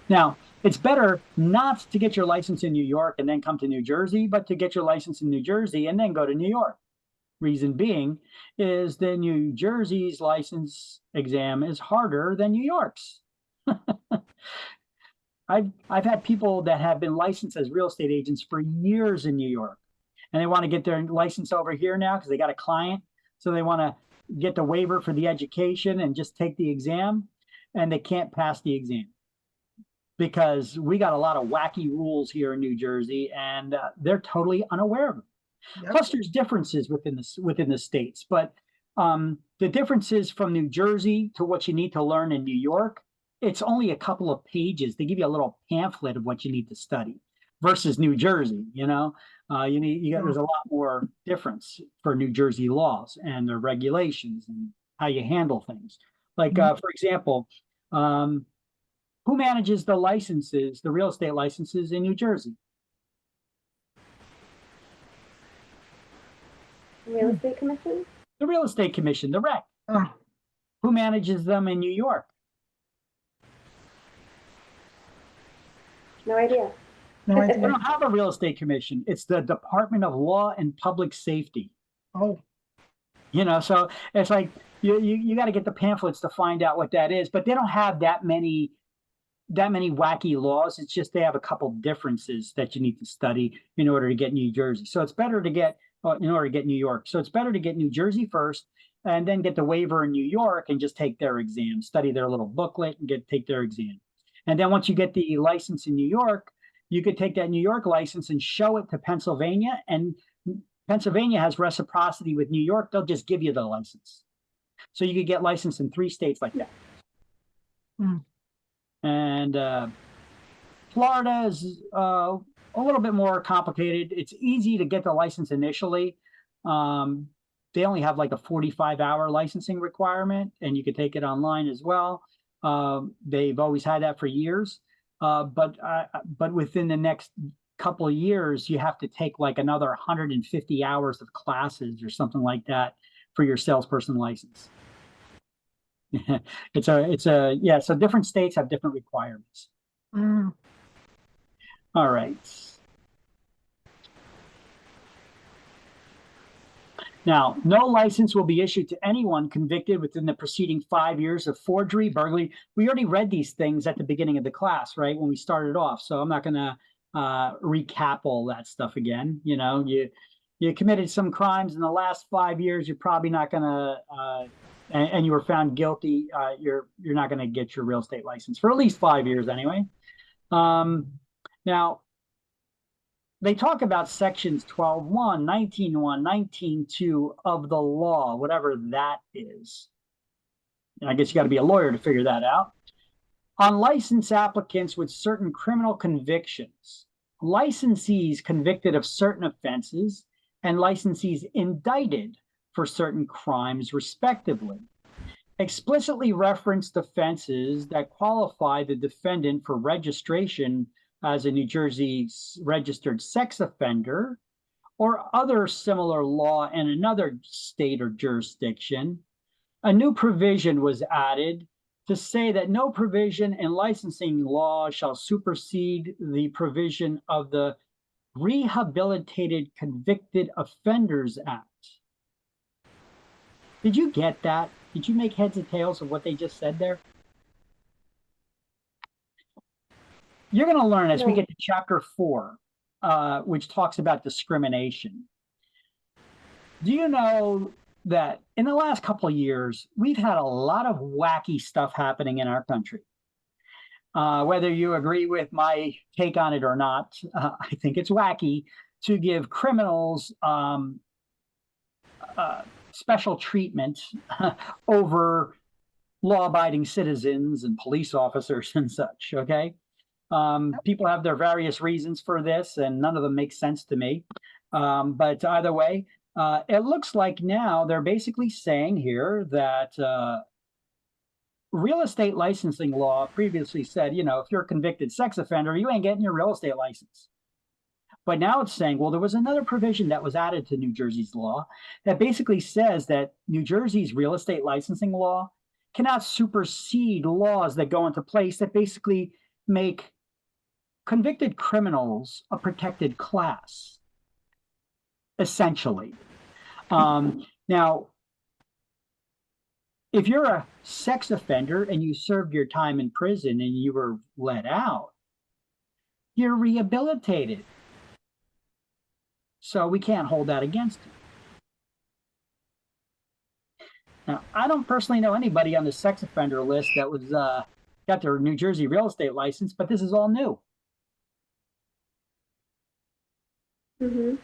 Now, it's better not to get your license in New York and then come to New Jersey, but to get your license in New Jersey and then go to New York. Reason being is the New Jersey's license exam is harder than New York's. I've had people that have been licensed as real estate agents for years in New York, and they want to get their license over here now because they got a client. So they want to get the waiver for the education and just take the exam, and they can't pass the exam because we got a lot of wacky rules here in New Jersey, and they're totally unaware of them. Yep. Plus, there's differences within the states, but the differences from New Jersey to what you need to learn in New York, it's only a couple of pages. They give you a little pamphlet of what you need to study versus New Jersey. There's a lot more difference for New Jersey laws and their regulations and how you handle things. Like, for example, who manages the licenses, the real estate licenses in New Jersey? Real estate commission? The Real Estate Commission, the REC. Oh, Who manages them in New York? No idea. No They idea. don't have a real estate commission. It's the Department of Law and Public Safety. Oh, So it's like you got to get the pamphlets to find out what that is, but they don't have that many wacky laws. It's just they have a couple differences that you need to study in order to get New Jersey. So it's better to get in order to get New York. So it's better to get New Jersey first and then get the waiver in New York and just take their exam, study their little booklet and take their exam. And then once you get the license in New York, you could take that New York license and show it to Pennsylvania, and Pennsylvania has reciprocity with New York. They'll just give you the license. So you could get licensed in 3 states like that. Mm. And Florida is a little bit more complicated. It's easy to get the license initially. They only have like a 45-hour licensing requirement, and you could take it online as well. They've always had that for years. But within the next couple of years, you have to take like another 150 hours of classes or something like that for your salesperson license. So different states have different requirements. mm, All right. Now, no license will be issued to anyone convicted within the preceding 5 years of forgery, burglary. We already read these things at the beginning of the class, right? When we started off. So I'm not going to recap all that stuff again. You committed some crimes in the last 5 years. You're probably not going to, and you were found guilty. You're not going to get your real estate license for at least 5 years anyway. Now, they talk about sections 12.1, 19.1, 19.2 of the law, whatever that is. And I guess you got to be a lawyer to figure that out. On license applicants with certain criminal convictions, licensees convicted of certain offenses, and licensees indicted for certain crimes, respectively, explicitly referenced offenses that qualify the defendant for registration as a New Jersey registered sex offender or other similar law in another state or jurisdiction. A new provision was added to say that no provision in licensing law shall supersede the provision of the Rehabilitated Convicted Offenders Act. Did you get that? Did you make heads or tails of what they just said there? You're going to learn as we get to chapter 4, which talks about discrimination. Do you know that in the last couple of years, we've had a lot of wacky stuff happening in our country? Whether you agree with my take on it or not, I think it's wacky to give criminals special treatment over law-abiding citizens and police officers and such, okay? People have their various reasons for this, and none of them make sense to me. But either way, it looks like now they're basically saying here that real estate licensing law previously said, if you're a convicted sex offender, you ain't getting your real estate license. But now it's saying, well, there was another provision that was added to New Jersey's law that basically says that New Jersey's real estate licensing law cannot supersede laws that go into place that basically make convicted criminals a protected class, essentially. Now, if you're a sex offender and you served your time in prison and you were let out, you're rehabilitated. So we can't hold that against you. Now, I don't personally know anybody on the sex offender list that was got their New Jersey real estate license, but this is all new. Mm-hmm.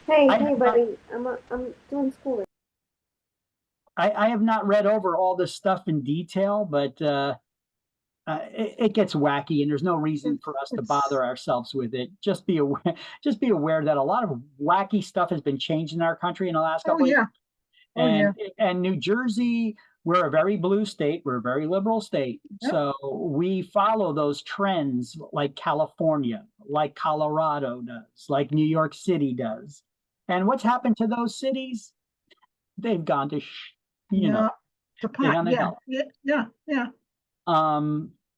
Hey, buddy, I'm doing school. I have not read over all this stuff in detail, but it gets wacky, and there's no reason for us to bother ourselves with it. Just be aware that a lot of wacky stuff has been changed in our country in the last couple of years. And New Jersey, we're a very blue state. We're a very liberal state. Yep. So we follow those trends like California, like Colorado does, like New York City does. And what's happened to those cities? They've gone to, to pot. Yeah.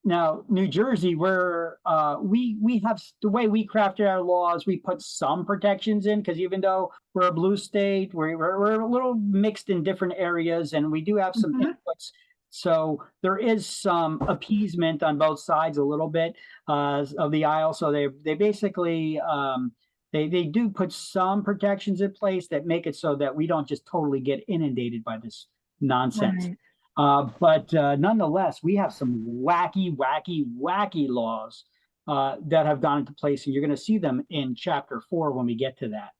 Now, New Jersey, we have the way we crafted our laws, we put some protections in because even though we're a blue state, we're a little mixed in different areas, and we do have some inputs. So there is some appeasement on both sides a little bit of the aisle. So they basically they do put some protections in place that make it so that we don't just totally get inundated by this nonsense. Right. But nonetheless, we have some wacky laws that have gone into place, and you're going to see them in Chapter 4 when we get to that.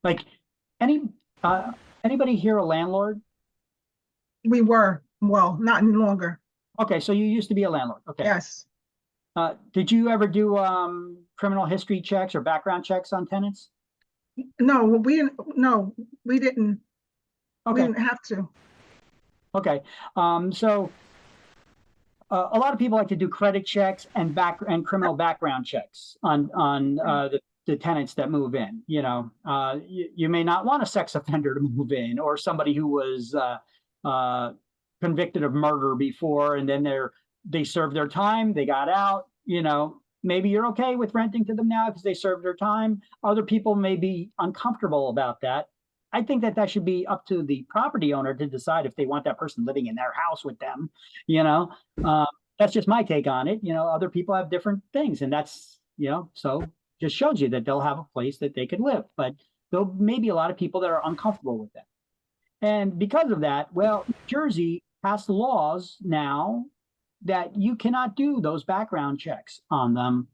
Like anybody here a landlord? We were, well, not any longer. Okay, so you used to be a landlord. Okay. Yes. Did you ever do criminal history checks or background checks on tenants? No, we didn't. No, we didn't. We Okay. didn't have to. Okay. So a lot of people like to do credit checks and criminal background checks on the tenants that move in. You know, you may not want a sex offender to move in, or somebody who was convicted of murder before, and then they served their time, they got out. You know, maybe you're okay with renting to them now because they served their time. Other people may be uncomfortable about that. I think that should be up to the property owner to decide if they want that person living in their house with them. You know, that's just my take on it. You know, other people have different things, and that's, you know, so just shows you that they'll have a place that they could live, but there may be a lot of people that are uncomfortable with that. And because of that, well, New Jersey passed laws now that you cannot do those background checks on them.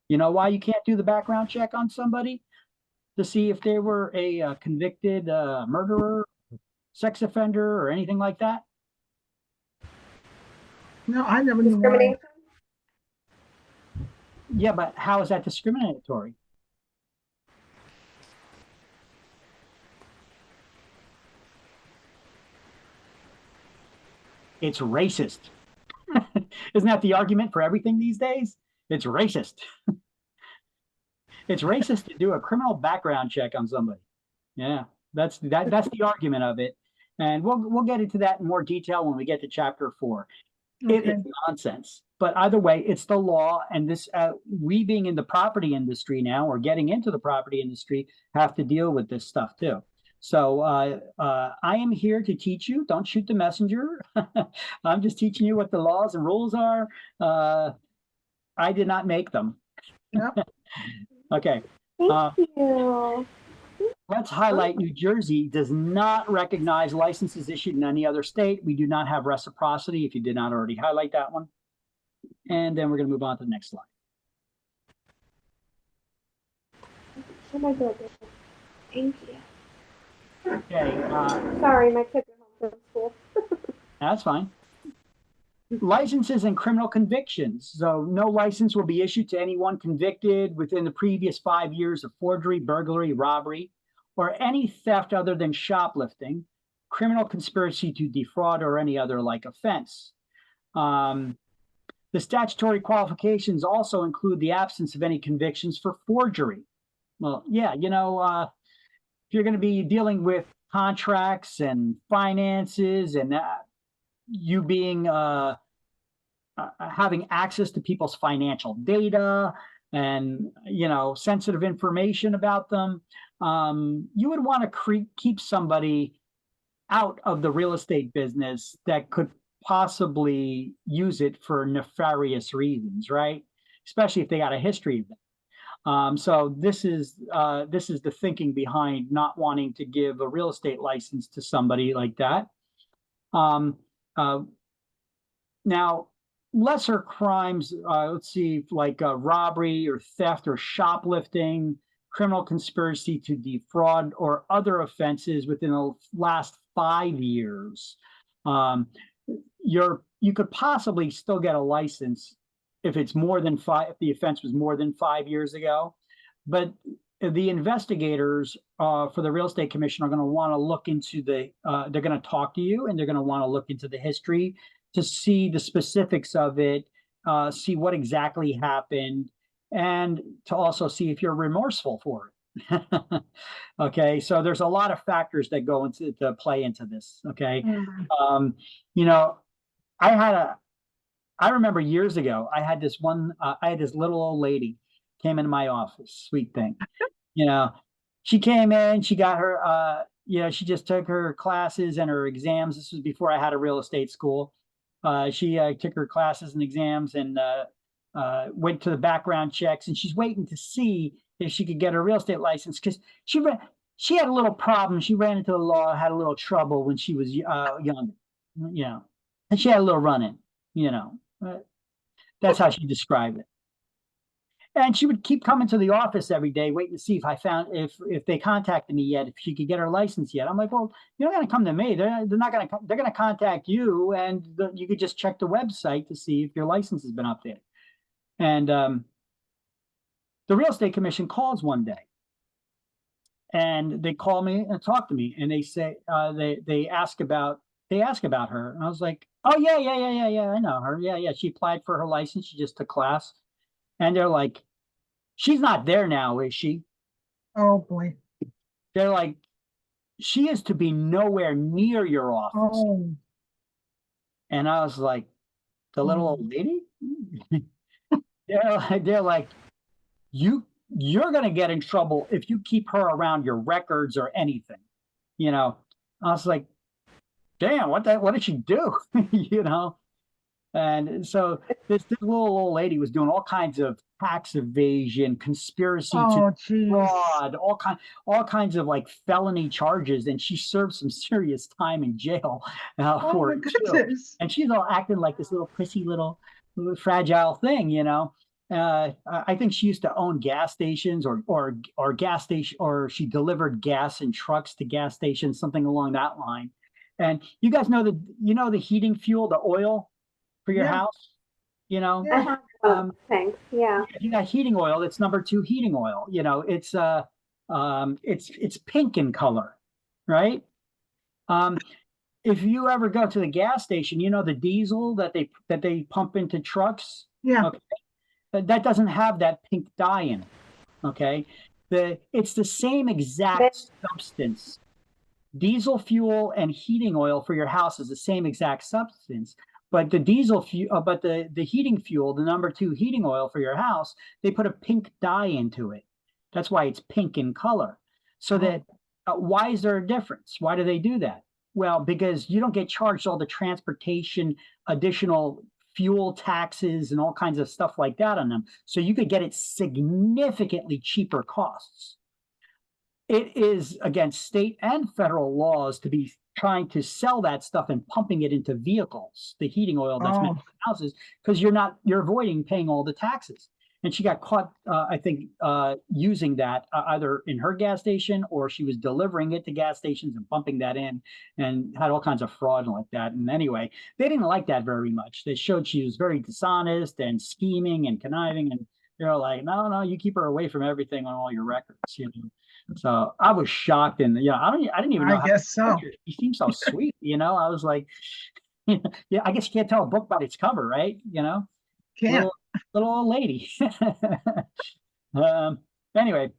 You know why you can't do the background check on somebody? To see if they were a convicted murderer, sex offender, or anything like that? No, I never knew why. Discrimination? Yeah, but how is that discriminatory? It's racist. Isn't that the argument for everything these days? It's racist. It's racist to do a criminal background check on somebody. Yeah, that's the argument of it. And we'll get into that in more detail when we get to Chapter 4. It is nonsense. But either way, it's the law, and this we being in the property industry now, or getting into the property industry, have to deal with this stuff too. So I am here to teach you. Don't shoot the messenger. I'm just teaching you what the laws and rules are. I did not make them. Yep. Okay. Thank you. Let's highlight New Jersey does not recognize licenses issued in any other state. We do not have reciprocity, if you did not already highlight that one. And then we're going to move on to the next slide. Oh my goodness. Thank you. Okay. Sorry, my kids are home from school. That's fine. Licenses and criminal convictions. So no license will be issued to anyone convicted within the previous 5 years of forgery, burglary, robbery, or any theft other than shoplifting, criminal conspiracy to defraud, or any other like offense. The statutory qualifications also include the absence of any convictions for forgery. Well, yeah, you know, if you're going to be dealing with contracts and finances and you being having access to people's financial data and, you know, sensitive information about them, you would want to keep somebody out of the real estate business that could possibly use it for nefarious reasons, right? Especially if they got a history of that. So this is the thinking behind not wanting to give a real estate license to somebody like that. Now, lesser crimes, let's see, like robbery or theft or shoplifting, criminal conspiracy to defraud, or other offenses within the last 5 years. You could possibly still get a license if it's more than if the offense was more than 5 years ago. But the investigators for the Real Estate Commission are going to want to look into they're going to talk to you, and they're going to want to look into the history to see the specifics of it, see what exactly happened, and to also see if you're remorseful for it. Okay, so there's a lot of factors that go into to play into this. Okay, you know, I remember years ago, I had this little old lady came into my office, sweet thing. You know, she came in, she got her, she just took her classes and her exams. This was before I had a real estate school. She took her classes and exams and went to the background checks, and she's waiting to see if she could get her real estate license because she had a little problem. She ran into the law, had a little trouble when she was young, and she had a little run-in, That's how she described it. And she would keep coming to the office every day, waiting to see if they contacted me yet, if she could get her license yet. I'm like, well, you're not going to come to me. They're not going to. They're going to contact you, and you could just check the website to see if your license has been updated. And the real estate commission calls one day, and they call me and talk to me, and they say they ask about her, and I was like, oh yeah, I know her. Yeah, she applied for her license. She just took class, and they're like, she's not there now, is she? Oh boy. They're like, she is to be nowhere near your office. Oh. And I was like, the little old lady? they're like, you're gonna get in trouble if you keep her around your records or anything. I was like, damn, what did she do? And so this little old lady was doing all kinds of tax evasion, conspiracy to fraud, all kinds of like felony charges, and she served some serious time in jail for it too. And she's all acting like this little prissy little fragile thing, I think she used to own gas stations or gas station, or she delivered gas in trucks to gas stations, something along that line. And you guys know the heating fuel, the oil for your house, Thanks. Yeah. You got heating oil. It's number 2 heating oil. It's pink in color, right? If you ever go to the gas station, the diesel that they pump into trucks. Yeah. Okay, that doesn't have that pink dye in it. Okay, it's the same exact substance. Diesel fuel and heating oil for your house is the same exact substance, but the the heating fuel, the number 2 heating oil for your house, they put a pink dye into it. That's why it's pink in color. So that why is there a difference? Why do they do that? Well, because you don't get charged all the transportation, additional fuel taxes, and all kinds of stuff like that on them. So you could get it significantly cheaper costs. It is against state and federal laws to be trying to sell that stuff and pumping it into vehicles, the heating oil that's meant for houses, because you're avoiding paying all the taxes. And she got caught, I think, using that either in her gas station, or she was delivering it to gas stations and pumping that in, and had all kinds of fraud like that. And anyway, they didn't like that very much. They showed she was very dishonest and scheming and conniving, and they're like, no, you keep her away from everything on all your records. So I was shocked, and I didn't even know. I guess so. She seems so sweet, I was like, yeah, I guess you can't tell a book by its cover, right? Can't. Little old lady. Anyway,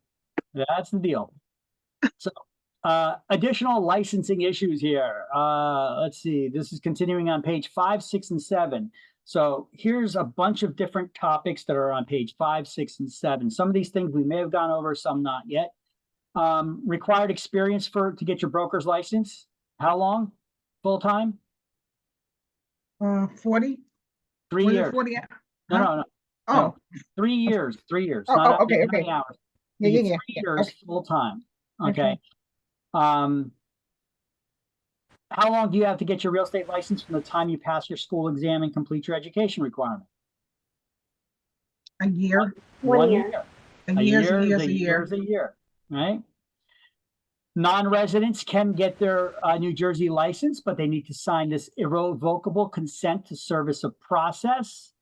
that's the deal. So additional licensing issues here. Let's see. This is continuing on page 5, 6, and 7. So here's a bunch of different topics that are on page 5, 6, and 7. Some of these things we may have gone over, some not yet. Required experience to get your broker's license. How long? Full time? 40. 3 years. 40. No. Oh, no. 3 years. 3 years. Oh, okay. Hours. Yeah. 3 years Okay. full time. Okay. How long do you have to get your real estate license from the time you pass your school exam and complete your education requirement? A year. 1 year. A year. Right? Non-residents can get their New Jersey license, but they need to sign this irrevocable consent to service of process.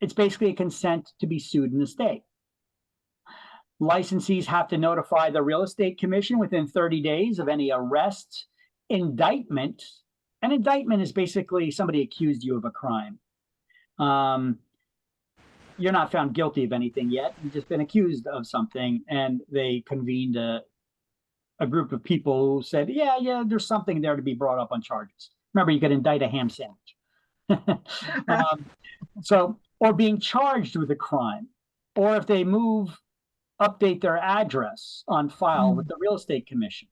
It's basically a consent to be sued in the state. Licensees have to notify the real estate commission within 30 days of any arrest, indictment. An indictment is basically somebody accused you of a crime. You're not found guilty of anything yet. You've just been accused of something, and they convened a group of people who said, yeah, there's something there to be brought up on charges. Remember, you could indict a ham sandwich. Or being charged with a crime, or if they update their address on file with the real estate commission.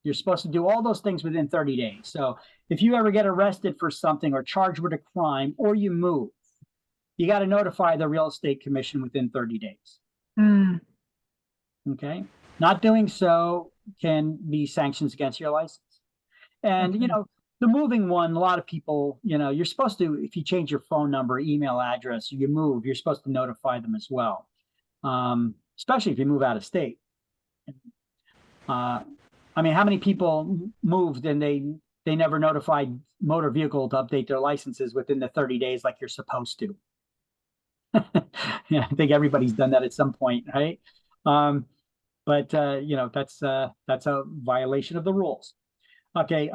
You're supposed to do all those things within 30 days. So if you ever get arrested for something or charged with a crime, or you move, you got to notify the real estate commission within 30 days. Okay. Not doing so can be sanctions against your license. And, you know, the moving one, a lot of people, you know, you're supposed to, if you change your phone number, email address, you move, you're supposed to notify them as well. Especially if you move out of state. I mean, how many people moved and they never notified motor vehicle to update their licenses within the 30 days like you're supposed to? Yeah, I think everybody's done that at some point, right? But you know, that's a violation of the rules. Okay,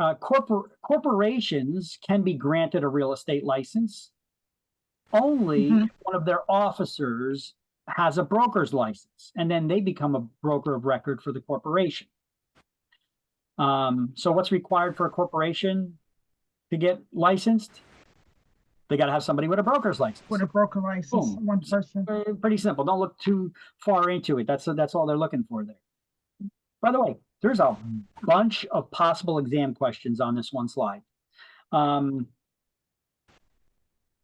corporations can be granted a real estate license only if one of their officers has a broker's license, and then they become a broker of record for the corporation. So what's required for a corporation to get licensed? They got to have somebody with a broker's license. With a broker license, Boom. one person. Pretty simple. Don't look too far into it. That's all they're looking for there. By the way, there's a bunch of possible exam questions on this one slide.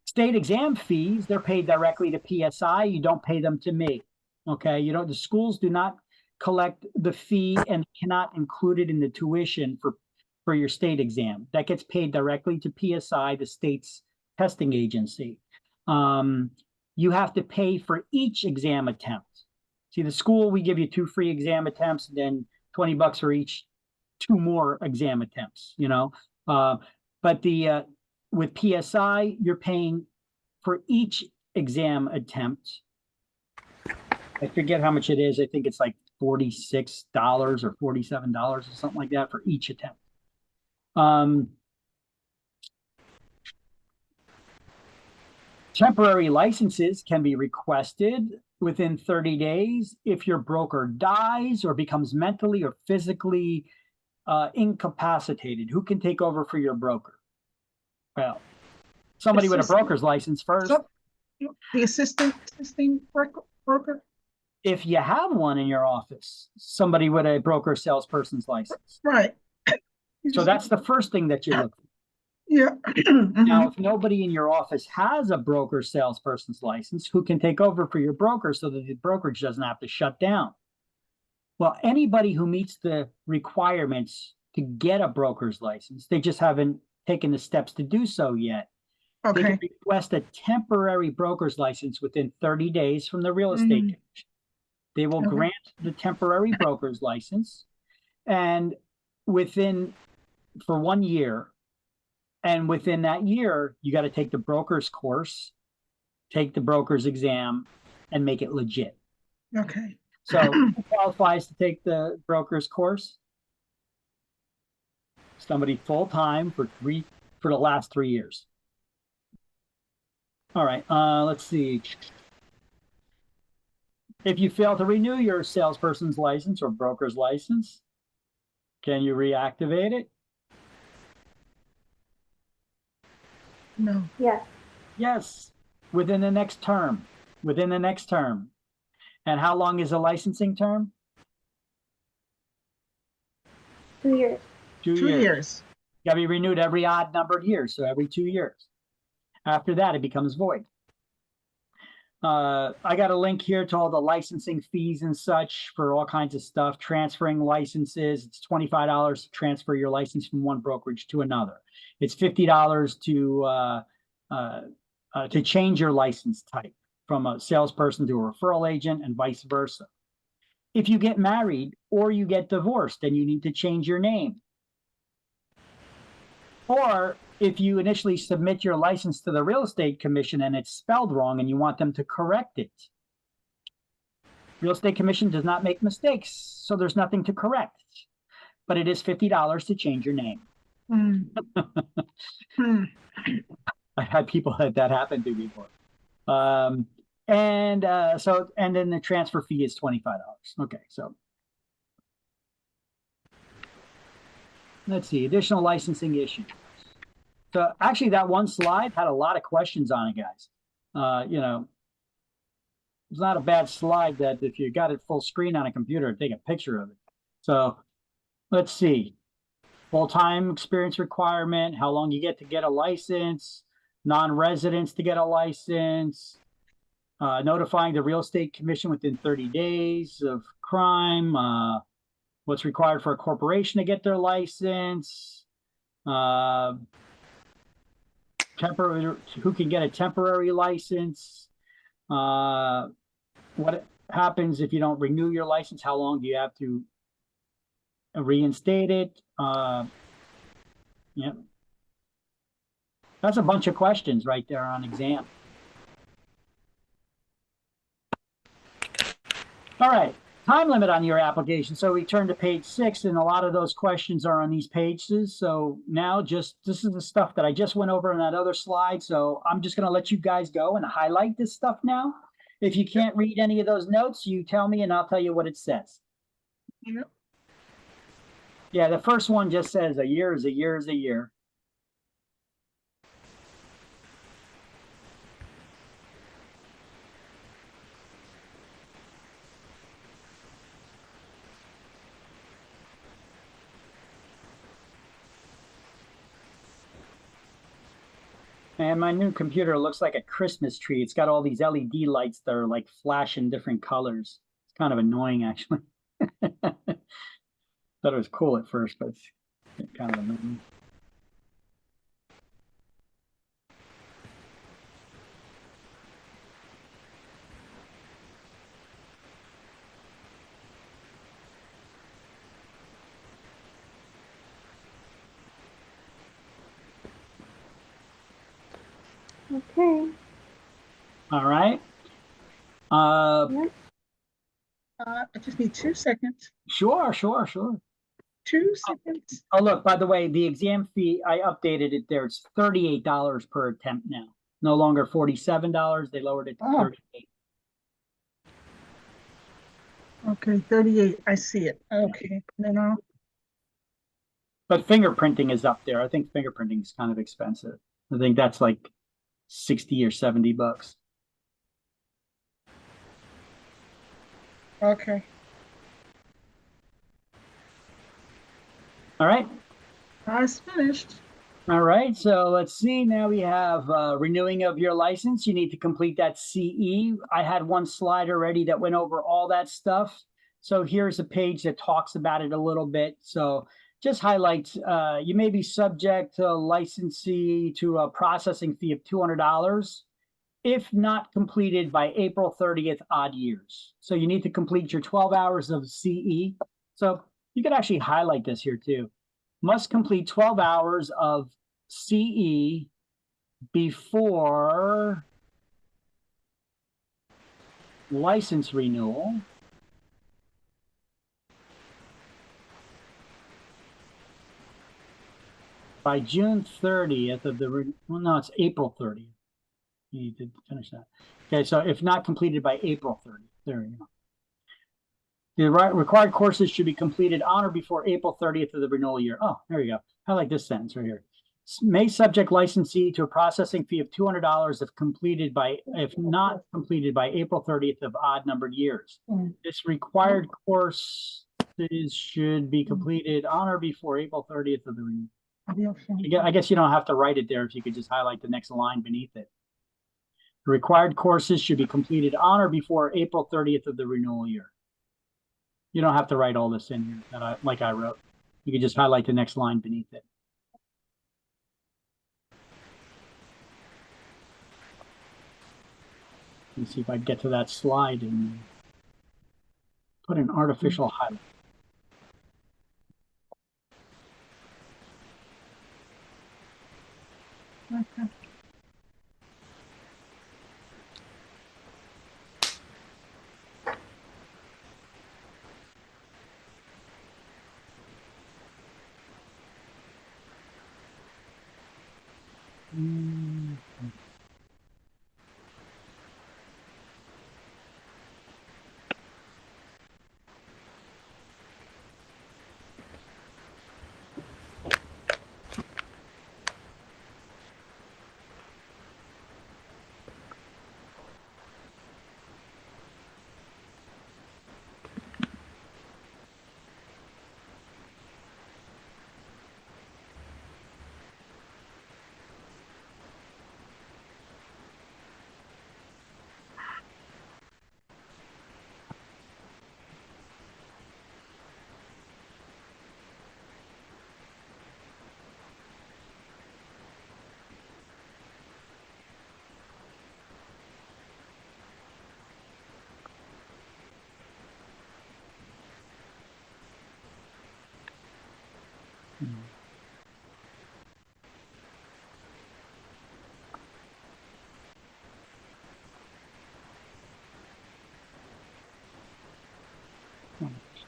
State exam fees, they're paid directly to PSI. You don't pay them to me. Okay, the schools do not collect the fee and cannot include it in the tuition for your state exam. That gets paid directly to PSI, the state's testing agency. You have to pay for each exam attempt. See, the school, we give you 2 free exam attempts and then $20 for each 2 more exam attempts, you know. But with PSI, you're paying for each exam attempt. I forget how much it is. I think it's like $46 or $47 or something like that for each attempt. Temporary licenses can be requested within 30 days if your broker dies or becomes mentally or physically incapacitated. Who can take over for your broker? Well, somebody with a broker's license first. The assisting broker? If you have one in your office, somebody with a broker salesperson's license. Right. So that's the first thing that you look for. Yeah. Now, if nobody in your office has a broker salesperson's license, who can take over for your broker so that the brokerage doesn't have to shut down? Well, anybody who meets the requirements to get a broker's license, they just haven't taken the steps to do so yet. Okay. They can request a temporary broker's license within 30 days from the real estate commission. They will grant the temporary broker's license, and for 1 year. And within that year, you got to take the broker's course, take the broker's exam, and make it legit. Okay. So who qualifies to take the broker's course? Somebody full-time for the last 3 years. All right, let's see. If you fail to renew your salesperson's license or broker's license, can you reactivate it? No. Yes. Yes, within the next term. Within the next term. And how long is the licensing term? 2 years. 2 years. 2 years. Got to be renewed every odd numbered years, so every 2 years. After that, it becomes void. I got a link here to all the licensing fees and such for all kinds of stuff. Transferring licenses, it's $25 to transfer your license from one brokerage to another. It's $50 to change your license type from a salesperson to a referral agent and vice versa. If you get married or you get divorced, then you need to change your name. Or if you initially submit your license to the real estate commission and it's spelled wrong and you want them to correct it. Real estate commission does not make mistakes, so there's nothing to correct. But it is $50 to change your name. I've had people had that happen to me before. And then the transfer fee is $25. Okay, so let's see, additional licensing issues. So actually that one slide had a lot of questions on it, guys. You know, it's not a bad slide that if you got it full screen on a computer, take a picture of it. So let's see. Full-time experience requirement, how long you get to get a license, non-residents to get a license, notifying the real estate commission within 30 days of crime, what's required for a corporation to get their license, temporary, who can get a temporary license, what happens if you don't renew your license, how long do you have to reinstate it? Yeah. That's a bunch of questions right there on exam. All right, time limit on your application. So we turn to page 6, and a lot of those questions are on these pages. So now this is the stuff that I just went over on that other slide. So I'm just gonna let you guys go and highlight this stuff now. If you can't read any of those notes, you tell me and I'll tell you what it says. Yep. Yeah, the first one just says a year is a year is a year. And my new computer looks like a Christmas tree. It's got all these LED lights that are like flashing different colors. It's kind of annoying, actually. Thought it was cool at first, but it's kind of annoying. Okay. All right. Yep. I just need 2 seconds. Sure. 2 seconds. Oh, look, by the way, the exam fee, I updated it there. It's $38 per attempt now. No longer $47. They lowered it to Oh. $38. Okay, 38. I see it. Okay, now. But fingerprinting is up there. I think fingerprinting is kind of expensive. I think that's like 60 or 70 bucks. Okay. All right. That's finished. All right. So let's see. Now we have renewing of your license. You need to complete that CE. I had one slide already that went over all that stuff. So here's a page that talks about it a little bit. So just highlights, you may be subject to licensee to a processing fee of $200 if not completed by April 30th odd years. So you need to complete your 12 hours of CE. So you could actually highlight this here too. Must complete 12 hours of CE before license renewal. By June 30th of the, well, no, it's April 30th. You need to finish that. Okay, so if not completed by April 30th, there you go. The required courses should be completed on or before April 30th of the renewal year. Oh, there you go. I like this sentence right here. May subject licensee to a processing fee of $200 if not completed by April 30th of odd numbered years. This required course should be completed on or before April 30th of the renewal. I guess you don't have to write it there if you could just highlight the next line beneath it. The required courses should be completed on or before April 30th of the renewal year. You don't have to write all this in here like I wrote. You can just highlight the next line beneath it. Let me see if I get to that slide and put an artificial highlight. Okay.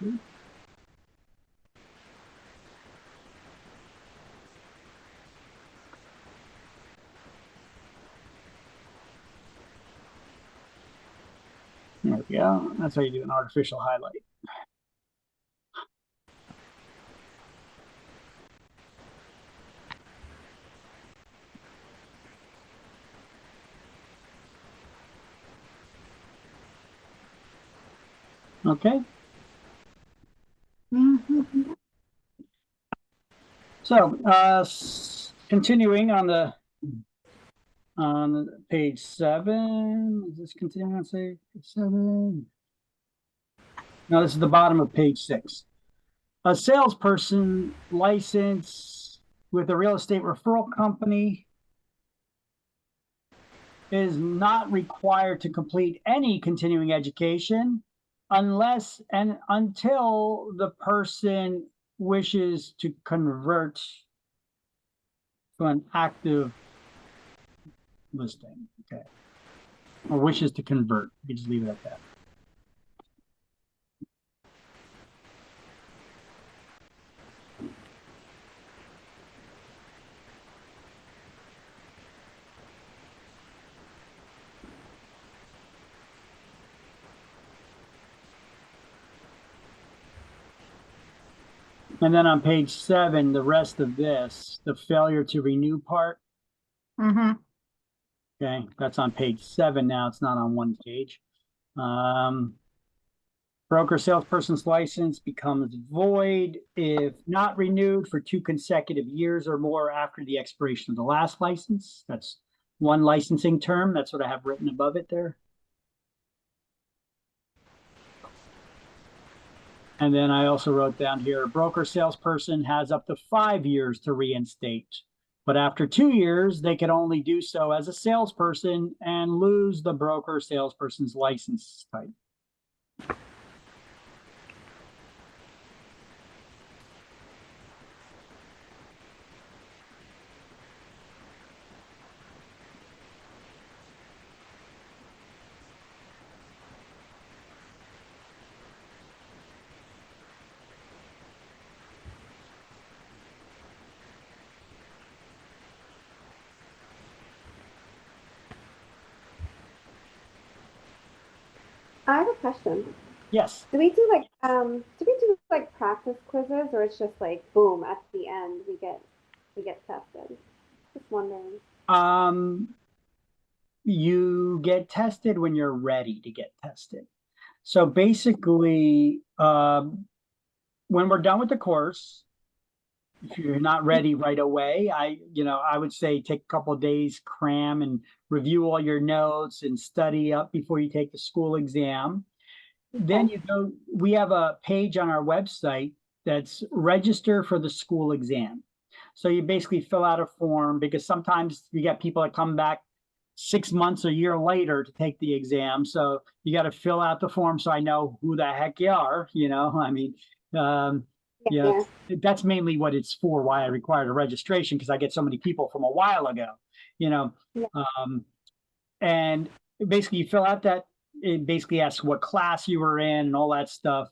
There we go. That's how you do an artificial highlight. Okay. So, continuing on page 7, is this continuing on page 7? No, this is the bottom of page 6. A salesperson license with a real estate referral company is not required to complete any continuing education unless and until the person wishes to convert to an active listing, okay, or wishes to convert. You just leave it at that. And then on page 7, the rest of this, the failure to renew part. Mm-hmm. Okay, that's on page 7 now. It's not on one page. Broker salesperson's license becomes void if not renewed for 2 consecutive years or more after the expiration of the last license. That's one licensing term. That's what I have written above it there. And then I also wrote down here, a broker salesperson has up to 5 years to reinstate. But after 2 years, they can only do so as a salesperson and lose the broker salesperson's license type. I have a question. Yes. Do we do like practice quizzes, or it's just like boom at the end we get tested? Just wondering. You get tested when you're ready to get tested. So basically, when we're done with the course, if you're not ready right away, I would say take a couple of days, cram and review all your notes and study up before you take the school exam. Then you go, we have a page on our website that's register for the school exam. So you basically fill out a form, because sometimes you get people that come back 6 months, a year later to take the exam. So you got to fill out the form so I know who the heck you are, I mean, Yeah. that's mainly what it's for, why I required a registration, because I get so many people from a while ago, Yeah. and basically you fill out that, it basically asks what class you were in and all that stuff.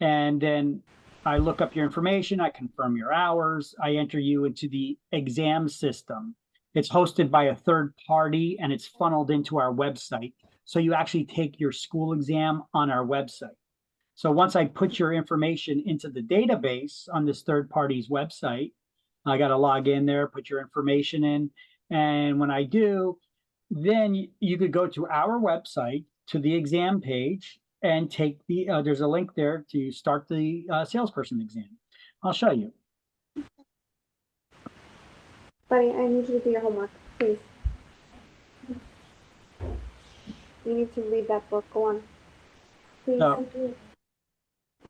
And then I look up your information, I confirm your hours, I enter you into the exam system. It's hosted by a third party and it's funneled into our website. So you actually take your school exam on our website. So once I put your information into the database on this third party's website, I got to log in there, put your information in. And when I do, then you could go to our website, to the exam page, and take there's a link there to start the salesperson exam. I'll show you. Buddy, I need you to do your homework, please. You need to read that book. Go on. Please. So,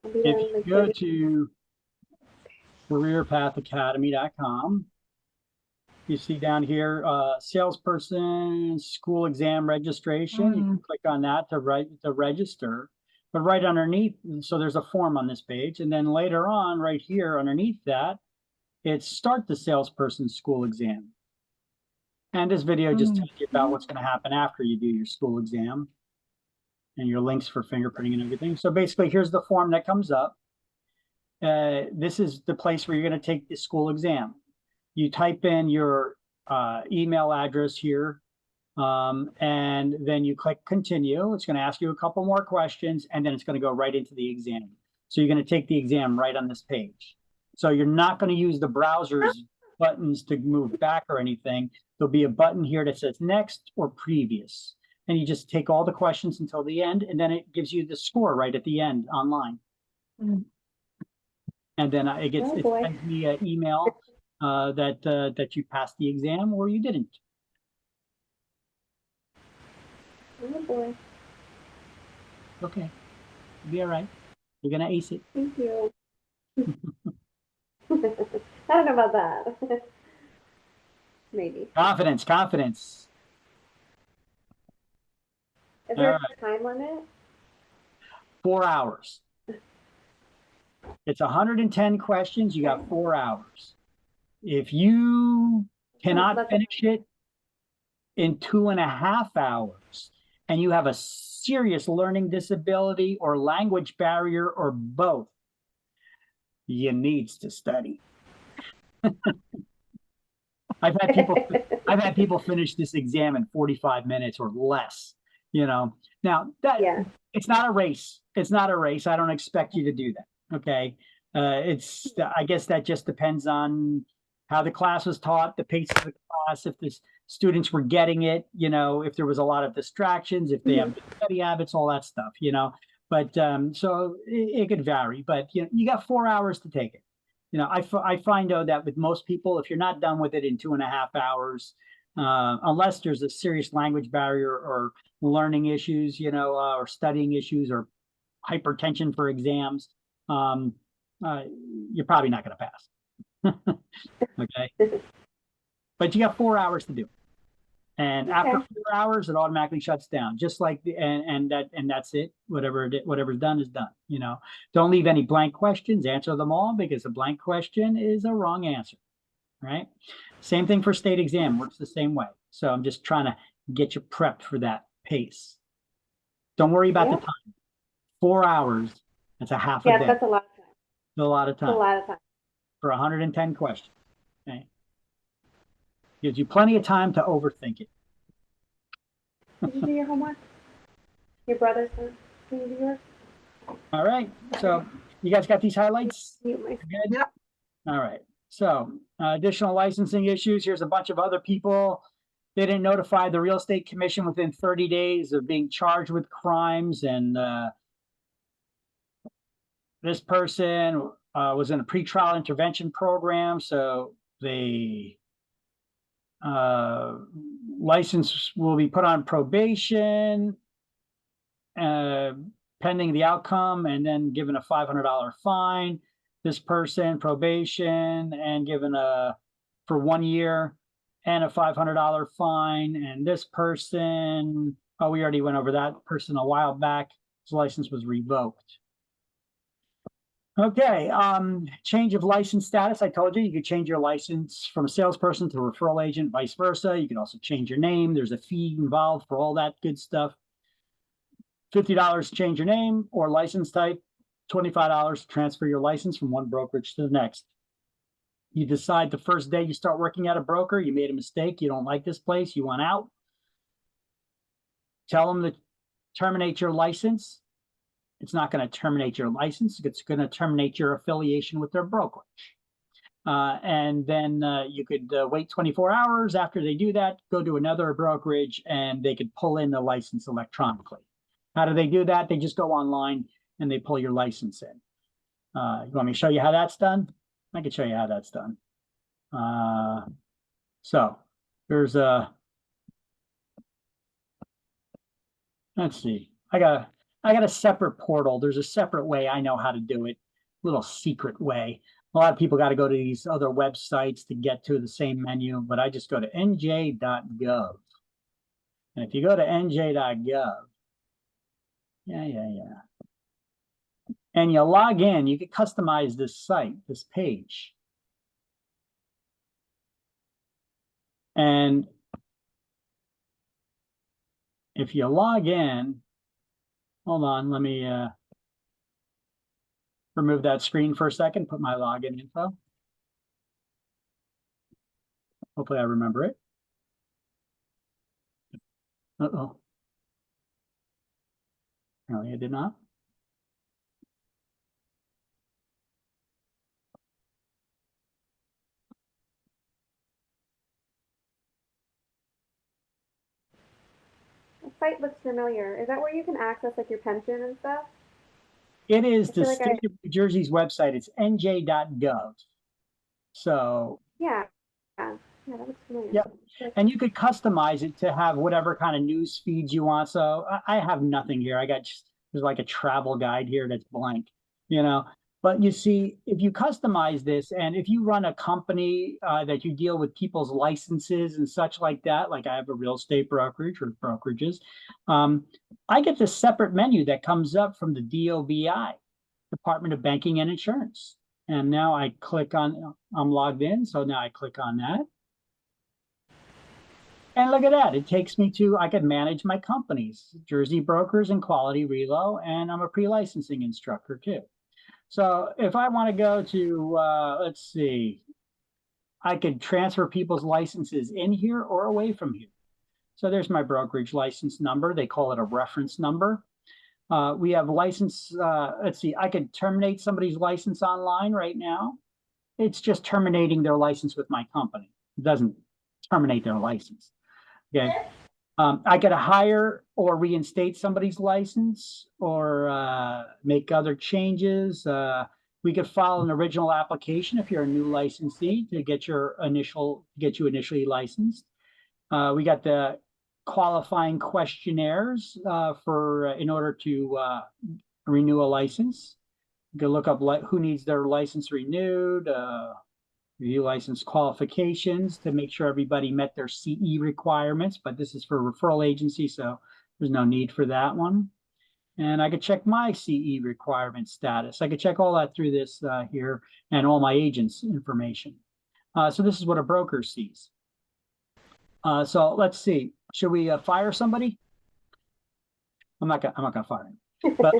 I'll be there if in you like go 30. to careerpathacademy.com, you see down here, salesperson school exam registration. You can click on that to register. But right underneath, so there's a form on this page. And then later on, right here underneath that, it's start the salesperson school exam. And this video just tells you about what's going to happen after you do your school exam. and your links for fingerprinting and everything. So basically, here's the form that comes up. This is the place where you're going to take the school exam. You type in your email address here, and then you click continue. It's going to ask you a couple more questions, and then it's going to go right into the exam. So you're going to take the exam right on this page. So you're not going to use the browser's buttons to move back or anything. There'll be a button here that says next or previous. And you just take all the questions until the end, and then it gives you the score right at the end online. Mm. And then it sends me an email that you passed the exam or you didn't. Oh boy. Okay. You'll be all right. You're going to ace it. Thank you. I don't know about that. Maybe. Confidence, confidence. Is there All a time limit? 4 hours. It's 110 questions. You got 4 hours. If you cannot finish it in 2.5 hours and you have a serious learning disability or language barrier or both, you needs to study. I've had people finish this exam in 45 minutes or less, you know. Now that it's not a race. It's not a race. I don't expect you to do that. Okay. I guess that just depends on how the class was taught, the pace of the class, if the students were getting it, you know, if there was a lot of distractions, if they have study habits, all that stuff, you know. But so it could vary, but you know, you got 4 hours to take it. You know, I find though that with most people, if you're not done with it in 2.5 hours, unless there's a serious language barrier or learning issues, you know, or studying issues or hypertension for exams, you're probably not going to pass. Okay. But you got 4 hours to do. And after 4 hours, it automatically shuts down, just like and that's it. Whatever's done is done. You know, don't leave any blank questions. Answer them all, because a blank question is a wrong answer. Right? Same thing for state exam. Works the same way. So I'm just trying to get you prepped for that pace. Don't worry about the time. 4 hours. That's a half a day. Yeah, that's a lot of time. That's a lot of time. That's a lot of time. For 110 questions. Okay. Gives you plenty of time to overthink it. Did you do your homework? Your brother's son? Can you do yours? All right. So you guys got these highlights? Mute my Good? Yep. All right. So additional licensing issues. Here's a bunch of other people. They didn't notify the real estate commission within 30 days of being charged with crimes. And this person was in a pretrial intervention program. So they license will be put on probation pending the outcome, and then given a $500 fine. This person probation and given for 1 year and a $500 fine. And this person, oh, we already went over that person a while back. His license was revoked. Okay, change of license status. I told you could change your license from a salesperson to a referral agent, vice versa. You can also change your name. There's a fee involved for all that good stuff. $50 to change your name or license type, $25 to transfer your license from one brokerage to the next. You decide the first day you start working at a broker, you made a mistake, you don't like this place, you want out. Tell them to terminate your license. It's not going to terminate your license. It's going to terminate your affiliation with their brokerage. And then you could wait 24 hours. After they do that, go to another brokerage and they could pull in the license electronically. How do they do that? They just go online and they pull your license in. You want me to show you how that's done? I can show you how that's done. So there's let's see. I got a separate portal. There's a separate way I know how to do it. Little secret way. A lot of people got to go to these other websites to get to the same menu, but I just go to nj.gov. And if you go to nj.gov, and you log in, you can customize this site, this page. And if you log in, Hold on, let me remove that screen for a second, put my login info. Hopefully I remember it. Uh-oh. Apparently I did not. The site looks familiar. Is that where you can access like your pension and stuff? It is I the feel like state of New Jersey's website. It's nj.gov. So Yeah. Yeah, that looks familiar. Yep. And you could customize it to have whatever kind of news feeds you want. So I have nothing here. I got just, there's like a travel guide here that's blank, you know. But you see, if you customize this, and if you run a company that you deal with people's licenses and such like that, like I have a real estate brokerage or brokerages, I get this separate menu that comes up from the DOBI, Department of Banking and Insurance. And now I click on, I'm logged in, so now I click on that. And look at that, it takes me to, I can manage my companies, Jersey Brokers and Quality Relo, and I'm a pre-licensing instructor too. So if I want to go to, let's see, I could transfer people's licenses in here or away from here. So there's my brokerage license number. They call it a reference number. We have license, let's see, I could terminate somebody's license online right now. It's just terminating their license with my company. It doesn't terminate their license. Okay. I could hire or reinstate somebody's license or make other changes. We could file an original application if you're a new licensee to get you initially licensed. We got the qualifying questionnaires in order to renew a license. You can look up who needs their license renewed, review license qualifications to make sure everybody met their CE requirements, but this is for a referral agency, so there's no need for that one. And I could check my CE requirement status. I could check all that through this here and all my agents' information. So this is what a broker sees. So let's see, should we fire somebody? I'm not gonna fire him, but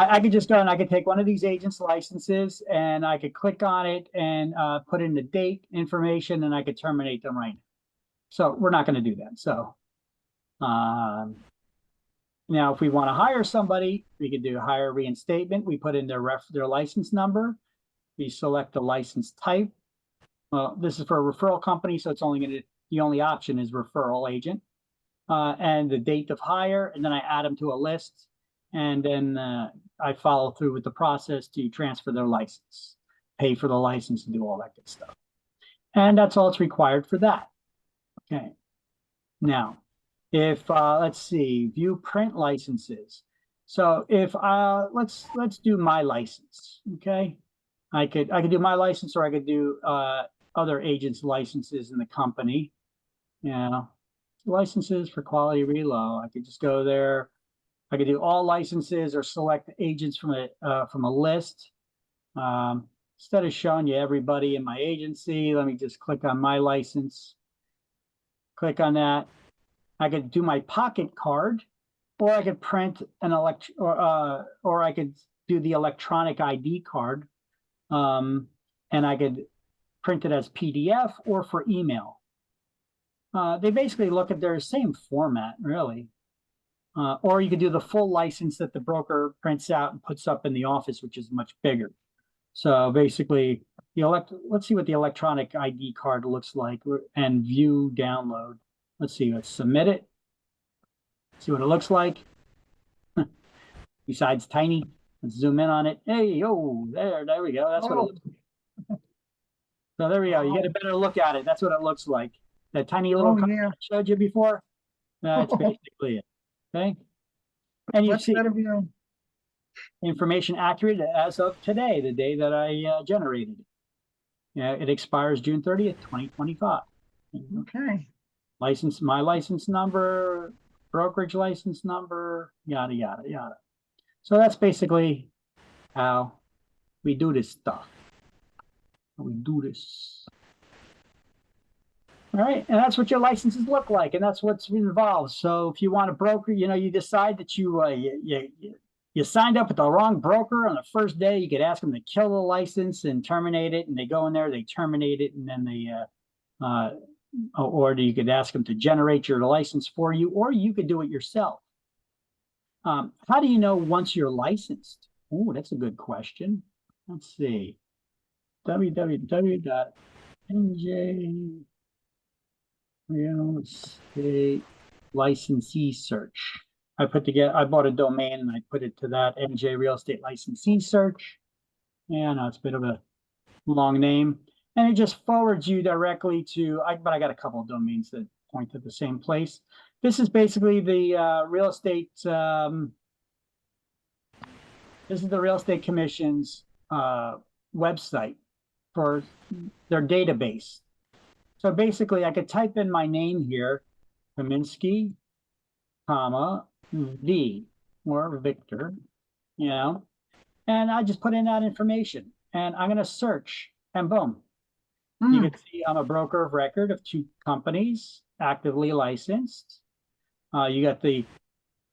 I could just go and I could take one of these agents' licenses and I could click on it and put in the date information and I could terminate them right now. So we're not going to do that. So now if we want to hire somebody, we could do hire reinstatement. We put in their license number. We select the license type. Well, this is for a referral company, so it's only going to, the only option is referral agent. And the date of hire, and then I add them to a list. And then I follow through with the process to transfer their license, pay for the license, and do all that good stuff. And that's all it's required for that. Okay. Now, if let's see, view print licenses. So if let's do my license. Okay, I could do my license, or I could do other agents' licenses in the company. Yeah, licenses for Quality Relo. I could just go there. I could do all licenses or select agents from a list. Instead of showing you everybody in my agency, let me just click on my license. Click on that. I could do my pocket card, or I could print an or I could do the electronic ID card, and I could print it as PDF or for email. They basically look at their same format, really. Or you could do the full license that the broker prints out and puts up in the office, which is much bigger. So basically, let's see what the electronic ID card looks like and view download. Let's see, let's submit it. See what it looks like. Besides tiny, let's zoom in on it. Hey, oh, there we go. That's what it looks like. So there we go. You get a better look at it. That's what it looks like. That tiny little card I showed you before. That's basically it. Okay. And you see information accurate as of today, the day that I generated it. Yeah, it expires June 30th, 2025. Okay. My license number, brokerage license number, yada, yada, yada. So that's basically how we do this stuff. How we do this. All right, and that's what your licenses look like, and that's what's involved. So if you want a broker, you decide that you signed up with the wrong broker on the first day. You could ask them to kill the license and terminate it, and they go in there, they terminate it, and then or you could ask them to generate your license for you, or you could do it yourself. How do you know once you're licensed? Oh, that's a good question. Let's see. www.nj Real Estate Licensee Search. I bought a domain and I put it to that, NJ Real Estate Licensee Search. Yeah, no, it's a bit of a long name. And it just forwards you directly to, but I got a couple of domains that point to the same place. This is basically the real estate, this is the Real Estate Commission's website for their database. So basically, I could type in my name here, Kaminsky, comma, V, or Victor, and I just put in that information. And I'm going to search, and boom. You can see I'm a broker of record of 2 companies, actively licensed. You got the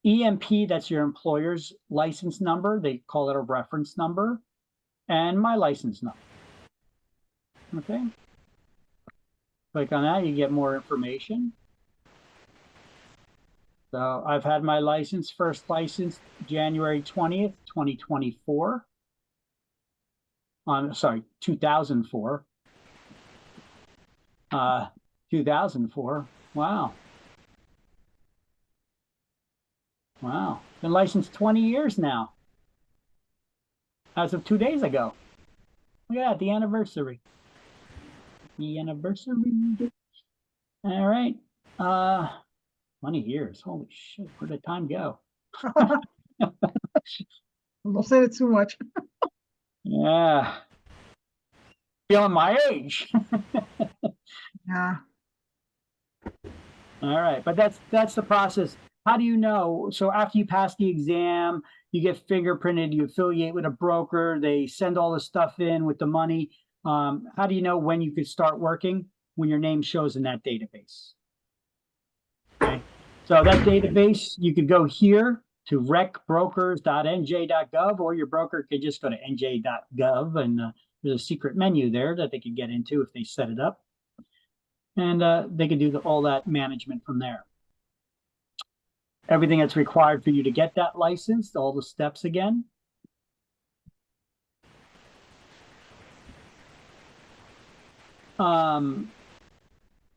EMP, that's your employer's license number. They call it a reference number, and my license number. Okay. Click on that, you get more information. So I've had my license, first license, January 20th, 2024. Sorry, 2004. 2004. Wow. Wow. Been licensed 20 years now. As of 2 days ago. Look at that, the anniversary. The anniversary. All right. 20 years. Holy shit. Where'd the time go? Don't say it too much. Yeah. Feeling my age. Yeah. All right. But that's the process. How do you know? So after you pass the exam, you get fingerprinted, you affiliate with a broker, they send all the stuff in with the money. How do you know when you could start working? When your name shows in that database. Okay. So that database, you could go here to recbrokers.nj.gov, or your broker could just go to nj.gov, and there's a secret menu there that they could get into if they set it up. And they could do all that management from there. Everything that's required for you to get that license, all the steps again.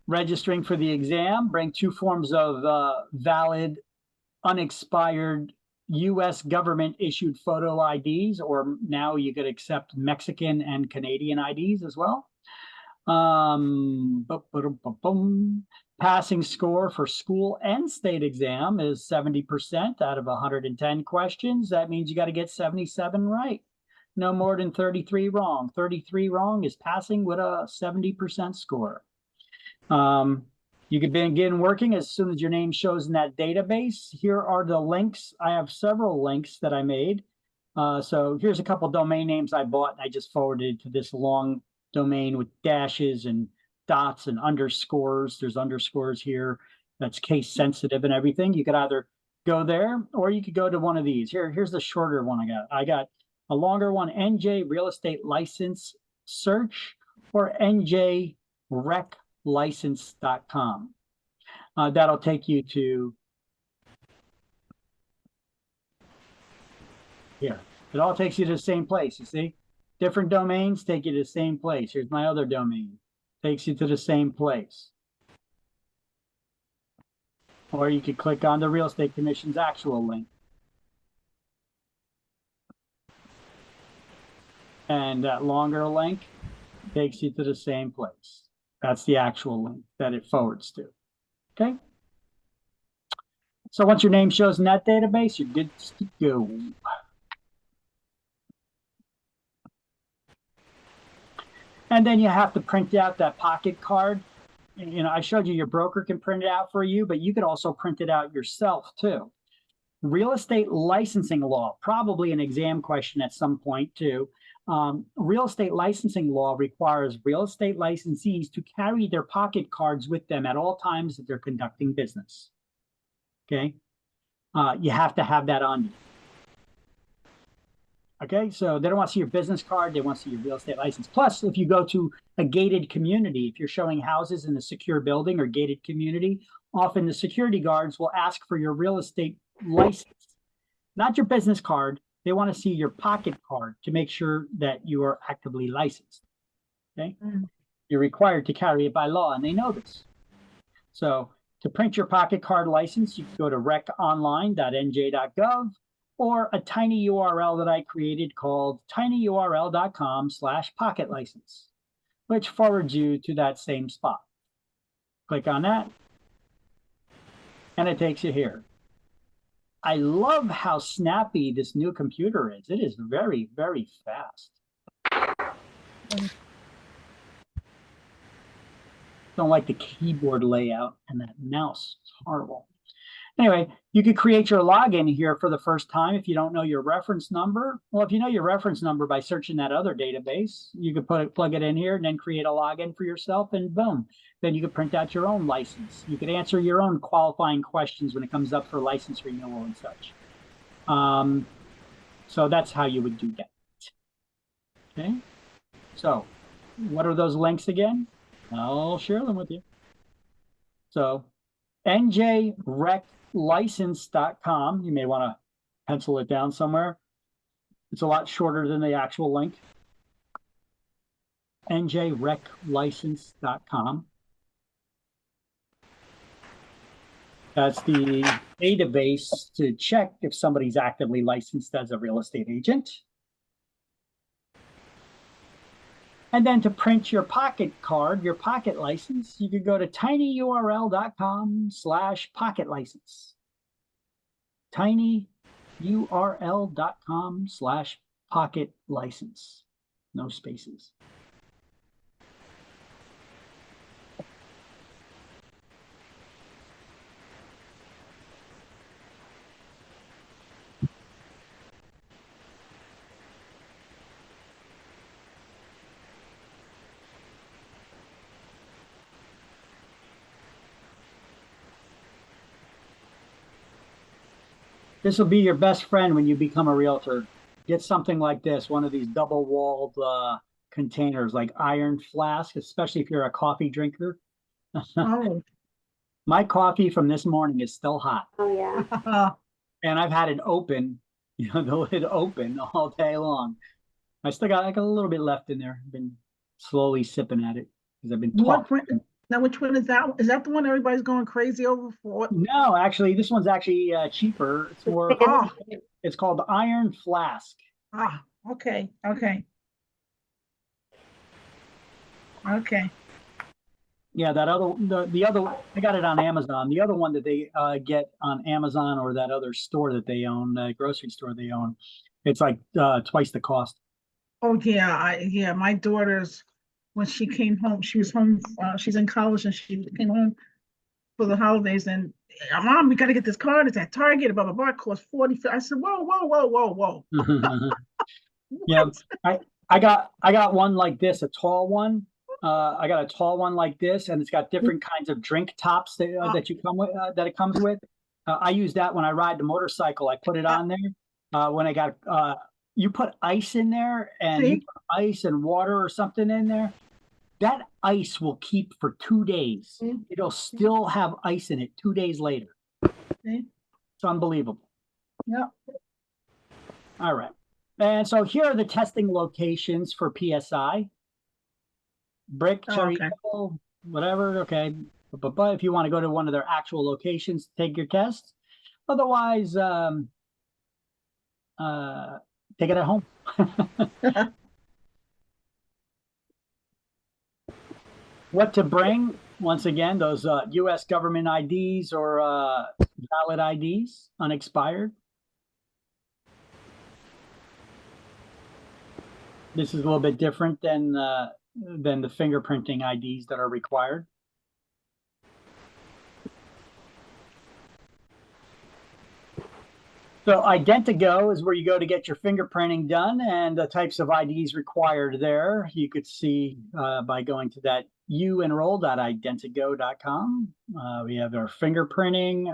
Registering for the exam, bring 2 forms of valid, unexpired U.S. government issued photo IDs, or now you could accept Mexican and Canadian IDs as well. Passing score for school and state exam is 70% out of 110 questions. That means you got to get 77 right. No more than 33 wrong. 33 wrong is passing with a 70% score. You can begin working as soon as your name shows in that database. Here are the links. I have several links that I made. So here's a couple domain names I bought, and I just forwarded to this long domain with dashes and dots and underscores. There's underscores here. That's case sensitive and everything. You could either go there, or you could go to one of these. Here's the shorter one I got. I got a longer one, NJ Real Estate License Search, or njreclicense.com. That'll take you to here. It all takes you to the same place, you see? Different domains take you to the same place. Here's my other domain. Takes you to the same place. Or you could click on the Real Estate Commission's actual link. And that longer link takes you to the same place. That's the actual link that it forwards to. Okay? So once your name shows in that database, you're good to go. And then you have to print out that pocket card. I showed you your broker can print it out for you, but you could also print it out yourself too. Real estate licensing law, probably an exam question at some point too. real estate licensing law requires real estate licensees to carry their pocket cards with them at all times that they're conducting business. Okay. You have to have that on you. Okay, so they don't want to see your business card. They want to see your real estate license. Plus, if you go to a gated community, if you're showing houses in a secure building or gated community, often the security guards will ask for your real estate license, not your business card. They want to see your pocket card to make sure that you are actively licensed. Okay, you're required to carry it by law, and they know this. So to print your pocket card license, you can go to reconline.nj.gov or a tiny URL that I created called tinyurl.com/pocket license, which forwards you to that same spot. Click on that, and it takes you here. I love how snappy this new computer is. It is very, very fast. Don't like the keyboard layout and that mouse. It's horrible. Anyway, you could create your login here for the first time if you don't know your reference number. Well, if you know your reference number by searching that other database, you could plug it in here and then create a login for yourself, and boom. Then you could print out your own license. You could answer your own qualifying questions when it comes up for license renewal and such. So that's how you would do that. Okay. So what are those links again? I'll share them with you. So njreclicense.com. You may want to pencil it down somewhere. It's a lot shorter than the actual link. njreclicense.com. That's the database to check if somebody's actively licensed as a real estate agent. And then to print your pocket card, your pocket license, you could go to tinyurl.com/pocket license. tinyurl.com/pocket license. No spaces. This will be your best friend when you become a realtor. Get something like this, one of these double-walled containers like iron flask, especially if you're a coffee drinker. Oh. My coffee from this morning is still hot. Oh yeah. And I've had it open, the lid open all day long. I still got like a little bit left in there. I've been slowly sipping at it because I've been talking. Now, which one is that? Is that the one everybody's going crazy over for? No, actually, this one's actually cheaper. It's more. It's called the Iron Flask. Ah, okay. Yeah, that other the other I got it on Amazon. The other one that they get on Amazon or that other store that they own, grocery store they own, it's like twice the cost. Oh yeah, my daughter's. When she came home, she was home, she's in college, and she came home for the holidays, and Mom, we got to get this card. It's at Target, blah, blah, blah. It costs $40. I said, whoa. Yeah, I got one like this, a tall one. I got a tall one like this, and it's got different kinds of drink tops that you come with, that it comes with. I use that when I ride the motorcycle. I put it on there. When I got, you put ice in there, and you put ice and water or something in there. That ice will keep for 2 days. It'll still have ice in it 2 days later. It's unbelievable. Yeah. All right. And so here are the testing locations for PSI. Brick, Cherry Hill, whatever. Okay. But if you want to go to one of their actual locations, take your test. Otherwise, take it at home. What to bring? Once again, those U.S. government IDs or valid IDs, unexpired. This is a little bit different than the fingerprinting IDs that are required. So Identigo is where you go to get your fingerprinting done and the types of IDs required there. You could see by going to that uenroll.identigo.com. We have our fingerprinting,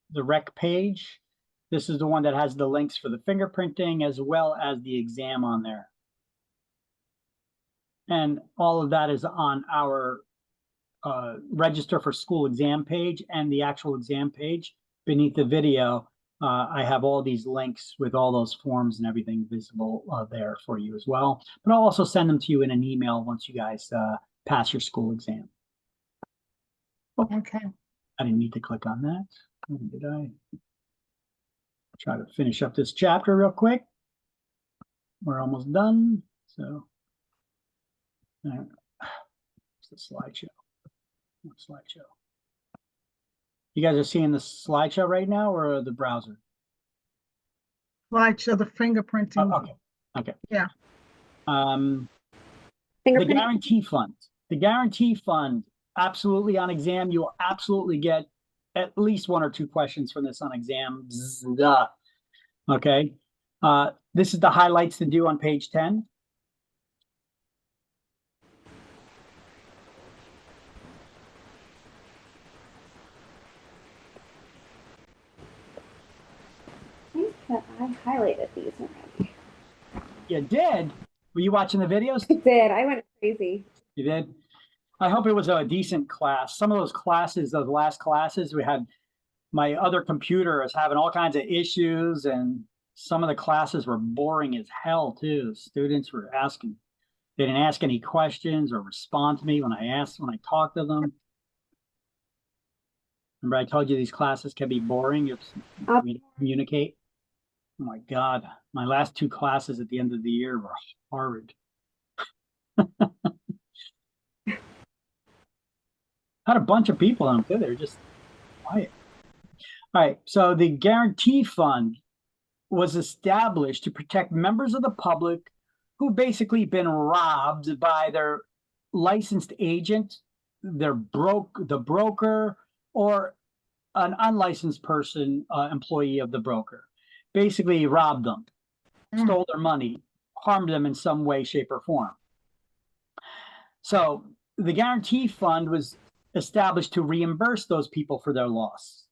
the rec page. This is the one that has the links for the fingerprinting as well as the exam on there. And all of that is on our register for school exam page and the actual exam page beneath the video. I have all these links with all those forms and everything visible there for you as well. But I'll also send them to you in an email once you guys pass your school exam. Oh, Okay. I didn't need to click on that. Or did I? Try to finish up this chapter real quick. We're almost done. So, what's the slideshow? What slideshow? You guys are seeing the slideshow right now or the browser? Slideshow, the fingerprinting. Oh, okay. Okay. Yeah. The Fingerprint. guarantee fund. The guarantee fund, absolutely on exam, you will absolutely get at least 1 or 2 questions from this on exam. Okay. This is the highlights to do on page 10. I think that I highlighted these already. You did? Were you watching the videos? I did. I went crazy. You did? I hope it was a decent class. Some of those classes, those last classes, we had my other computer was having all kinds of issues, and some of the classes were boring as hell too. Students were asking, they didn't ask any questions or respond to me when I talked to them. Remember I told you these classes can be boring if we communicate? Oh my God, my last 2 classes at the end of the year were horrid. Had a bunch of people in them too. They were just quiet. All right, so the guarantee fund was established to protect members of the public who basically been robbed by their licensed agent, the broker, or an unlicensed person, employee of the broker. Basically robbed them, stole their money, harmed them in some way, shape, or form. So the guarantee fund was established to reimburse those people for their loss.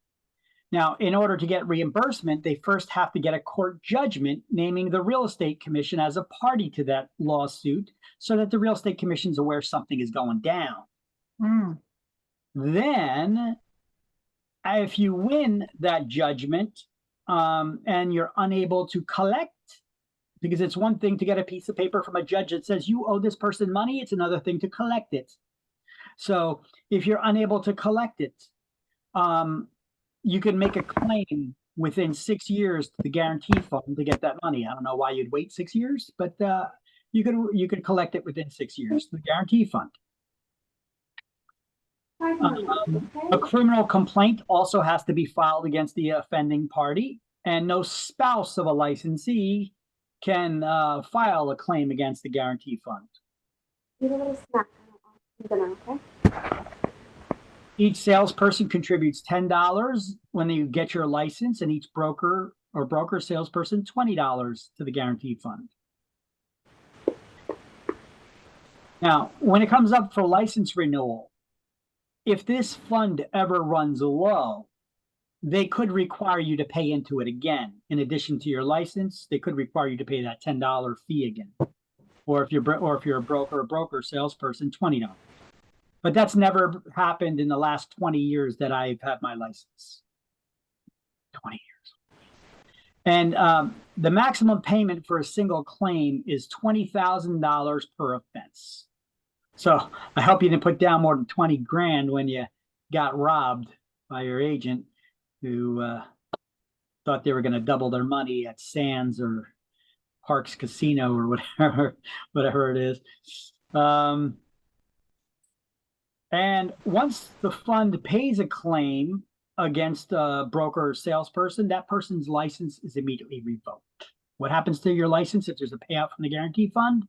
Now, in order to get reimbursement, they first have to get a court judgment naming the real estate commission as a party to that lawsuit so that the real estate commission is aware something is going down. Then, if you win that judgment and you're unable to collect, because it's one thing to get a piece of paper from a judge that says you owe this person money, it's another thing to collect it. So if you're unable to collect it, you can make a claim within 6 years to the guarantee fund to get that money. I don't know why you'd wait 6 years, but you could collect it within 6 years to the guarantee fund. A criminal complaint also has to be filed against the offending party, and no spouse of a licensee can file a claim against the guarantee fund. Need a little snack. Dinner, okay? Each salesperson contributes $10 when you get your license, and each broker salesperson $20 to the guarantee fund. Now, when it comes up for license renewal, if this fund ever runs low, they could require you to pay into it again. In addition to your license, they could require you to pay that $10 fee again. Or if you're a broker salesperson, $20. But that's never happened in the last 20 years that I've had my license. 20 years. And the maximum payment for a single claim is $20,000 per offense. So I hope you didn't put down more than 20 grand when you got robbed by your agent who thought they were going to double their money at Sands or Parks Casino or whatever it is. And once the fund pays a claim against a broker or salesperson, that person's license is immediately revoked. What happens to your license if there's a payout from the guarantee fund?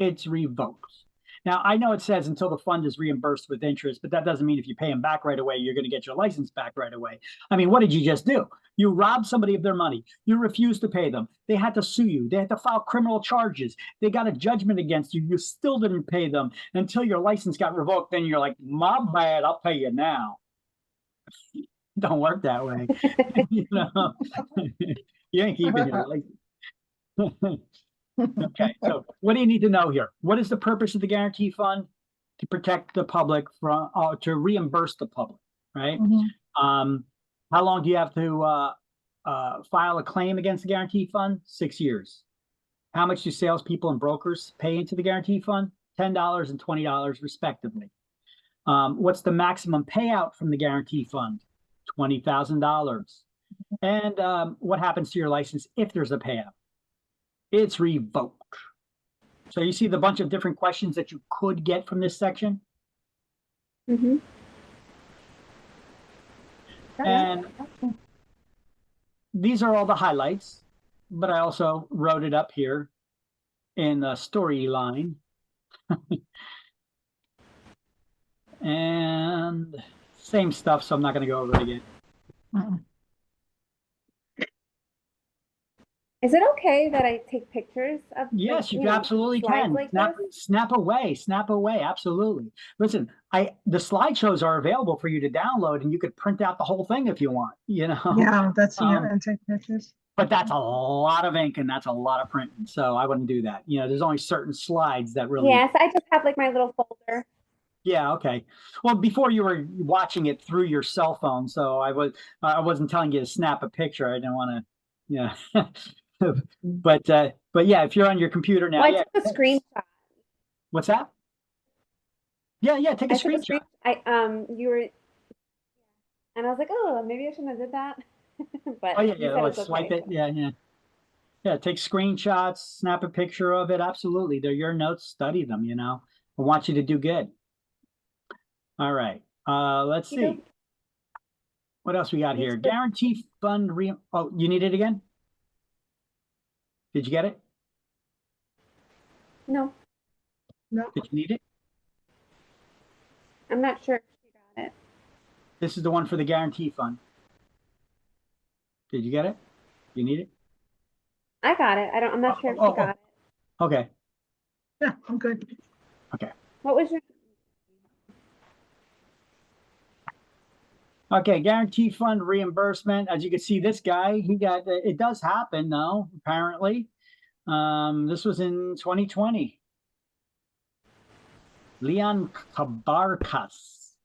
It's revoked. Now, I know it says until the fund is reimbursed with interest, but that doesn't mean if you pay them back right away, you're going to get your license back right away. I mean, what did you just do? You robbed somebody of their money. You refused to pay them. They had to sue you. They had to file criminal charges. They got a judgment against you. You still didn't pay them until your license got revoked. Then you're like, my bad, I'll pay you now. Don't work that way. You know, you ain't keeping your license. Okay, so what do you need to know here? What is the purpose of the guarantee fund? To protect the public from, to reimburse the public, right? How long do you have to file a claim against the guarantee fund? 6 years. How much do salespeople and brokers pay into the guarantee fund? $10 and $20 respectively. What's the maximum payout from the guarantee fund? $20,000. And what happens to your license if there's a payout? It's revoked. So you see the bunch of different questions that you could get from this section? And these are all the highlights, but I also wrote it up here in the storyline. And same stuff, so I'm not going to go over it again. Is it okay that I take pictures of? Yes, you absolutely can. Like snap away. Absolutely. Listen, the slideshows are available for you to download, and you could print out the whole thing if you want. You know. Yeah, that's and take pictures. But that's a lot of ink and that's a lot of printing, so I wouldn't do that. You know, there's only certain slides that really. Yes, I just have like my little folder. Yeah. Okay. Well, before you were watching it through your cell phone, so I wasn't telling you to snap a picture. I didn't want to. Yeah. But yeah, if you're on your computer now, I took a screenshot. What's that? Yeah, take a screenshot. You were, and I was like, oh, maybe I shouldn't have did that. But oh yeah, let's swipe it. Yeah. Take screenshots, snap a picture of it. Absolutely, they're your notes. Study them. You know, I want you to do good. All right. Let's see. What else we got here? Guarantee fund Oh, you need it again? Did you get it? No. Did you need it? I'm not sure if you got it. This is the one for the guarantee fund. Did you get it? You need it? I got it. I'm not sure if you got it. Okay. Yeah, I'm good. Okay. What was your? Okay, guarantee fund reimbursement. As you can see, this guy, he got, it does happen though, apparently. This was in 2020. Leon Cabarcas,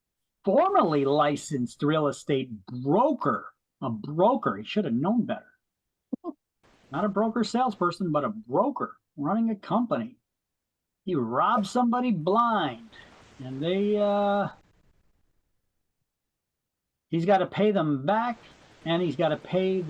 formerly licensed real estate broker. A broker, he should have known better. Not a broker salesperson, but a broker running a company. He robbed somebody blind, and he's got to pay them back, and he's got to pay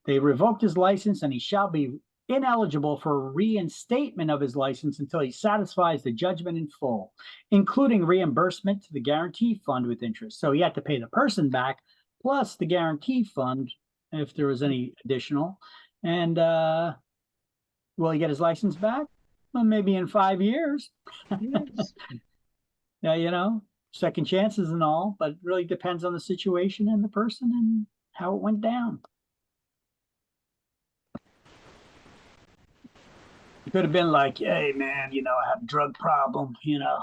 they revoked his license, and he shall be ineligible for reinstatement of his license until he satisfies the judgment in full, including reimbursement to the guarantee fund with interest. So he had to pay the person back, plus the guarantee fund, if there was any additional. And will he get his license back? Well, maybe in 5 years. Yes. Yeah, you know, second chances and all, but it really depends on the situation and the person and how it went down. It could have been like, hey man, you know, I have a drug problem, you know.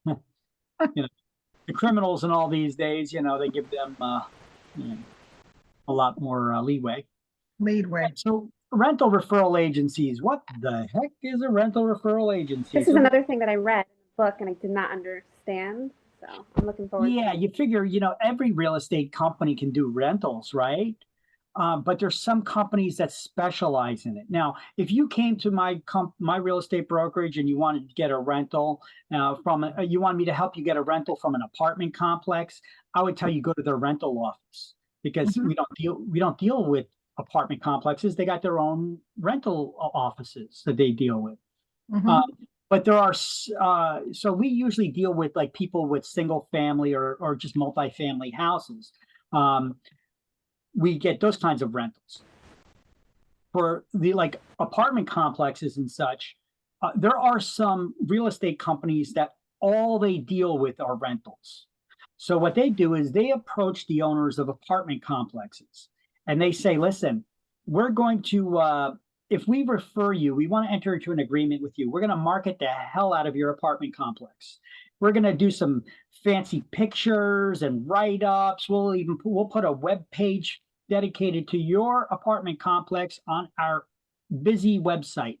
You know, the criminals and all these days, you know, they give them you know, a lot more leeway. So rental referral agencies, what the heck is a rental referral agency? This is another thing that I read in the book and I did not understand. So I'm looking forward to it. You figure, you know, every real estate company can do rentals, right? But there's some companies that specialize in it. Now, if you came to my real estate brokerage and you wanted to get a rental you want me to help you get a rental from an apartment complex, I would tell you go to their rental office, because we don't deal with apartment complexes. They got their own rental offices that they deal with. But there are so we usually deal with like people with single family or just multifamily houses. We get those kinds of rentals. For the like apartment complexes and such, there are some real estate companies that all they deal with are rentals. So what they do is they approach the owners of apartment complexes and they say, listen, we're going to, if we refer you, we want to enter into an agreement with you. We're going to market the hell out of your apartment complex. We're going to do some fancy pictures and write-ups. We'll put a web page dedicated to your apartment complex on our busy website.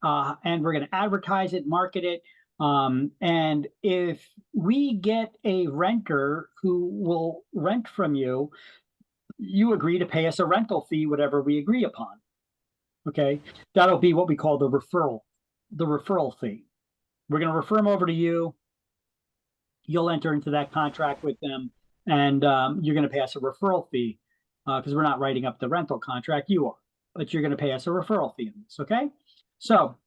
And we're going to advertise it, market it. And if we get a renter who will rent from you, you agree to pay us a rental fee, whatever we agree upon. Okay, that'll be what we call the referral fee. We're going to refer them over to you. You'll enter into that contract with them, and you're going to pay us a referral fee because we're not writing up the rental contract. You are, but you're going to pay us a referral fee on this. Okay, so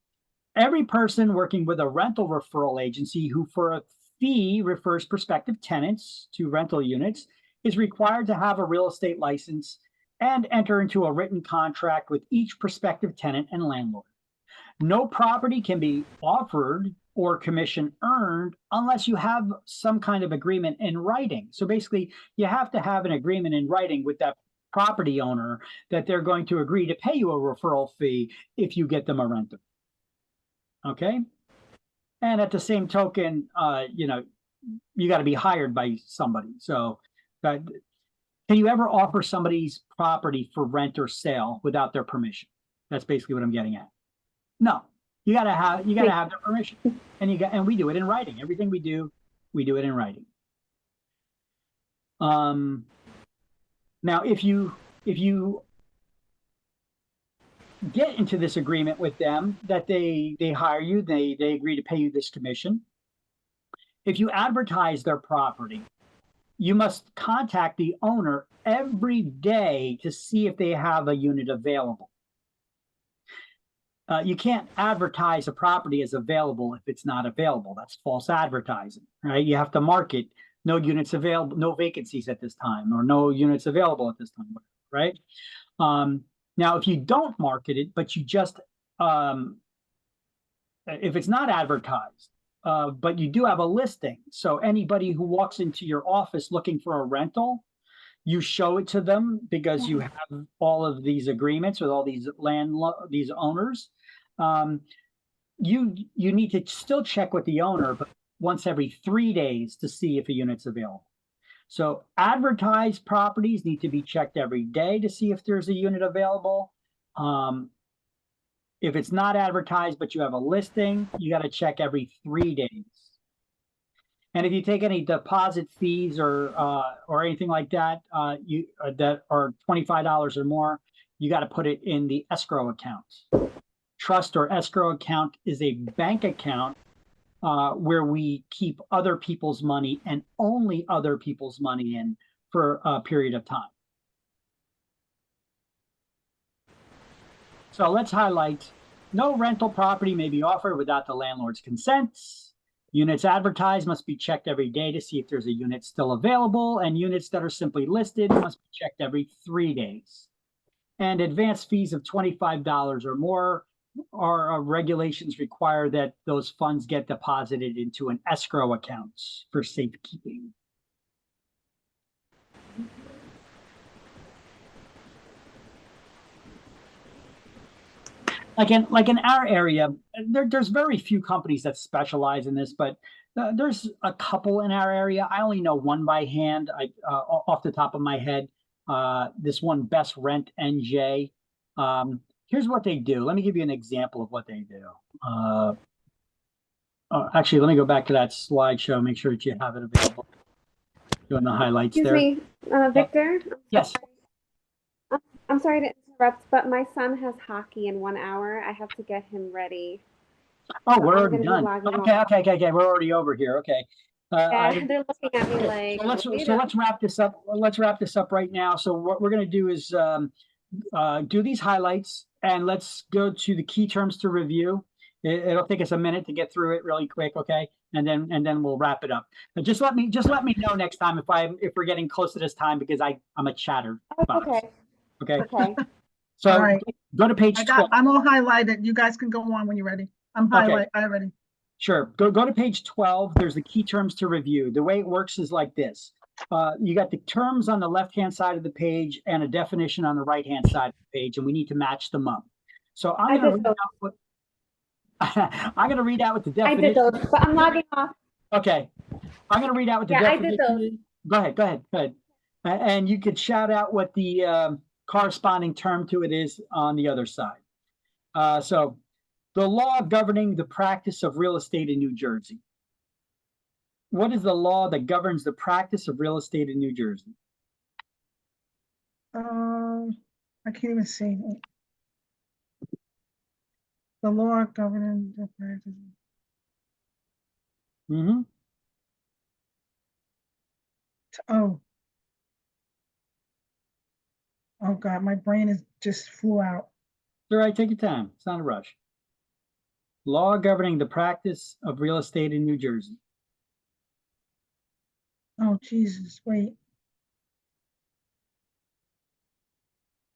every person working with a rental referral agency who for a fee refers prospective tenants to rental units is required to have a real estate license and enter into a written contract with each prospective tenant and landlord. No property can be offered or commission earned unless you have some kind of agreement in writing. So basically, you have to have an agreement in writing with that property owner that they're going to agree to pay you a referral fee if you get them a renter. Okay. And at the same token, you know, you got to be hired by somebody. So can you ever offer somebody's property for rent or sale without their permission? That's basically what I'm getting at. No, you gotta have their permission, and we do it in writing. Everything we do it in writing. Now, if you get into this agreement with them that they hire you, they agree to pay you this commission. If you advertise their property, you must contact the owner every day to see if they have a unit available. You can't advertise a property as available if it's not available. That's false advertising, right? You have to market no units available, no vacancies at this time, or no units available at this time, right? Now, if you don't market it, but you just, if it's not advertised, but you do have a listing, so anybody who walks into your office looking for a rental, you show it to them because you have all of these agreements with all these these owners. You need to still check with the owner, but once every 3 days to see if a unit's available. So advertised properties need to be checked every day to see if there's a unit available. If it's not advertised, but you have a listing, you got to check every 3 days. And if you take any deposit fees or anything like that, that are $25 or more, you got to put it in the escrow account. Trust or escrow account is a bank account where we keep other people's money and only other people's money in for a period of time. So let's highlight: no rental property may be offered without the landlord's consent. Units advertised must be checked every day to see if there's a unit still available, and units that are simply listed must be checked every 3 days. And advance fees of $25 or more our regulations require that those funds get deposited into an escrow account for safekeeping. Like in our area, there's very few companies that specialize in this, but there's a couple in our area. I only know one by hand, off the top of my head. This one, Best Rent NJ. Here's what they do. Let me give you an example of what they do. Actually, let me go back to that slideshow, make sure that you have it available. Doing the highlights there. Excuse me, Victor? Yes. I'm sorry to interrupt, but my son has hockey in 1 hour. I have to get him ready. Oh, we're already done. Okay. We're already over here. Okay. Yeah, they're looking at me like. So let's wrap this up. Let's wrap this up right now. So what we're going to do is do these highlights, and let's go to the key terms to review. It'll take us a minute to get through it really quick, okay? And then we'll wrap it up. But just let me know next time if we're getting close to this time, because I'm a chatter. Okay. Okay. Okay. So right. Go to page 12. I'm all highlighted. You guys can go on when you're ready. I'm highlighting. Sure. Go to page 12. There's the key terms to review. The way it works is like this. You got the terms on the left-hand side of the page and a definition on the right-hand side of the page, and we need to match them up. So I'm going to read out what I'm going to read out what the definition. I did those, but I'm logging off. Okay. I'm going to read out what the definition is. Go ahead. And you could shout out what the corresponding term to it is on the other side. So the law governing the practice of real estate in New Jersey. What is the law that governs the practice of real estate in New Jersey? I can't even see. The law governing the practice. Mm-hmm. Oh God, my brain just flew out. All right, take your time. It's not a rush. Law governing the practice of real estate in New Jersey. Oh Jesus, wait.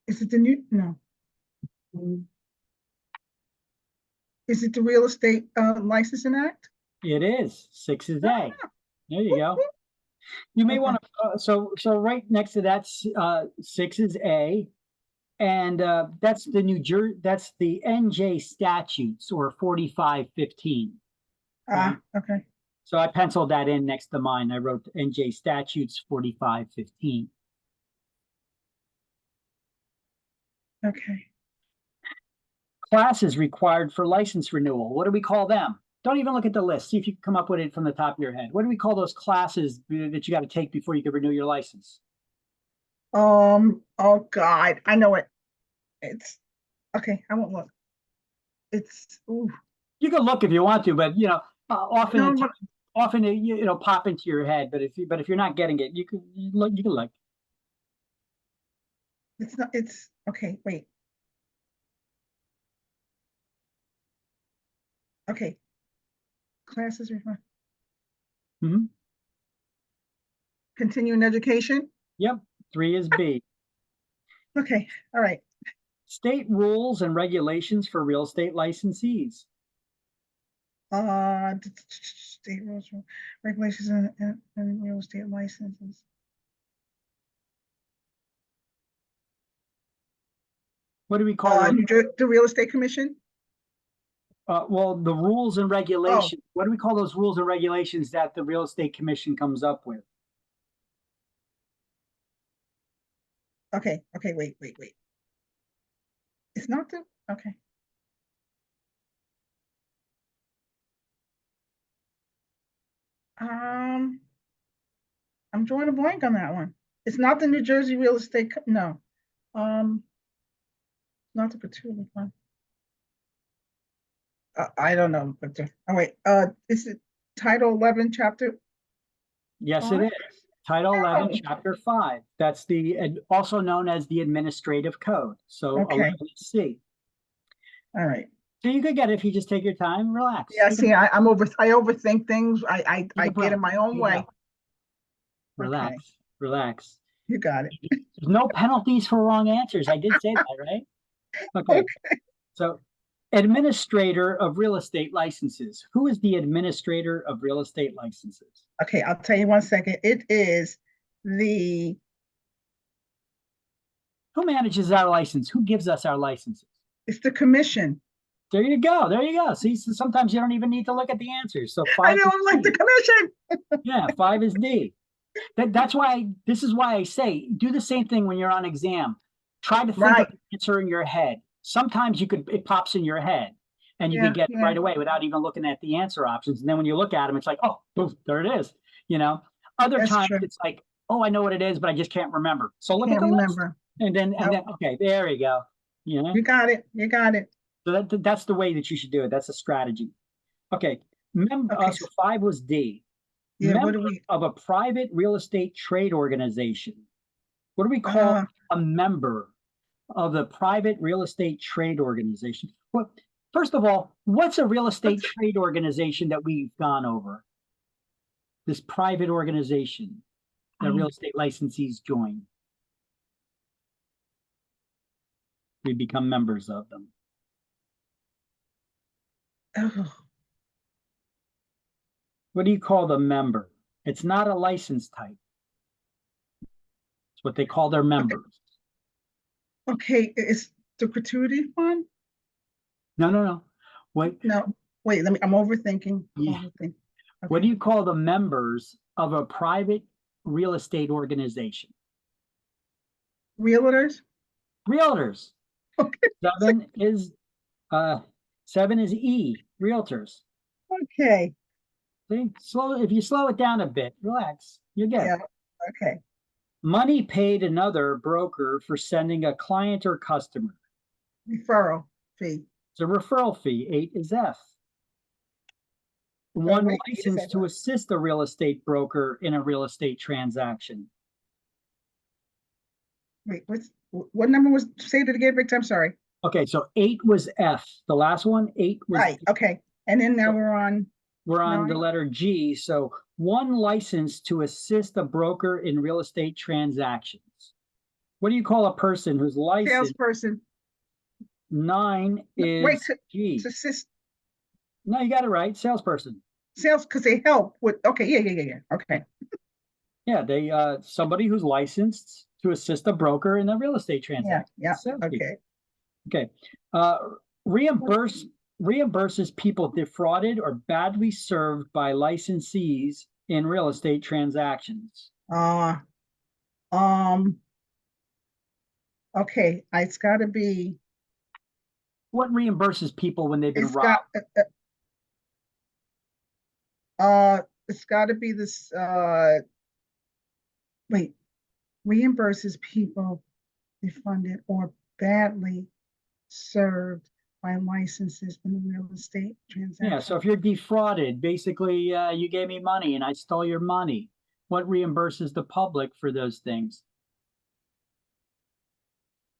Is it the new? No. Is it the Real Estate Licensing Act? It is. 6 is A. There you go. You may want to. So right next to that, 6 is A, and that's the That's the NJ statutes, or 4515. Okay. So I penciled that in next to mine. I wrote NJ statutes 4515. Okay. Classes required for license renewal. What do we call them? Don't even look at the list. See if you can come up with it from the top of your head. What do we call those classes that you got to take before you can renew your license? Oh God, I know it. It's okay. I won't look. It's ooh. You can look if you want to, but often pop into your head. But if you're not getting it, you can look. It's not. It's okay. Wait. Okay. Classes required. Mm-hmm. Continuing education. Yep. 3 is B. Okay. All right. State rules and regulations for real estate licensees. State rules, regulations, and real estate licenses. What do we call it? The Real Estate Commission? Well, the rules and regulations. What do we call those rules and regulations that the Real Estate Commission comes up with? Okay. Wait. It's not the, okay. I'm drawing a blank on that one. It's not the New Jersey Real Estate, no. Not the particular one. I don't know, but is it Title 11, Chapter? Yes, it is. Title 11, Chapter 5. That's also known as the Administrative Code. So okay. 11C. All right. So you could get it if you just take your time, relax. Yeah, see, I overthink things. I get in my own way. Relax. You got it. There's no penalties for wrong answers. I did say that, right? Okay. So, administrator of real estate licenses. Who is the administrator of real estate licenses? Okay, I'll tell you 1 second. It is the. Who manages our license? Who gives us our licenses? It's the commission. There you go. See, so sometimes you don't even need to look at the answers. So 5. I know, I'm like the commission. Yeah, 5 is D. This is why I say do the same thing when you're on exam. Try to think of the answer in your head. Sometimes it pops in your head and you can get it right away without even looking at the answer options. And then when you look at them, it's like, oh, there it is. Other times it's like, oh, I know what it is, but I just can't remember. So look at the list. And then, okay, there you go. You got it. So that's the way that you should do it. That's a strategy. Okay. So 5 was D. Yeah, member of a private real estate trade organization. What do we call a member of the private real estate trade organization? Well, first of all, what's a real estate trade organization that we've gone over? This private organization that real estate licensees join. We become members of them. Oh, What do you call the member? It's not a license type. It's what they call their members. okay, it's the gratuity fund? No. What, No, wait, I'm overthinking. Yeah. Overthinking. what Okay. do you call the members of a private real estate organization? Realtors? Realtors. Okay. Seven is E, realtors. Okay, See, if you slow it down a bit, relax, you get yeah, it. okay. Money paid another broker for sending a client or customer. Referral fee. It's a referral fee. 8 is F. One wait, is license that to right? assist a real estate broker in a real estate transaction. Wait, what number was, say it again, Victor, I'm sorry. Okay, so 8 was F. The last one, 8 was Right, okay, and then now we're on, We're on the 9. letter G. So one license to assist a broker in real estate transactions. What do you call a person who's licensed? salesperson. 9 Wait, is G. to assist No, you got it right. Salesperson. sales, because they help with, okay, yeah, okay. Yeah, they somebody who's licensed to assist a broker in a real estate transaction. Yeah, Salespeople. okay. Okay. Reimburses people defrauded or badly served by licensees in real estate transactions. Okay, it's gotta be, What reimburses people when they've been it's robbed? it's gotta be this, wait, reimburses people defunded or badly served by licenses in the real estate transaction. Yeah, so if you're defrauded, basically you gave me money and I stole your money. What reimburses the public for those things?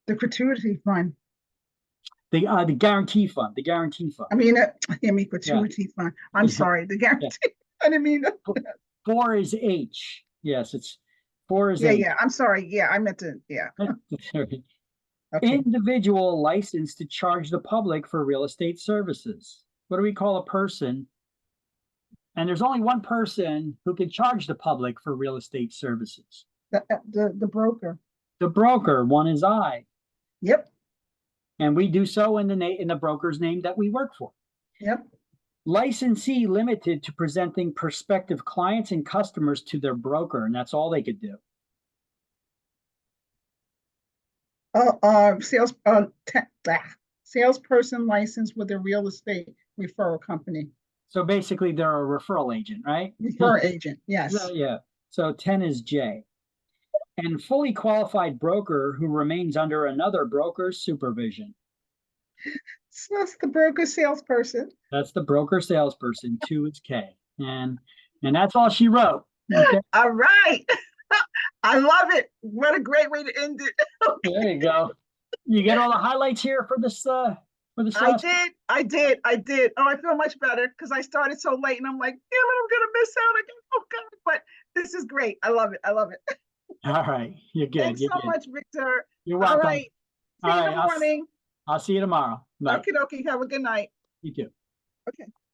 The gratuity fund, The guarantee fund, the guarantee fund. I mean, gratuity fund, I'm Yeah. sorry, the guarantee, I didn't mean that. 4 is H. Yes, it's 4 is Yeah, H. yeah, I'm sorry, yeah, I meant to, yeah, okay, Individual license to charge the public for real estate services. What do we call a person? And there's only one person who can charge the public for real estate services. the broker, The broker, 1 is I. yep, And we do so in the broker's name that we work for. yep. Licensee limited to presenting prospective clients and customers to their broker, and that's all they could do. Salesperson licensed with a real estate referral company, So basically, they're a referral agent, right? referral agent, yes. So, yeah. So 10 is J. And fully qualified broker who remains under another broker's supervision. So that's the broker salesperson. That's the broker salesperson. 2 is K. And that's all she wrote. Okay. All right. I love it. What a great way to end it. There you go. You get all the highlights here for this I did. Oh, I feel much better because I started so late and I'm like, damn it, I'm gonna miss out again. Oh God, but this is great. I love it. All right. You're good. Thanks You're so good. much, Victor. You're All welcome. right. See you in the morning. I'll see you tomorrow. Bye. Okay, have a good night. You too. Okay.